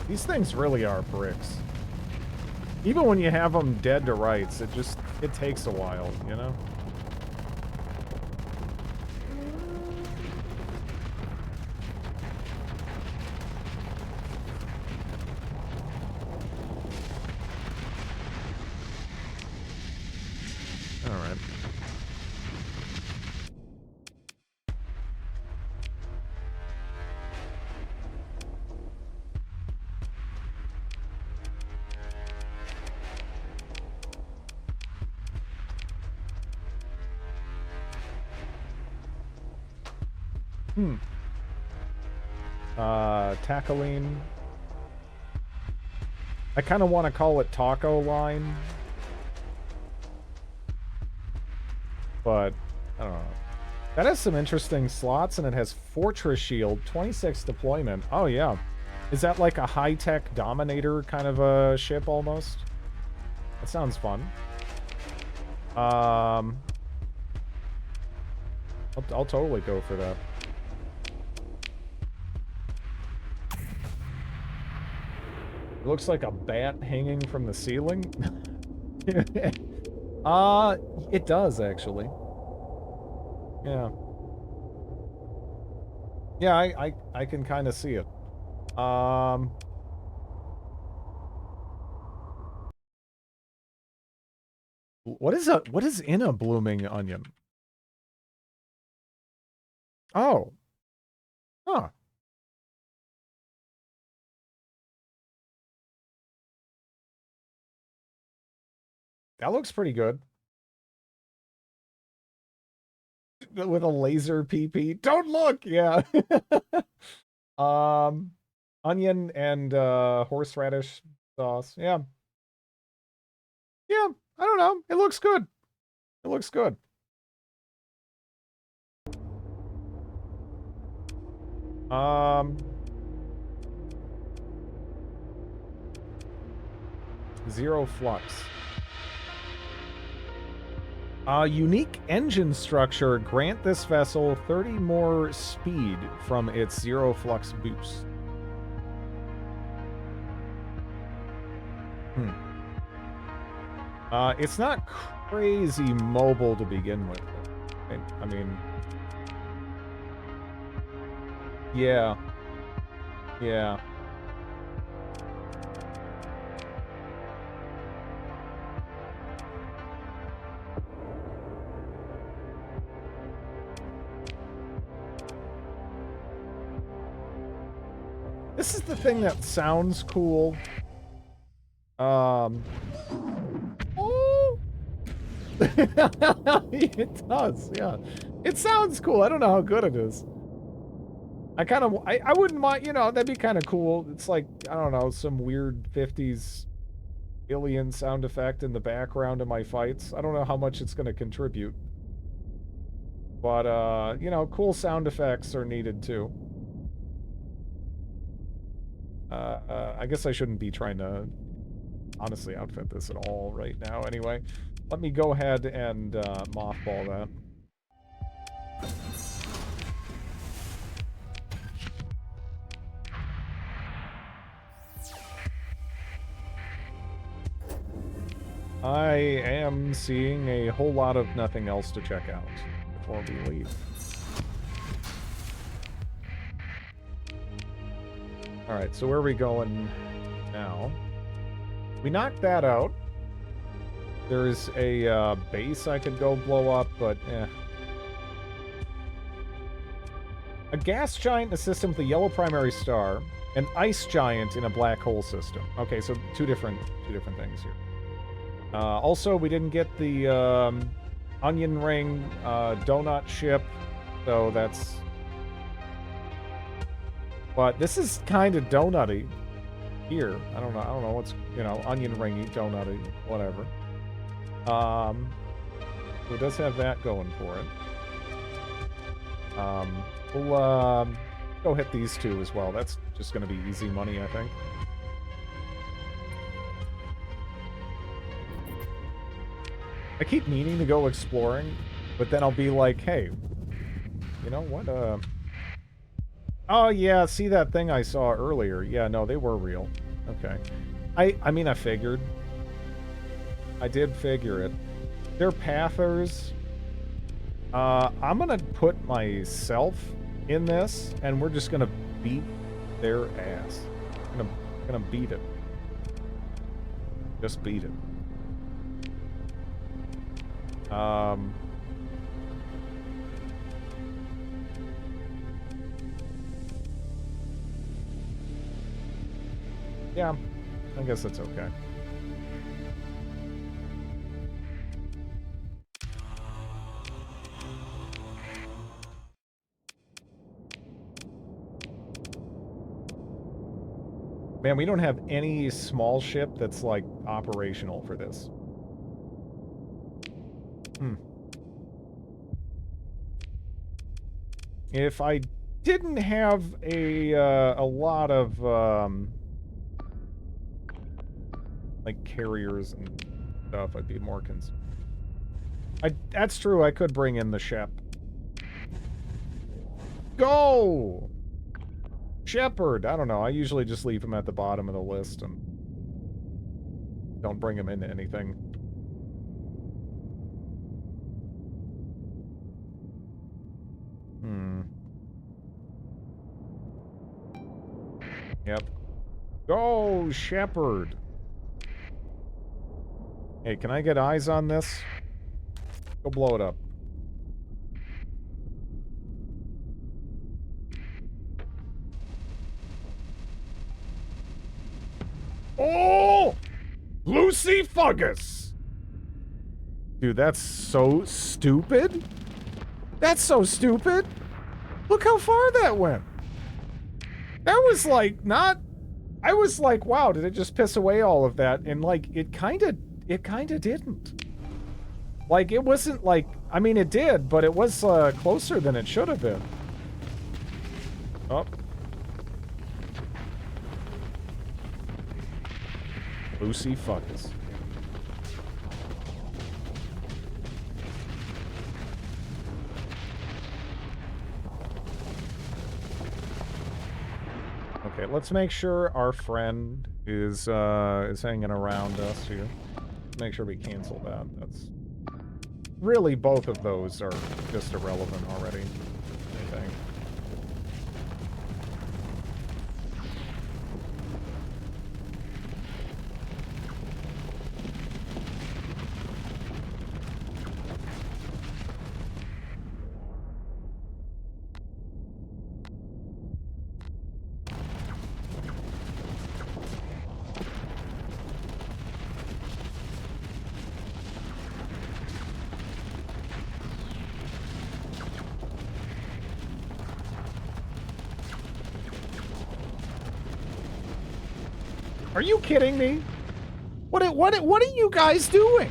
These things really are bricks. Even when you have them dead to rights, it takes a while, you know? Alright. Tackling. I kind of want to call it taco line. But, I don't know. That has some interesting slots, and it has Fortress Shield, 26 deployment. Oh, yeah. Is that like a high-tech Dominator kind of a ship, almost? That sounds fun. I'll totally go for that. It looks like a bat hanging from the ceiling. It does, actually. Yeah. Yeah, I can kind of see it. What is in a blooming onion? Oh. Huh. That looks pretty good. With a laser PP. Don't look! Yeah. Onion and horseradish sauce. Yeah. Yeah, I don't know. It looks good. It looks good. Zero flux. Unique engine structure. Grant this vessel 30 more speed from its zero flux boost. It's not crazy mobile to begin with. I mean... Yeah. Yeah. This is the thing that sounds cool. Oh. It does, yeah. It sounds cool. I don't know how good it is. I wouldn't mind, you know, that'd be kind of cool. It's like, I don't know, some weird 50s alien sound effect in the background of my fights. I don't know how much it's going to contribute. But, you know, cool sound effects are needed too. I guess I shouldn't be trying to honestly outfit this at all right now anyway. Let me go ahead and mothball that. I am seeing a whole lot of nothing else to check out before we leave. Alright, so where are we going now? We knocked that out. There's a base I could go blow up, but A gas giant in a system with a yellow primary star. An ice giant in a black hole system. Okay, so two different things here. Also, we didn't get the onion ring donut ship, so that's. But this is kind of donutty here. I don't know what's, you know, onion ringy, donutty, whatever. So it does have that going for it. We'll go hit these two as well. That's just going to be easy money, I think. I keep meaning to go exploring, but then I'll be like, hey, you know what, oh yeah, see that thing I saw earlier? Yeah, no, they were real. Okay. I mean, I figured. I did figure it. They're pathers. I'm gonna put myself in this, and we're just gonna beat their ass. Gonna beat it. Just beat it. Yeah, I guess that's okay. Man, we don't have any small ship that's, like, operational for this. If I didn't have a lot of, like, carriers and stuff, I'd be more concerned. That's true, I could bring in the ship. Go! Shepherd! I don't know, I usually just leave him at the bottom of the list and don't bring him into anything. Yep. Go, Shepherd! Hey, can I get eyes on this? Go blow it up. Oh! Lucy Fuggus! Dude, that's so stupid. That's so stupid. Look how far that went. That was like not... I was like, wow, did it just piss away all of that? And like, it kind of didn't. Like, it wasn't like... I mean, it did, but it was closer than it should have been. Oh. Lucy Fuggus. Okay, let's make sure our friend is hanging around us here. Make sure we cancel that. That's really, both of those are just irrelevant already, I think. Are you kidding me? What are you guys doing?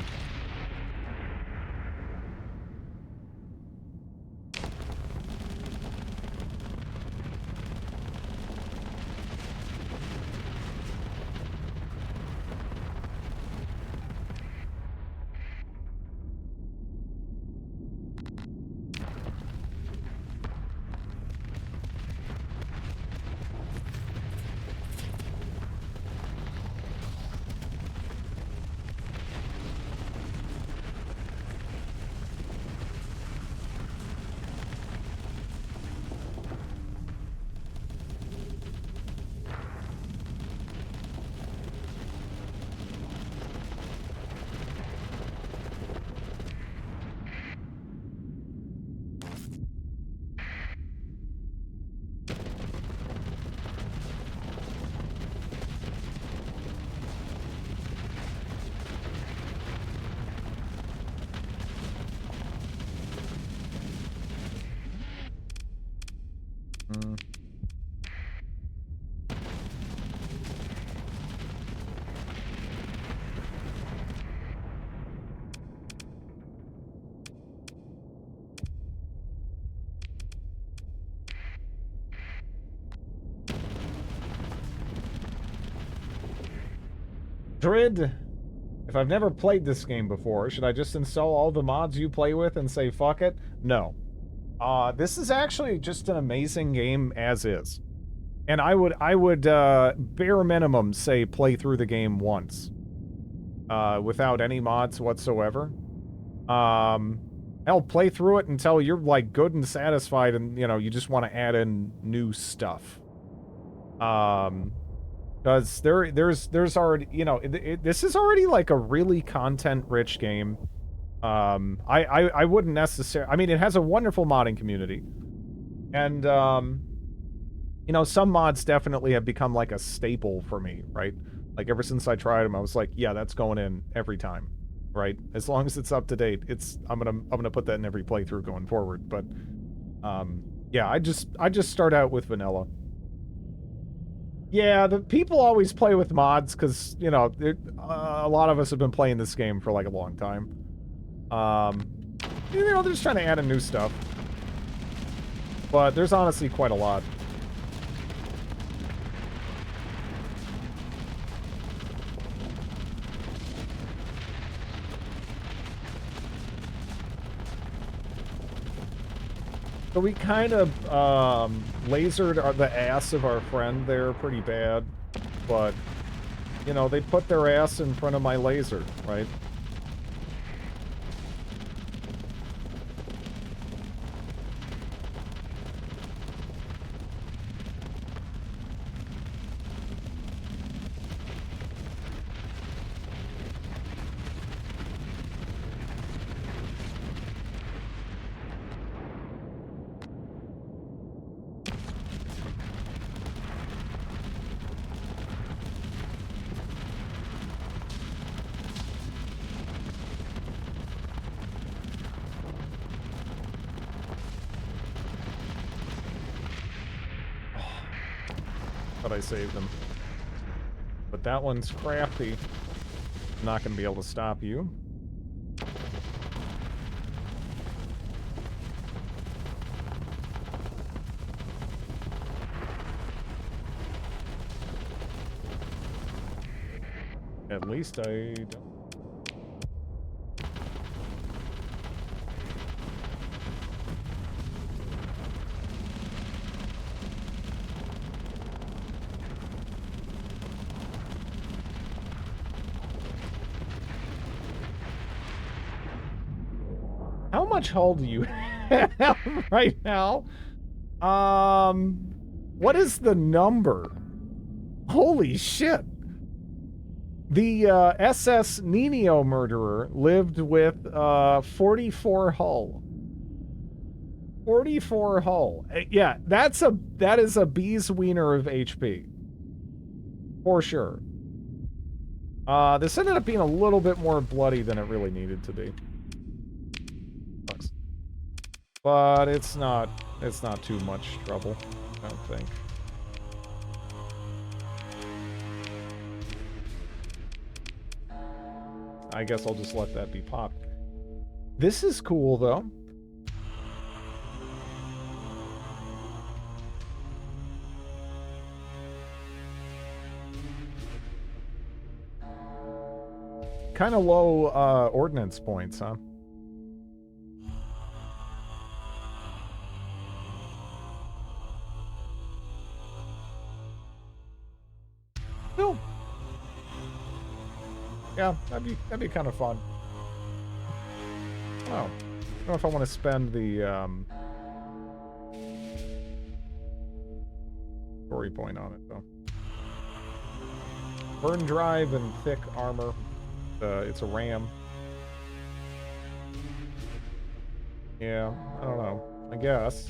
Drid, if I've never played this game before, should I just install all the mods you play with and say fuck it? No. This is actually just an amazing game as is. And I would bare minimum say play through the game once. Without any mods whatsoever. Hell, play through it until you're, like, good and satisfied and, you know, you just want to add in new stuff. Because there's already, you know, this is already, like, a really content-rich game. I wouldn't necessarily... I mean, it has a wonderful modding community. And, you know, some mods definitely have become, like, a staple for me, right? Like, ever since I tried them, I was like, yeah, that's going in every time. Right? As long as it's up to date, I'm gonna put that in every playthrough going forward. But yeah, I just start out with vanilla. Yeah, the people always play with mods because, you know, a lot of us have been playing this game for like a long time. You know, they're just trying to add in new stuff. But there's honestly quite a lot. So we kind of lasered the ass of our friend there pretty bad, but, you know, they put their ass in front of my laser, right? But I saved them. But that one's crafty. I'm not going to be able to stop you. At least I don't. How much hull do you have right now? What is the number? Holy shit. The SS Nino murderer lived with 44 hull. 44 hull. Yeah, that is a bee's wiener of HP. For sure. This ended up being a little bit more bloody than it really needed to be. Sucks. But it's not too much trouble, I don't think. I guess I'll just let that be popped. This is cool, though. Kind of low ordnance points, huh? Still. Yeah, that'd be kind of fun. Oh, I don't know if I want to spend the story point on it though. Burn drive and thick armor. It's a ram. Yeah, I don't know. I guess.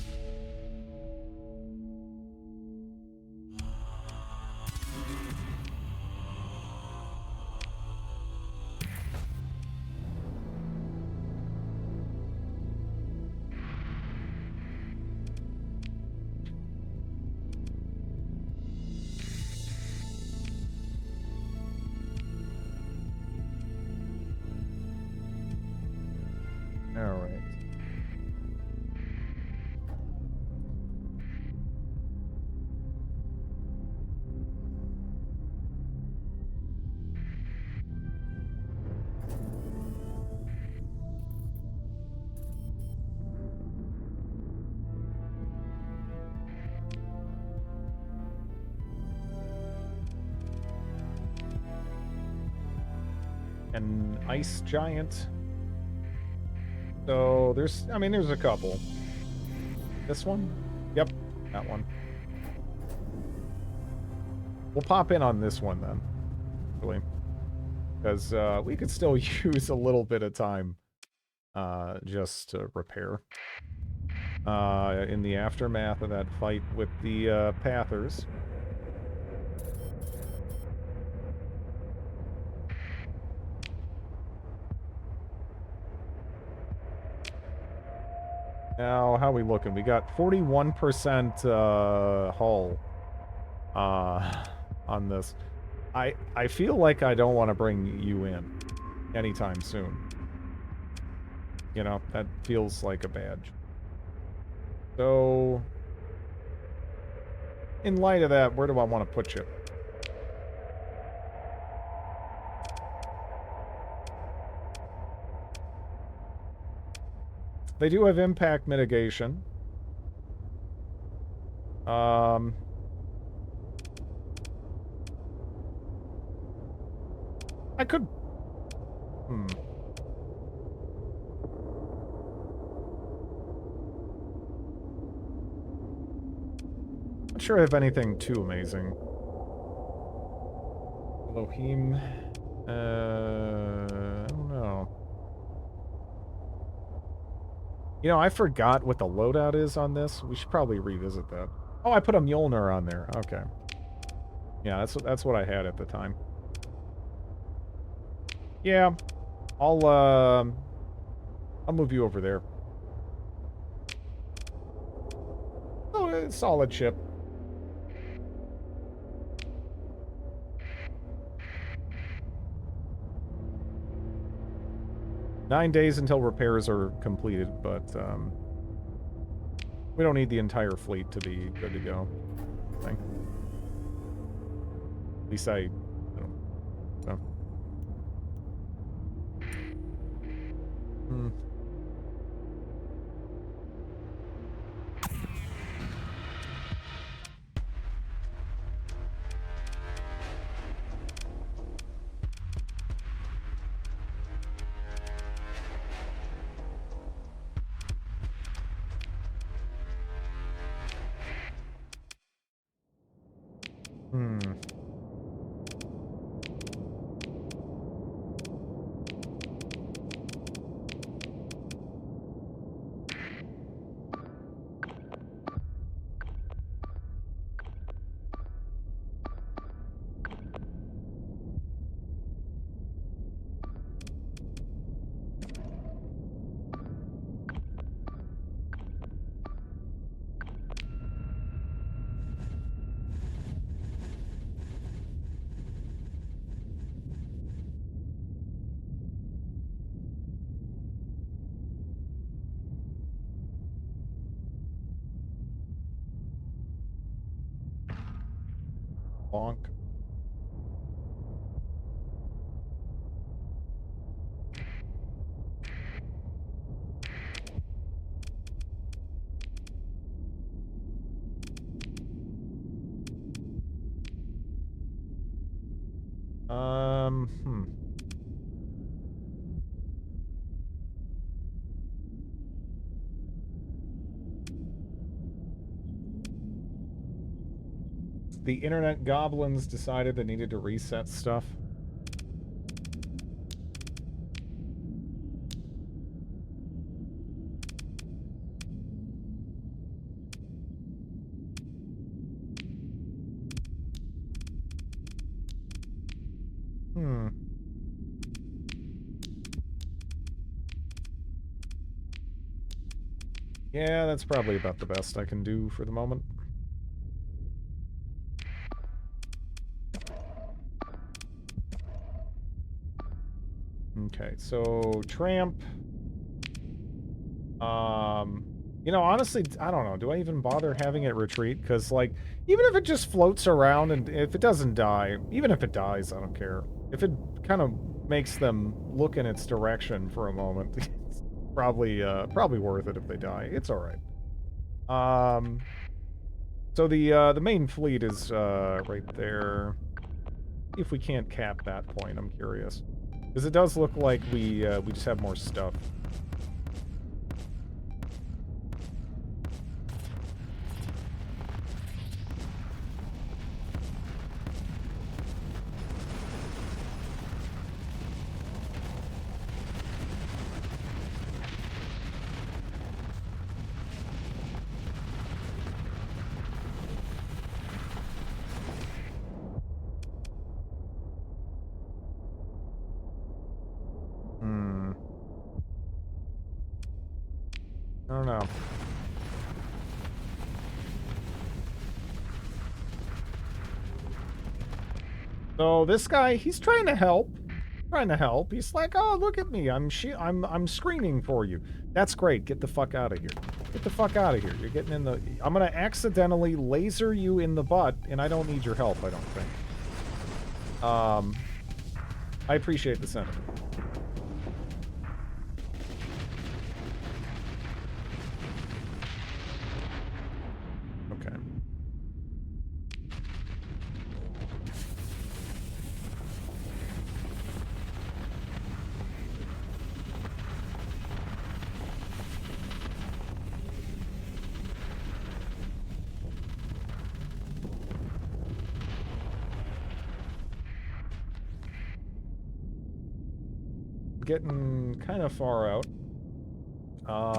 an ice giant. So there's, I mean, there's a couple. This one? Yep, that one. We'll pop in on this one then, really. Because we could still use a little bit of time just to repair. In the aftermath of that fight with the Pathers. Now, how are we looking? We got 41% hull on this. I feel like I don't want to bring you in anytime soon. You know, that feels like a badge. So, in light of that, where do I want to put you? They do have impact mitigation. I could... Not sure I have anything too amazing. Elohim... I don't know. You know, I forgot what the loadout is on this. We should probably revisit that. Oh, I put a Mjolnir on there. Okay. Yeah, that's what I had at the time. Yeah. I'll move you over there. Oh, it's a solid ship. Nine days until repairs are completed, but we don't need the entire fleet to be good to go. I think. At least I don't know. Bonk. Hmm. The internet goblins decided they needed to reset stuff. Yeah, that's probably about the best I can do for the moment. Okay, so Tramp. You know, honestly, I don't know. Do I even bother having it retreat? Because, like, even if it just floats around and if it doesn't die, even if it dies, I don't care. If it kind of makes them look in its direction for a moment, it's probably worth it if they die. It's all right. So the main fleet is right there. If we can't cap that point, I'm curious. Because it does look like we just have more stuff. I don't know. So this guy, he's trying to help. Trying to help. He's like, "Oh, look at me. I'm screening for you." That's great. Get the fuck out of here. Get the fuck out of here. You're getting in the I'm going to accidentally laser you in the butt, and I don't need your help, I don't think. I appreciate the sentiment. Okay. Getting kind of far out.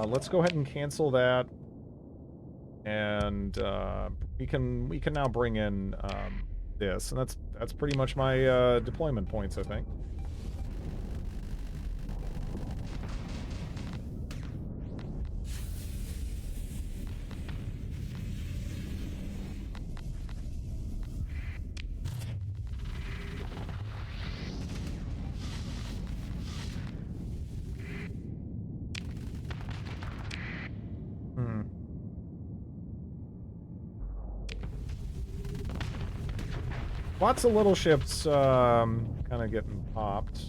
Let's go ahead and cancel that, and we can now bring in this, and that's pretty much my deployment points, I think. Lots of little ships kind of getting popped.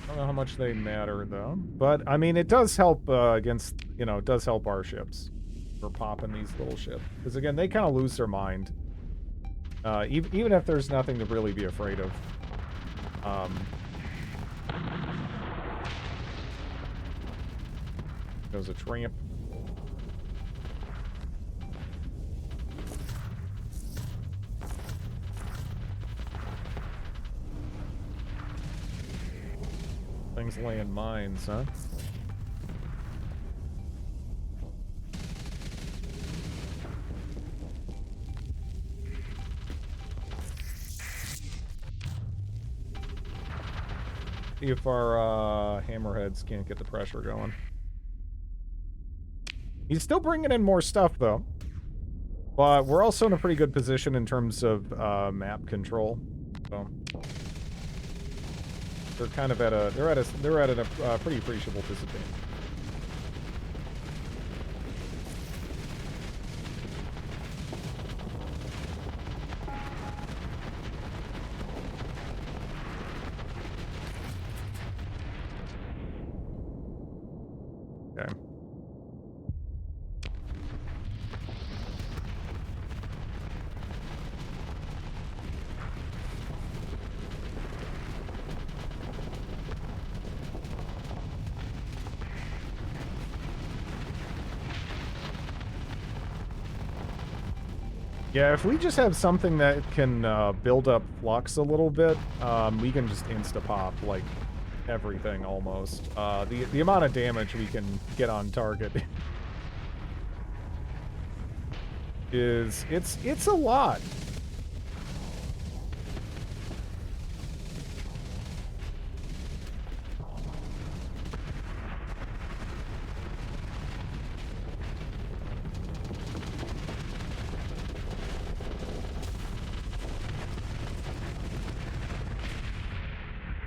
I don't know how much they matter, though. But, I mean, it does help against, you know, it does help our ships for popping these little ships. Because, again, they kind of lose their mind. Even if there's nothing to really be afraid of. Goes a tramp. Things laying mines, huh? See if our hammerheads can't get the pressure going. He's still bringing in more stuff, though. But we're also in a pretty good position in terms of map control. So they're kind of at a they're at a pretty appreciable disadvantage. Okay. Yeah, if we just have something that can build up flux a little bit, we can just insta-pop, like, everything, almost. The amount of damage we can get on target is... It's a lot.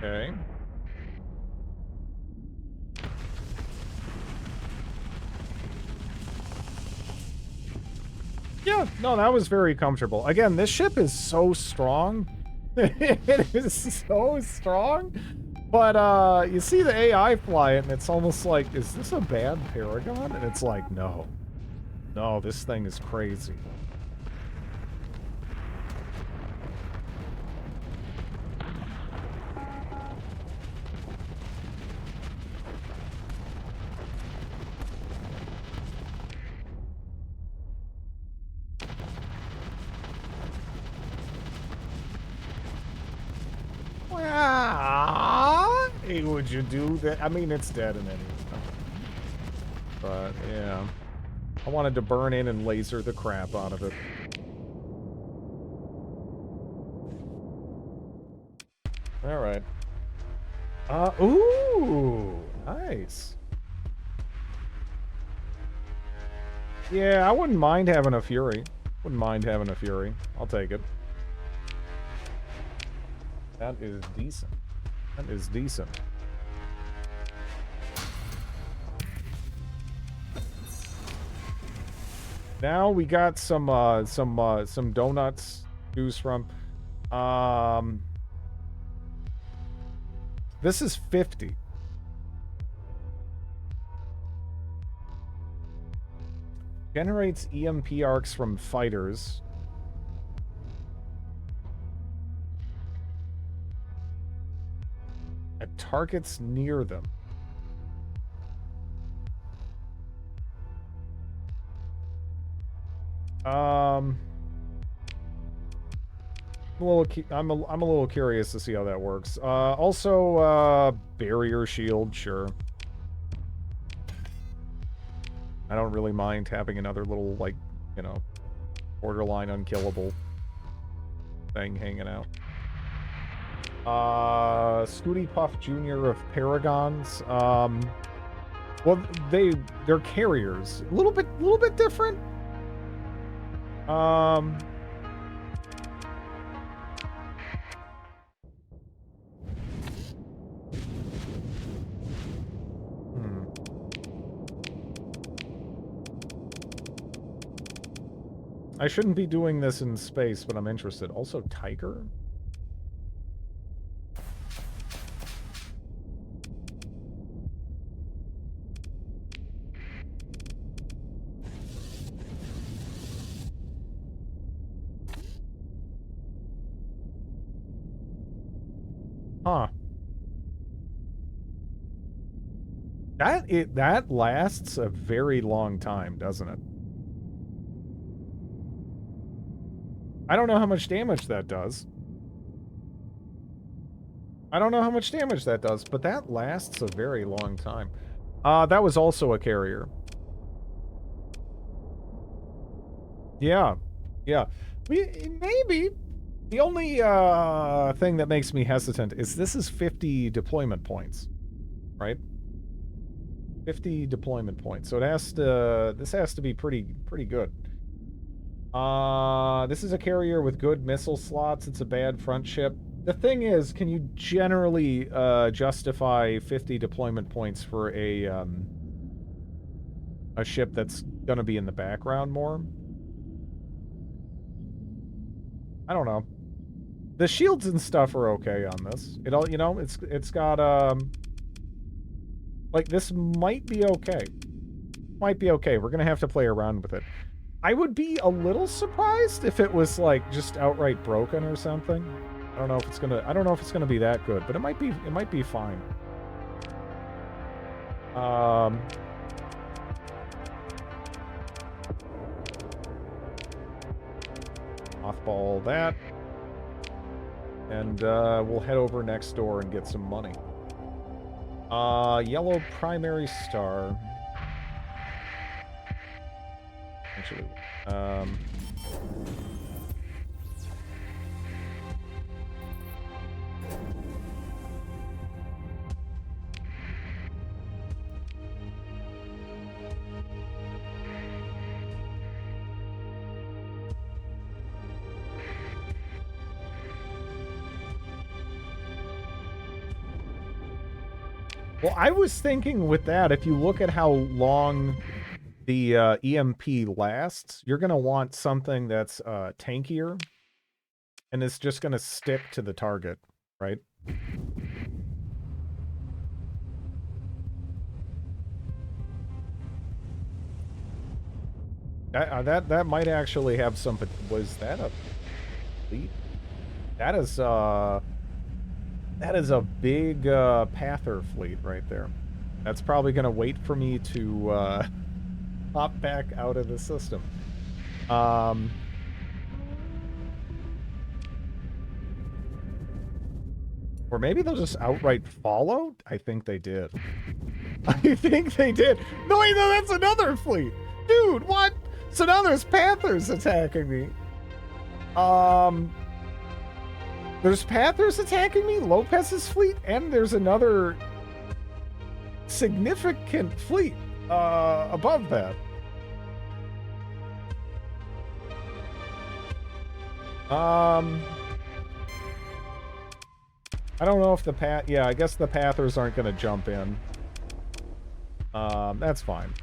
Okay. Yeah, no, that was very comfortable. Again, this ship is so strong. It is so strong. But, you see the AI fly it, and it's almost like, is this a bad Paragon? And it's like, no. No, this thing is crazy. Why would you do that? I mean, it's dead in any event. But, yeah. I wanted to burn in and laser the crap out of it. Alright. Ooh! Nice. Yeah, I wouldn't mind having a Fury. Wouldn't mind having a Fury. I'll take it. That is decent. That is decent. Now we got some donuts to choose from. This is 50. Generates EMP arcs from fighters. At targets near them. I'm a little curious to see how that works. Also, barrier shield, sure. I don't really mind having another little, like, you know, borderline unkillable thing hanging out. Scooty Puff Jr. of Paragons. Well, they're carriers. A little bit different. I shouldn't be doing this in space, but I'm interested. Also, Tiger? Huh. That lasts a very long time, doesn't it? I don't know how much damage that does. I don't know how much damage that does, but that lasts a very long time. That was also a carrier. Yeah. Yeah. Maybe. The only thing that makes me hesitant is this is 50 deployment points, right? 50 deployment points. So this has to be pretty good. This is a carrier with good missile slots. It's a bad front ship. The thing is, can you generally justify 50 deployment points for a ship that's gonna be in the background more? I don't know. The shields and stuff are okay on this. It all, you know, it's got like, this might be okay. Might be okay. We're gonna have to play around with it. I would be a little surprised if it was, like, just outright broken or something. I don't know if it's gonna be that good, but it might be fine. Mothball that. And we'll head over next door and get some money. Yellow primary star. Actually, well, I was thinking with that, if you look at how long the EMP lasts, you're going to want something that's tankier and it's just going to stick to the target, right? That might actually have some. Was that a fleet? That is a big Pather fleet right there. That's probably gonna wait for me to hop back out of the system. Or maybe they'll just outright follow? I think they did. I think they did. No, wait, no, that's another fleet. Dude, what? So now there's Panthers attacking me. There's Panthers attacking me, Lopez's fleet, and there's another significant fleet above that. I don't know if the yeah, I guess the Pathers aren't going to jump in. That's fine.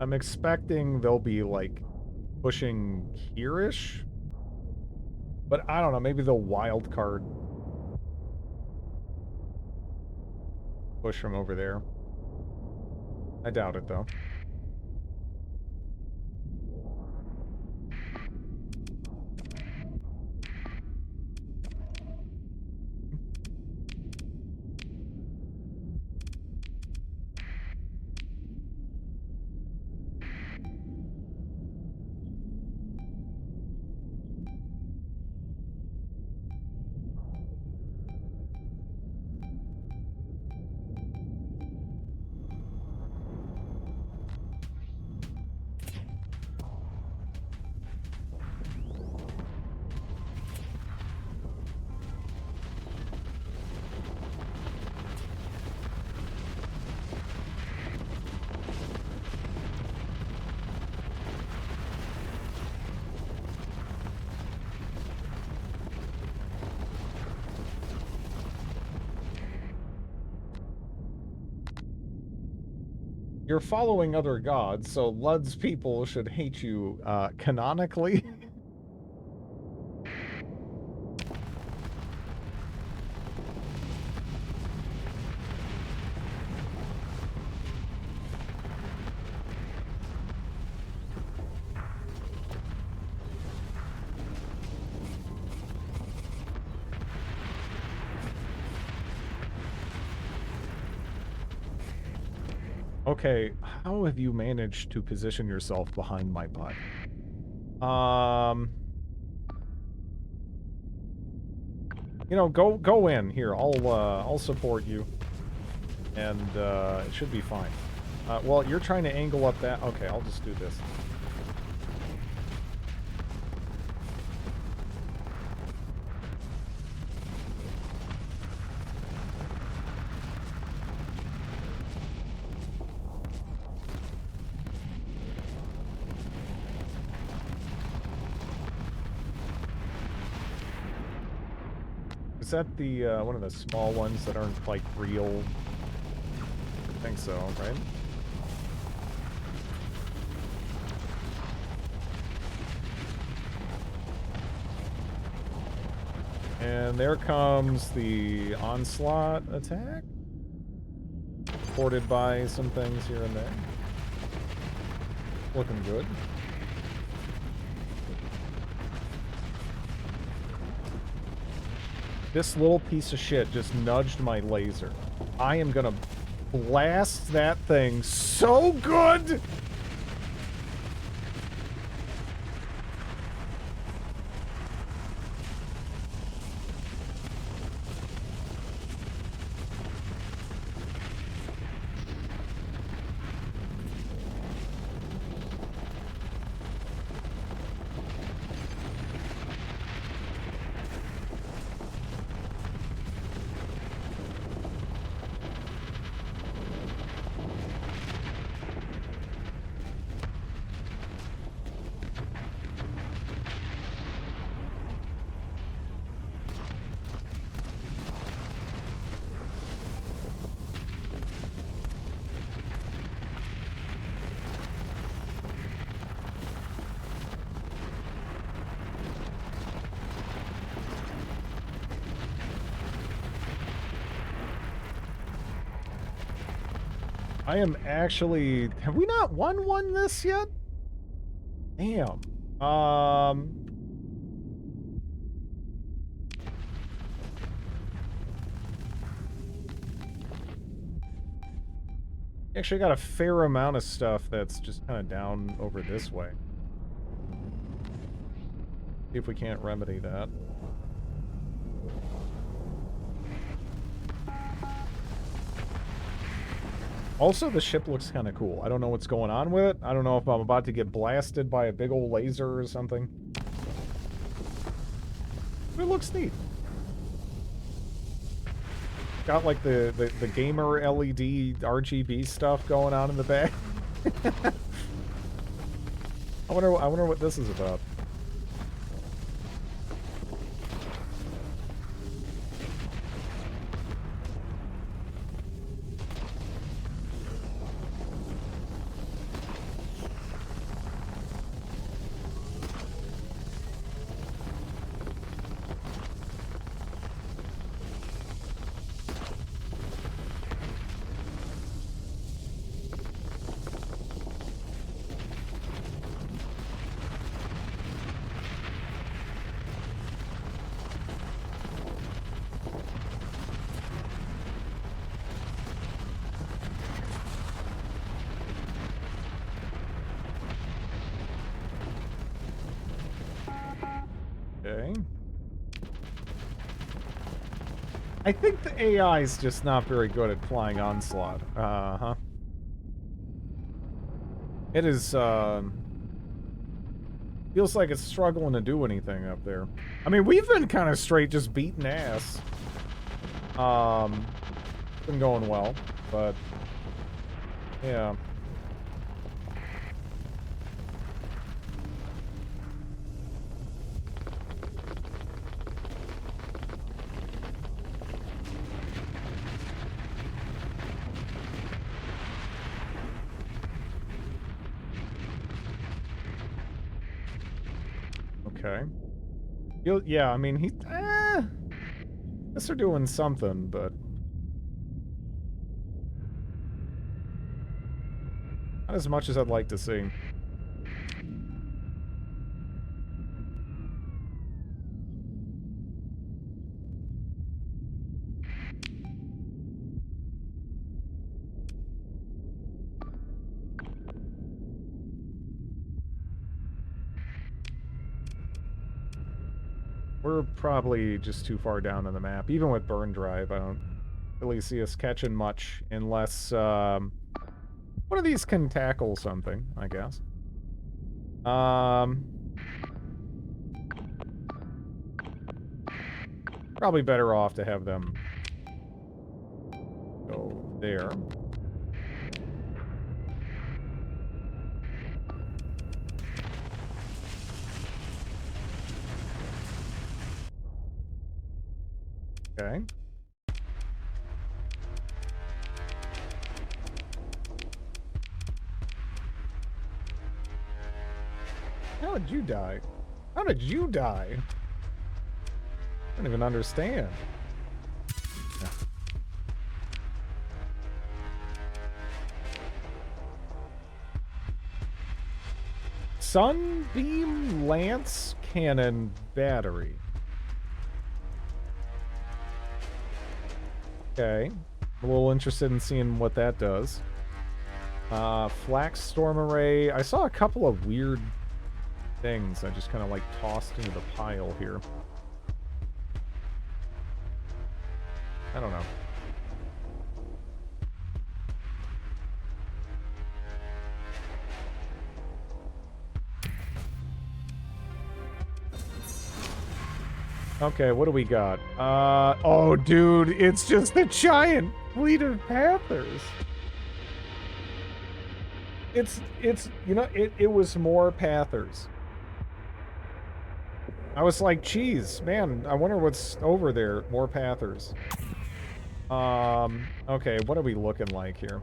I'm expecting they'll be, like, pushing here-ish? But I don't know, maybe they'll wild card. Push from over there. I doubt it, though. You're following other gods, so Lud's people should hate you, canonically. Okay, how have you managed to position yourself behind my butt? You know, go in here. I'll support you, and it should be fine. Well, you're trying to angle up that. Okay, I'll just do this. Is that the one of the small ones that aren't like real? I think so, right? And there comes the onslaught attack, supported by some things here and there. Looking good. This little piece of shit just nudged my laser. I am gonna blast that thing so good! I am actually... Have we not won one this yet? Damn. Actually got a fair amount of stuff that's just kind of down over this way. See if we can't remedy that. Also, the ship looks kind of cool. I don't know what's going on with it. I don't know if I'm about to get blasted by a big old laser or something. But it looks neat. Got like the gamer LED RGB stuff going on in the back. I wonder what this is about. Okay. I think the AI is just not very good at flying onslaught. Uh-huh. It is, feels like it's struggling to do anything up there. I mean, we've been kind of straight just beating ass. Been going well, but... yeah. Okay. Yeah, I mean, guess they're doing something, but... not as much as I'd like to see. We're probably just too far down on the map. Even with burn drive, I don't really see us catching much unless, one of these can tackle something, I guess. Probably better off to have them go there. Okay. How did you die? How did you die? I don't even understand. Yeah. Sunbeam Lance Cannon Battery. Okay. I'm a little interested in seeing what that does. Flax Storm Array. I saw a couple of weird things I just kind of like tossed into the pile here. I don't know. Okay, what do we got? Oh, dude, it's just a giant fleet of Panthers. It's, you know, it was more Panthers. I was like, geez, man, I wonder what's over there. More Panthers. Okay, what are we looking like here?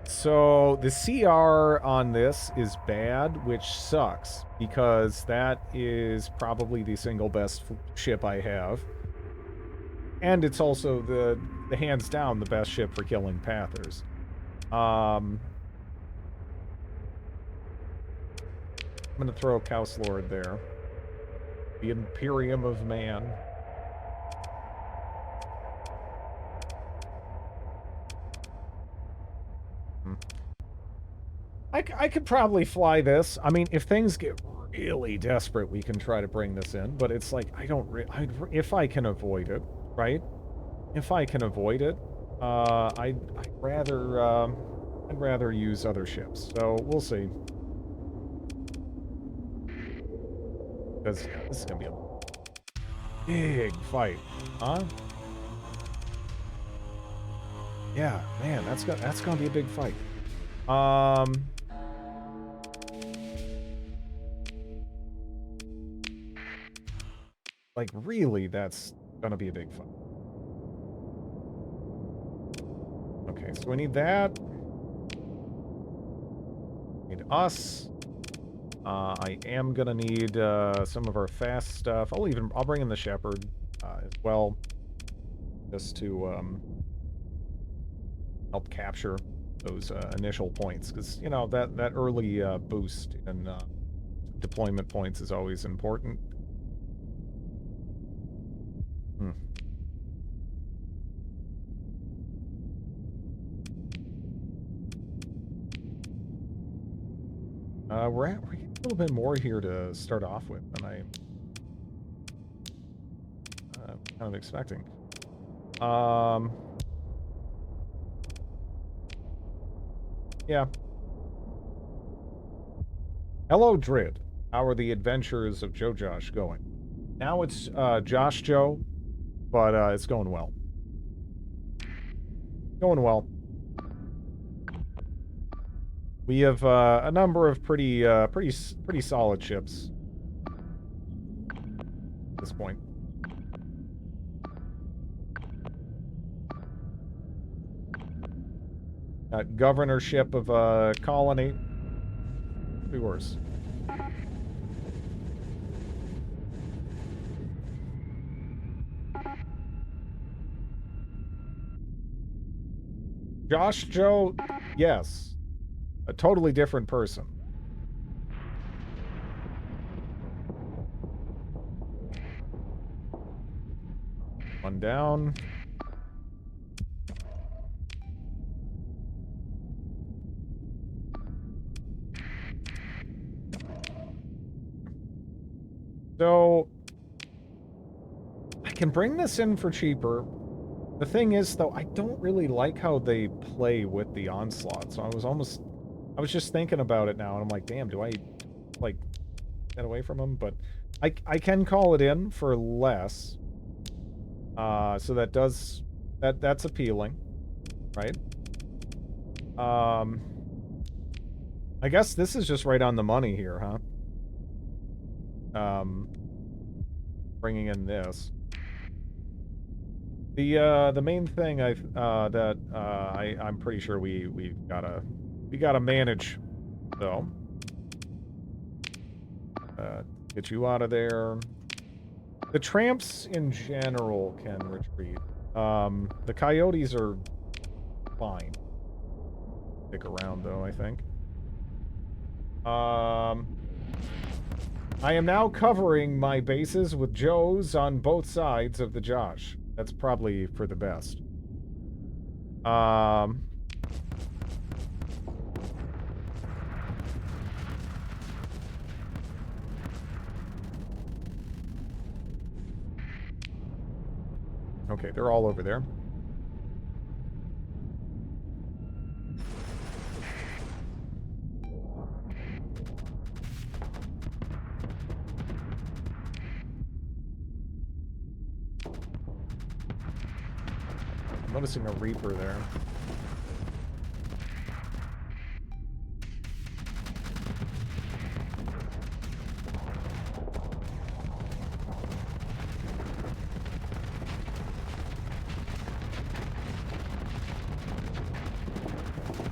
So, the CR on this is bad, which sucks, because that is probably the single best ship I have. And it's also the hands down the best ship for killing Pathers. I'm gonna throw Kaus Lord there. The Imperium of Man. I could probably fly this. I mean, if things get really desperate, we can try to bring this in. But it's like, I don't... if I can avoid it, right? If I can avoid it, I'd rather use other ships. So, we'll see. Because this is going to be a big fight. Huh? Yeah, man, that's gonna be a big fight. Like, really, that's gonna be a big fight. Okay, so we need that. Need us. I am gonna need some of our fast stuff. I'll bring in the Shepherd as well, just to help capture those initial points, because you know that early boost in deployment points is always important. We're getting a little bit more here to start off with than I'm kind of expecting. Yeah. Hello, Drid. How are the adventures of Joe Josh going? Now it's Josh Joe, but it's going well. Going well. We have a number of pretty solid ships at this point. Governorship of a colony. Could be worse. Josh Joe, yes. A totally different person. One down. So, I can bring this in for cheaper. The thing is, though, I don't really like how they play with the onslaught. So I was just thinking about it now, and I'm like, damn, do I, like, get away from them? But I can call it in for less. So that's appealing, right? I guess this is just right on the money here, huh? Bringing in this. The main thing I'm pretty sure we gotta manage, though. Get you out of there. The tramps in general can retreat. The coyotes are fine. Stick around though, I think. I am now covering my bases with Joes on both sides of the Josh. That's probably for the best. Okay, they're all over there. I'm noticing a Reaper there.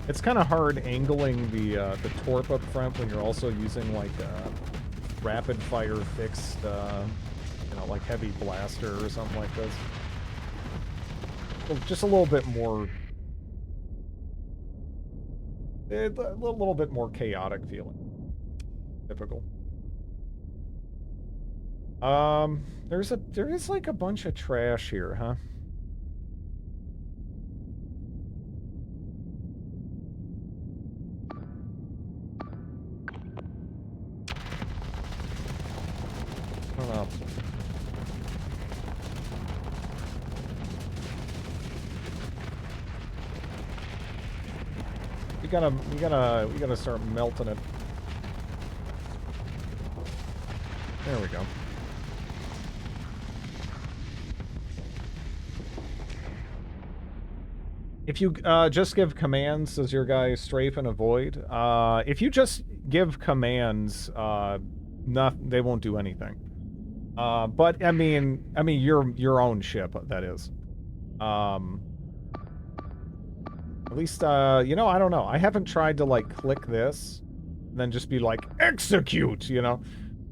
It's kind of hard angling the torp up front when you're also using like a rapid fire fixed, you know, like heavy blaster or something like this. just a little bit more, a little bit more chaotic feeling. Typical. There is like a bunch of trash here, huh? I don't know. We gotta start melting it. There we go. If you just give commands, does your guy strafe and avoid? If you just give commands, they won't do anything. But I mean, your own ship, that is. At least, you know, I don't know. I haven't tried to, like, click this, and then just be like, execute, you know?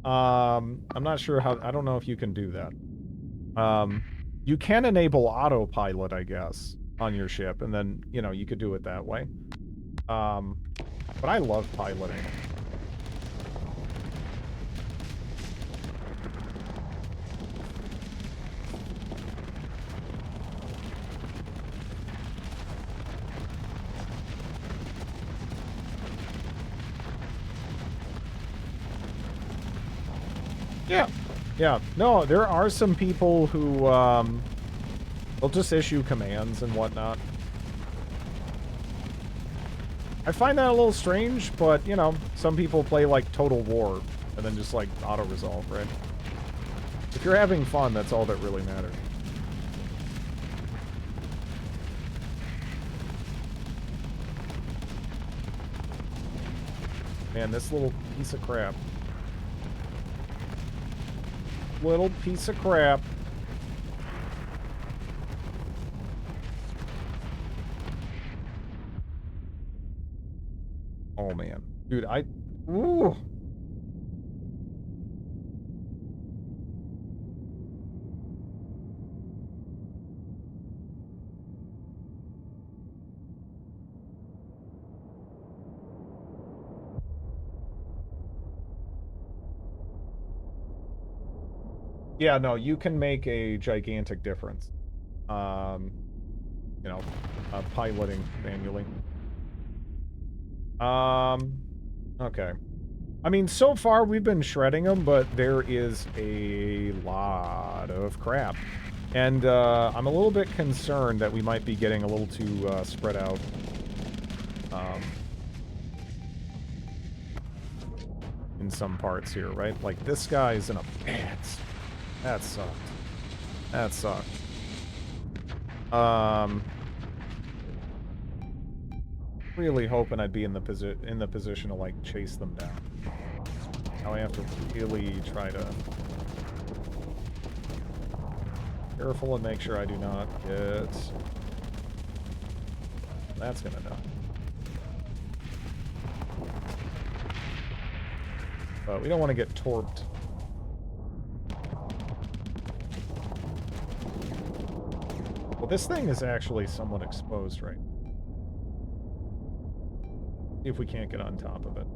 I'm not sure how, I don't know if you can do that. You can enable autopilot, I guess, on your ship, and then, you know, you could do it that way. But I love piloting. Yeah. Yeah. No, there are some people who, they'll just issue commands and whatnot. I find that a little strange, but, you know, some people play, like, Total War, and then just, like, auto-resolve, right? If you're having fun, that's all that really matters. Man, this little piece of crap. Little piece of crap. Oh, man. Dude, ooh. Yeah, no, you can make a gigantic difference. You know, piloting manually. Okay. I mean, so far we've been shredding them, but there is a lot of crap. And, I'm a little bit concerned that we might be getting a little too, spread out. In some parts here, right? Like, this guy's in a bad... That sucked. That sucked. Really hoping I'd be in the position to, like, chase them down. Now I have to really try to... Careful and make sure I do not get... That's gonna die. But we don't want to get torped. Well, this thing is actually somewhat exposed right now. See if we can't get on top of it.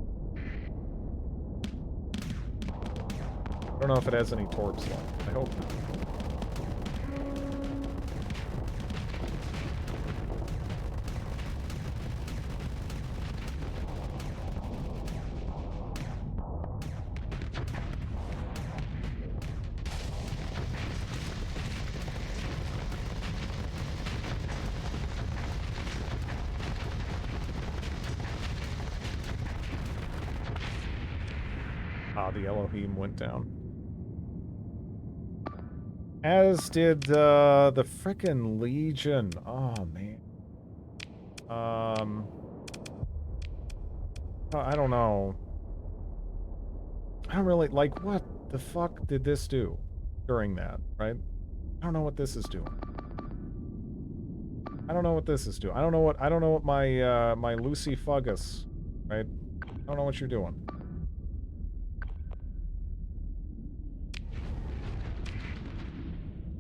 I don't know if it has any torps left. I hope not. The Elohim went down. As did, the frickin' Legion. Oh, man. I don't know. I don't really, like, what the fuck did this do during that, right? I don't know what this is doing. I don't know what this is doing. I don't know what my, my Lucy Fuggus, right? I don't know what you're doing.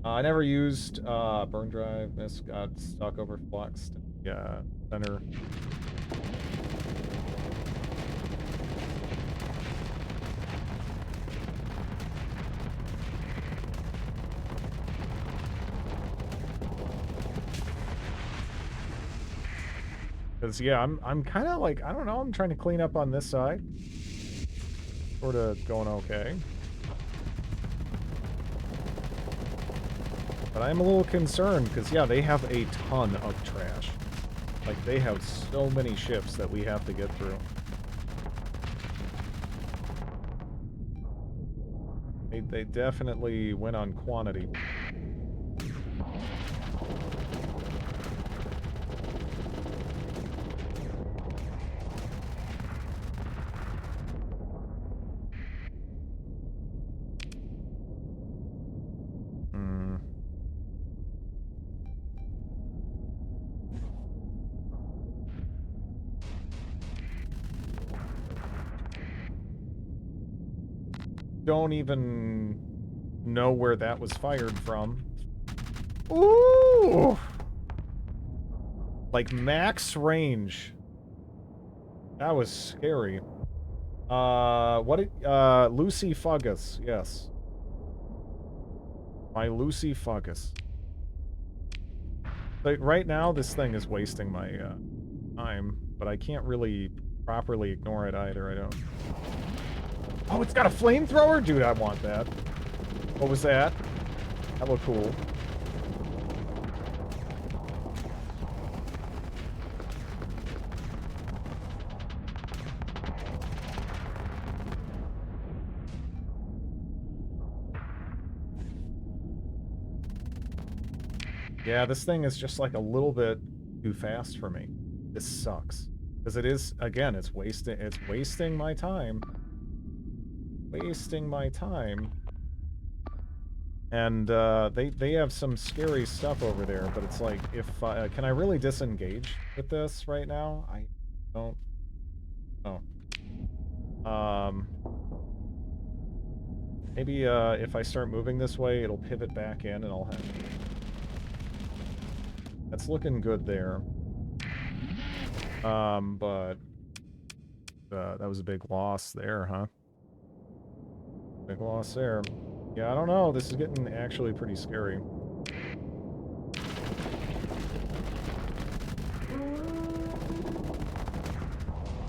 I never used burn drive. Miss got stuck over flux. Yeah, center. Because yeah, I'm kind of like, I don't know. I'm trying to clean up on this side. Sort of going okay. But I'm a little concerned because, yeah, they have a ton of trash. Like, they have so many ships that we have to get through. They definitely went on quantity. Don't even know where that was fired from. Ooh! Like, max range. That was scary. Lucy Fungus, yes. My Lucy Fungus. Like, right now, this thing is wasting my, time, but I can't really properly ignore it either, I don't. Oh, it's got a flamethrower? Dude, I want that. What was that? That looked cool. Yeah, this thing is just like a little bit too fast for me. This sucks. Because it is, again, it's wasting my time. Wasting my time. And they have some scary stuff over there, but it's like, if can I really disengage with this right now? I don't know. Maybe if I start moving this way, it'll pivot back in and I'll have... That's looking good there. But that was a big loss there, huh? Big loss there. Yeah, I don't know. This is getting actually pretty scary.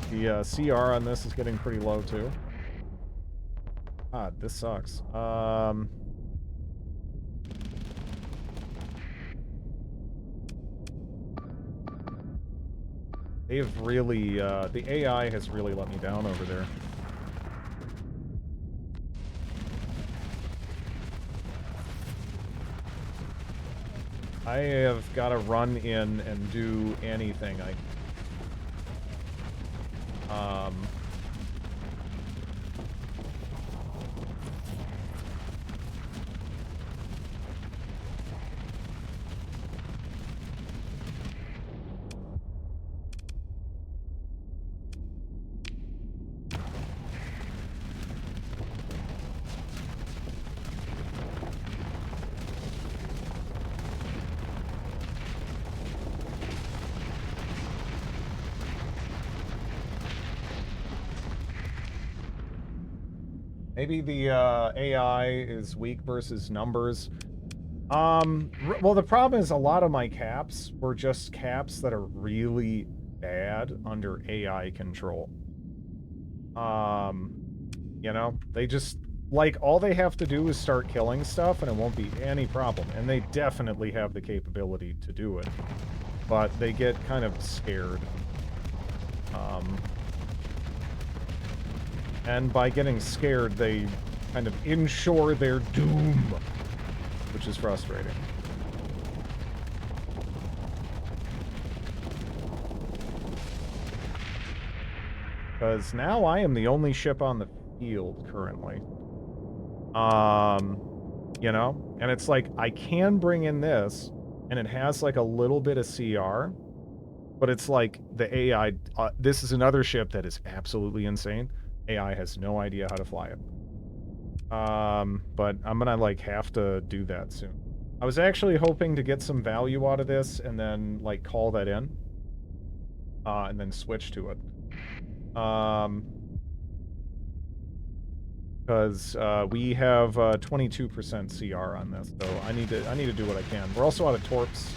The CR on this is getting pretty low, too. God, this sucks. They've really, the AI has really let me down over there. I have got to run in and do anything I can. Maybe the AI is weak versus numbers. Well, the problem is a lot of my caps were just caps that are really bad under AI control. You know, they just, like, all they have to do is start killing stuff and it won't be any problem. And they definitely have the capability to do it. But they get kind of scared. And by getting scared, they kind of ensure their doom, which is frustrating. Because now I am the only ship on the field currently. You know? And it's like, I can bring in this, and it has like a little bit of CR, but it's like the AI, this is another ship that is absolutely insane. AI has no idea how to fly it. But I'm gonna, like, have to do that soon. I was actually hoping to get some value out of this and then, like, call that in. And then switch to it. Because we have 22% CR on this, so I need to do what I can. We're also out of torps.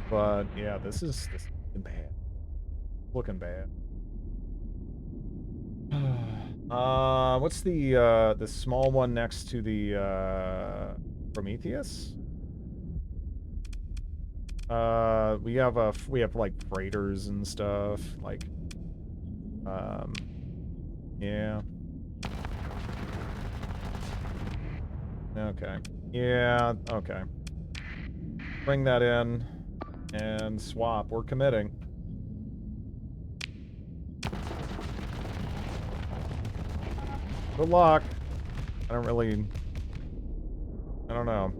But yeah, this is looking bad. Looking bad. What's the small one next to the Prometheus? We have like freighters and stuff, like yeah. Okay. Yeah, okay. Bring that in and swap. We're committing. Good luck. I don't know.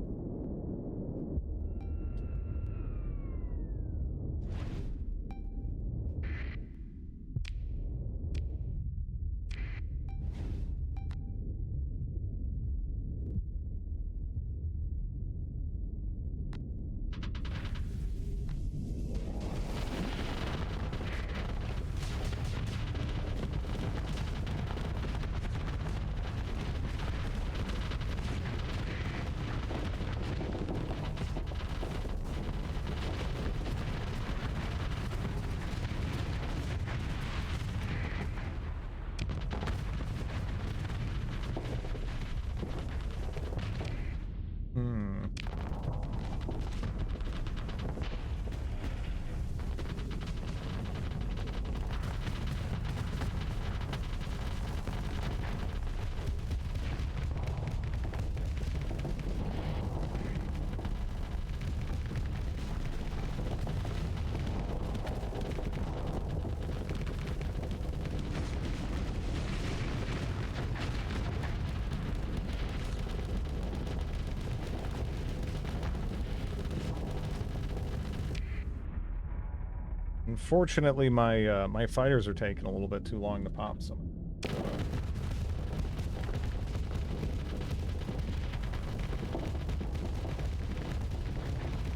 Unfortunately, my fighters are taking a little bit too long to pop some.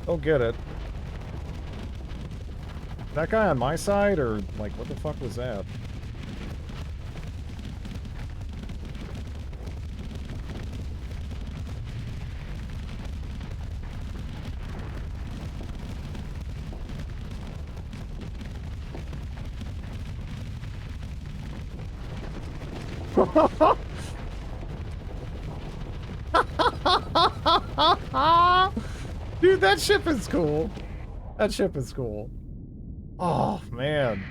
They'll get it. That guy on my side, or like, what the fuck was that? Dude, that ship is cool. That ship is cool. Oh, man.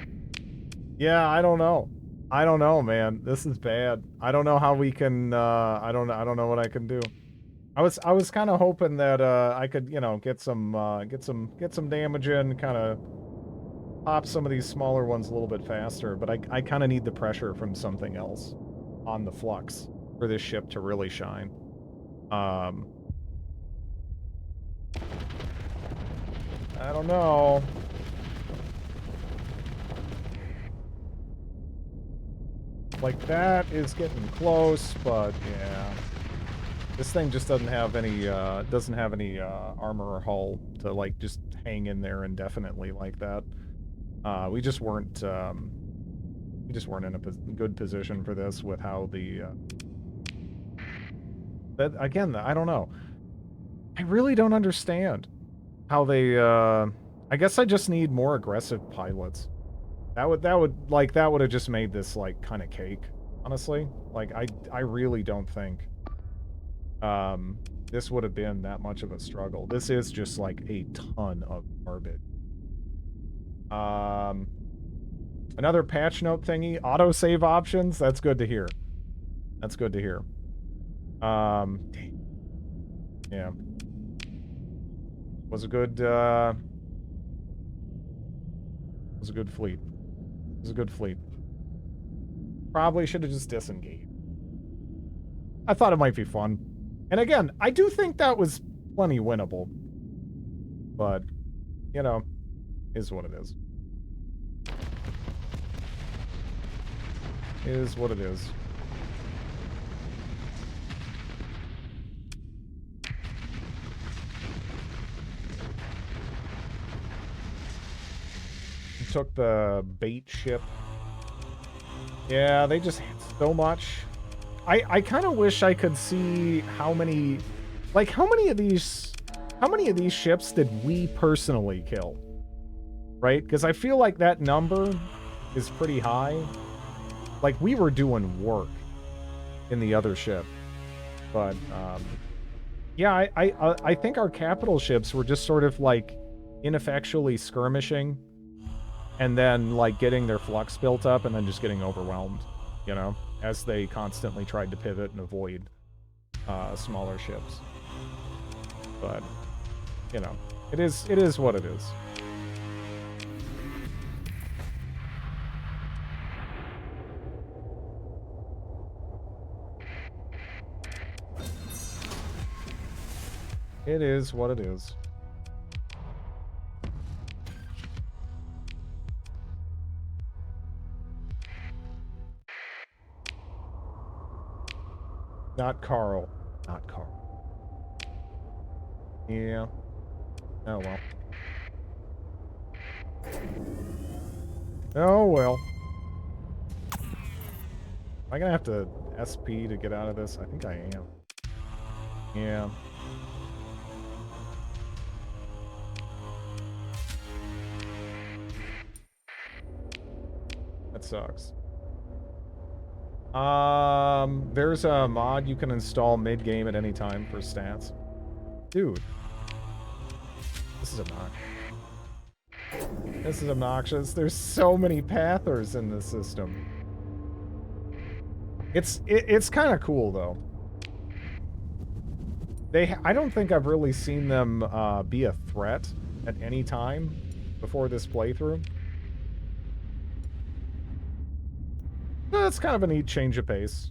Yeah, I don't know. I don't know, man. This is bad. I don't know how we can, I don't know what I can do. I was kind of hoping that, I could, you know, get some damage in, kind of pop some of these smaller ones a little bit faster, but I kind of need the pressure from something else on the flux for this ship to really shine. I don't know. Like, that is getting close, but yeah. This thing just doesn't have any armor or hull to, like, just hang in there indefinitely like that. We just weren't in a good position for this with how the, that, again, I don't know. I really don't understand how they, I guess I just need more aggressive pilots. That would have just made this, like, kind of cake, honestly. Like, I really don't think, this would have been that much of a struggle. This is just, like, a ton of garbage. Another patch note thingy, autosave options, that's good to hear. That's good to hear. Yeah. Was a good fleet. It was a good fleet. Probably should have just disengaged. I thought it might be fun. And again, I do think that was plenty winnable. But, you know, is what it is. Is what it is. Took the bait ship. Yeah, they just hit so much. I kind of wish I could see how many, like, how many of these ships did we personally kill? Right? Because I feel like that number is pretty high. Like, we were doing work in the other ship. But, yeah, I think our capital ships were just sort of, like, ineffectually skirmishing. And then, like, getting their flux built up and then just getting overwhelmed, you know? As they constantly tried to pivot and avoid smaller ships. But, you know, it is what it is. It is what it is. Not Carl. Not Carl. Yeah. Oh, well. Oh, well. Am I gonna have to SP to get out of this? I think I am. Yeah. That sucks. There's a mod you can install mid-game at any time for stats. Dude. This is obnoxious. This is obnoxious. There's so many pathers in this system. It's kind of cool, though. I don't think I've really seen them be a threat at any time before this playthrough. That's kind of a neat change of pace.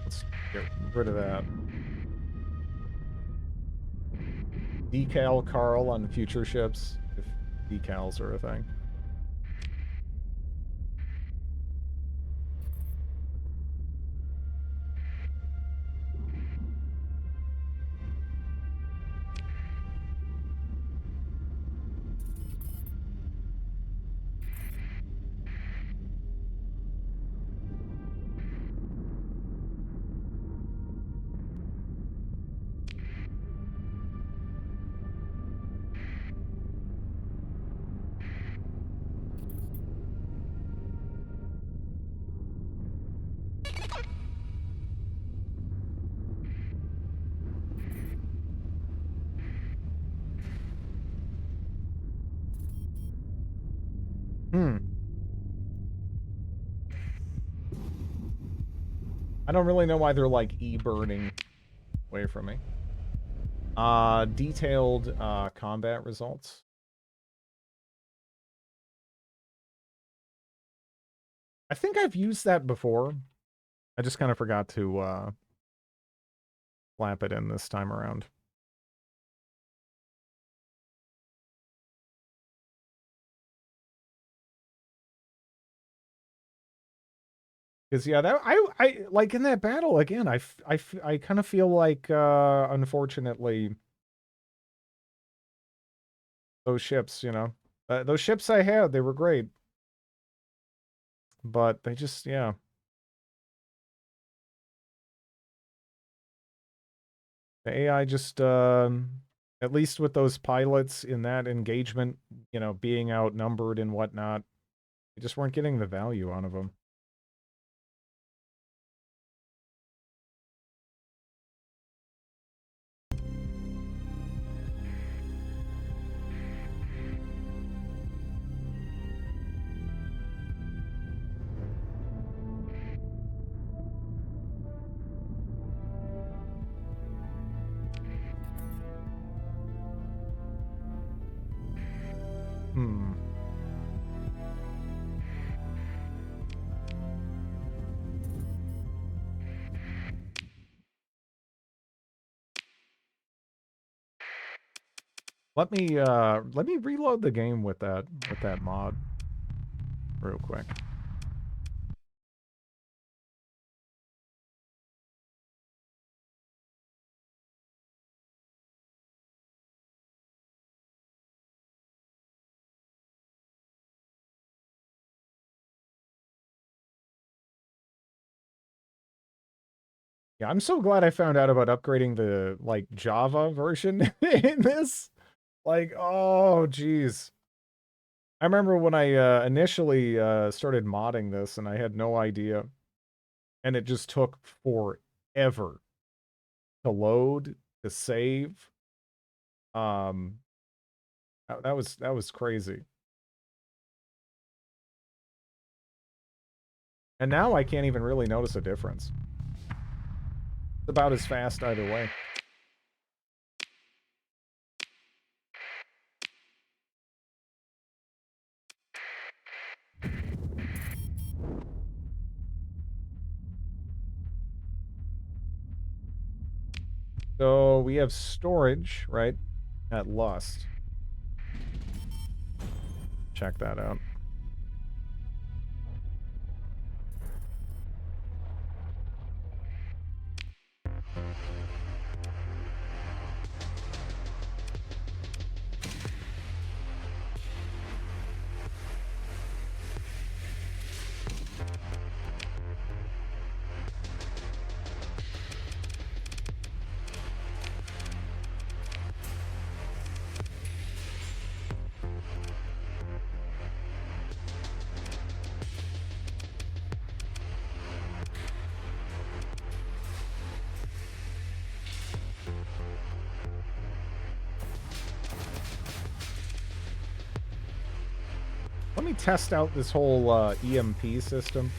Let's get rid of that. Decal Carl on future ships, if decals are a thing. I don't really know why they're, like, e-burning away from me. Detailed combat results. I think I've used that before. I just kind of forgot to slap it in this time around. Because, yeah, that I like in that battle again. I kind of feel like, unfortunately, those ships, you know, those ships I had, they were great, but they just, yeah, the AI just, at least with those pilots in that engagement, you know, being outnumbered and whatnot, they just weren't getting the value out of them. Let me reload the game with that mod real quick. Yeah, I'm so glad I found out about upgrading the, like, Java version in this. Like, oh, geez. I remember when I initially started modding this, and I had no idea. And it just took forever to load, to save. That was crazy. And now I can't even really notice a difference. It's about as fast either way. So we have storage, right? At Lust. Check that out. Let me test out this whole EMP system.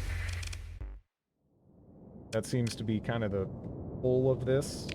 That seems to be kind of the pull of this.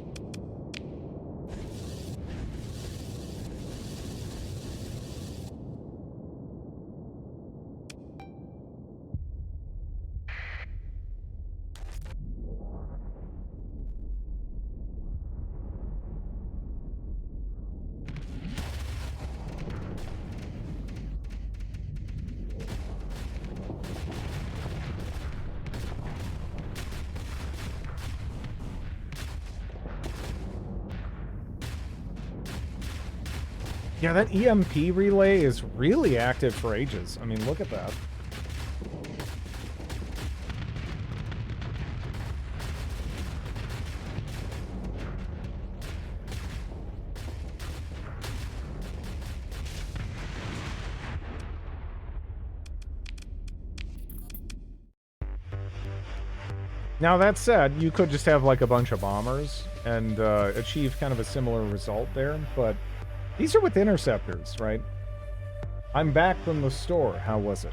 Yeah, that EMP relay is really active for ages. I mean, look at that. Now, that said, you could just have, like, a bunch of bombers and achieve kind of a similar result there, but these are with interceptors, right? I'm back from the store. How was it?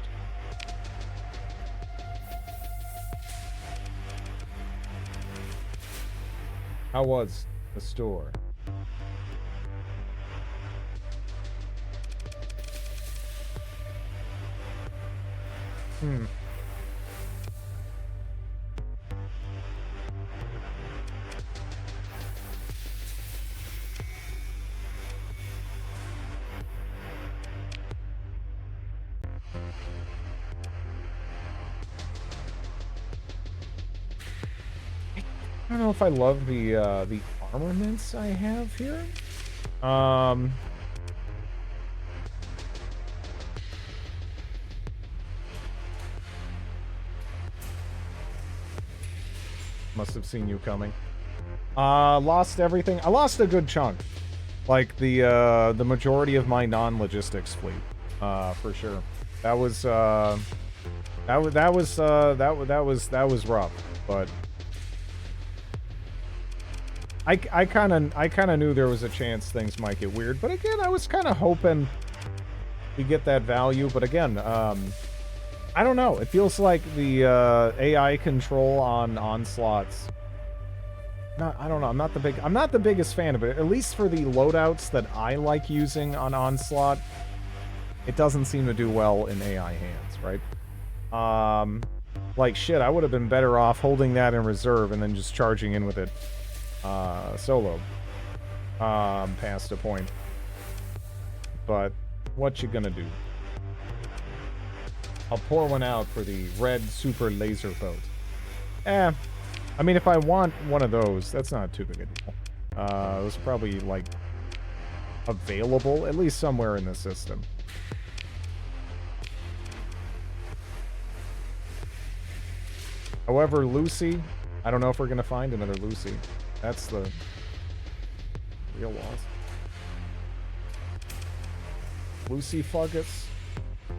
How was the store? Hmm. I don't know if I love the armaments I have here. Must have seen you coming. Lost everything. I lost a good chunk. Like the majority of my non-logistics fleet. For sure. That was rough, but I kind of knew there was a chance things might get weird, but again, I was kind of hoping we get that value, but again, I don't know. It feels like the AI control on onslaughts. I don't know. I'm not the biggest fan of it. At least for the loadouts that I like using on onslaught, it doesn't seem to do well in AI hands, right? Like shit, I would have been better off holding that in reserve and then just charging in with it solo past a point. but what you gonna do? I'll pour one out for the red super laser boat. I mean, if I want one of those, that's not too big a deal. It's probably, like, available, at least somewhere in the system. However, Lucy, I don't know if we're going to find another Lucy. That's the real loss. Lucy Fuggus.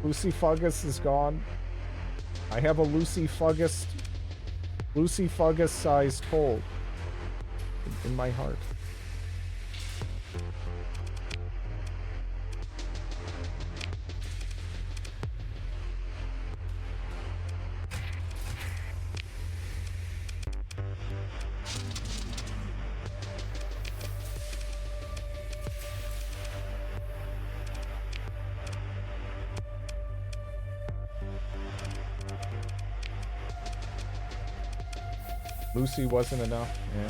Lucy Fuggus is gone. I have a Lucy Fuggus-sized hole in my heart. Lucy wasn't enough, yeah.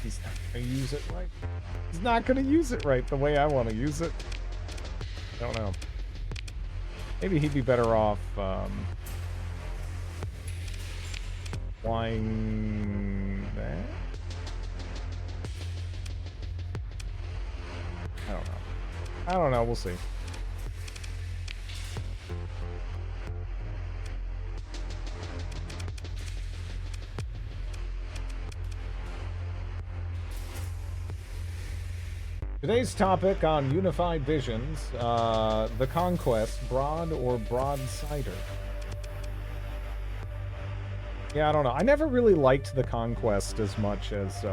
He's not gonna use it right. He's not gonna use it right the way I want to use it. Don't know. Maybe he'd be better off flying that. I don't know. We'll see. Today's topic on Unified Visions, the Conquest, broad or broadsider? Yeah, I don't know. I never really liked the Conquest as much as,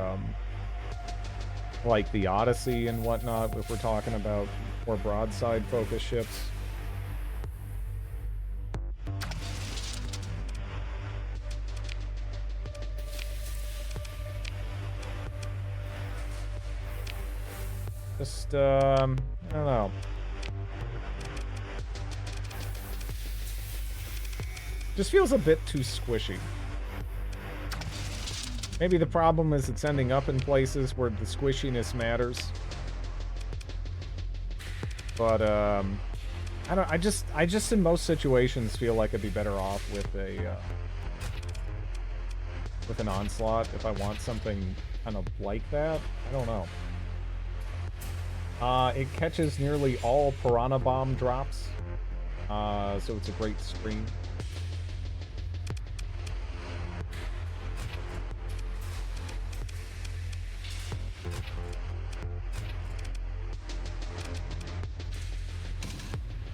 like the Odyssey and whatnot, if we're talking about more broadside-focused ships. Just, I don't know. Just feels a bit too squishy. Maybe the problem is it's ending up in places where the squishiness matters. But, I just in most situations feel like I'd be better off with with an Onslaught if I want something kind of like that. I don't know. It catches nearly all Piranha Bomb drops, so it's a great screen.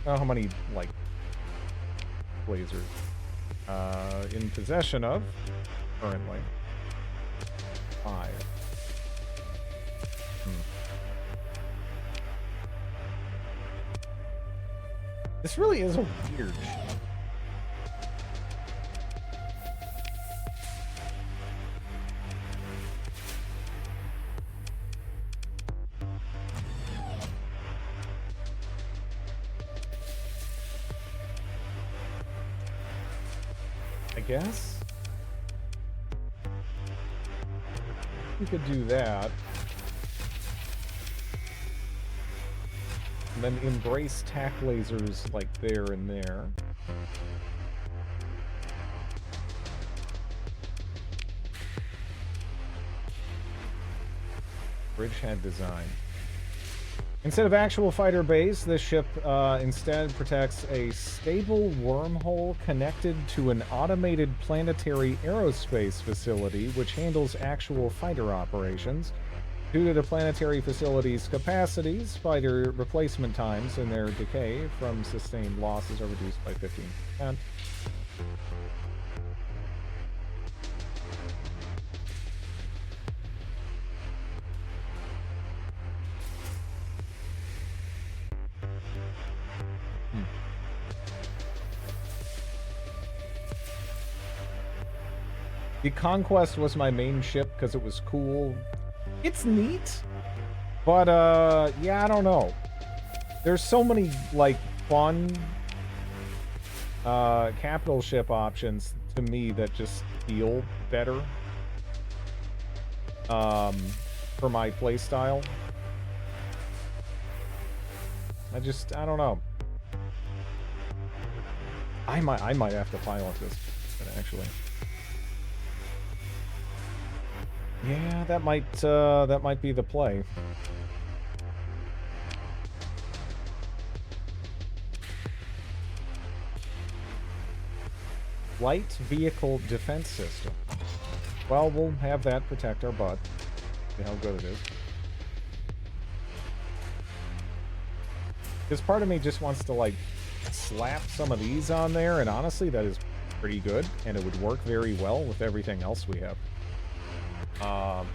I don't know how many, like, lasers in possession of currently. 5. This really is a weird ship. I guess we could do that. And then embrace tack lasers like there and there. Bridgehead design. Instead of actual fighter base, this ship instead protects a stable wormhole connected to an automated planetary aerospace facility which handles actual fighter operations. Due to the planetary facility's capacities, fighter replacement times and their decay from sustained losses are reduced by 15%. The Conquest was my main ship because it was cool. It's neat, but yeah, I don't know. There's so many like fun capital ship options to me that just feel better for my playstyle. I don't know. I might have to pilot this actually. Yeah, that might be the play. Light vehicle defense system. Well, we'll have that protect our butt. See how good it is. Because part of me just wants to, like, slap some of these on there, and honestly, that is pretty good, and it would work very well with everything else we have.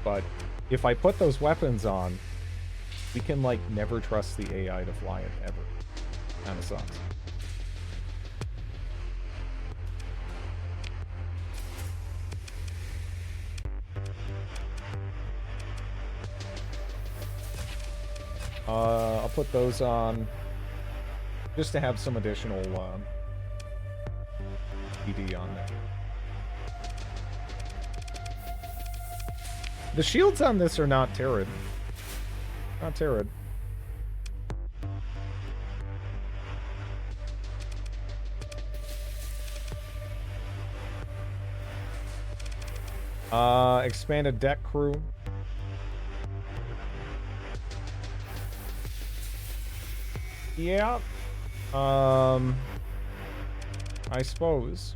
But if I put those weapons on, we can, like, never trust the AI to fly it, ever. Kinda sucks. I'll put those on just to have some additional PD on there. The shields on this are not Terran. Not Terran. Expanded deck crew. Yeah. I suppose.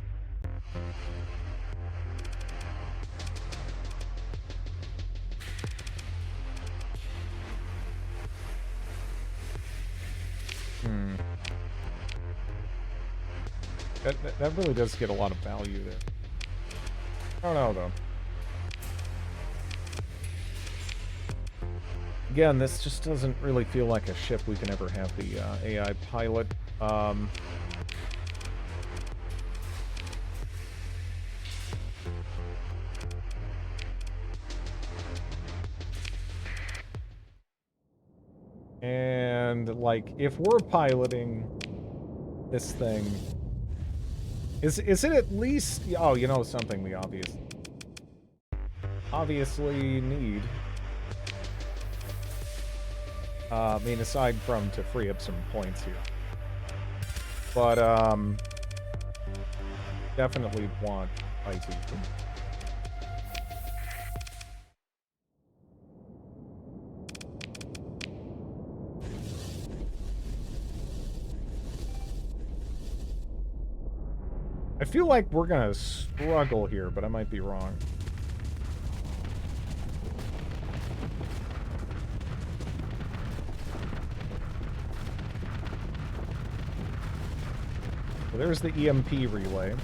That really does get a lot of value there. I don't know, though. Again, this just doesn't really feel like a ship we can ever have the AI pilot. And, like, if we're piloting this thing, is it at least... Oh, you know something we obviously need... I mean, aside from to free up some points here. But, definitely want IT. I feel like we're gonna struggle here, but I might be wrong. So there's the EMP relay.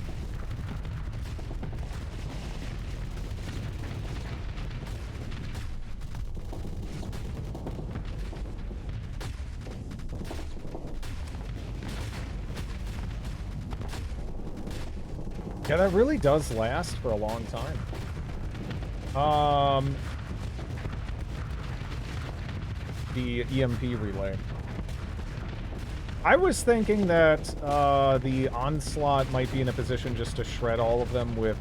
Yeah, that really does last for a long time. The EMP relay. I was thinking that the Onslaught might be in a position just to shred all of them with...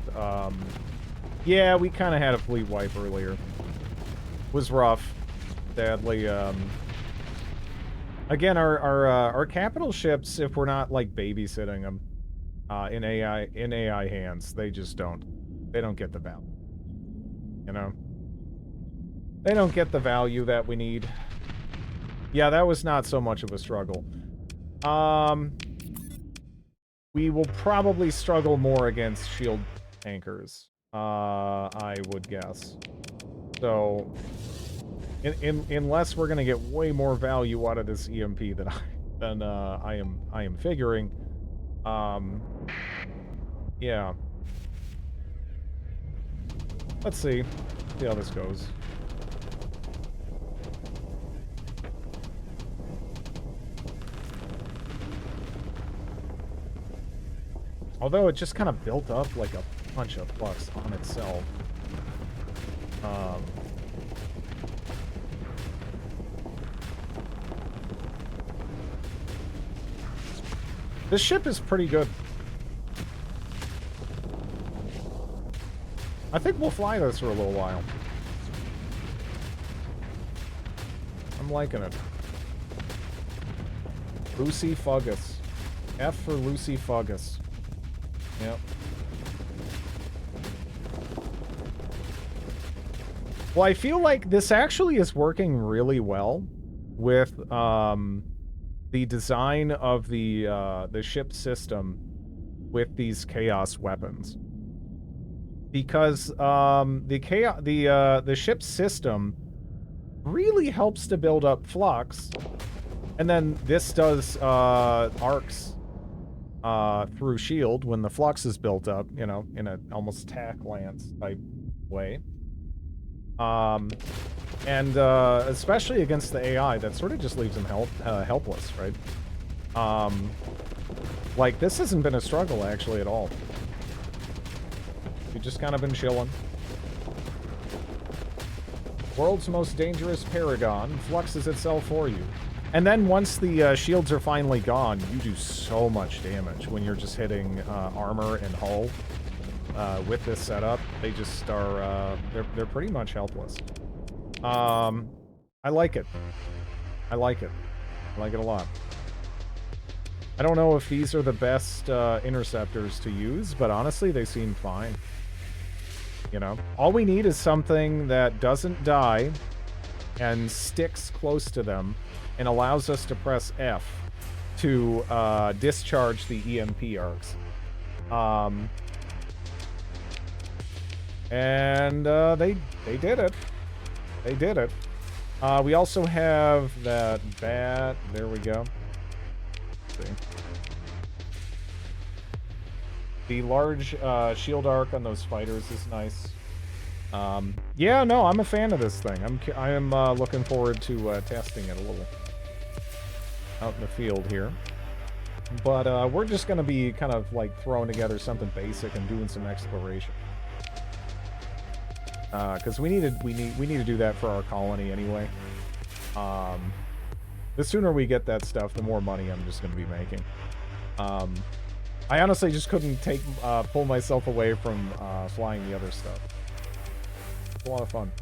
Yeah, we kind of had a fleet wipe earlier. Was rough. Sadly, again, our capital ships, if we're not, like, babysitting them in AI hands, they just don't. They don't get the value. You know? They don't get the value that we need. Yeah, that was not so much of a struggle. We will probably struggle more against shield tankers, I would guess. So, unless we're gonna get way more value out of this EMP than I am figuring, yeah. Let's see how this goes. Although it just kind of built up like a bunch of flux on itself. This ship is pretty good. I think we'll fly this for a little while. I'm liking it. Lucy Fuggus. F for Lucy Fuggus. Yep. Well, I feel like this actually is working really well with the design of the ship system with these chaos weapons. Because the ship system really helps to build up flux, and then this does arcs through shield when the flux is built up, you know, in a almost tack lance type way. And especially against the AI, that sort of just leaves them helpless, right? Like, this hasn't been a struggle actually at all. We've just kind of been chilling. World's most dangerous paragon fluxes itself for you. And then once the shields are finally gone, you do so much damage when you're just hitting armor and hull. With this setup, they just are, they're pretty much helpless. I like it. I like it. I like it a lot. I don't know if these are the best interceptors to use, but honestly, they seem fine. You know, all we need is something that doesn't die and sticks close to them and allows us to press F to discharge the EMP arcs. And they did it. They did it. We also have that bat. There we go. Let's see. The large shield arc on those fighters is nice. Yeah, no, I'm a fan of this thing. I am looking forward to testing it a little out in the field here. But we're just gonna be kind of like throwing together something basic and doing some exploration. Because we need to do that for our colony anyway. The sooner we get that stuff, the more money I'm just going to be making. I honestly just couldn't pull myself away from flying the other stuff. It's a lot of fun.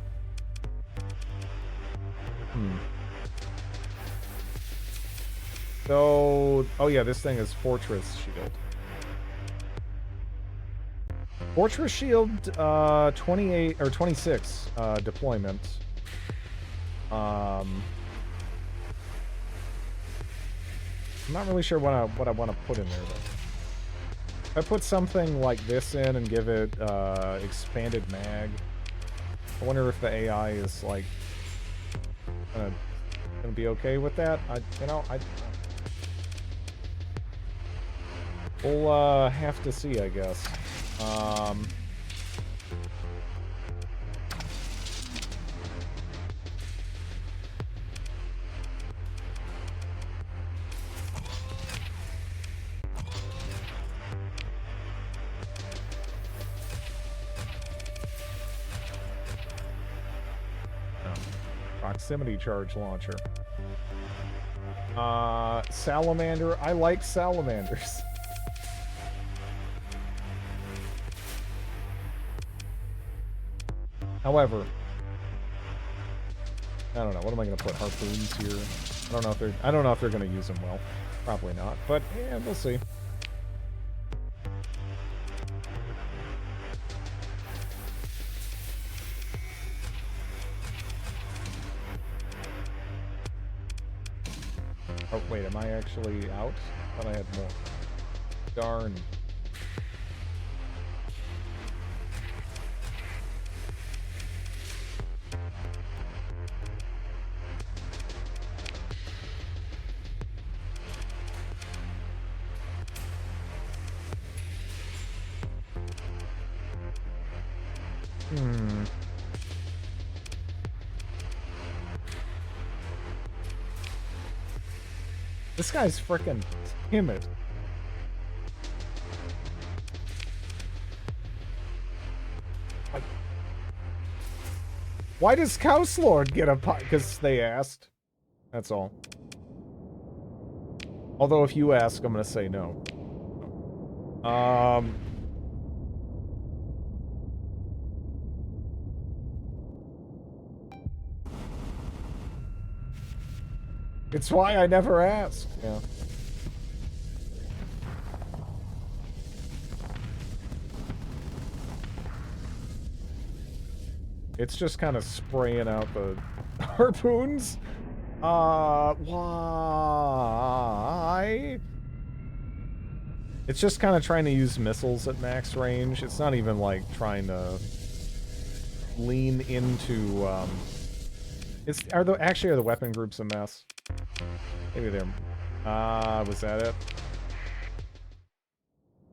So, oh yeah, this thing is Fortress Shield. Fortress Shield 28 or 26 deployment. I'm not really sure what I want to put in there though. If I put something like this in and give it expanded mag, I wonder if the AI is like gonna be okay with that. We'll have to see, I guess. Proximity charge launcher. Salamander. I like salamanders. However, I don't know. What am I going to put? Harpoons here? I don't know if they're going to use them well. Probably not. But yeah, we'll see. Oh wait, am I actually out? I thought I had more. Darn. This guy's freaking timid. Why does Cowslord get a pot? Because they asked. That's all. Although if you ask, I'm gonna say no. It's why I never asked. Yeah. It's just kind of spraying out the harpoons. Why? It's just kind of trying to use missiles at max range. It's not even like trying to lean into, are the weapon groups a mess? Maybe they're, was that it?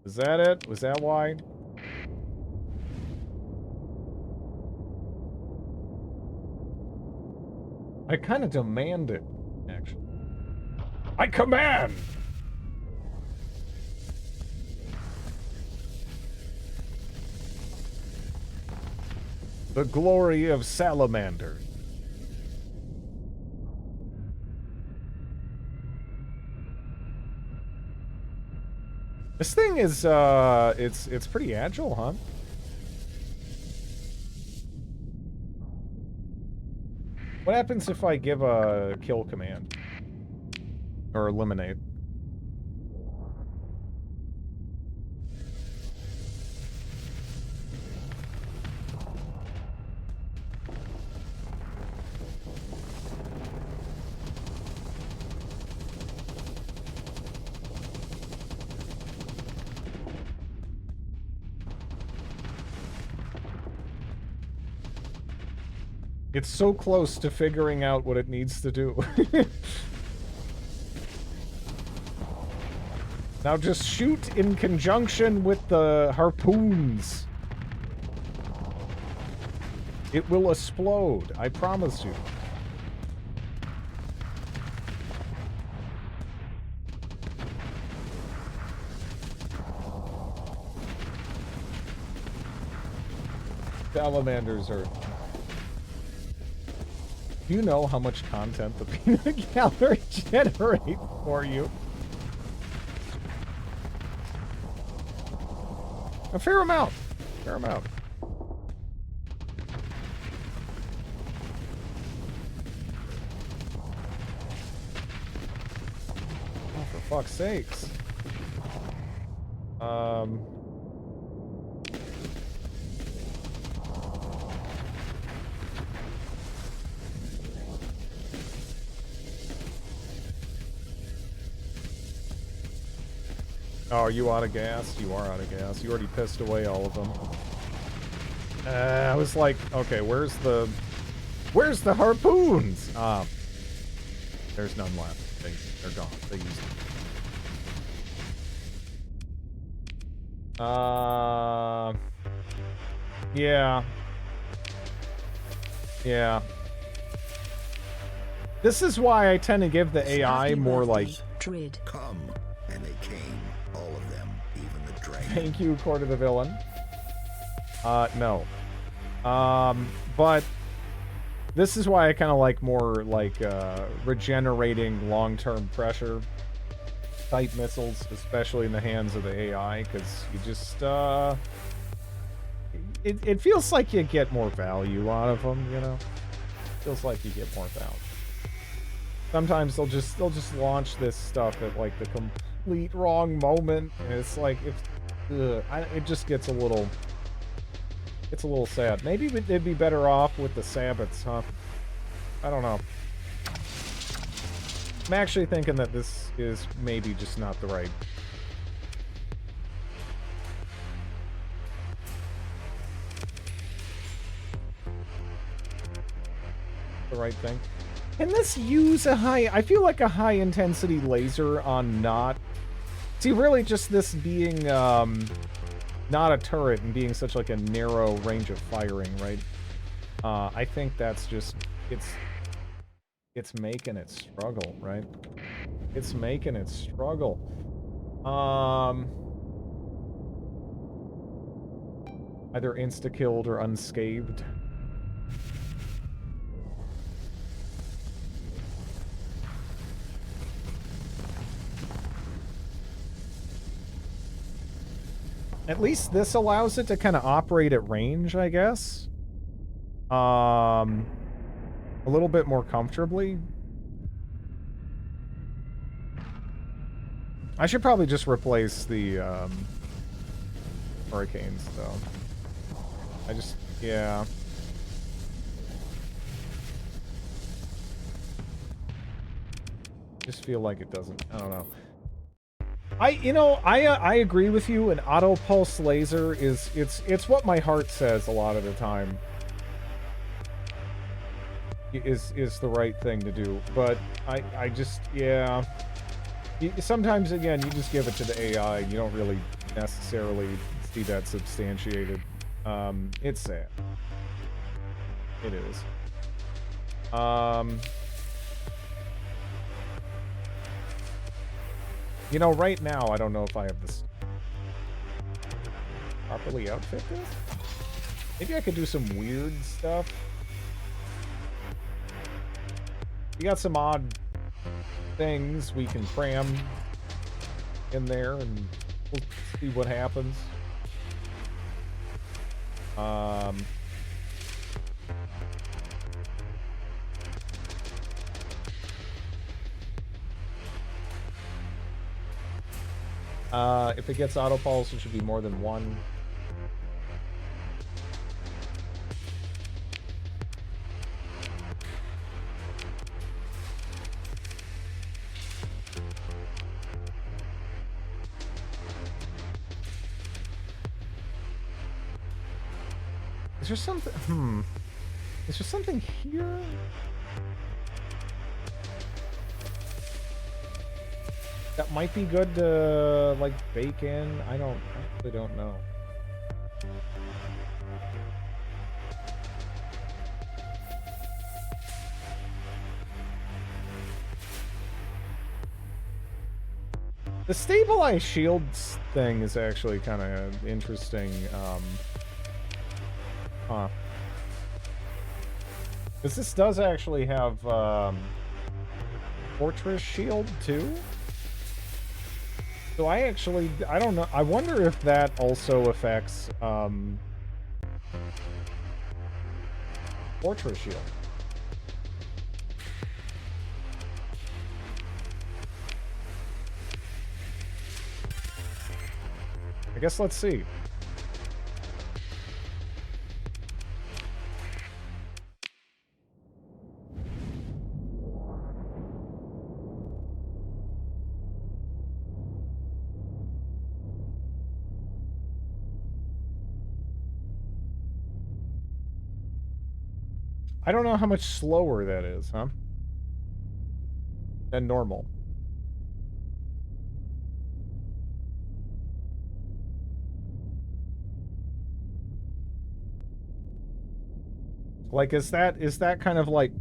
Was that it? Was that why? I kind of demand it, actually. I command! The glory of salamander. This thing is, it's pretty agile, huh? What happens if I give a kill command? Or eliminate? It's so close to figuring out what it needs to do. Now just shoot in conjunction with the harpoons. It will explode, I promise you. Salamanders are... Do you know how much content the peanut gallery generates for you? A fair amount. Fair amount. Oh, for fuck's sakes. Oh, are you out of gas? You are out of gas. You already pissed away all of them. I was like, okay, where's the harpoons? There's none left. They're gone. They used them. Yeah. Yeah. This is why I tend to give the AI more like... Come, and they came. All of them, even the dragon. Thank you, Court of the Villain. No. But this is why I kind of like more like regenerating long-term pressure type missiles, especially in the hands of the AI, because you just it feels like you get more value out of them, you know. Feels like you get more value. Sometimes they'll just launch this stuff at like the complete wrong moment, and it's like it just gets a little sad. Maybe they'd be better off with the sabots, huh? I don't know. I'm actually thinking that this is maybe just not the right thing. Can this use a high... I feel like a high-intensity laser on not... See, really just this being, not a turret and being such, like, a narrow range of firing, right? I think that's just... It's making it struggle, right? It's making it struggle. Either insta-killed or unscathed. At least this allows it to kind of operate at range, I guess. A little bit more comfortably. I should probably just replace the hurricanes, though. Yeah. Just feel like it doesn't. I don't know. I agree with you. An auto pulse laser is it's what my heart says a lot of the time. Is the right thing to do, but I just, yeah. Sometimes again you just give it to the AI. You don't really necessarily see that substantiated. It's sad. It is. You know, right now I don't know if I have this properly outfit this. Maybe I could do some weird stuff. We got some odd things we can cram in there, and we'll see what happens. If it gets auto pulse, it should be more than one. Is there something? Is there something here? That might be good to, like, bake in. I actually don't know. The stabilized shields thing is actually kind of interesting. Because this does actually have Fortress Shield too. So I don't know. I wonder if that also affects Fortress Shield. I guess let's see. I don't know how much slower that is, huh? Than normal. Like, is that kind of like,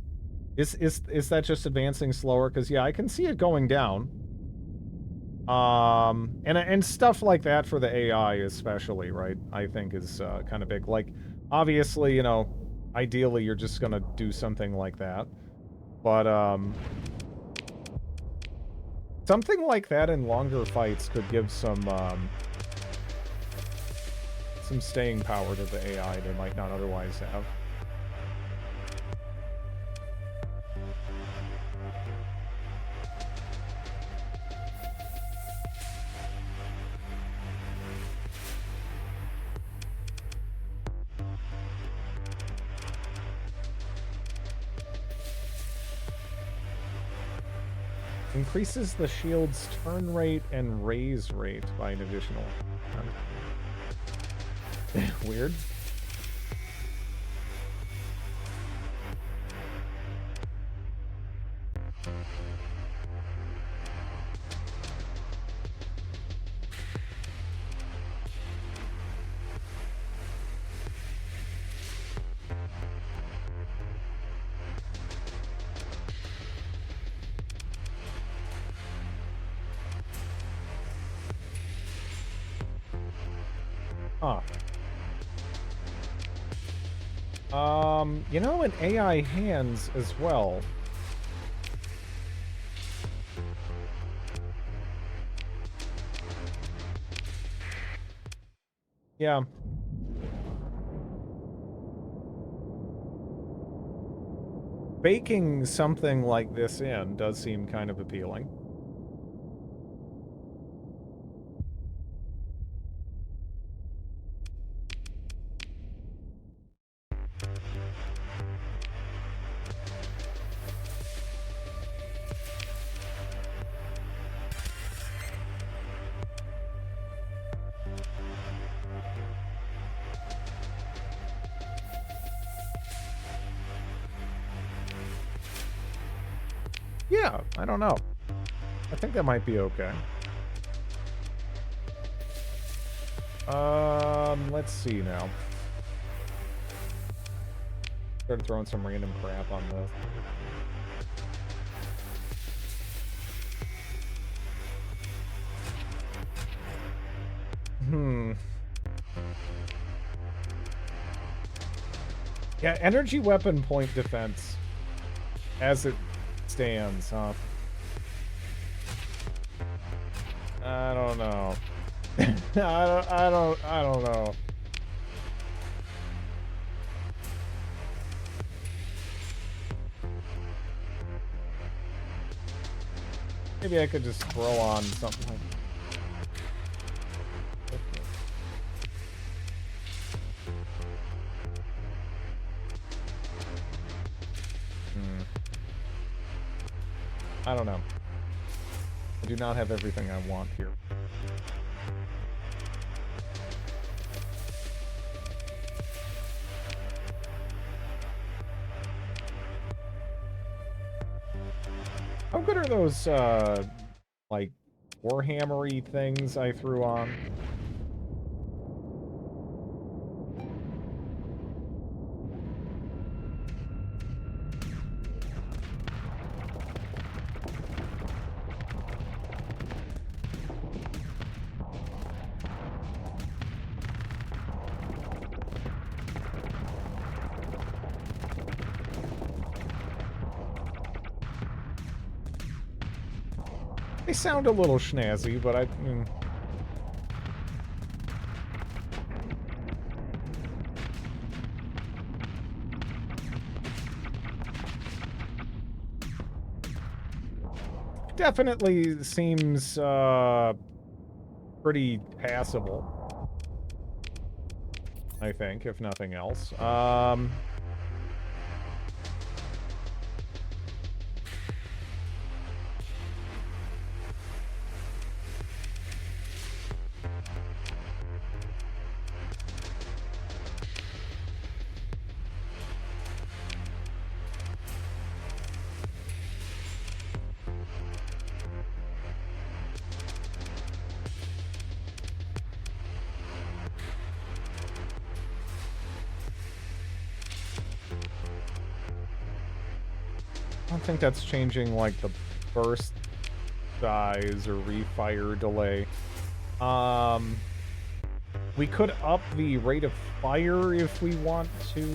is that just advancing slower? Because yeah, I can see it going down. And stuff like that for the AI especially, right? I think is kind of big. Like, obviously, you know, ideally you're just gonna do something like that, but something like that in longer fights could give some staying power to the AI they might not otherwise have. Increases the shield's turn rate and raise rate by an additional. Weird. Huh. You know, in AI hands as well. Yeah. Baking something like this in does seem kind of appealing. Yeah, I don't know. I think that might be okay. Let's see now. Started throwing some random crap on this. Yeah, energy weapon point defense as it stands, huh? I don't know. I don't know. Maybe I could just throw on something like I don't know. I do not have everything I want here. How good are those, like, Warhammery things I threw on? They sound a little schnazzy, but I mean... Definitely seems, pretty passable. I think, if nothing else. I don't think that's changing, like, the burst size or refire delay. We could up the rate of fire if we want to.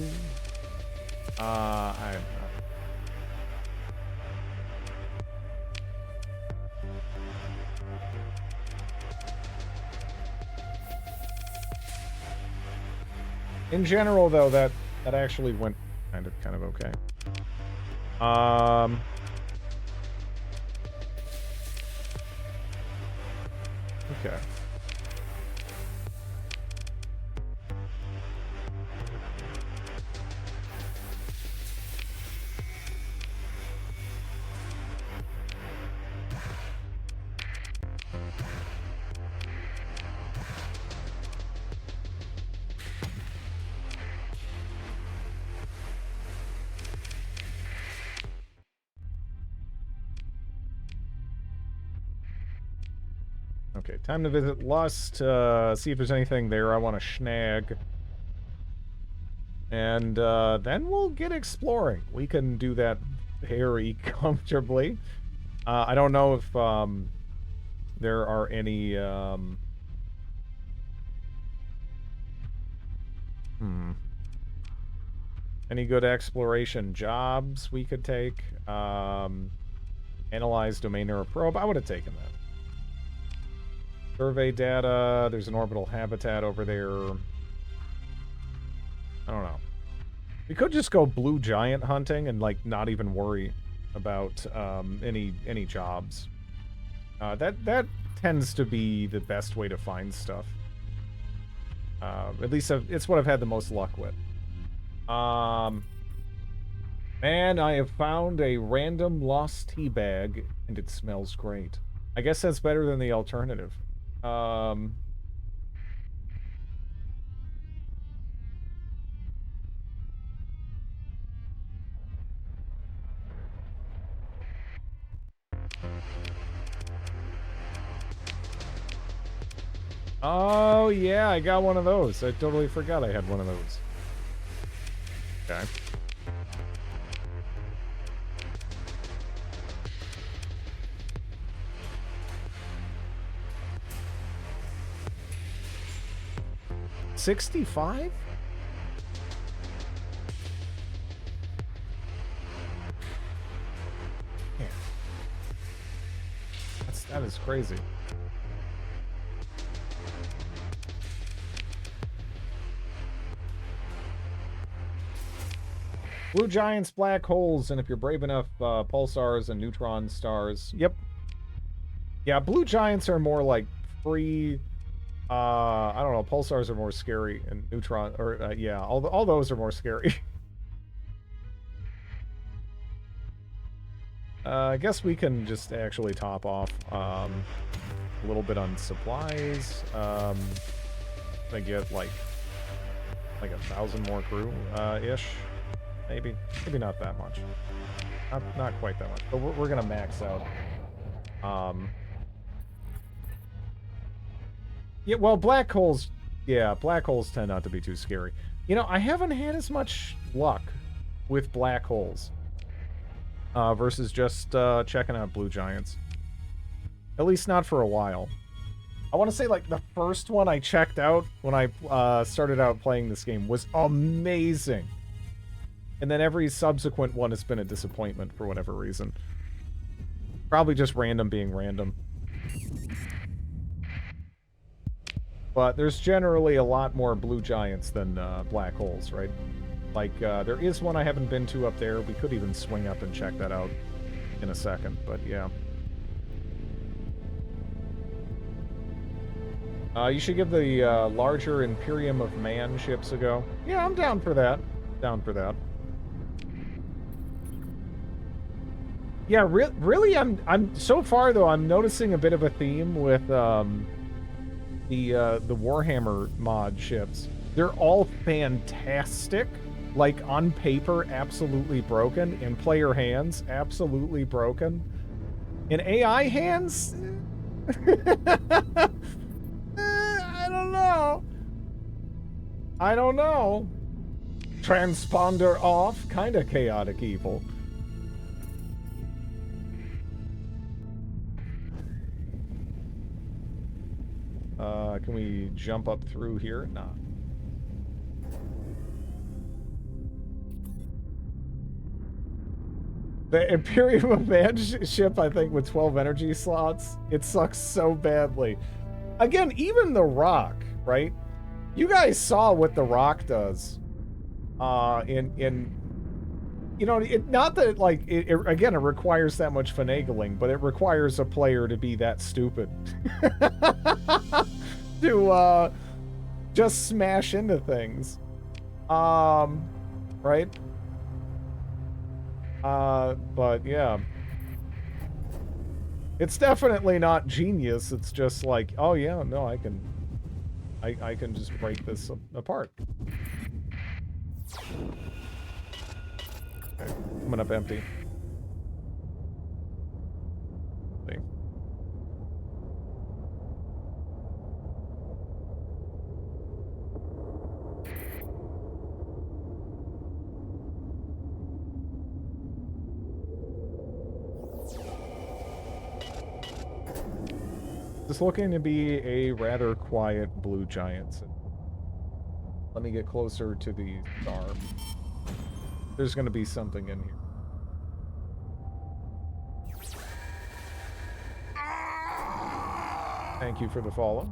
In general, though, that actually went kind of okay. Okay. Okay, time to visit Lust, see if there's anything there I want to snag. And then we'll get exploring. We can do that very comfortably. I don't know if there are any... Any good exploration jobs we could take? Analyze domain or probe? I would have taken that. Survey data. There's an orbital habitat over there. I don't know. We could just go blue giant hunting and like not even worry about any jobs. That tends to be the best way to find stuff. At least it's what I've had the most luck with. Man, I have found a random lost tea bag, and it smells great. I guess that's better than the alternative. Oh, yeah, I got one of those. I totally forgot I had one of those. Okay. $65? Yeah. That is crazy. Blue giants, black holes, and if you're brave enough, pulsars and neutron stars. Yep. Yeah, blue giants are more like free. I don't know. Pulsars are more scary, and neutron, or yeah, all those are more scary. I guess we can just actually top off a little bit on supplies. I get like 1,000 more crew ish. Maybe not that much. Not quite that much. But we're gonna max out. Yeah, well, black holes. Yeah, black holes tend not to be too scary. You know, I haven't had as much luck with black holes versus just checking out blue giants. At least not for a while. I want to say, like, the first one I checked out when I started out playing this game was amazing. And then every subsequent one has been a disappointment for whatever reason. Probably just random being random. But there's generally a lot more blue giants than black holes, right? Like, there is one I haven't been to up there. We could even swing up and check that out in a second, but yeah. You should give the larger Imperium of Man ships a go. Yeah, I'm down for that. Down for that. Yeah, really, I'm so far though. I'm noticing a bit of a theme with the Warhammer mod ships. They're all fantastic, like on paper, absolutely broken. In player hands, absolutely broken. In AI hands, I don't know. I don't know. Transponder off, kind of chaotic evil. Can we jump up through here? Nah. The Imperium of Man ship, I think, with 12 energy slots, it sucks so badly. Again, even the Rock, right? You guys saw what the Rock does. You know, not that, like, again, it requires that much finagling, but it requires a player to be that stupid. To, just smash into things. Right? But, yeah. It's definitely not genius, it's just like, oh yeah, no, I can just break this apart. Okay, coming up empty. See. It's looking to be a rather quiet blue giant. Let me get closer to the star. There's going to be something in here. Thank you for the follow.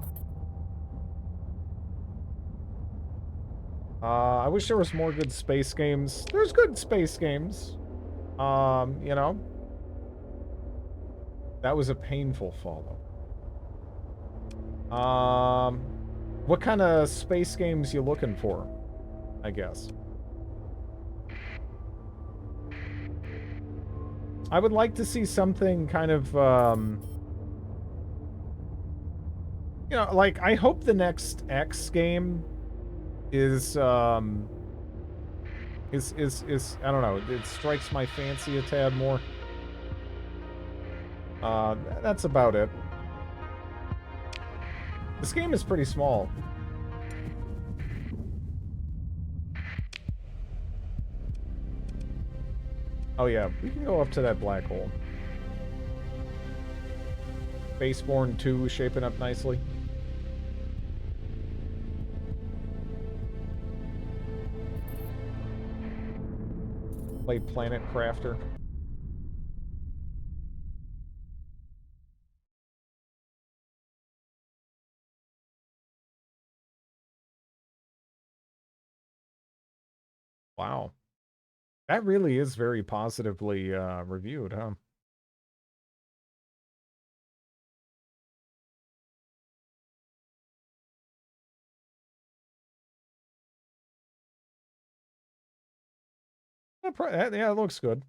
I wish there was more good space games. There's good space games. You know. That was a painful follow. What kind of space games you looking for? I guess. I would like to see something kind of, you know, like, I hope the next X game is, I don't know, it strikes my fancy a tad more. That's about it. This game is pretty small. Oh yeah, we can go up to that black hole. Spaceborne 2 shaping up nicely. Play Planet Crafter. Wow. That really is very positively reviewed, huh? Yeah, it looks good.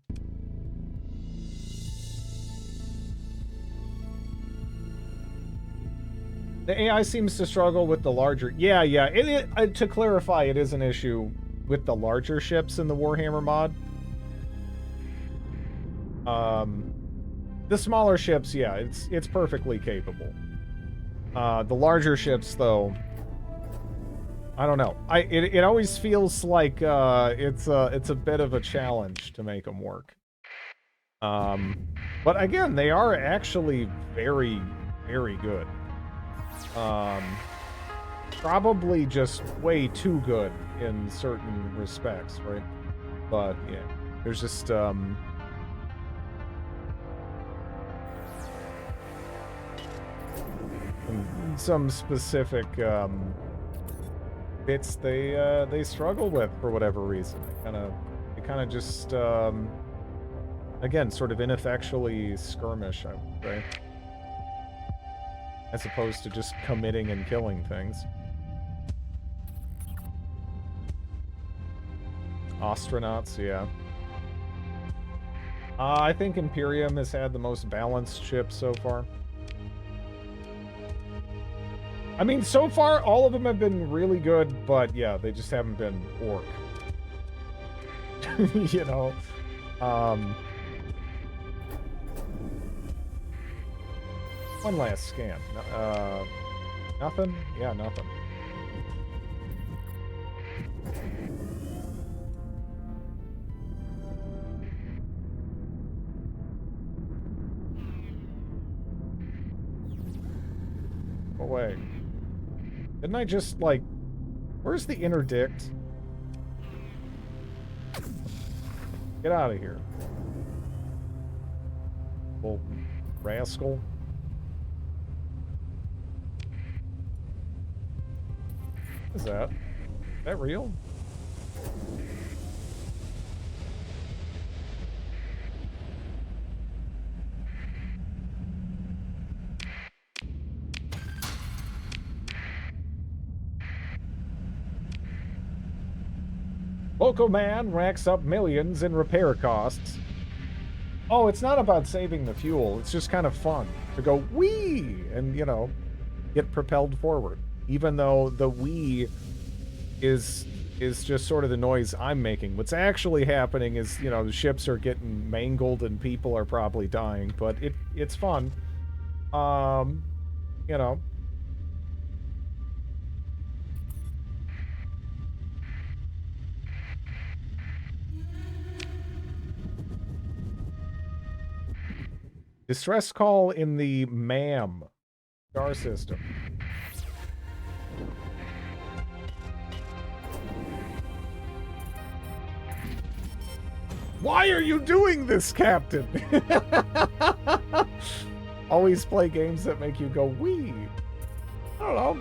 The AI seems to struggle with the larger... Yeah. To clarify, it is an issue with the larger ships in the Warhammer mod. The smaller ships, yeah, it's perfectly capable. The larger ships, though, I don't know. It always feels like it's a bit of a challenge to make them work. But again, they are actually very, very good. Probably just way too good in certain respects, right? But yeah, there's just some specific bits they struggle with for whatever reason. They kind of just again, sort of ineffectually skirmish, I would say, as opposed to just committing and killing things. Astronauts, yeah. I think Imperium has had the most balanced ship so far. I mean, so far, all of them have been really good, but yeah, they just haven't been orc. You know? One last scan. Nothing? Yeah, nothing. Go away. Didn't I just, like... Where's the interdict? Get out of here. Little rascal. What is that? Is that real? Local man racks up millions in repair costs. Oh, it's not about saving the fuel. It's just kind of fun to go wee and, you know, get propelled forward. Even though the wee is just sort of the noise I'm making. What's actually happening is, you know, the ships are getting mangled and people are probably dying, but it's fun. You know. Distress call in the MAM star system. Why are you doing this, Captain? always play games that make you go, wee. I don't know.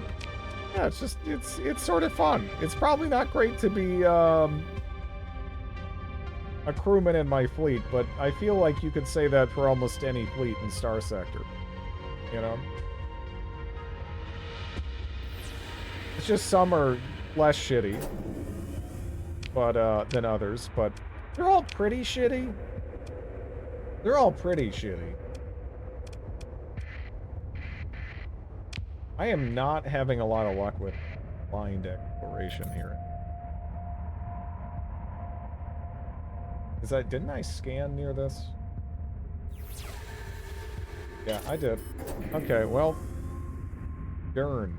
Yeah, it's just, it's sort of fun. It's probably not great to be a crewman in my fleet, but I feel like you could say that for almost any fleet in Starsector. You know? It's just some are less shitty but than others, but they're all pretty shitty. They're all pretty shitty. I am not having a lot of luck with blind exploration here. Didn't I scan near this? Yeah, I did. Okay, well, darn.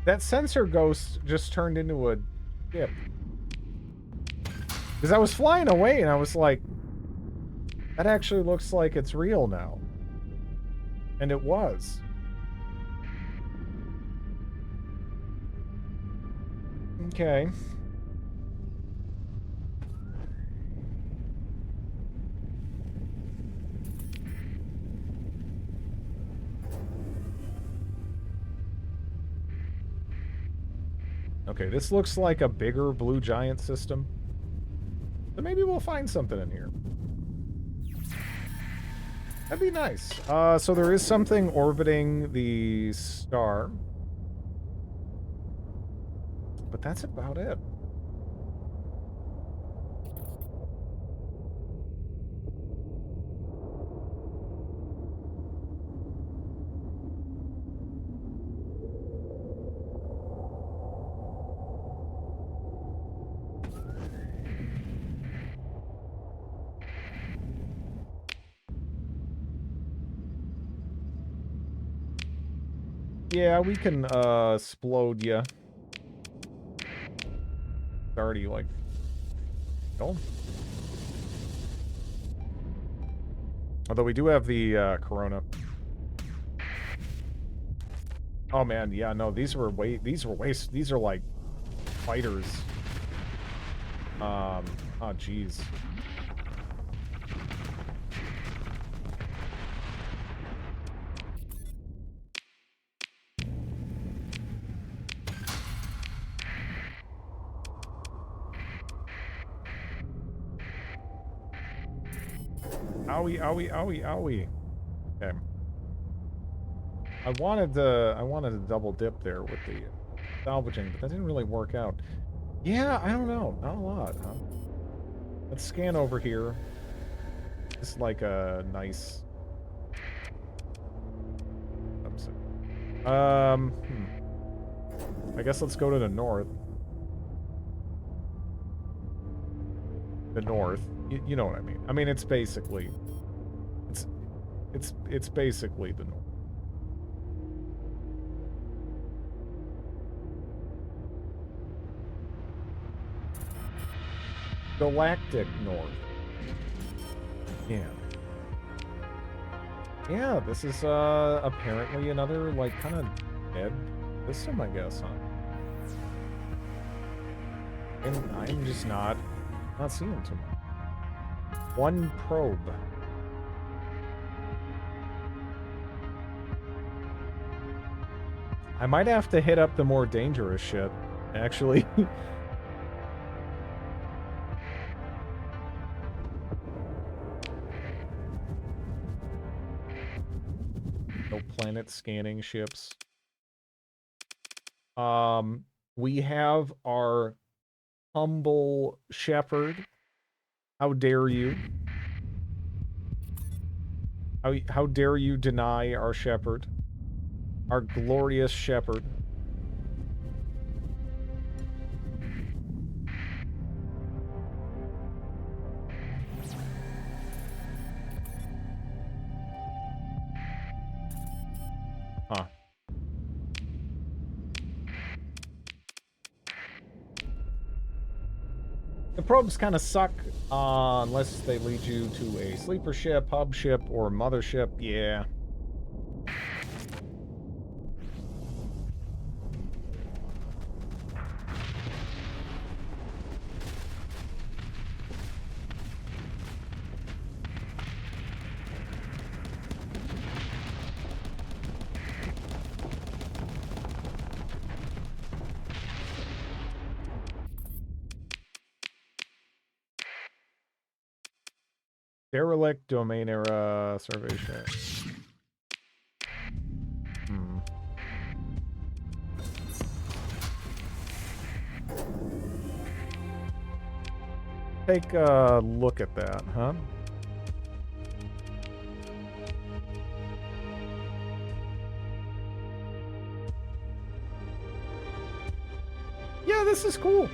That sensor ghost just turned into a ship. Because I was flying away and I was like, that actually looks like it's real now. And it was. Okay. Okay, this looks like a bigger blue giant system. So maybe we'll find something in here. That'd be nice. So there is something orbiting the star. But that's about it. Yeah, we can, explode ya. It's already, like... Oh. Although we do have the, Corona. Oh, man, yeah, no, these are like, fighters. Oh, jeez. Owie, owie, owie, owie. Okay. I wanted to double dip there with the salvaging, but that didn't really work out. Yeah, I don't know. Not a lot, huh? Let's scan over here. It's like a nice... I guess let's go to the north. The north. You know what I mean. I mean, it's basically... It's basically the north. Galactic north. Yeah. Yeah, this is, apparently another, like, kind of dead system, I guess, huh? And I'm just not seeing too much. One probe. I might have to hit up the more dangerous shit, actually. No planet scanning ships. We have our humble shepherd. How dare you? How dare you deny our shepherd? Our glorious shepherd. The probes kind of suck unless they lead you to a sleeper ship, hub ship, or mothership. Yeah. Derelict, domain era, survey ship. Take a look at that, huh? Yeah, this is cool.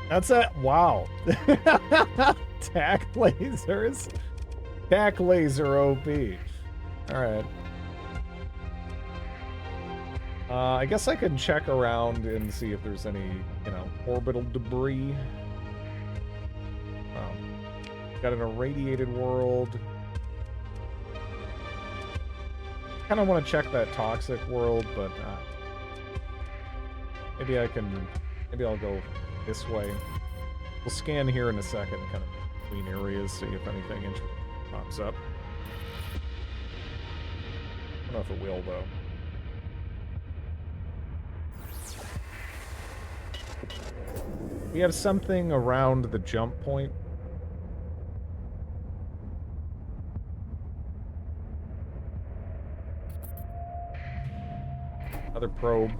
That's it. Wow. Tac lasers. Tac laser OP. Alright. I guess I can check around and see if there's any, you know, orbital debris. Got an irradiated world. Kind of want to check that toxic world, but maybe I'll go this way. We'll scan here in a second, kind of between areas, see if anything interesting pops up. I don't know if it will, though. We have something around the jump point. Another probe.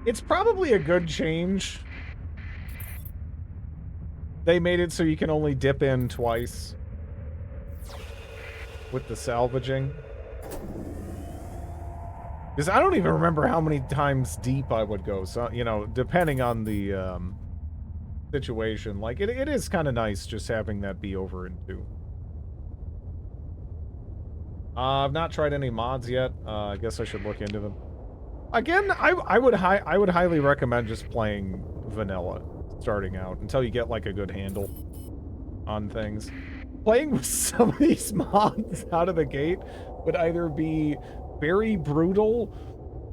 It's probably a good change. They made it so you can only dip in twice with the salvaging. Because I don't even remember how many times deep I would go. So, you know, depending on the situation. Like, it is kind of nice just having that be over in 2. I've not tried any mods yet. I guess I should look into them. Again, I would highly recommend just playing vanilla starting out until you get like a good handle on things. Playing with some of these mods out of the gate would either be very brutal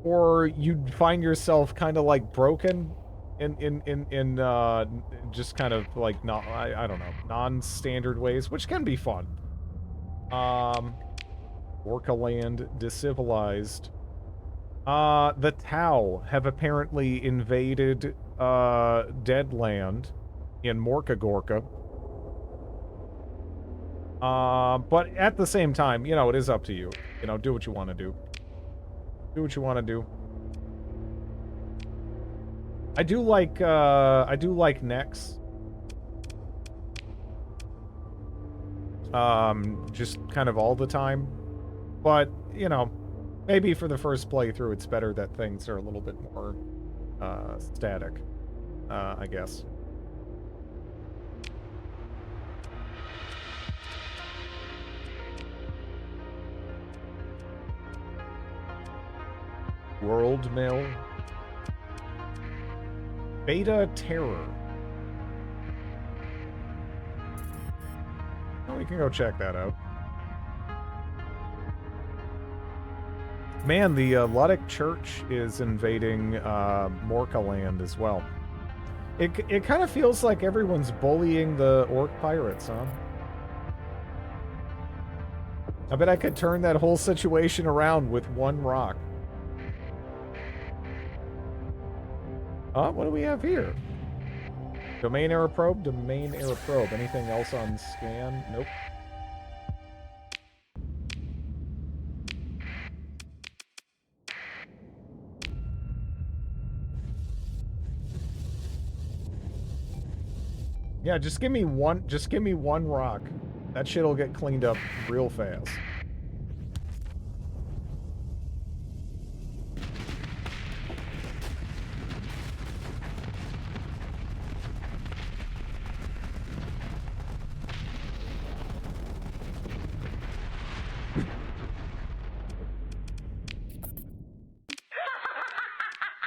or you'd find yourself kind of like broken in just kind of like not I don't know, non-standard ways, which can be fun. Orca land decivilized. The Tau have apparently invaded, Deadland in Morkagorka. But at the same time, you know, it is up to you. You know, do what you want to do. Do what you want to do. I do like Nex. Just kind of all the time. But, you know, maybe for the first playthrough, it's better that things are a little bit more, static, I guess. World Mill. Beta Terror. Oh, we can go check that out. Man, the Ludic Church is invading Morka land as well. It kind of feels like everyone's bullying the orc pirates, huh? I bet I could turn that whole situation around with one rock. What do we have here? Domain error probe, domain error probe. Anything else on scan? Nope. Yeah, just give me one rock. That shit'll get cleaned up real fast.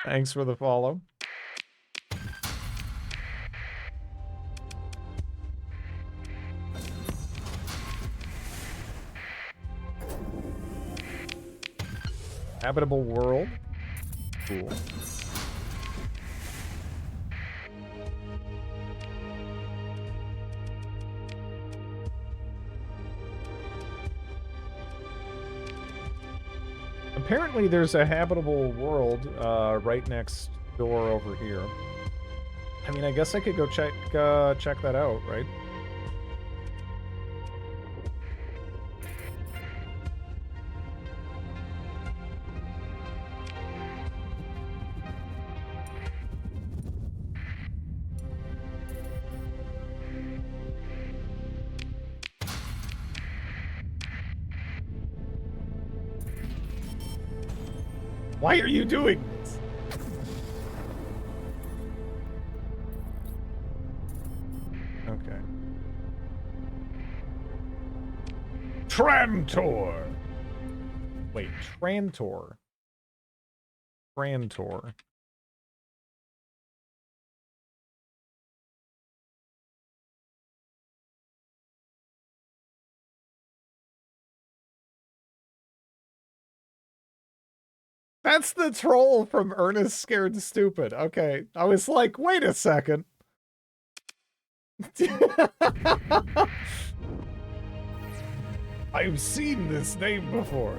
Thanks for the follow. Habitable world. Cool. Apparently there's a habitable world right next door over here. I mean, I guess I could go check that out, right? Why are you doing this? Okay. Trantor! Wait, Trantor. Trantor. That's the troll from Ernest Scared Stupid. Okay. I was like, wait a second. I've seen this name before.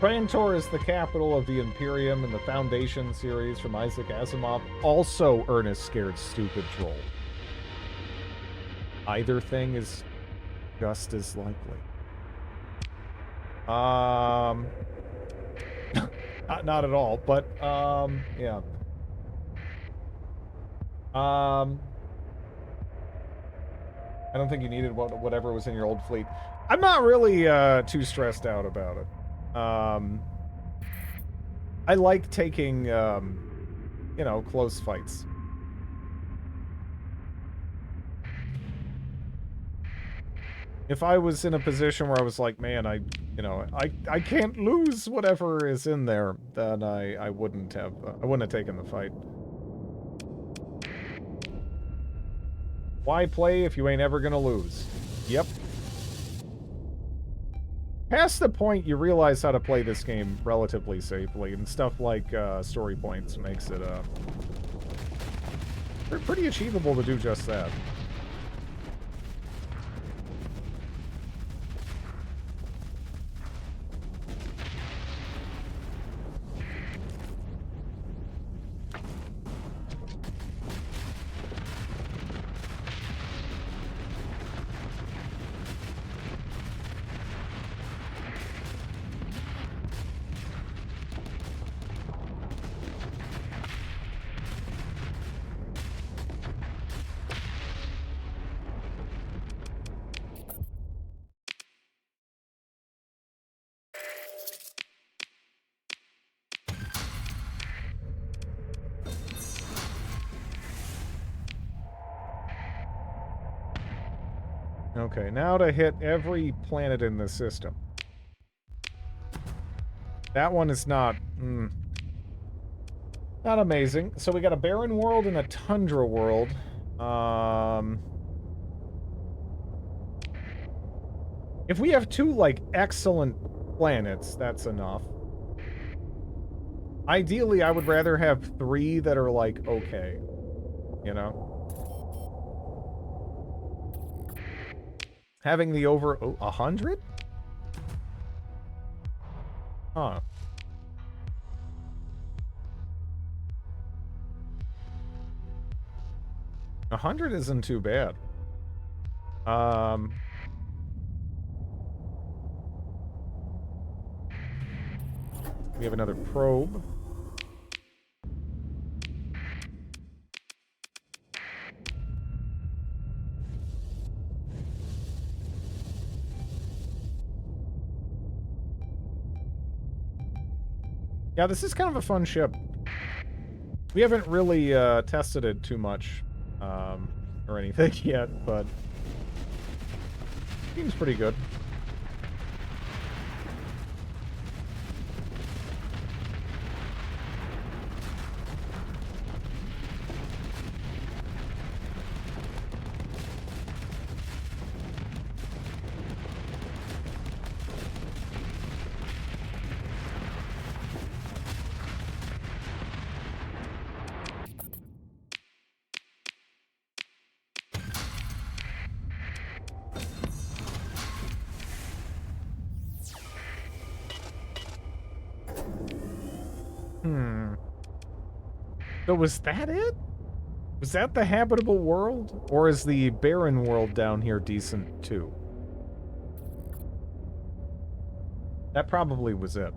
Trantor is the capital of the Imperium in the Foundation series from Isaac Asimov. Also Ernest Scared Stupid Troll. Either thing is just as likely. Not at all, but, yeah. I don't think you needed whatever was in your old fleet. I'm not really, too stressed out about it. I like taking, you know, close fights. If I was in a position where I was like, man, I can't lose whatever is in there, then I wouldn't have taken the fight. Why play if you ain't ever gonna lose? Yep. Past the point, you realize how to play this game relatively safely, and stuff like story points makes it pretty achievable to do just that. Okay, now to hit every planet in the system. That one is not... not amazing. So we got a barren world and a tundra world. If we have two, like, excellent planets, that's enough. Ideally, I would rather have 3 that are, like, okay. You know? Having the over... 100? Huh. A 100 isn't too bad. We have another probe. Yeah, this is kind of a fun ship. We haven't really tested it too much or anything yet, but seems pretty good. So was that it? Was that the habitable world? Or is the barren world down here decent too? That probably was it.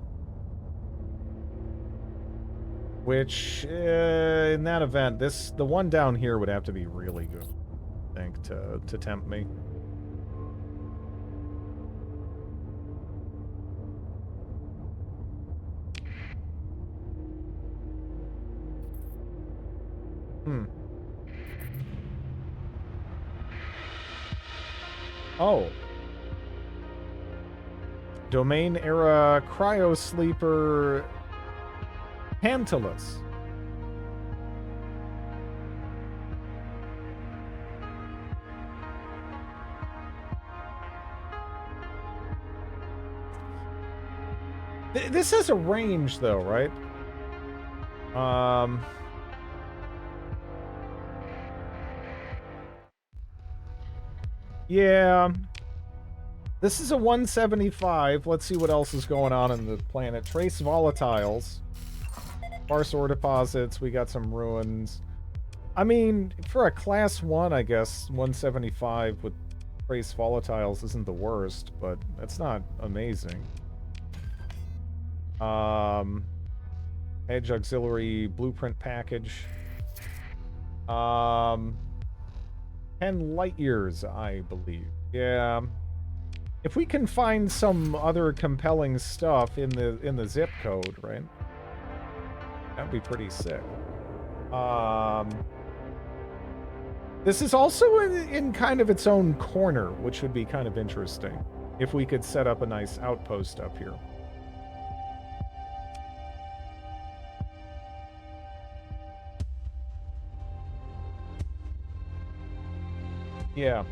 Which, in that event, the one down here would have to be really good, I think, to tempt me. Oh. Domain era cryo sleeper Tantalus. This has a range though, right? Yeah. This is a 175. Let's see what else is going on in the planet. Trace volatiles. Sparse ore deposits. We got some ruins. I mean, for a class 1, I guess, 175 with trace volatiles isn't the worst, but that's not amazing. Edge auxiliary blueprint package. 10 light years, I believe. Yeah. If we can find some other compelling stuff in the zip code, right? That'd be pretty sick. This is also in kind of its own corner, which would be kind of interesting. If we could set up a nice outpost up here. Yeah.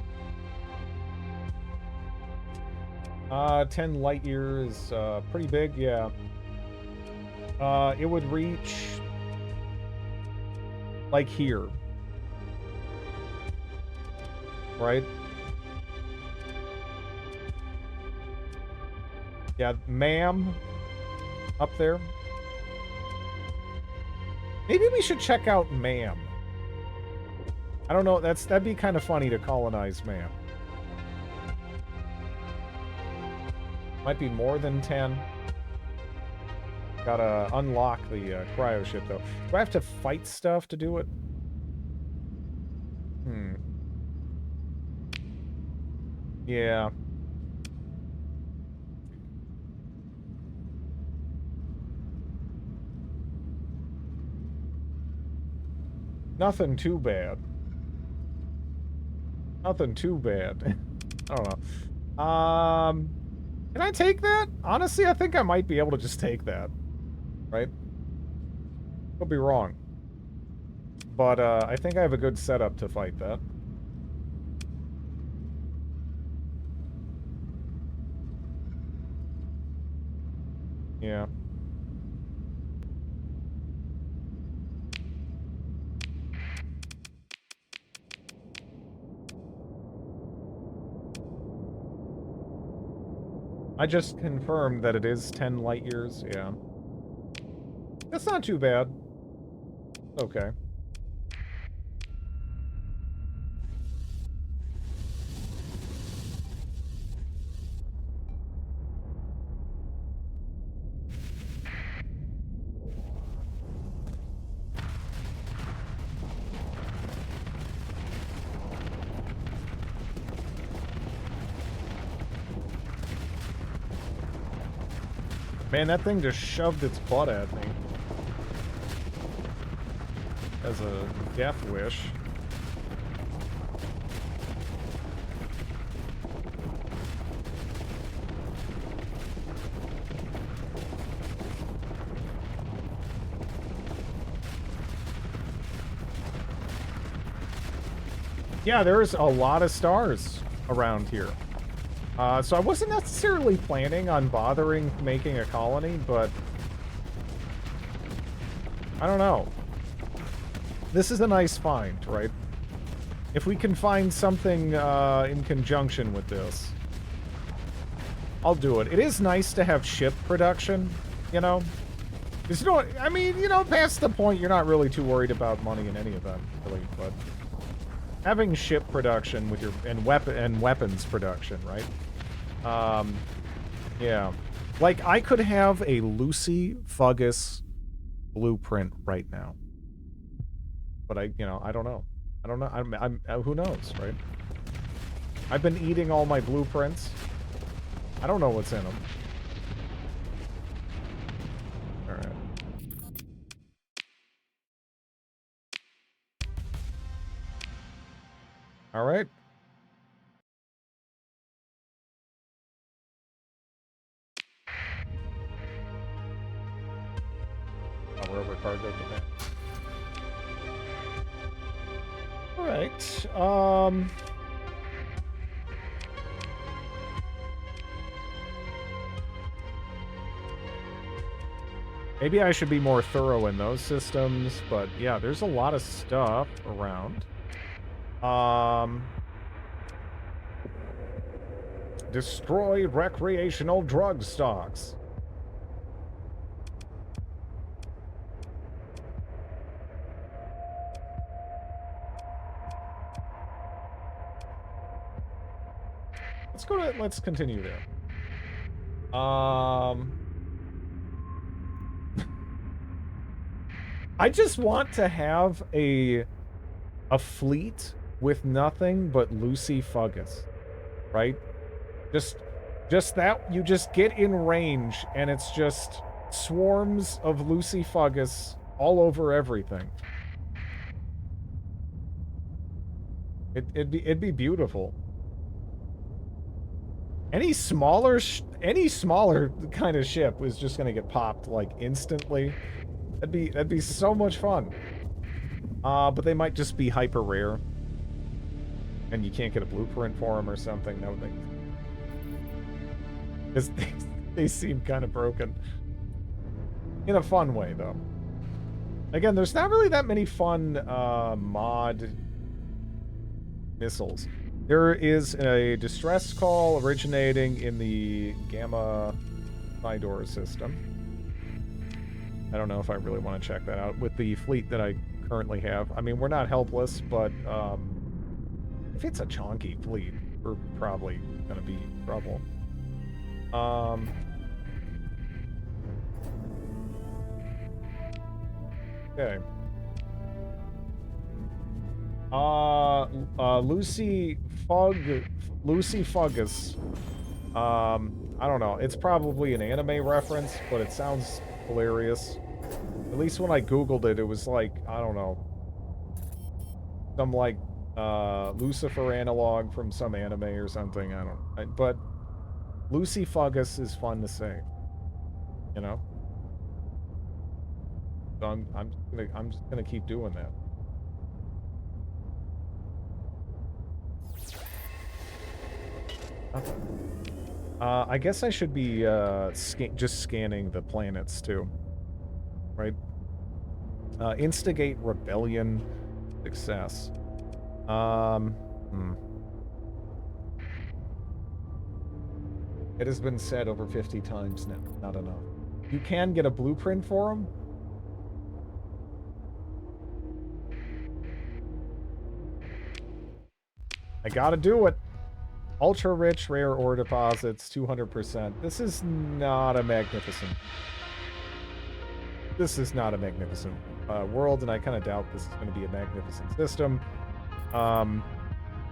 10 light years, pretty big, yeah. It would reach like here. Right? Yeah, ma'am. Up there. Maybe we should check out ma'am. I don't know, that'd be kind of funny to colonize ma'am. Might be more than 10. Gotta unlock the cryo ship, though. Do I have to fight stuff to do it? Yeah. Nothing too bad. Nothing too bad. I don't know. Can I take that? Honestly, I think I might be able to just take that. Right? Could be wrong. But, I think I have a good setup to fight that. Yeah. I just confirmed that it is 10 light years, yeah. That's not too bad. Okay. Man, that thing just shoved its butt at me. As a death wish. Yeah, there's a lot of stars around here. So I wasn't necessarily planning on bothering making a colony, but I don't know. This is a nice find, right? If we can find something in conjunction with this, I'll do it. It is nice to have ship production, you know? Because you don't, I mean, you know, past the point, you're not really too worried about money in any event, really, but having ship production with your, and weapons production, right? Yeah. Like, I could have a Lucy Fuggus blueprint right now. But I don't know. I don't know. Who knows, right? I've been eating all my blueprints. I don't know what's in them. Alright. Alright. Oh, we're over cargo command. Alright, maybe I should be more thorough in those systems, but yeah, there's a lot of stuff around. Destroy recreational drug stocks. Let's continue there. I just want to have a fleet with nothing but Lucy Fuggus, right? Just that, you just get in range and it's just swarms of Lucy Fuggus all over everything. It'd be beautiful. Any smaller kind of ship was just gonna get popped like instantly. That'd be so much fun. But they might just be hyper rare, and you can't get a blueprint for them or something. That would make, because they seem kind of broken in a fun way, though. Again, there's not really that many fun mod missiles. There is a distress call originating in the Gamma Sidor system. I don't know if I really want to check that out with the fleet that I currently have. I mean, we're not helpless, but if it's a chonky fleet, we're probably gonna be in trouble. Okay. Lucy Fuggus. I don't know. It's probably an anime reference, but it sounds hilarious. At least when I googled it, it was like, I don't know, some like Lucifer analog from some anime or something. I don't. But Lucifugus is fun to say. You know. So I'm just gonna keep doing that. I guess I should be just scanning the planets too, right? Instigate rebellion, success. It has been said over 50 times now. Not enough. You can get a blueprint for them. I gotta do it. Ultra rich rare ore deposits, 200%. This is not a magnificent. This is not a magnificent world, and I kind of doubt this is going to be a magnificent system.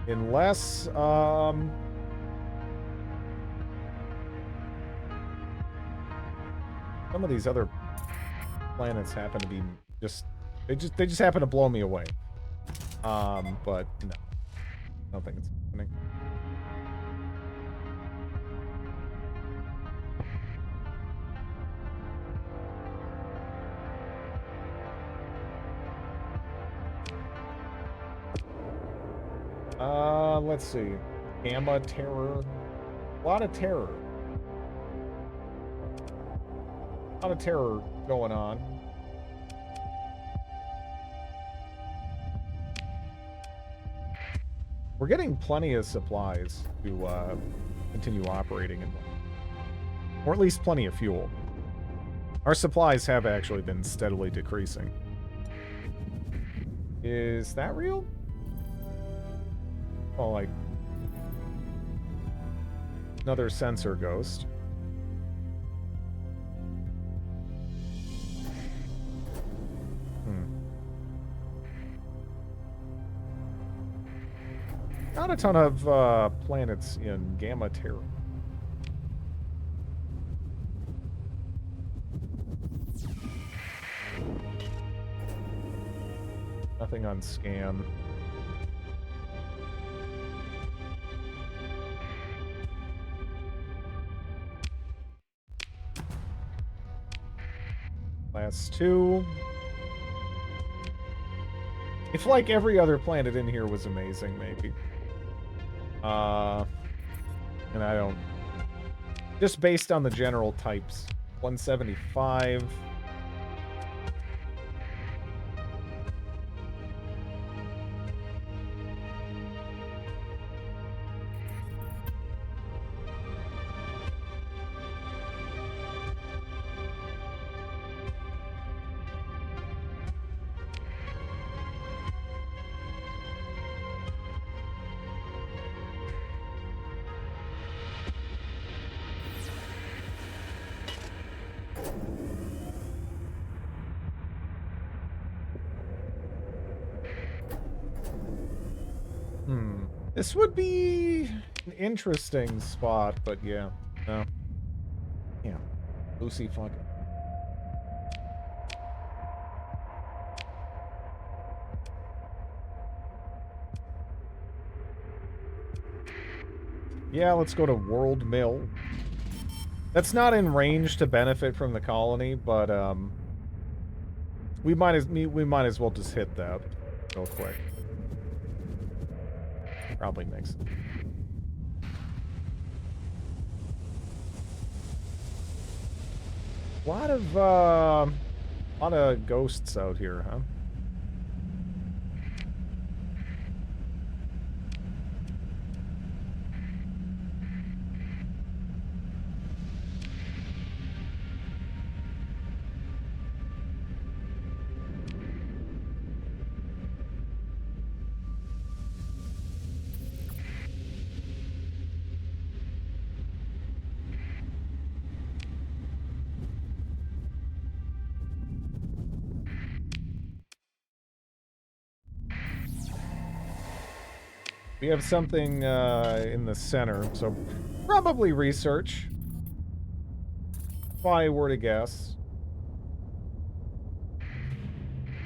Unless, some of these other planets happen to be they just happen to blow me away. But no. I don't think it's happening. Let's see. Gamma terror. A lot of terror. A lot of terror going on. We're getting plenty of supplies to continue operating in, or at least plenty of fuel. Our supplies have actually been steadily decreasing. Is that real? Oh, like another sensor ghost. Not a ton of planets in Gamma Terror. Nothing on scan. Last two. If like every other planet in here was amazing, maybe. And I don't... Just based on the general types. 175... This would be an interesting spot, but yeah. No. Yeah. Lucy fuck. Yeah, let's go to World Mill. That's not in range to benefit from the colony, but we might as well just hit that real quick. Probably makes sense. A lot of ghosts out here, huh? We have something in the center, so probably research. If I were to guess.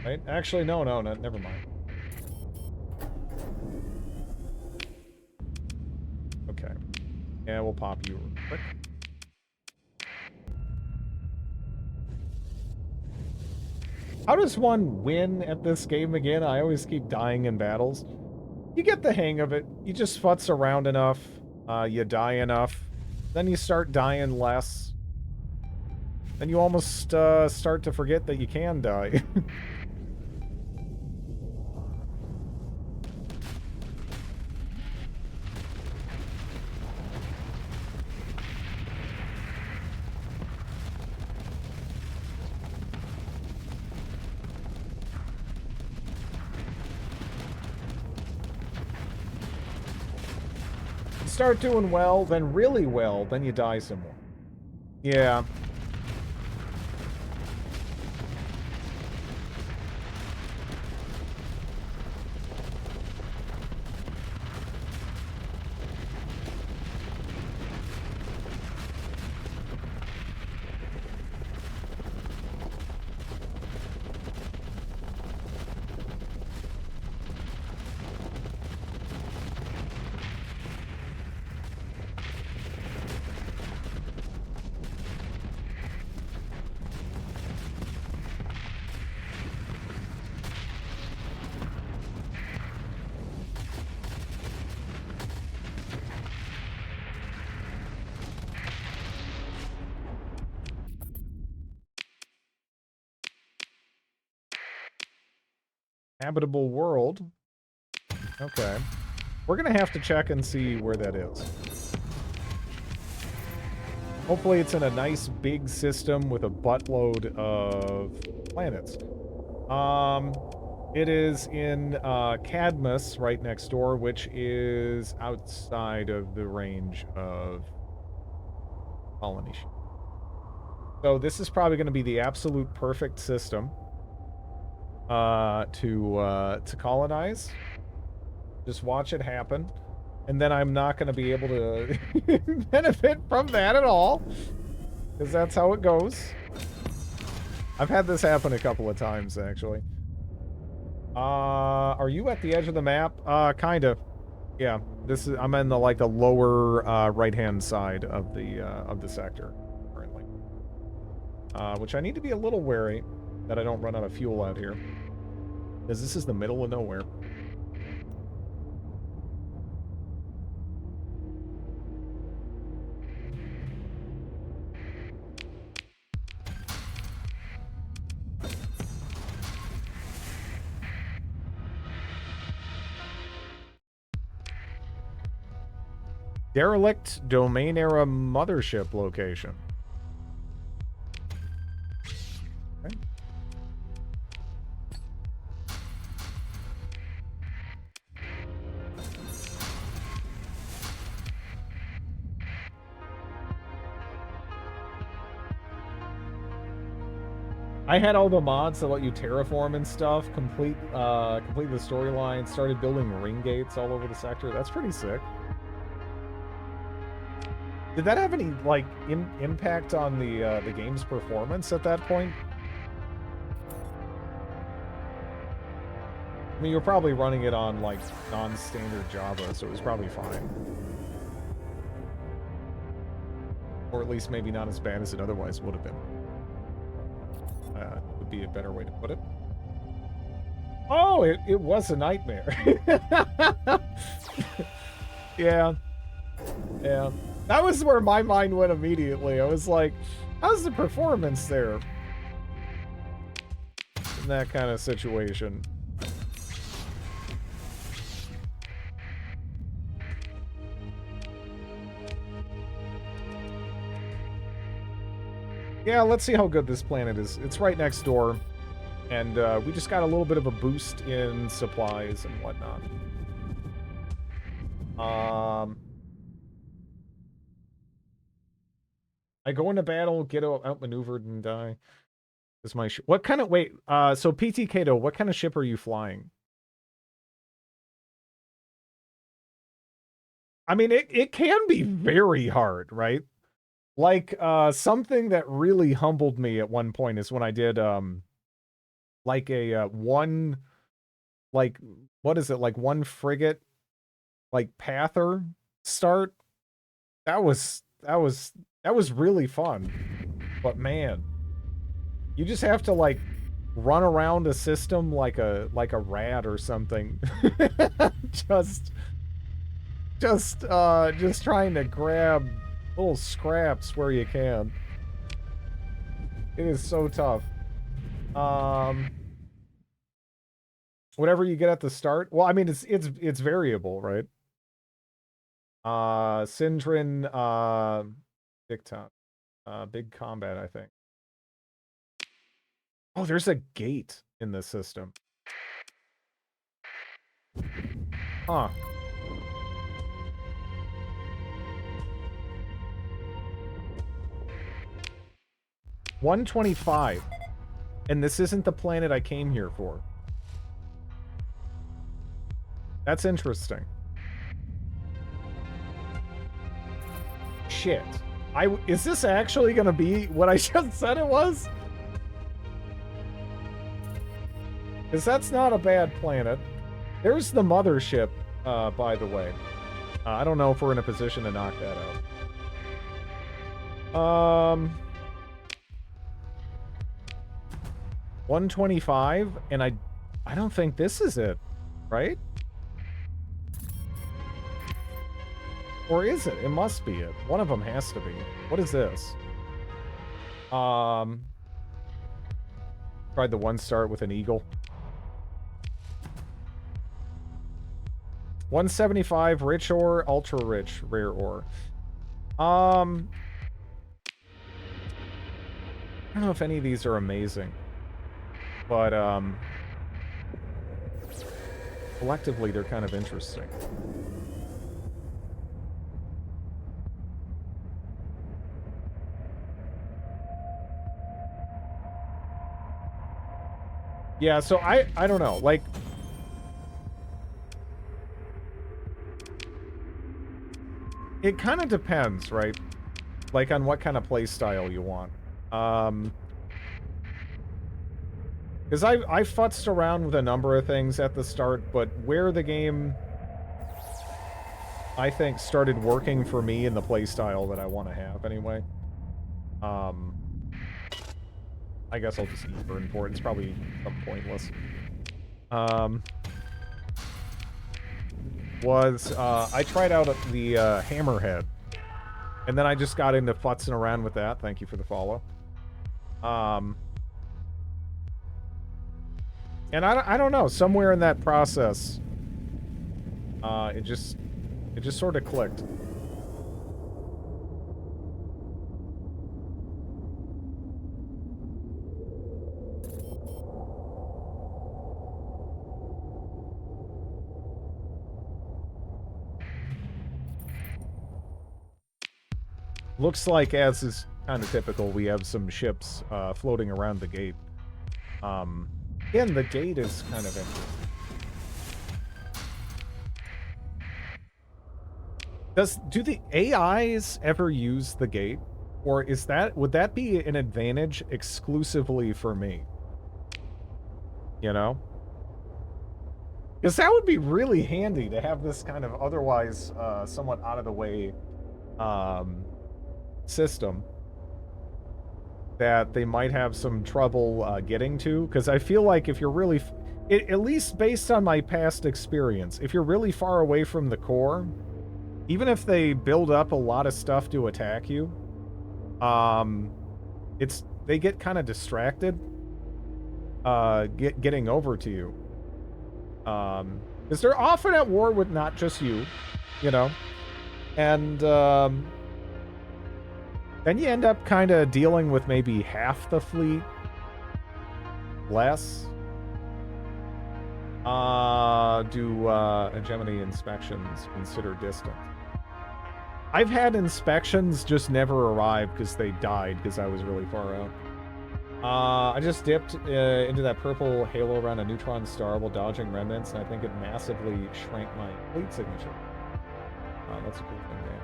Right? Actually, no, never mind. Yeah, we'll pop you real quick. How does one win at this game again? I always keep dying in battles. You get the hang of it. You just futz around enough. You die enough. Then you start dying less. Then you almost start to forget that you can die. Start doing well, then really well, then you die some more. Yeah. Habitable world. Okay. We're gonna have to check and see where that is. Hopefully it's in a nice big system with a buttload of planets. It is in Cadmus right next door, which is outside of the range of Polynesia. So this is probably going to be the absolute perfect system to colonize. Just watch it happen. And then I'm not going to be able to benefit from that at all. Because that's how it goes. I've had this happen a couple of times, actually. Are you at the edge of the map? Kind of. Yeah, this is. I'm in the like the lower right-hand side of the sector currently. Which I need to be a little wary that I don't run out of fuel out here, because this is the middle of nowhere. Derelict domain era mothership location. Okay. I had all the mods that let you terraform and stuff, complete the storyline, started building ring gates all over the sector. That's pretty sick. Did that have any like impact on the game's performance at that point? I mean, you're probably running it on like non-standard Java, so it was probably fine. Or at least maybe not as bad as it otherwise would have been. Would be a better way to put it. Oh, it was a nightmare. Yeah. Yeah. That was where my mind went immediately. I was like, how's the performance there? In that kind of situation. Yeah, let's see how good this planet is. It's right next door. And we just got a little bit of a boost in supplies and whatnot. I go into battle, get outmaneuvered, and die. This is my what kind of wait? So PT Kato, what kind of ship are you flying? I mean, it can be very hard, right? Like something that really humbled me at one point is when I did like a one like what is it like one frigate like pather start That was really fun. But man, you just have to like run around a system like a rat or something. just just trying to grab little scraps where you can. It is so tough. Whatever you get at the start. Well, I mean it's variable, right? Syndrin, Big Top. Big Combat, I think. Oh, there's a gate in the system. Huh. $125. And this isn't the planet I came here for. That's interesting. Shit. Is this actually gonna be what I just said it was? Because that's not a bad planet. There's the mothership, by the way. I don't know if we're in a position to knock that out. 125, and I don't think this is it, right? Or is it? It must be it. One of them has to be. What is this? Tried the one start with an eagle. 175 rich ore, ultra rich, rare ore. I don't know if any of these are amazing. But collectively they're kind of interesting. Yeah, so I don't know, like it kind of depends, right? Like on what kind of play style you want. Because I futzed around with a number of things at the start, but where the game, I think, started working for me in the play style that I want to have anyway. I guess I'll just eat burn for it. It's probably pointless. I tried out the Hammerhead, and then I just got into futzing around with that. Thank you for the follow. And I don't know, somewhere in that process, it just sort of clicked. Looks like, as is kind of typical, we have some ships floating around the gate. Again, the gate is kind of interesting. Do the AIs ever use the gate? Or would that be an advantage exclusively for me? You know? Because that would be really handy to have this kind of otherwise somewhat out of the way system that they might have some trouble getting to. Because I feel like if you're really, at least based on my past experience, if you're really far away from the core, even if they build up a lot of stuff to attack you, they get kind of distracted getting over to you. Because they're often at war with not just you, you know? And then you end up kind of dealing with maybe half the fleet. Less. Do hegemony inspections consider distant? I've had inspections just never arrive because they died because I was really far out. I just dipped into that purple halo around a neutron star while dodging remnants, and I think it massively shrank my fleet signature. That's a cool thing, man.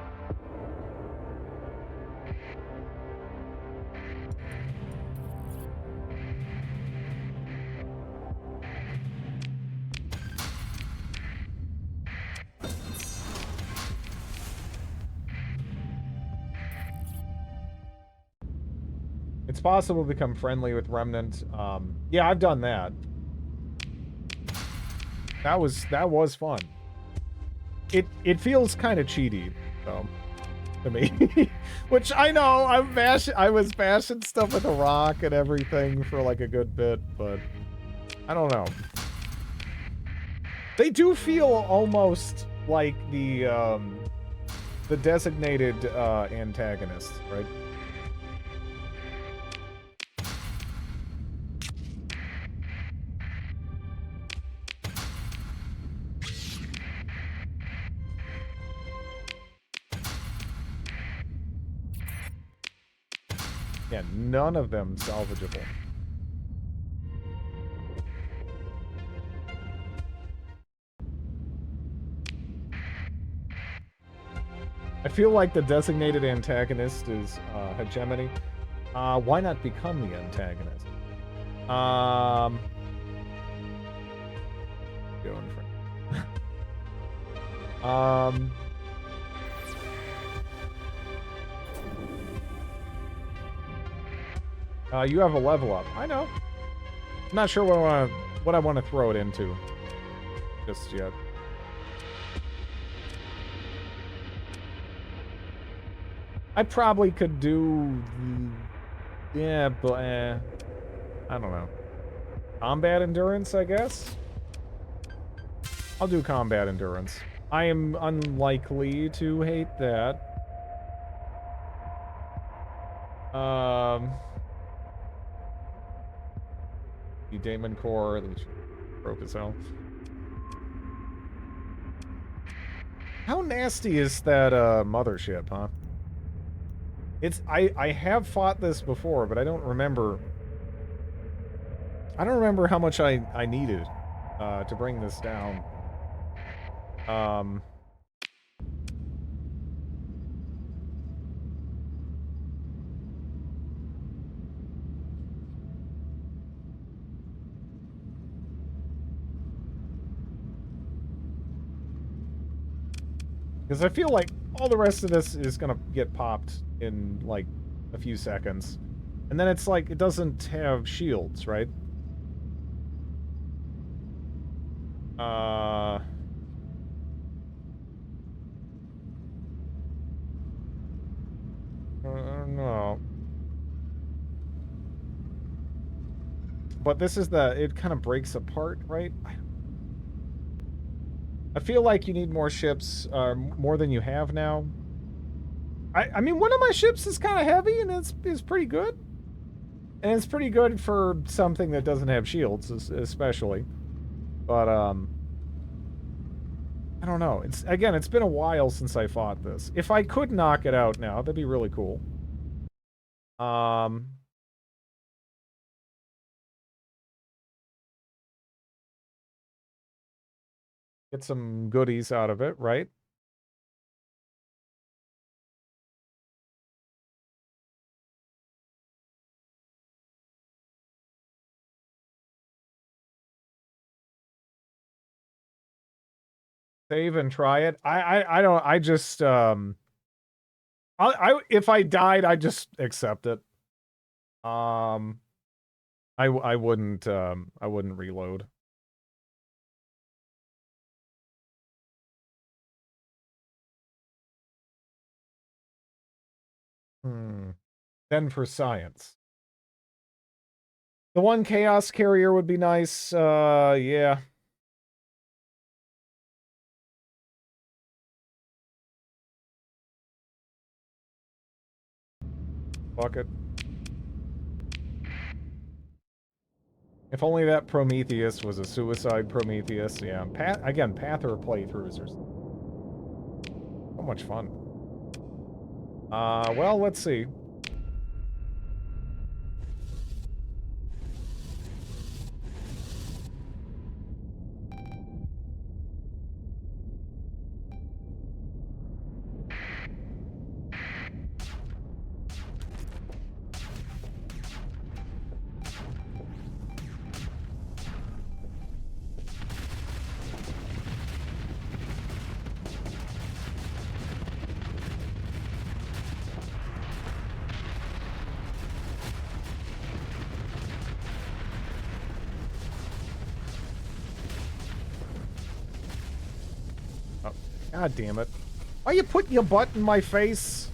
It's possible to become friendly with Remnant. Yeah, I've done that. That was fun. It feels kind of cheaty, though, to me. Which I know I was bashing stuff with a rock and everything for like a good bit, but I don't know. They do feel almost like the designated antagonist, right? Yeah, none of them salvageable. I feel like the designated antagonist is hegemony. Why not become the antagonist? Going for you have a level up. I know. I'm not sure what I want to throw it into just yet. I probably could do yeah, but I don't know. Combat endurance, I guess? I'll do combat endurance. I am unlikely to hate that. The Daemon Core, which broke as hell. How nasty is that mothership, huh? It's I have fought this before, but I don't remember. I don't remember how much I needed to bring this down. Because I feel like all the rest of this is gonna get popped in like a few seconds. And then it's like it doesn't have shields, right? I don't know. But this is it kind of breaks apart, right? I feel like you need more ships, more than you have now. I mean, one of my ships is kind of heavy, and it's pretty good. And it's pretty good for something that doesn't have shields, especially. But, I don't know. It's been a while since I fought this. If I could knock it out now, that'd be really cool. Get some goodies out of it, right? Save and try it. I don't. I just if I died, I just accept it. I wouldn't reload. Then for science. The one chaos carrier would be nice. Yeah. Fuck it. If only that Prometheus was a suicide Prometheus. Yeah. Path or playthroughs are so much fun. Well, let's see. God damn it. Why you putting your butt in my face?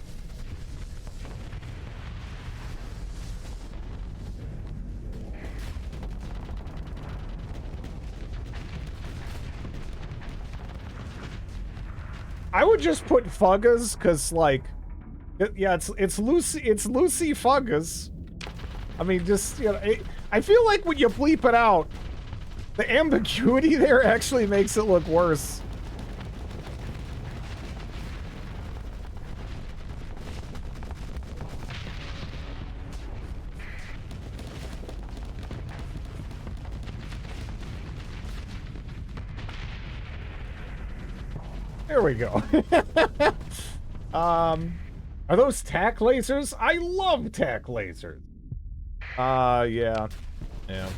I would just put Fuggas, cause like, yeah, it's Lucy Fuggas. I mean, just, you know, I feel like when you bleep it out, the ambiguity there actually makes it look worse. There we go. Are those tack lasers? I love tack lasers. Yeah. Yeah.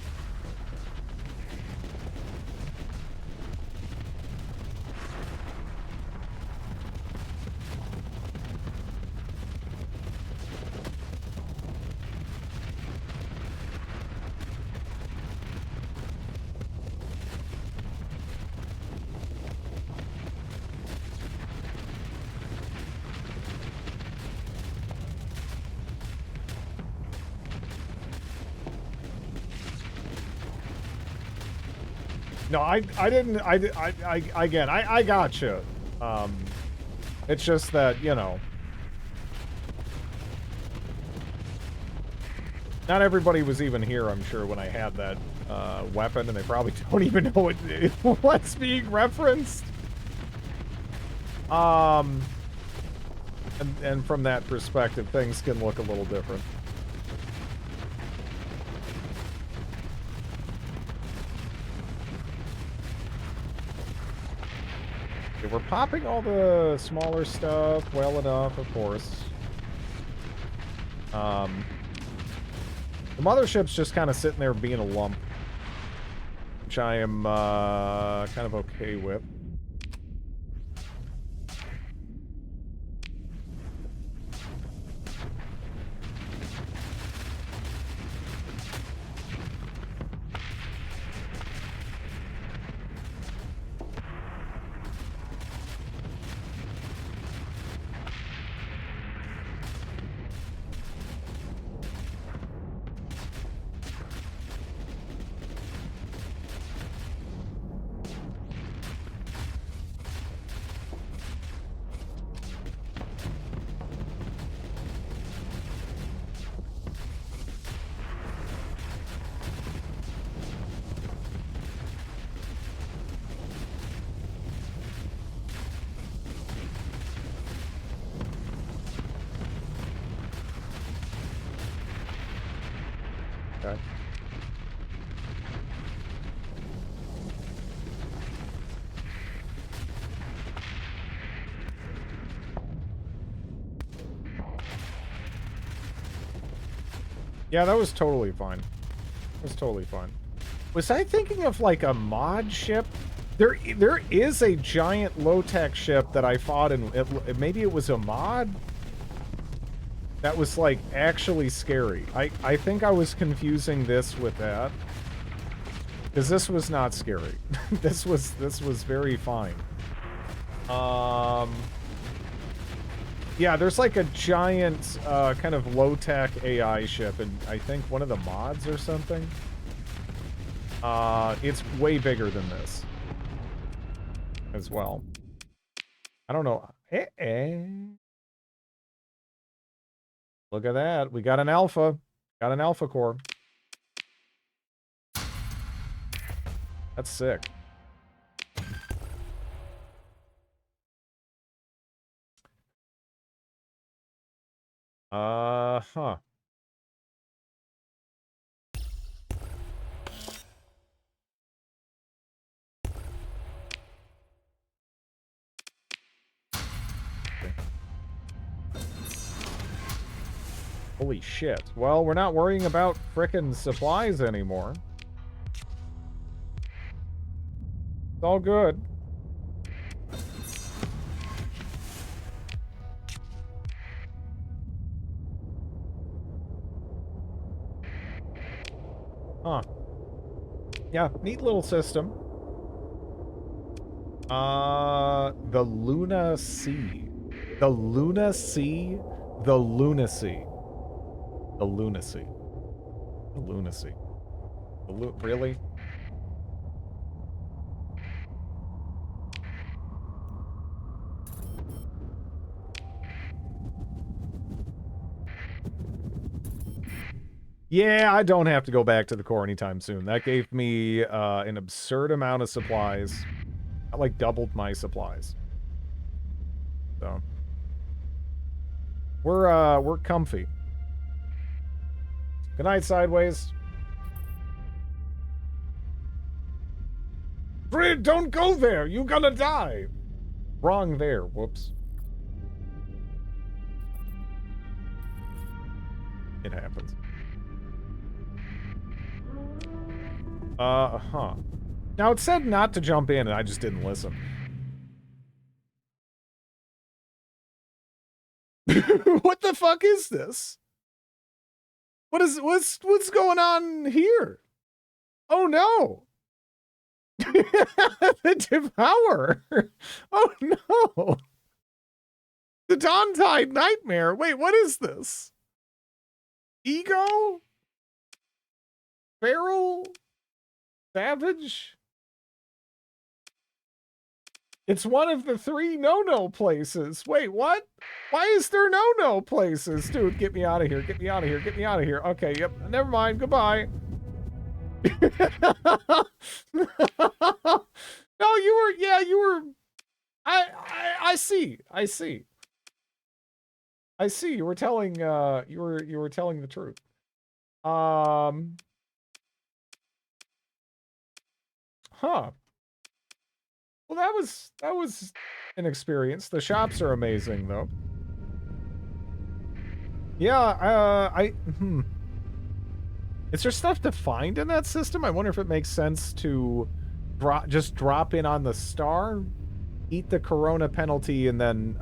No, I didn't, again, I gotcha. It's just that, you know, not everybody was even here, I'm sure, when I had that, weapon, and they probably don't even know what's being referenced. And from that perspective, things can look a little different. Okay, we're popping all the smaller stuff well enough, of course. The mothership's just kind of sitting there being a lump, which I am kind of okay with. Okay. Yeah, that was totally fine. That was totally fine. Was I thinking of like a mod ship? There is a giant low-tech ship that I fought in. Maybe it was a mod? That was like actually scary. I think I was confusing this with that. Because this was not scary. This was very fine. Yeah, there's like a giant kind of low-tech AI ship, and I think one of the mods or something. It's way bigger than this as well. I don't know. Look at that. We got an alpha. Got an alpha core. That's sick. Huh. Holy shit. Well, we're not worrying about frickin' supplies anymore. It's all good. Huh. Yeah, neat little system. The Luna Sea. The Luna Sea. The Lunacy. The Lunacy. The Lunacy. Really? Yeah, I don't have to go back to the core anytime soon. That gave me an absurd amount of supplies. I like doubled my supplies. So we're comfy. Good night, Sideways. Fred, don't go there. You're gonna die. Wrong there. Whoops. It happens. Huh. Now, it said not to jump in, and I just didn't listen. What the fuck is this? What's going on here? Oh no! The Devour! Oh no! The Dawntide Nightmare! Wait, what is this? Ego? Feral? Savage? It's one of the 3 no-no places. Wait, what? Why is there no-no places? Dude, get me out of here. Get me out of here. Get me out of here. Okay, yep. Never mind. Goodbye. No, you were, I see. I see. I see. You were telling, you were telling the truth. Huh. Well, that was an experience. The shops are amazing, though. Yeah, Is there stuff to find in that system? I wonder if it makes sense to just drop in on the star, eat the corona penalty, and then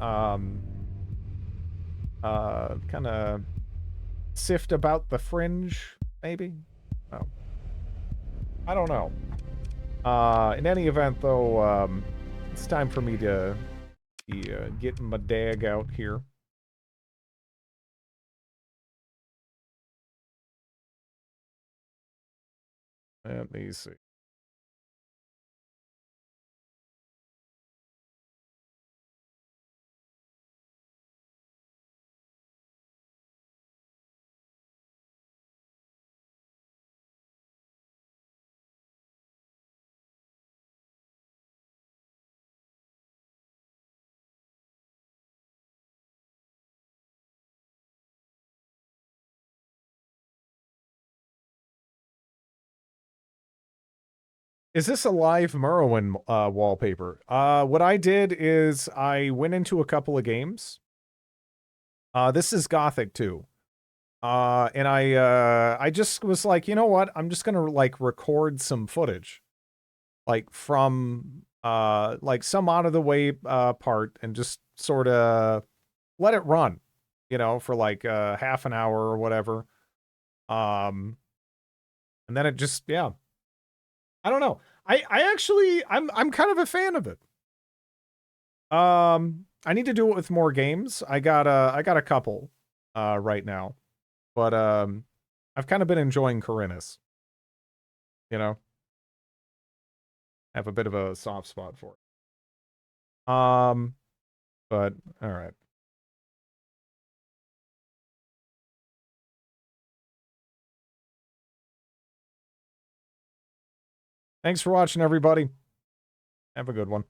kind of sift about the fringe, maybe? Oh. I don't know. In any event, though, it's time for me to be getting my dag out here. Let me see. Is this a live Morrowind wallpaper? What I did is I went into a couple of games. This is Gothic 2. And I just was like, you know what? I'm just gonna like record some footage. Like from like some out of the way part and just sort of let it run, you know, for like half an hour or whatever. And then it just, yeah. I don't know. I actually I'm kind of a fan of it. I need to do it with more games. I got a couple right now. But I've kind of been enjoying Corinus. You know? I have a bit of a soft spot for it. But all right. Thanks for watching, everybody. Have a good one.